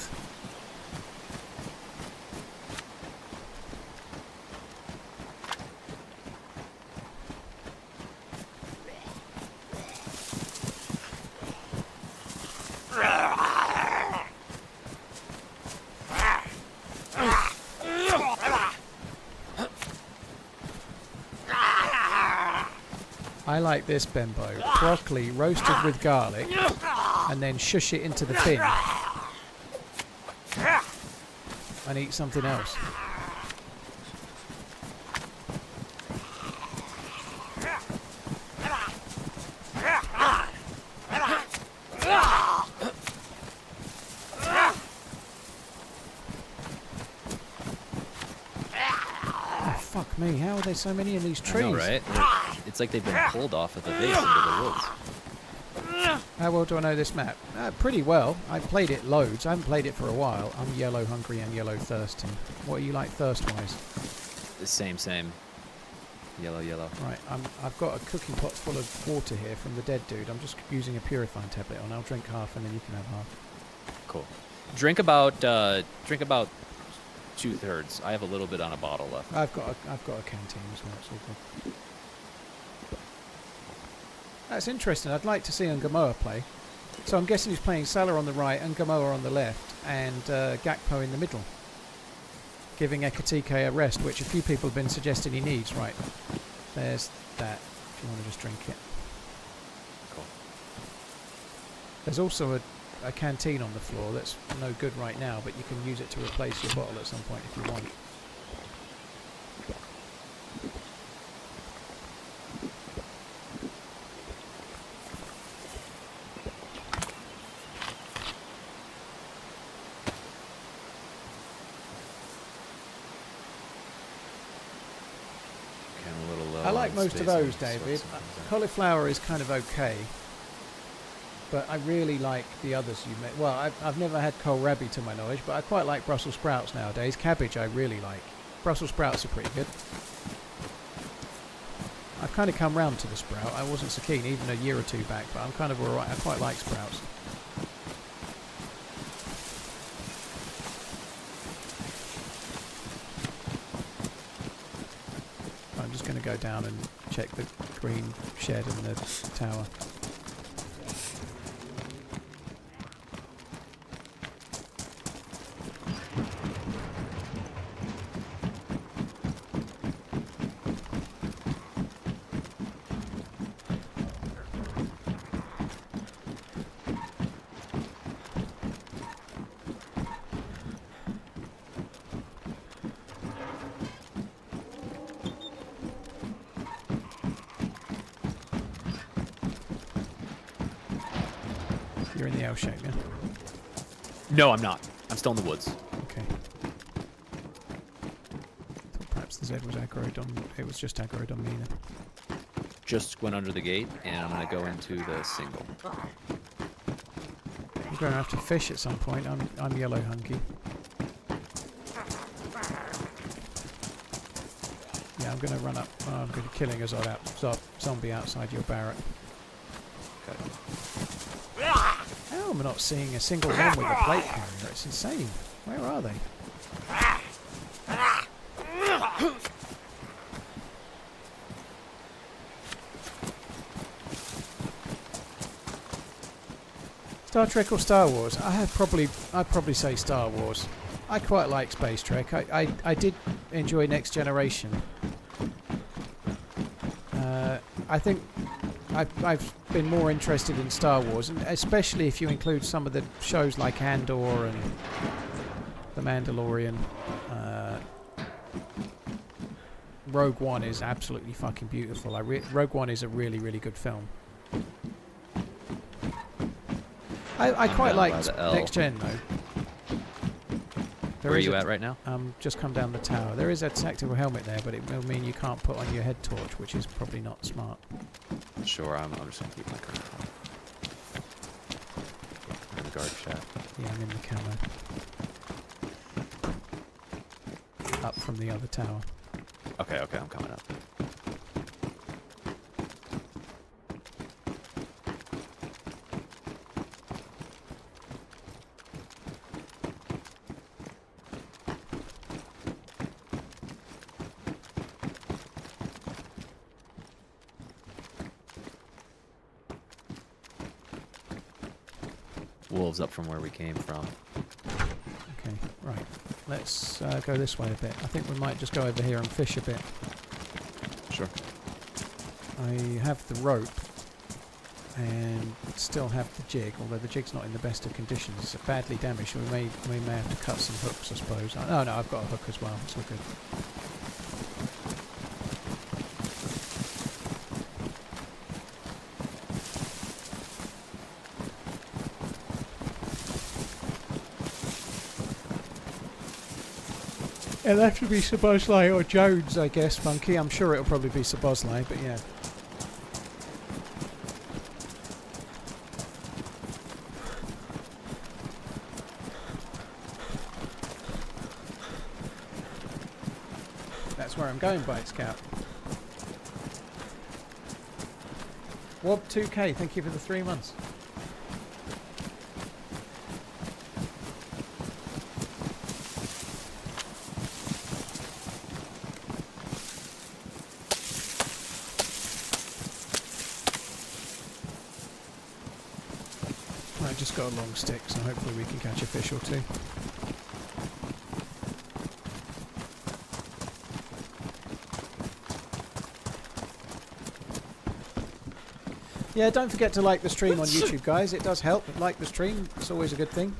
I like this, Bembo. Broccoli roasted with garlic and then shush it into the bin and eat something else. Oh, fuck me. How are there so many in these trees? I know, right? It's like they've been pulled off of the base into the woods. How well do I know this map? Pretty well. I've played it loads. I haven't played it for a while. I'm yellow hungry and yellow thirsty. What are you like thirst-wise? The same. Yellow. Right, I've got a cooking pot full of water here from the dead dude. I'm just using a purifying tablet on. I'll drink half and then you can have half. Cool. Drink about 2/3. I have a little bit on a bottle left. I've got a canteen as well. It's all good. That's interesting. I'd like to see Ngamoa play. So I'm guessing he's playing Salah on the right and Ngamoa on the left and Gakpo in the middle. Giving Ekatike a rest, which a few people have been suggesting he needs. Right. There's that, if you want to just drink it. Cool. There's also a canteen on the floor that's no good right now, but you can use it to replace your bottle at some point if you want. I like most of those, David. Cauliflower is kind of okay. but I really like the others you made. Well, I've never had kohlrabi to my knowledge, but I quite like Brussels sprouts nowadays. Cabbage I really like. Brussels sprouts are pretty good. I've kind of come round to the sprout. I wasn't so keen even a year or two back, but I'm kind of alright. I quite like sprouts. I'm just going to go down and check the green shed and the tower. You're in the L shape, yeah? No, I'm not. I'm still in the woods. Okay. Thought perhaps the Z was aggroed on... It was just aggroed on me then. Just went under the gate, and I'm going to go into the single. You're going to have to fish at some point. I'm yellow hunky. Yeah, I'm going to run up. I'm going to be killing a zombie outside your barrack. Okay. How am I not seeing a single one with a plate carrier? It's insane. Where are they? Star Trek or Star Wars? I'd probably say Star Wars. I quite like Space Trek. I did enjoy Next Generation. I think I've been more interested in Star Wars, and especially if you include some of the shows like Andor and The Mandalorian. Rogue One is absolutely fucking beautiful. Rogue One is a really, really good film. I quite like Next Gen though. Where are you at right now? Just come down the tower. There is a tactical helmet there, but it will mean you can't put on your head torch, which is probably not smart. Sure, I'm just going to keep my current on. In the guard shaft. Yeah, I'm in the camo. Up from the other tower. Okay, I'm coming up. Wolves up from where we came from. Okay, right. Let's go this way a bit. I think we might just go over here and fish a bit. Sure. I have the rope and still have the jig, although the jig's not in the best of conditions. It's badly damaged. We may have to cut some hooks, I suppose. Oh no, I've got a hook as well. It's all good. It'll have to be Sabozlai or Jones, I guess, Funky. I'm sure it'll probably be Sabozlai, but yeah. That's where I'm going, Bite Scout. Wob 2K, thank you for the 3 months. I just got a long stick, so hopefully we can catch a fish or two. Yeah, don't forget to like the stream on YouTube, guys. It does help. Like the stream. It's always a good thing.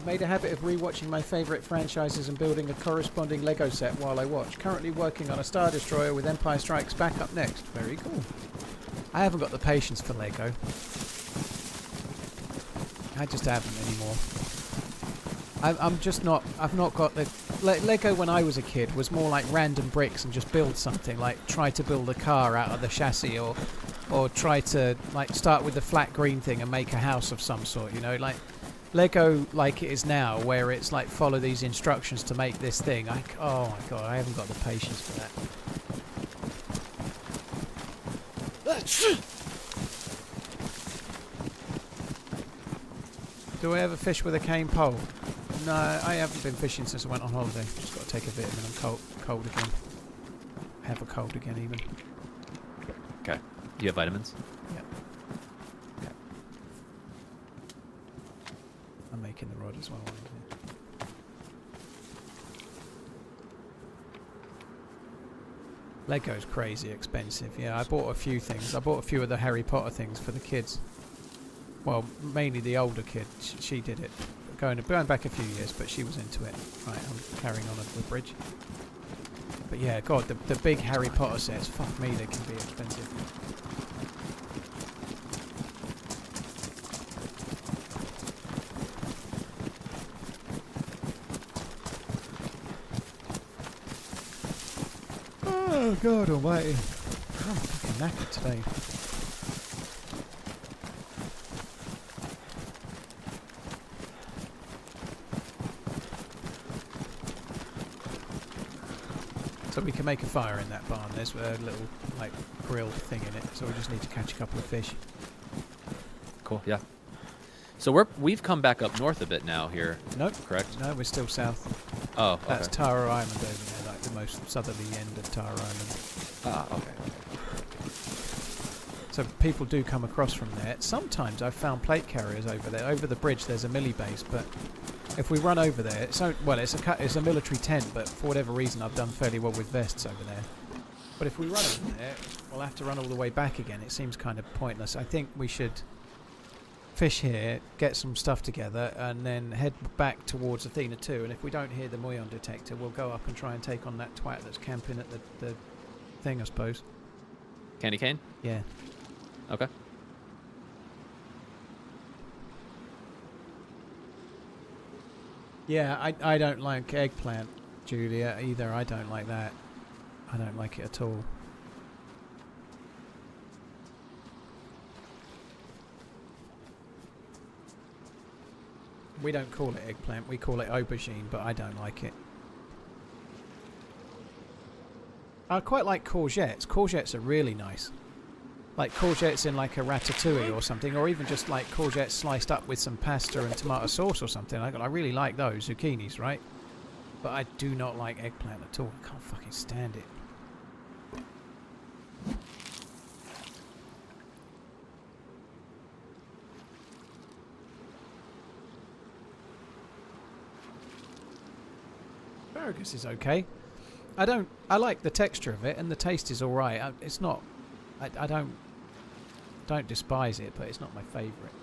I've made a habit of rewatching my favourite franchises and building a corresponding Lego set while I watch. Currently working on a Star Destroyer with Empire Strikes Back up next. Very cool. I haven't got the patience for Lego. I just haven't anymore. I'm just not... I've not got the... Lego when I was a kid was more like random bricks and just build something. Like try to build a car out of the chassis or try to like start with the flat green thing and make a house of some sort, you know? Like Lego like it is now where it's like follow these instructions to make this thing. Oh my god, I haven't got the patience for that. Do I ever fish with a cane pole? No, I haven't been fishing since I went on holiday. Just got to take a vitamin. I'm cold again. I have a cold again even. Okay. You have vitamins? Yep. Okay. I'm making the rod as well. Lego's crazy expensive. Yeah, I bought a few things. I bought a few of the Harry Potter things for the kids. Well, mainly the older kid. She did it. Going back a few years, but she was into it. Right, I'm carrying on at the bridge. But yeah, God, the big Harry Potter sets, fuck me, they can be expensive. Oh, God almighty. I'm fucking knackered today. So we can make a fire in that barn. There's a little like grill thing in it, so we just need to catch a couple of fish. Cool. Yeah. So we've come back up north a bit now here. Nope. Correct. No, we're still south. Oh. Okay. That's Tara Island over there, like the most southerly end of Tara Island. Ah. Okay. So people do come across from there. Sometimes I've found plate carriers over there. Over the bridge, there's a millie base, but if we run over there, it's a military tent, but for whatever reason I've done fairly well with vests over there. But if we run over there, we'll have to run all the way back again. It seems kind of pointless. I think we should fish here, get some stuff together, and then head back towards Athena 2. And if we don't hear the muon detector, we'll go up and try and take on that twat that's camping at the thing, I suppose. Candy cane? Yeah. Okay. Yeah, I don't like eggplant, Julia, either. I don't like that. I don't like it at all. We don't call it eggplant, we call it aubergine, but I don't like it. I quite like courgettes. Courgettes are really nice. Like courgettes in like a ratatouille or something, or even just like courgettes sliced up with some pasta and tomato sauce or something. I really like those, zucchinis, right? But I do not like eggplant at all. I can't fucking stand it. Asparagus is okay. I like the texture of it, and the taste is alright. It's not... I don't despise it, but it's not my favourite.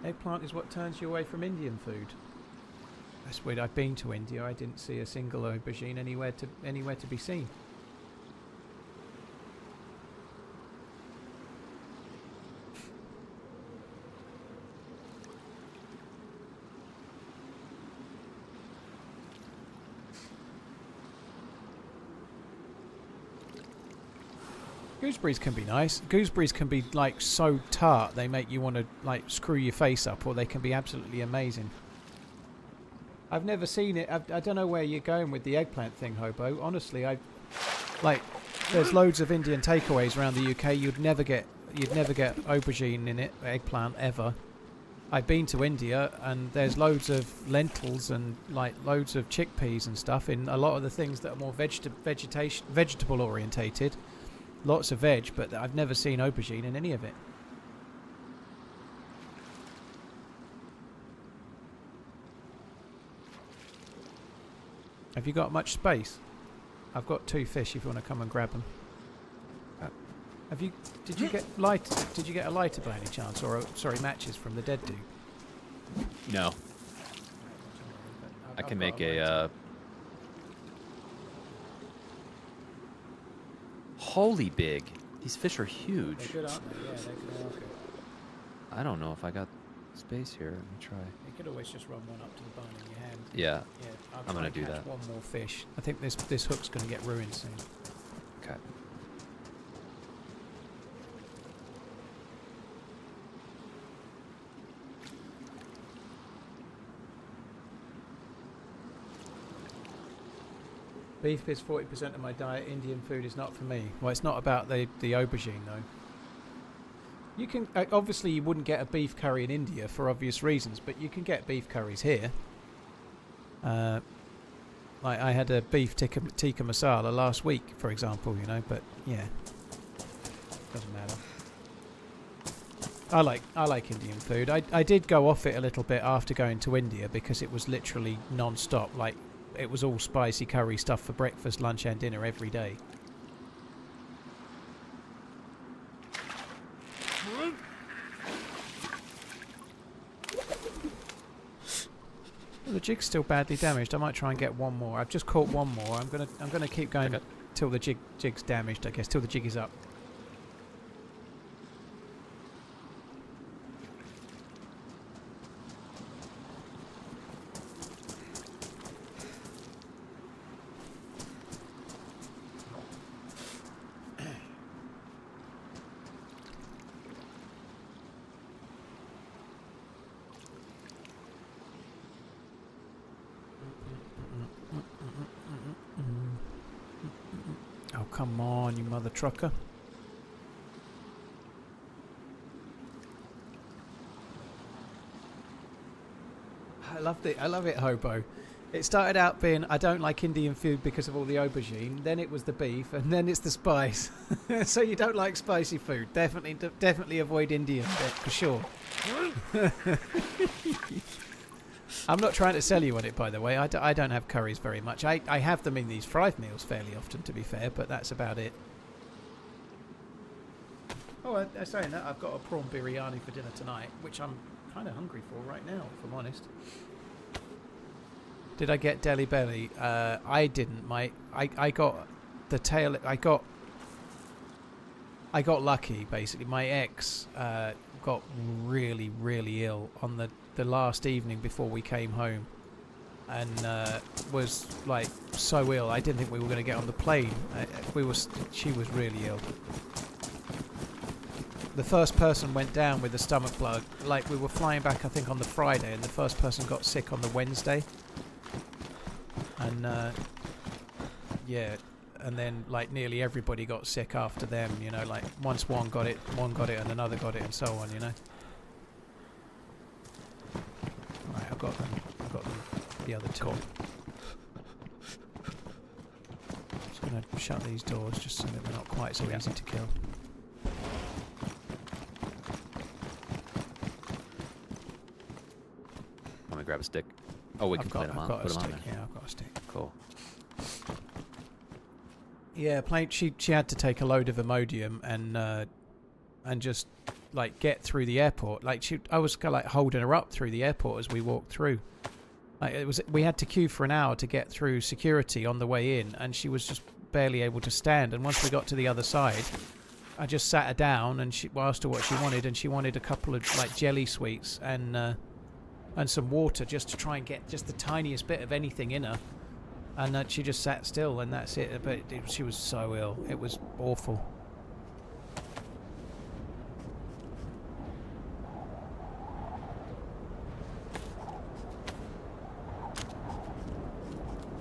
Eggplant is what turns you away from Indian food. That's weird. I've been to India. I didn't see a single aubergine anywhere to be seen. Gooseberries can be nice. Gooseberries can be like so tart they make you want to like screw your face up, or they can be absolutely amazing. I've never seen it. I don't know where you're going with the eggplant thing, Hobo. Honestly, there's loads of Indian takeaways around the UK. You'd never get aubergine in it, eggplant ever. I've been to India and there's loads of lentils and like loads of chickpeas and stuff in a lot of the things that are more vegetable orientated. Lots of veg, but I've never seen aubergine in any of it. Have you got much space? I've got 2 fish if you want to come and grab them. Have you? Did you get light? Did you get a lighter by any chance, or sorry, matches from the dead dude? No. I can make a. Holy big! These fish are huge. They're good, aren't they? Yeah, they're good. I don't know if I got space here. Let me try. You could always just run one up to the bone in your hand. Yeah. Yeah, I'm gonna do catch that. One more fish. I think this hook's gonna get ruined soon. Okay. Beef is 40% of my diet. Indian food is not for me. Well, it's not about the aubergine though. You can obviously you wouldn't get a beef curry in India for obvious reasons, but you can get beef curries here. Like I had a beef tikka masala last week, for example. You know, but yeah, doesn't matter. I like Indian food. I did go off it a little bit after going to India because it was literally non-stop. Like it was all spicy curry stuff for breakfast, lunch, and dinner every day. Well, the jig's still badly damaged. I might try and get one more. I've just caught one more. I'm gonna keep going till the jig's damaged. I guess till the jig is up. Oh, come on, you mother trucker. I love it, Hobo. It started out being, I don't like Indian food because of all the aubergine, then it was the beef, and then it's the spice. So you don't like spicy food. Definitely avoid Indian, for sure. I'm not trying to sell you on it, by the way. I don't have curries very much. I have them in these fried meals fairly often, to be fair, but that's about it. Oh, saying that, I've got a prawn biryani for dinner tonight, which I'm kind of hungry for right now, if I'm honest. Did I get Deli Belly? I didn't. I got the tail. I got lucky, basically. My ex got really, really ill on the last evening before we came home, and was like so ill. I didn't think we were going to get on the plane. She was really ill. The first person went down with a stomach bug. Like we were flying back, I think, on the Friday, and the first person got sick on the Wednesday. And yeah, and then like nearly everybody got sick after them. You know, like once one got it, and another got it, and so on. You know. Right, I've got them. The other two. Just gonna shut these doors just so that they're not quite so easy to kill. Let me grab a stick. Oh, we can put them on. Put them on there. Yeah, I've got a stick. Cool. Yeah, she had to take a load of Imodium and just like get through the airport. Like I was kind of like holding her up through the airport as we walked through. Like we had to queue for an hour to get through security on the way in, and she was just barely able to stand. And once we got to the other side, I just sat her down and asked her what she wanted, and she wanted a couple of like jelly sweets and some water just to try and get just the tiniest bit of anything in her. And she just sat still, and that's it. But she was so ill. It was awful.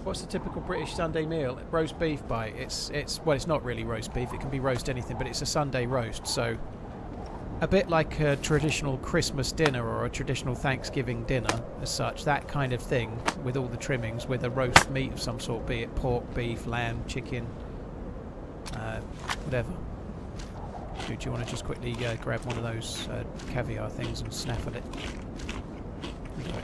What's the typical British Sunday meal? Roast beef bite. It's not really roast beef. It can be roast anything, but it's a Sunday roast. So a bit like a traditional Christmas dinner or a traditional Thanksgiving dinner as such, that kind of thing with all the trimmings, with a roast meat of some sort, be it pork, beef, lamb, chicken, whatever. Do you want to just quickly grab one of those caviar things and snaffle it? Okay.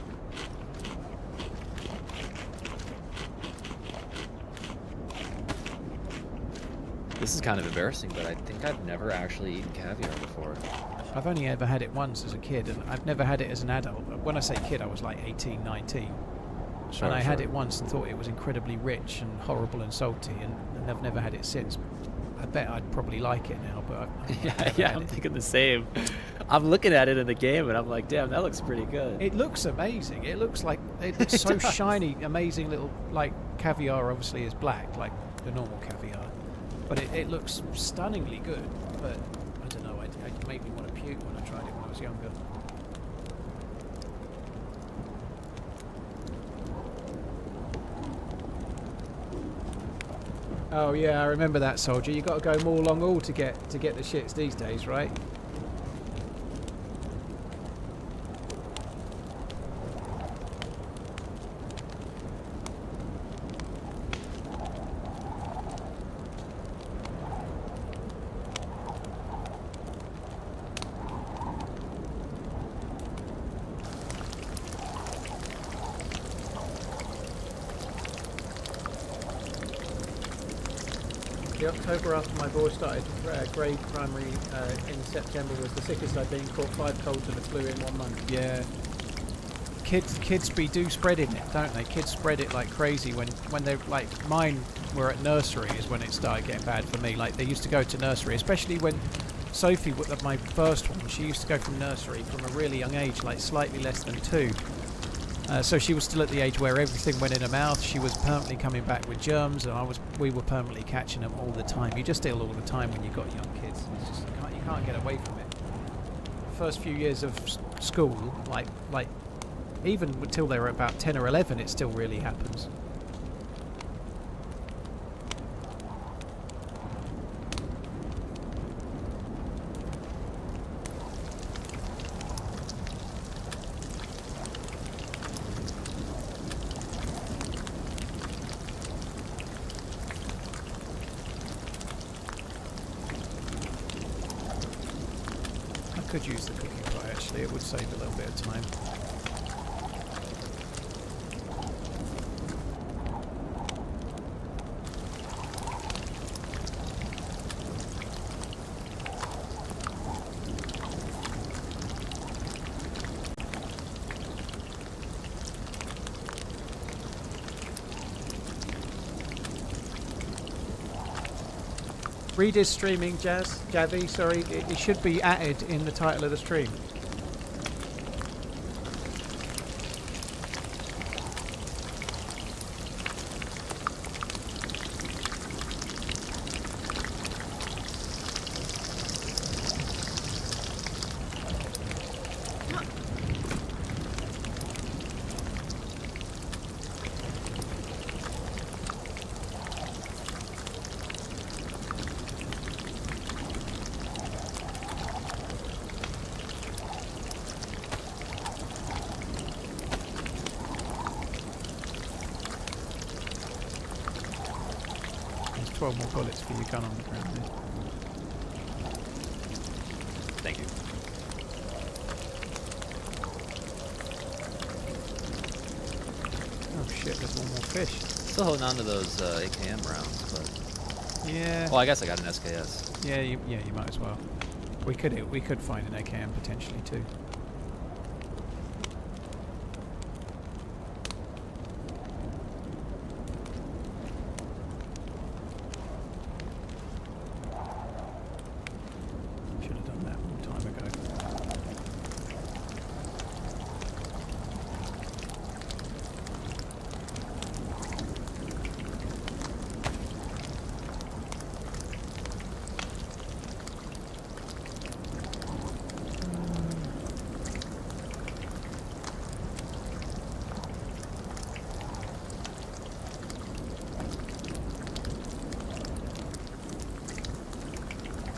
This is kind of embarrassing, but I think I've never actually eaten caviar before. I've only ever had it once as a kid, and I've never had it as an adult. When I say kid, I was like 18, 19. Sure, And I had it once and thought it was incredibly rich and horrible and salty, and I've never had it since. I bet I'd probably like it now, but I'm thinking the same. I'm looking at it in the game, and I'm like, damn, that looks pretty good. It looks amazing. It looks so shiny, amazing little, like, caviar obviously is black, like the normal caviar. But it looks stunningly good. But, I don't know, it made me want to puke when I tried it when I was younger. Oh yeah, I remember that, soldier. You got to go more long haul to get the shits these days, right? The October after my boy started grade primary in September was the sickest I've been. Caught 5 colds and a flu in 1 month. Yeah. Kids do spreading it, don't they? Kids spread it like crazy when they're like, mine were at nursery is when it started getting bad for me. Like, they used to go to nursery, especially when Sophie, my first one, she used to go from nursery from a really young age, like slightly less than 2. So she was still at the age where everything went in her mouth. She was permanently coming back with germs, and we were permanently catching them all the time. You just ill all the time when you've got young kids. It's just, you can't get away from it. First few years of school, like even until they were about 10 or 11, it still really happens. Could use the cooking pot actually, it would save a little bit of time. Reed is streaming, Javi, sorry, it should be added in the title of the stream. There's 12 more bullets for your gun on the ground there. Thank you. Oh shit, there's one more fish. Still holding on to those AKM rounds, but Yeah. well, I guess I got an SKS. Yeah, you might as well. We could find an AKM potentially too. Should have done that a long time ago.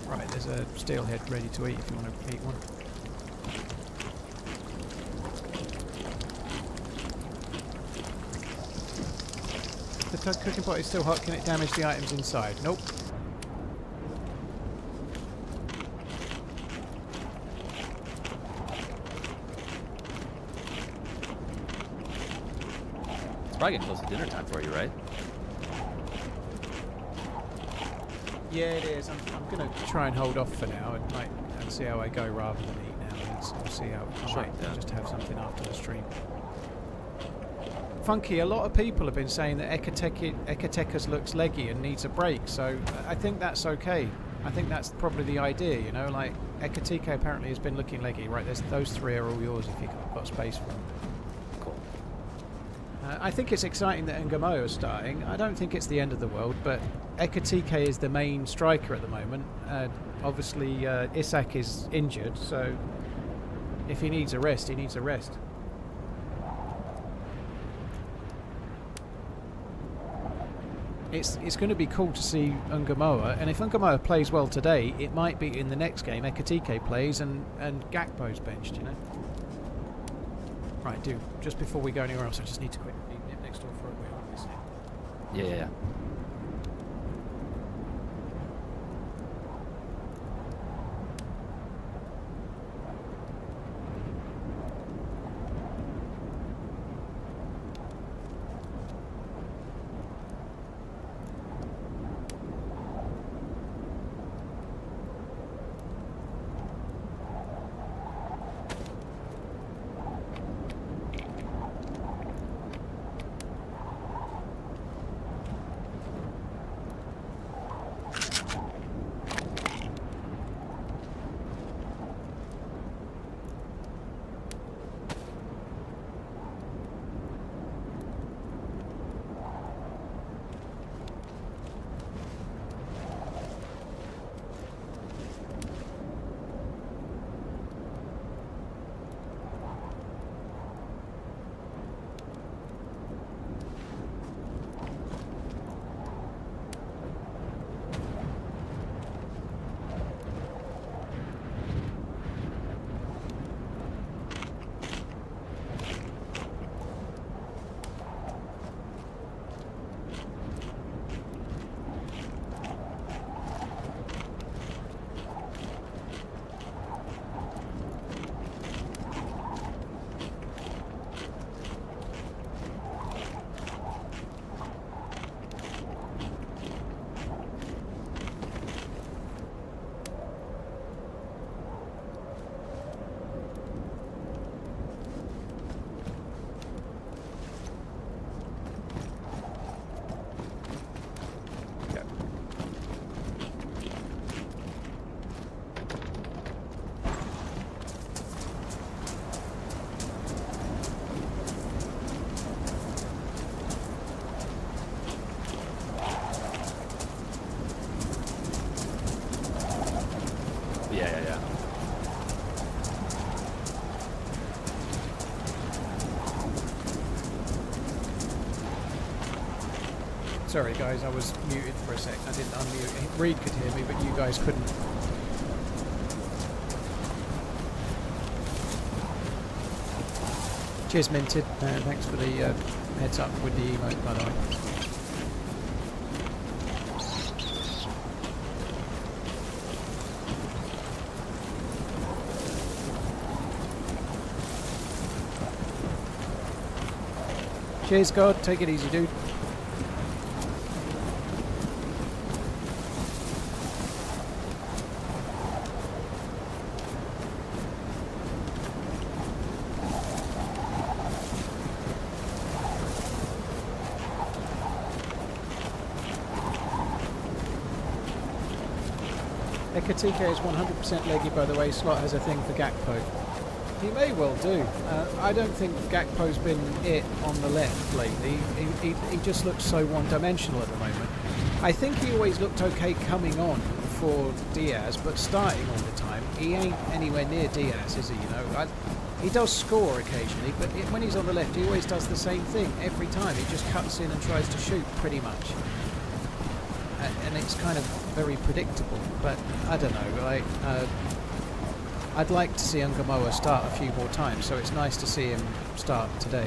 Right, there's a steelhead ready to eat if you want to eat one. If the cooking pot is still hot, can it damage the items inside? Nope. It's probably getting close to dinner time for you, right? Yeah, it is. I'm going to try and hold off for now and see how I go rather than eat now. And we'll see how I might just have something after the stream. Funky, a lot of people have been saying that Ecotechus looks leggy and needs a break, so I think that's okay. I think that's probably the idea, you know, like Ekatike apparently has been looking leggy. Right, those 3 are all yours if you've got space for them. Cool. I think it's exciting that Ngamo is starting. I don't think it's the end of the world, but Ekatike is the main striker at the moment. Obviously, Isak is injured, so if he needs a rest, he needs a rest. It's going to be cool to see Ungamoa, and if Ungamoa plays well today, it might be in the next game Ekatike plays and Gakpo's benched, you know. Right, dude, just before we go anywhere else, I just need to quickly nip next door for a wheel. Yeah. Yeah. Sorry guys, I was muted for a sec. I didn't unmute. Reed could hear me, but you guys couldn't. Cheers, Minted. Thanks for the heads up with the emote, by the way. Cheers, God. Take it easy, dude. Ekatike is 100% leggy, by the way. Slot has a thing for Gakpo. He may well do. I don't think Gakpo's been it on the left lately. He just looks so one-dimensional at the moment. I think he always looked okay coming on for Diaz, but starting all the time, he ain't anywhere near Diaz, is he? You know, he does score occasionally, but when he's on the left, he always does the same thing every time. He just cuts in and tries to shoot, pretty much. And it's kind of very predictable, but I don't know. I'd like to see Ungamoa start a few more times, so it's nice to see him start today.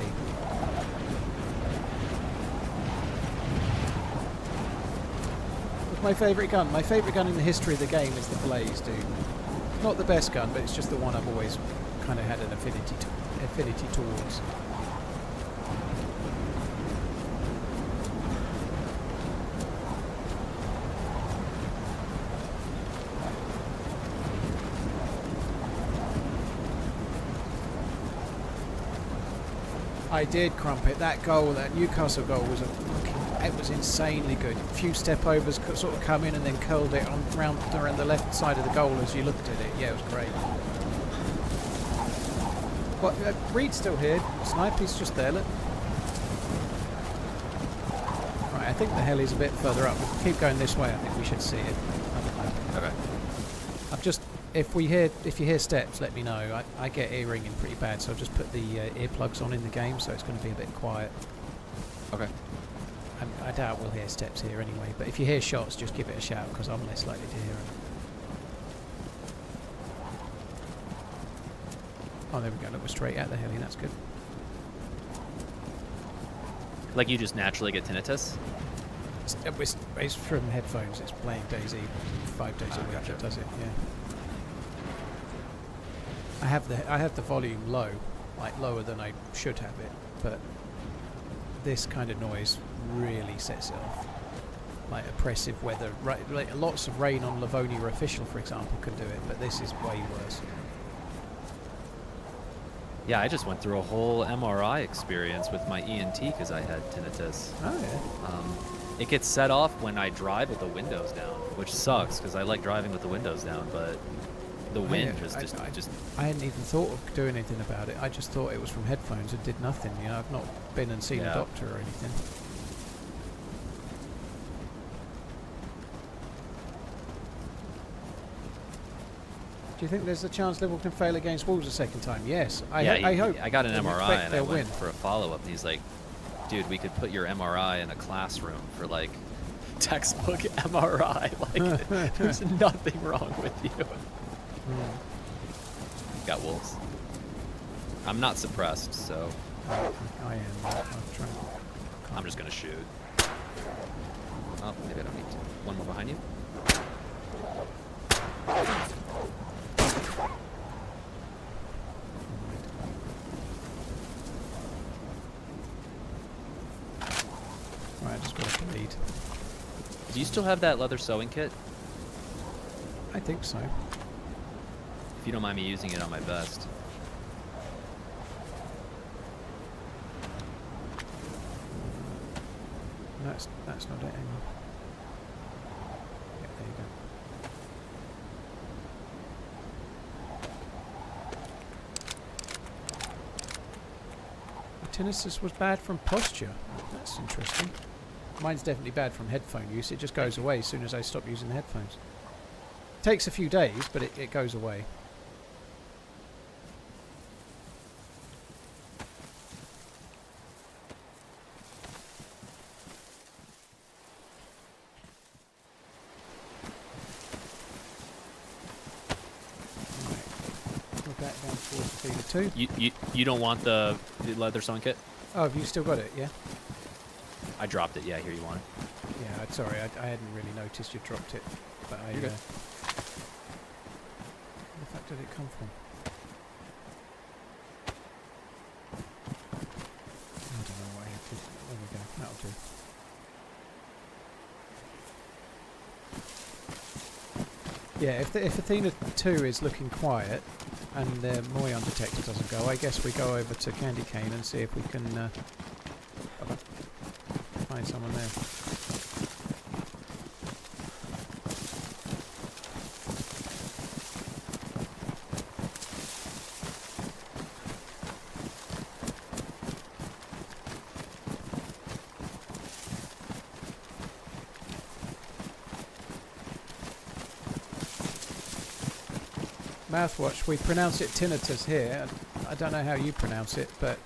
What's my favourite gun? My favourite gun in the history of the game is the Blaze, dude. Not the best gun, but it's just the one I've always kind of had an affinity towards. I did, Crumpet. That goal, that Newcastle goal, was it was insanely good. A few step overs, sort of come in and then curled it on around the left side of the goal as you looked at it. Yeah, it was great. What? Reed's still here. Sniper's just there. Look. Right, I think the heli's a bit further up. We'll keep going this way. I think we should see it. Okay. I've just. If you hear steps, let me know. I get ear ringing pretty bad, so I'll just put the earplugs on in the game, so it's going to be a bit quiet. Okay. I doubt we'll hear steps here anyway, but if you hear shots, just give it a shout, because I'm less likely to hear them. Oh, there we go. Look, we're straight at the heli. That's good. Like you just naturally get tinnitus? It's from headphones. It's playing DayZ 5 days a week. Gotcha. It does it, yeah. I have the volume low, like lower than I should have it, but this kind of noise really sets it off. Like oppressive weather, like lots of rain on Livonia Official, for example, can do it, but this is way worse. Yeah, I just went through a whole MRI experience with my ENT because I had tinnitus. Oh yeah. It gets set off when I drive with the windows down, which sucks because I like driving with the windows down, but the wind I hadn't even thought of doing anything about it. I just thought it was from headphones and did nothing. You know, I've not been and seen a doctor or anything. Do you think there's a chance Liverpool can fail against Wolves a second time? Yes. I hope. I got an and MRI expect and I they'll went win. for a follow-up and he's like, dude, we could put your MRI in a classroom for like textbook MRI. Like, there's nothing wrong with you. Got wolves. I'm not suppressed, so I am. I'll try. I'm just gonna shoot. Oh, maybe I don't need to. One more behind you. Right, I just got to lead. Do you still have that leather sewing kit? I think so. If you don't mind me using it on my vest. That's not it anymore. Yeah, there you go. Tinnitus was bad from posture. That's interesting. Mine's definitely bad from headphone use. It just goes away as soon as I stop using the headphones. Takes a few days, but it goes away. Back down towards Athena 2. You don't want the leather sewing kit? Oh, have you still got it? Yeah. I dropped it. Yeah, here you want it. Yeah. Sorry, I hadn't really noticed you dropped it, but I. You're good. Where the fuck did it come from? I don't know why I have to. There we go. That'll do. Yeah, if Athena 2 is looking quiet and the Moyon detector doesn't go, I guess we go over to Candy Cane and see if we can find someone there. Mouthwash, we pronounce it tinnitus here. I don't know how you pronounce it, but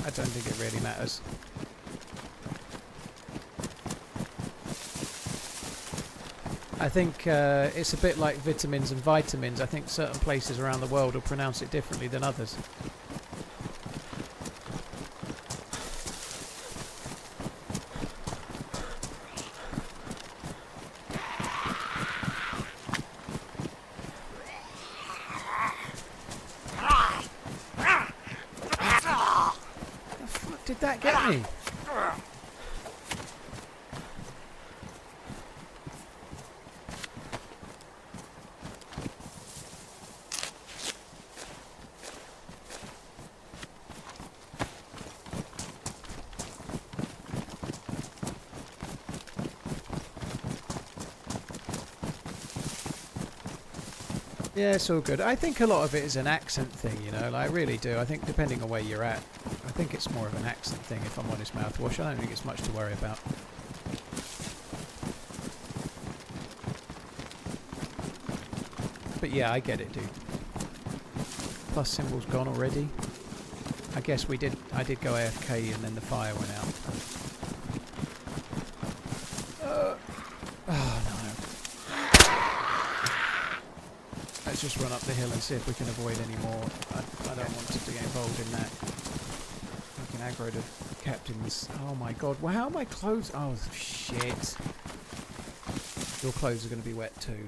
I don't think it really matters. I think it's a bit like vitamins and vitamins. I think certain places around the world will pronounce it differently than others. Did that get me? Yeah, it's all good. I think a lot of it is an accent thing, you know. Like, I really do. I think depending on where you're at, I think it's more of an accent thing. If I'm honest, mouthwash. I don't think it's much to worry about. But yeah, I get it, dude. Plus symbol's gone already. I guess I did go AFK and then the fire went out. Oh no. Let's just run up the hill and see if we can avoid any more. I don't want to get involved in that. I can aggro the captains. Oh my god. Well, how are my clothes? Oh shit. Your clothes are going to be wet too.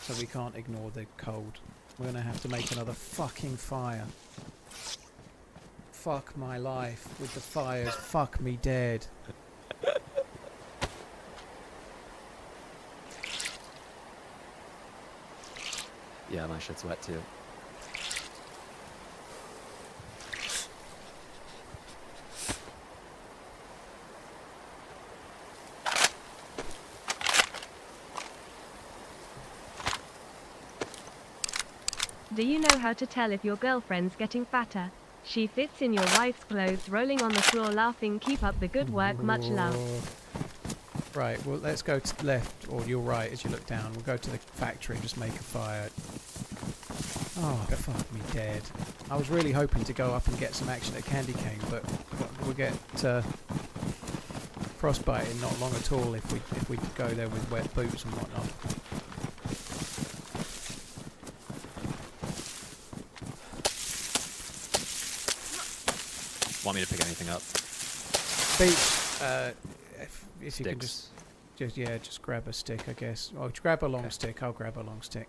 So we can't ignore the cold. We're going to have to make another fucking fire. Fuck my life with the fires. Fuck me dead. Yeah, my shit's wet too. Do you know how to tell if your girlfriend's getting fatter? She fits in your wife's clothes, rolling on the floor laughing. Keep up the good work, much love. Right, well let's go to the left, or your right as you look down. We'll go to the factory and just make a fire. Oh, fuck me dead. I was really hoping to go up and get some action at Candy Cane, but we'll get frostbite in not long at all if we go there with wet boots and whatnot. Want me to pick anything up? Beach, if you can Sticks. just grab a stick, I guess. Oh, grab a long stick. I'll grab a long stick.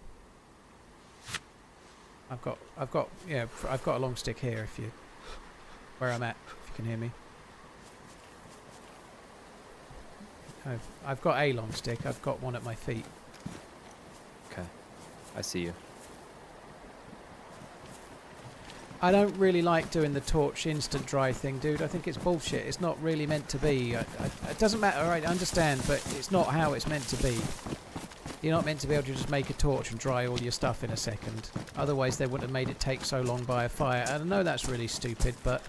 I've got a long stick here. Where I'm at, if you can hear me. I've got a long stick. I've got one at my feet. Okay, I see you. I don't really like doing the torch instant dry thing, dude. I think it's bullshit. It's not really meant to be. It doesn't matter, alright, I understand, but it's not how it's meant to be. You're not meant to be able to just make a torch and dry all your stuff in a second. Otherwise they wouldn't have made it take so long by a fire. I know that's really stupid, but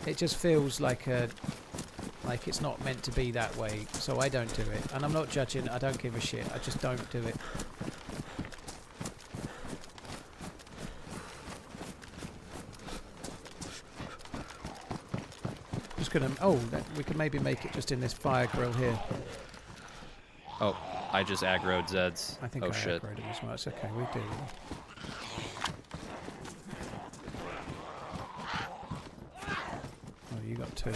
it just feels like it's not meant to be that way. So I don't do it. And I'm not judging. I don't give a shit. I just don't do it. Just gonna. Oh, we can maybe make it just in this fire grill here. Oh, I just aggroed Zeds. I think oh I shit. aggroed him as well. It's okay. We do. Oh, you got two.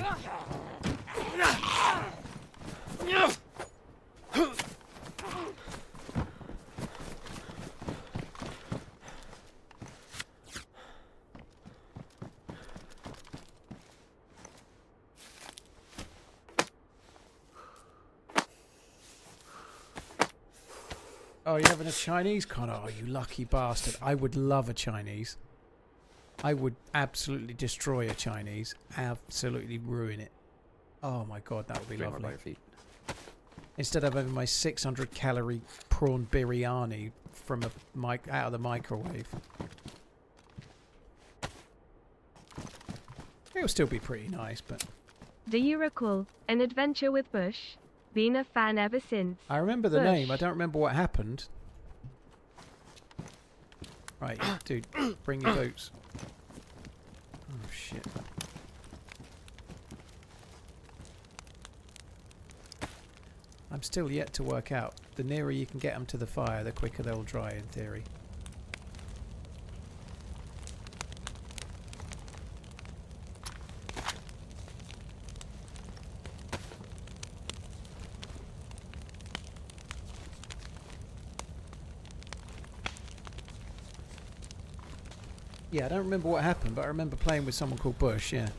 Oh, you're having a Chinese, Connor? Oh, you lucky bastard. I would love a Chinese. I would absolutely destroy a Chinese. Absolutely ruin it. Oh my god, that would be lovely. By your feet. Instead of having my 600 calorie prawn biryani from out of the microwave. It'll still be pretty nice, but... Do you recall An Adventure with Bush? Been a fan ever since. I remember the Bush. name. I don't remember what happened. Right, dude, bring your boots. Oh, shit. I'm still yet to work out. The nearer you can get them to the fire, the quicker they'll dry, in theory. Yeah, I don't remember what happened, but I remember playing with someone called Bush, yeah.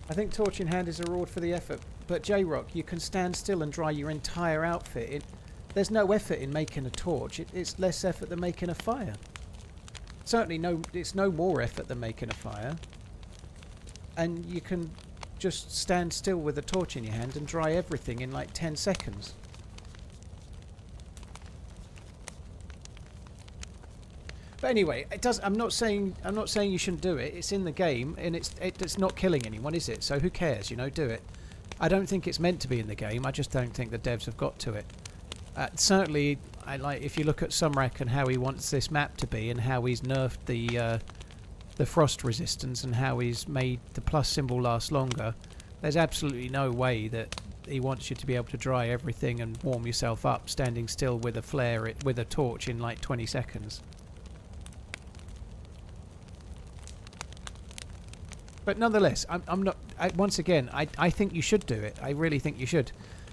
I think torch in hand is a reward for the effort, but J-Rock, you can stand still and dry your entire outfit. There's no effort in making a torch. It's less effort than making a fire. Certainly it's no more effort than making a fire. and you can just stand still with a torch in your hand and dry everything in like 10 seconds. But anyway, it does. I'm not saying you shouldn't do it. It's in the game, and it's not killing anyone, is it? So who cares? You know, do it. I don't think it's meant to be in the game. I just don't think the devs have got to it. Certainly, I like if you look at Sumrak and how he wants this map to be, and how he's nerfed the frost resistance, and how he's made the plus symbol last longer. There's absolutely no way that he wants you to be able to dry everything and warm yourself up standing still with a flare with a torch in like 20 seconds. But nonetheless, I'm not. Once again, I think you should do it. I really think you should.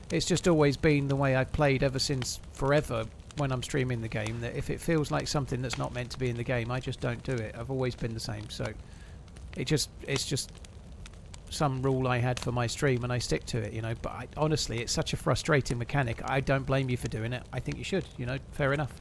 It's just always been the way I've played ever since forever when I'm streaming the game, that if it feels like something that's not meant to be in the game, I just don't do it. I've always been the same. So it's just some rule I had for my stream, and I stick to it, you know. But honestly, it's such a frustrating mechanic. I don't blame you for doing it. I think you should, you know. Fair enough.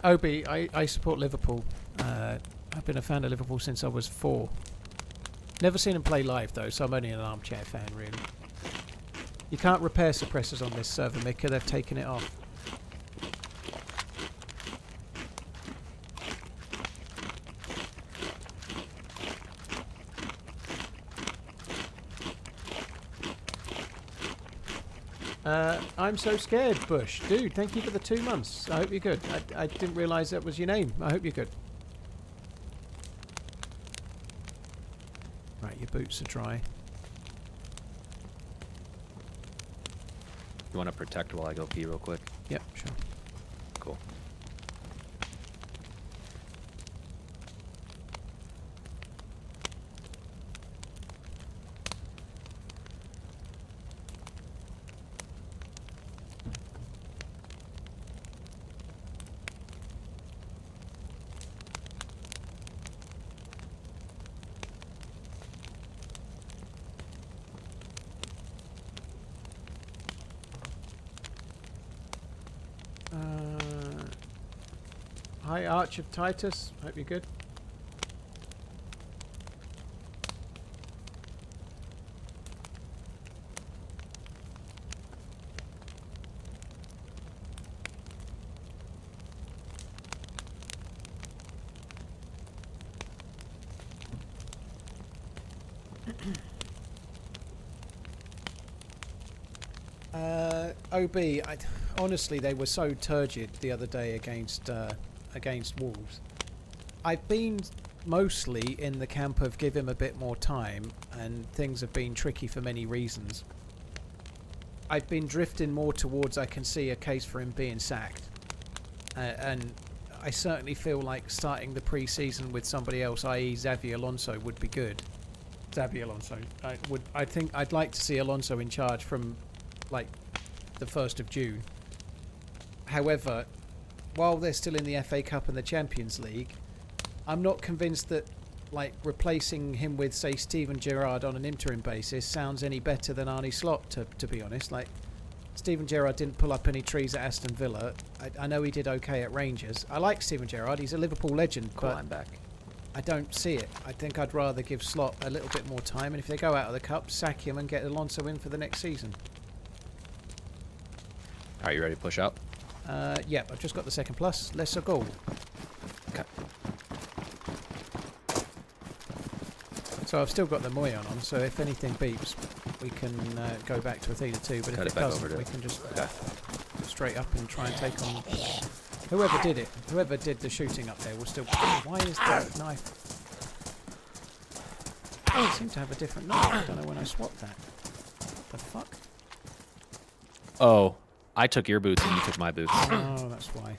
Obi, I support Liverpool. I've been a fan of Liverpool since I was 4. Never seen him play live though, so I'm only an armchair fan really. You can't repair suppressors on this server, Mika. They've taken it off. I'm so scared, Bush. Dude, thank you for the 2 months. I hope you're good. I didn't realise that was your name. I hope you're good. Right, your boots are dry. You want to protect while I go pee real quick? Yep, sure. Cool. Hi, Arch of Titus. Hope you're good. OB, honestly, they were so turgid the other day against Wolves. I've been mostly in the camp of give him a bit more time, and things have been tricky for many reasons. I've been drifting more towards I can see a case for him being sacked, and I certainly feel like starting the pre-season with somebody else, i.e. Xavi Alonso, would be good. Xavi Alonso. I think I'd like to see Alonso in charge from like the 1st of June. However, while they're still in the FA Cup and the Champions League, I'm not convinced that like replacing him with, say, Steven Gerrard on an interim basis sounds any better than Arne Slot, to be honest. Like, Steven Gerrard didn't pull up any trees at Aston Villa. I know he did okay at Rangers. I like Steven Gerrard. He's a Liverpool legend, Cool, but I'm back. I don't see it. I think I'd rather give Slot a little bit more time, and if they go out of the Cup, sack him and get Alonso in for the next season. Are you ready to push out? Yeah, I've just got the 2nd plus. Let's go. Okay. So I've still got the Moyon on, so if anything beeps, we can go back to Athena 2, but Cut if it it back over doesn't, to we it. can just straight up and try and take on whoever did it. Whoever did the shooting up there will still... Why is the knife... Oh, it seemed to have a different knife. I don't know when I swapped that. What the fuck? Oh, I took your boots and you took my boots. Oh, that's why.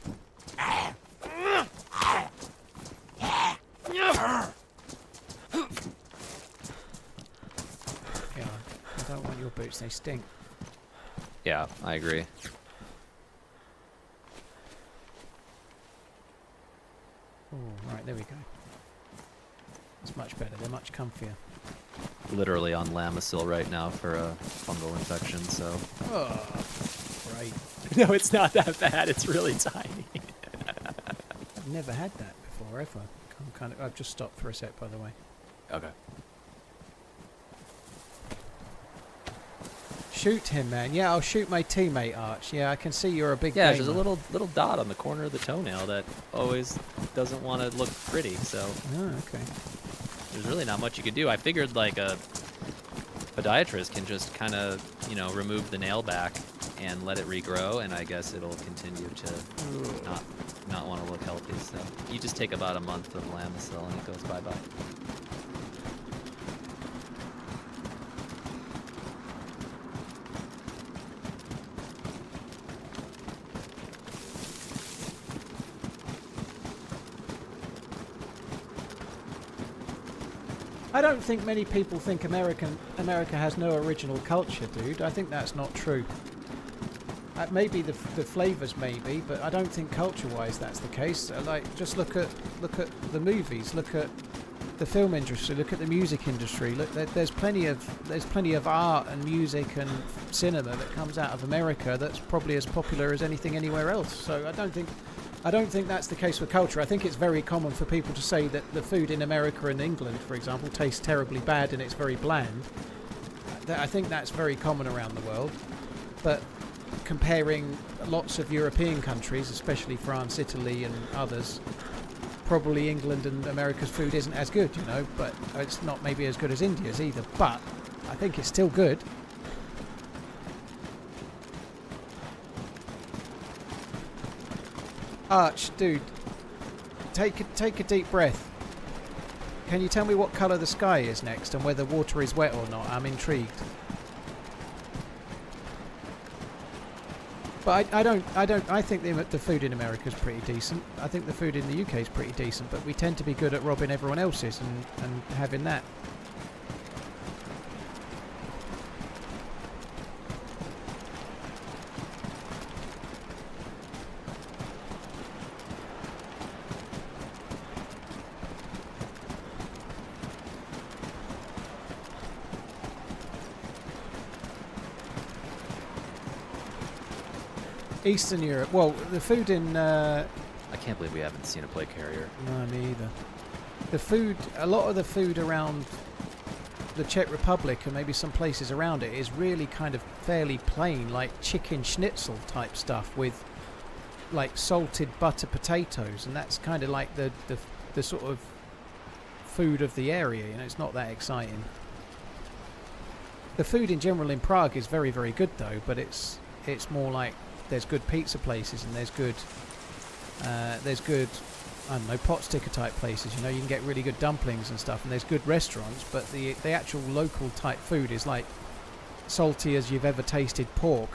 Yeah, I don't want your boots, they stink. Yeah, I agree. Oh, right, there we go. It's much better. They're much comfier. Literally on Lamisil right now for a fungal infection, so. Oh, great. No, it's not that bad. It's really tiny. I've never had that before, ever. I've just stopped for a sec, by the way. Okay. Shoot him, man. Yeah, I'll shoot my teammate, Arch. Yeah, I can see you're a big Yeah, gamer. there's a little dot on the corner of the toenail that always doesn't want to look pretty, so. Oh, okay. There's really not much you could do. I figured like a podiatrist can just kind of, you know, remove the nail back and let it regrow, and I guess it'll continue to not want to look healthy. So you just take about a month of Lamisil and it goes bye-bye. I don't think many people think America has no original culture, dude. I think that's not true. Maybe the flavors, maybe, but I don't think culture-wise that's the case. Like, just look at the movies, look at the film industry, look at the music industry. Look, there's plenty of art and music and cinema that comes out of America that's probably as popular as anything anywhere else. So I don't think that's the case with culture. I think it's very common for people to say that the food in America and England, for example, tastes terribly bad and it's very bland. I think that's very common around the world. But comparing lots of European countries, especially France, Italy and others, probably England and America's food isn't as good, you know, but it's not maybe as good as India's either. But I think it's still good. Arch, dude, take a deep breath. Can you tell me what colour the sky is next and whether water is wet or not? I'm intrigued. But I think the food in America is pretty decent. I think the food in the UK is pretty decent, but we tend to be good at robbing everyone else's and having that. Eastern Europe. Well, the food in... I can't believe we haven't seen a plate carrier. No, me either. The food... A lot of the food around the Czech Republic and maybe some places around it is really kind of fairly plain, like chicken schnitzel type stuff with like salted butter potatoes, and that's kind of like the sort of food of the area, you know. It's not that exciting. The food in general in Prague is very, very good though, but it's more like there's good pizza places and there's good I don't know, pot sticker type places, you know. You can get really good dumplings and stuff, and there's good restaurants, but the actual local type food is like salty as you've ever tasted pork.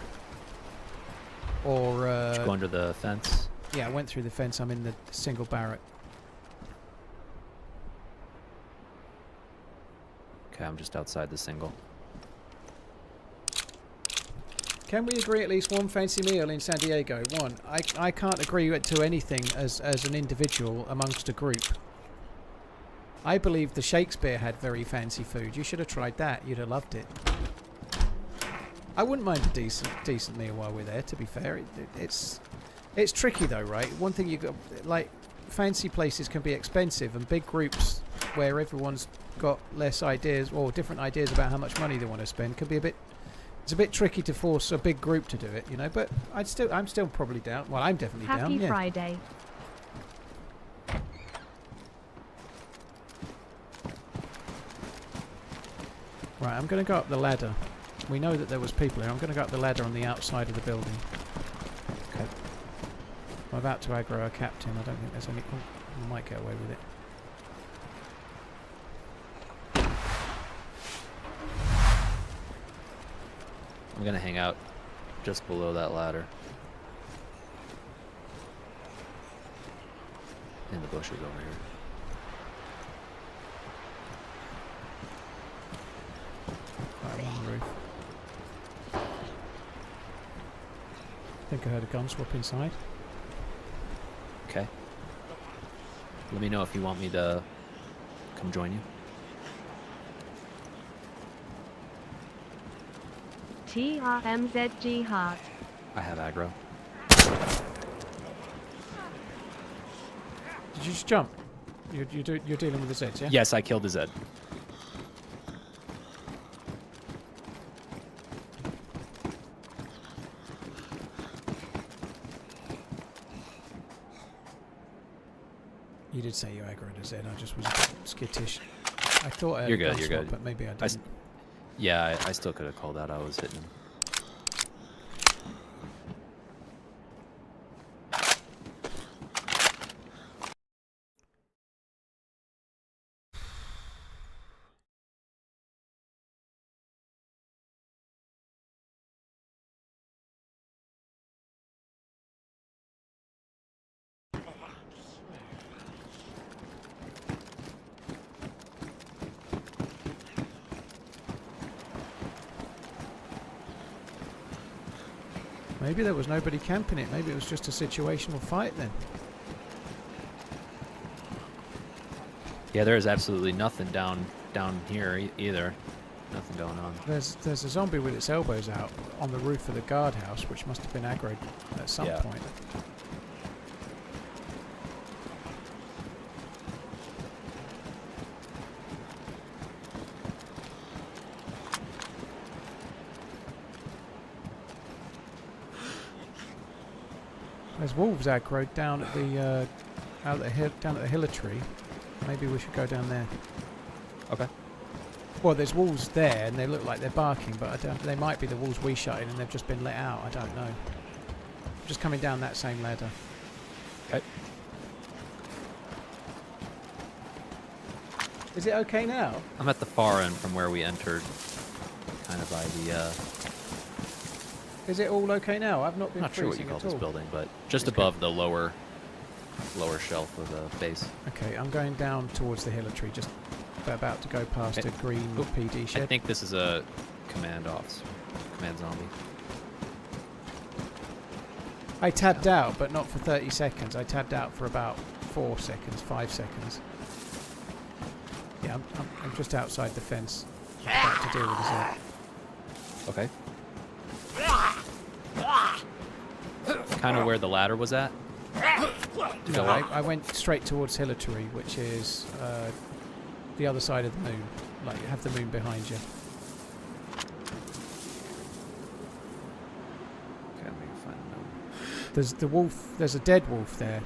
Or Did you go under the fence? Yeah, I went through the fence. I'm in the single barrack. Okay, I'm just outside the single. Can we agree at least one fancy meal in San Diego? One. I can't agree to anything as an individual amongst a group. I believe the Shakespeare had very fancy food. You should have tried that. You'd have loved it. I wouldn't mind a decent meal while we're there, to be fair. It's tricky though, right? One thing you got, like, fancy places can be expensive, and big groups where everyone's got less ideas or different ideas about how much money they want to spend can be it's a bit tricky to force a big group to do it, you know, but I'm still probably down. Well, I'm definitely down. Happy Friday. Right, I'm going to go up the ladder. We know that there was people here. I'm going to go up the ladder on the outside of the building. Okay. I'm about to aggro our captain. I don't think there's any... Oh, we might get away with it. I'm gonna hang out just below that ladder. In the bushes over here. Right, I'm on the roof. I think I heard a gun swap inside. Okay. Let me know if you want me to come join you. TRMZG heart. I have aggro. Did you just jump? You're dealing with the Zeds, yeah? Yes, I killed the Zed. You did say you aggroed a Zed. I just was a bit skittish. I thought I had You're a good, gun you're swap, good. but maybe I didn't. Yeah, I still could have called out. I was hitting him. Maybe there was nobody camping it. Maybe it was just a situational fight then. Yeah, there is absolutely nothing down here either. Nothing going on. There's a zombie with its elbows out on the roof of the guardhouse, which must have been aggroed at some Yeah. point. There's wolves aggroed down at the down at the hillar tree. Maybe we should go down there. Okay. Well, there's wolves there, and they look like they're barking, but I don't. They might be the wolves we shot in, and they've just been let out. I don't know. Just coming down that same ladder. Okay. Is it okay now? I'm at the far end from where we entered, kind of by the. Is it all okay now? I've not I'm been not sure what you freezing call at this all. building, but just Okay. above the lower shelf of the base. Okay, I'm going down towards the hillar tree, just about to go past Okay. a green Oop. PD I shed. think this is a command zombie. I tabbed out, but not for 30 seconds. I tabbed out for about 4 seconds, 5 seconds. Yeah, I'm just outside the fence. About to deal with this. Okay. Kind of where the ladder was at. To No, go up. I went straight towards hillar tree, which is the other side of the moon. Like, you have the moon behind you. Okay, let me find a note. There's the wolf. There's a dead wolf there.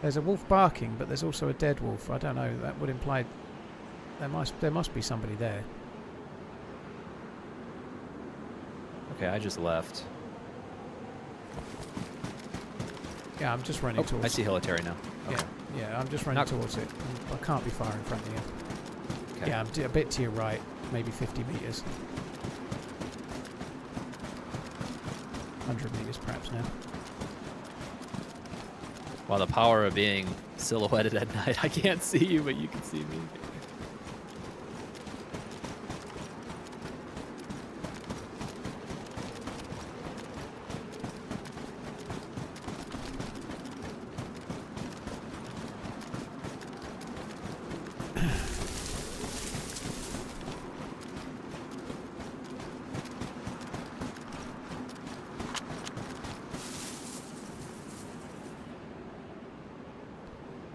There's a wolf barking, but there's also a dead wolf. I don't know. That would imply there must be somebody there. Okay, I just left. Yeah, I'm just running Oh, towards. I see Hilitary now. Okay. Yeah, I'm just running Not- towards it. I can't be far in front of you. Okay. Yeah, I'm a bit to your right, maybe 50 meters. 100 meters perhaps now. While the power of being silhouetted at night, I can't see you, but you can see me.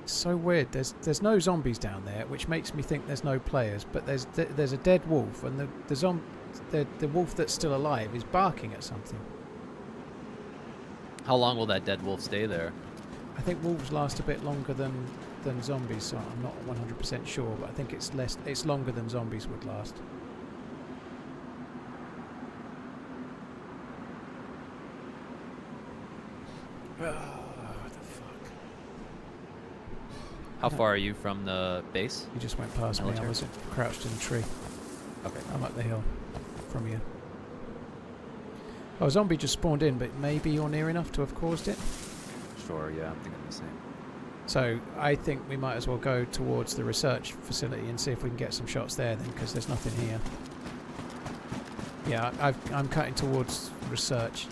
So weird. There's no zombies down there, which makes me think there's no players. But there's a dead wolf, and the wolf that's still alive is barking at something. How long will that dead wolf stay there? I think wolves last a bit longer than zombies, so I'm not 100% sure. But I think it's longer than zombies would last. How far are you from the base? You just went past me. I Military. was crouched in a tree. Okay. I'm up the hill from you. Oh, a zombie just spawned in, but maybe you're near enough to have caused it. Sure, yeah, I'm thinking the same. So I think we might as well go towards the research facility and see if we can get some shots there then, because there's nothing here. Yeah, I'm cutting towards research.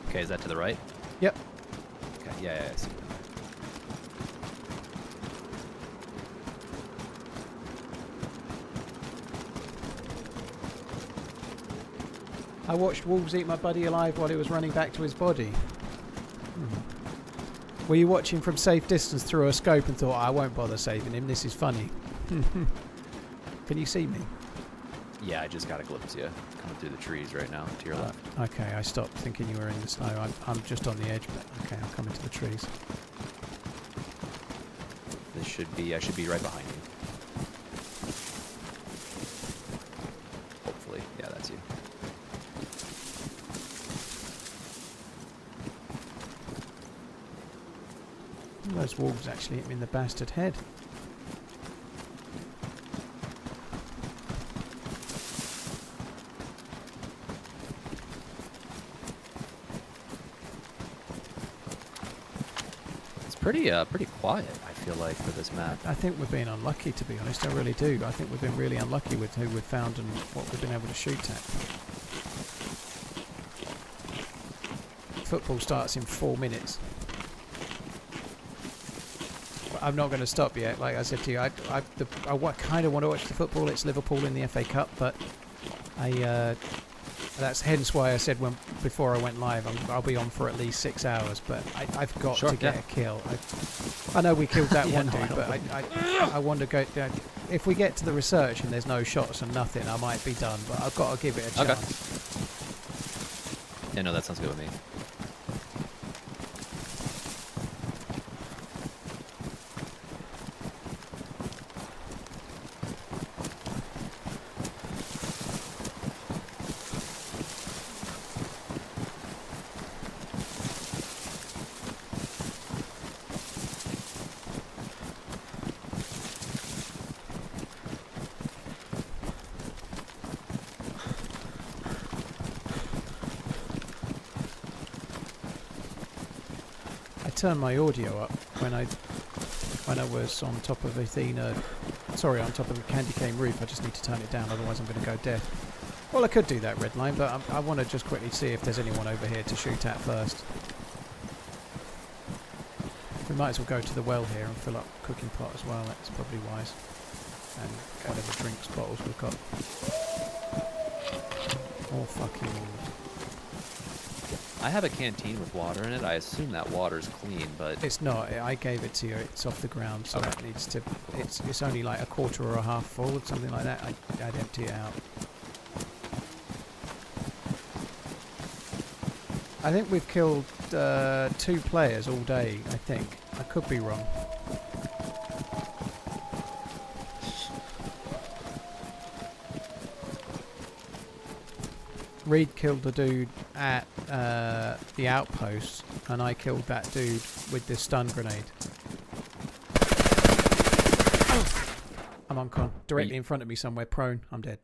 Okay, is that to the right? Yep. Okay, yeah, I see. I watched wolves eat my buddy alive while he was running back to his body. Were you watching from safe distance through a scope and thought, I won't bother saving him, this is funny? Can you see me? Yeah, I just got a glimpse of you coming through the trees right now to your left. Okay, I stopped thinking you were in the snow. I'm just on the edge, but okay, I'll come into the trees. I should be right behind you. Hopefully. Yeah, that's you. Those wolves actually hit me in the bastard head. It's pretty quiet, I feel like, for this map. I think we're being unlucky, to be honest. I really do. I think we've been really unlucky with who we've found and what we've been able to shoot at. Football starts in 4 minutes. But I'm not going to stop yet. Like I said to you, I kind of want to watch the football. It's Liverpool in the FA Cup, but that's hence why I said before I went live, I'll be on for at least 6 hours. But I've got to get a kill. I know we killed that one dude, but I want to go. If we get to the research and there's no shots and nothing, I might be done. But I've got to give it a chance. Yeah, no, that sounds good with me. Turn my audio up when I was on top of Athena, sorry, on top of a candy cane roof. I just need to turn it down, otherwise I'm going to go deaf. Well, I could do that, Redline, but I want to just quickly see if there's anyone over here to shoot at first. We might as well go to the well here and fill up cooking pot as well. That's probably wise. And whatever drinks bottles we've got. All fucking. I have a canteen with water in it. I assume that water's clean, but It's not. I gave it to you. It's off the ground, so Okay. that needs to. It's only like a quarter or a half full, something like that. I'd empty it out. I think we've killed 2 players all day. I think. I could be wrong. Reed killed the dude at the outpost, and I killed that dude with this stun grenade. I'm on con. Directly in front of me somewhere, prone. I'm dead.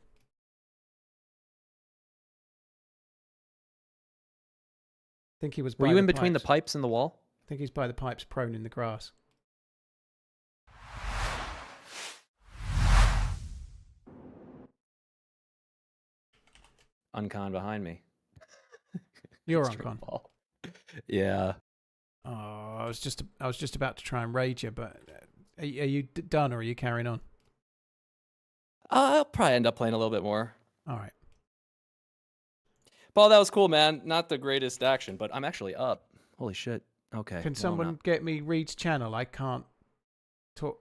I think he was by were you the in between the pipes. pipes and the wall? I think he's by the pipes, prone in the grass. Uncon behind me. You're on Straight con. ball. Yeah. Oh, I was just about to try and raid you, but are you done or are you carrying on? I'll probably end up playing a little bit more. All right. Paul, that was cool, man. Not the greatest action, but I'm actually up. Holy shit. Okay. Can someone get me Reed's channel? I can't talk.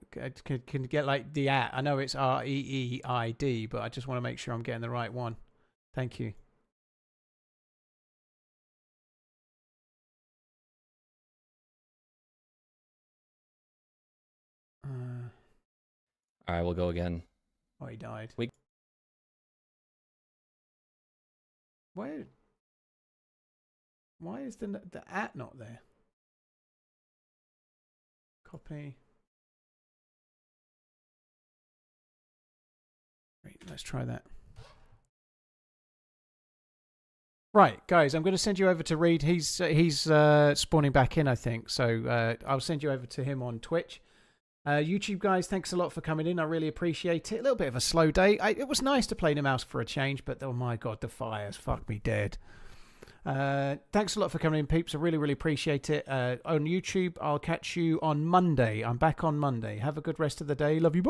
Can get like the @ I know it's REEID, but I just want to make sure I'm getting the right one. Thank you. All right, we'll go again. Oh, he died. We- Why is the @ not there? Copy. Wait, let's try that. Right, guys, I'm going to send you over to Reed. He's spawning back in, I think. So I'll send you over to him on Twitch. YouTube guys, thanks a lot for coming in. I really appreciate it. A little bit of a slow day. It was nice to play Namalsk for a change, but oh my god, the fires fucked me dead. Thanks a lot for coming in, peeps. I really, really appreciate it. On YouTube, I'll catch you on Monday. I'm back on Monday. Have a good rest of the day. Love you. Bye.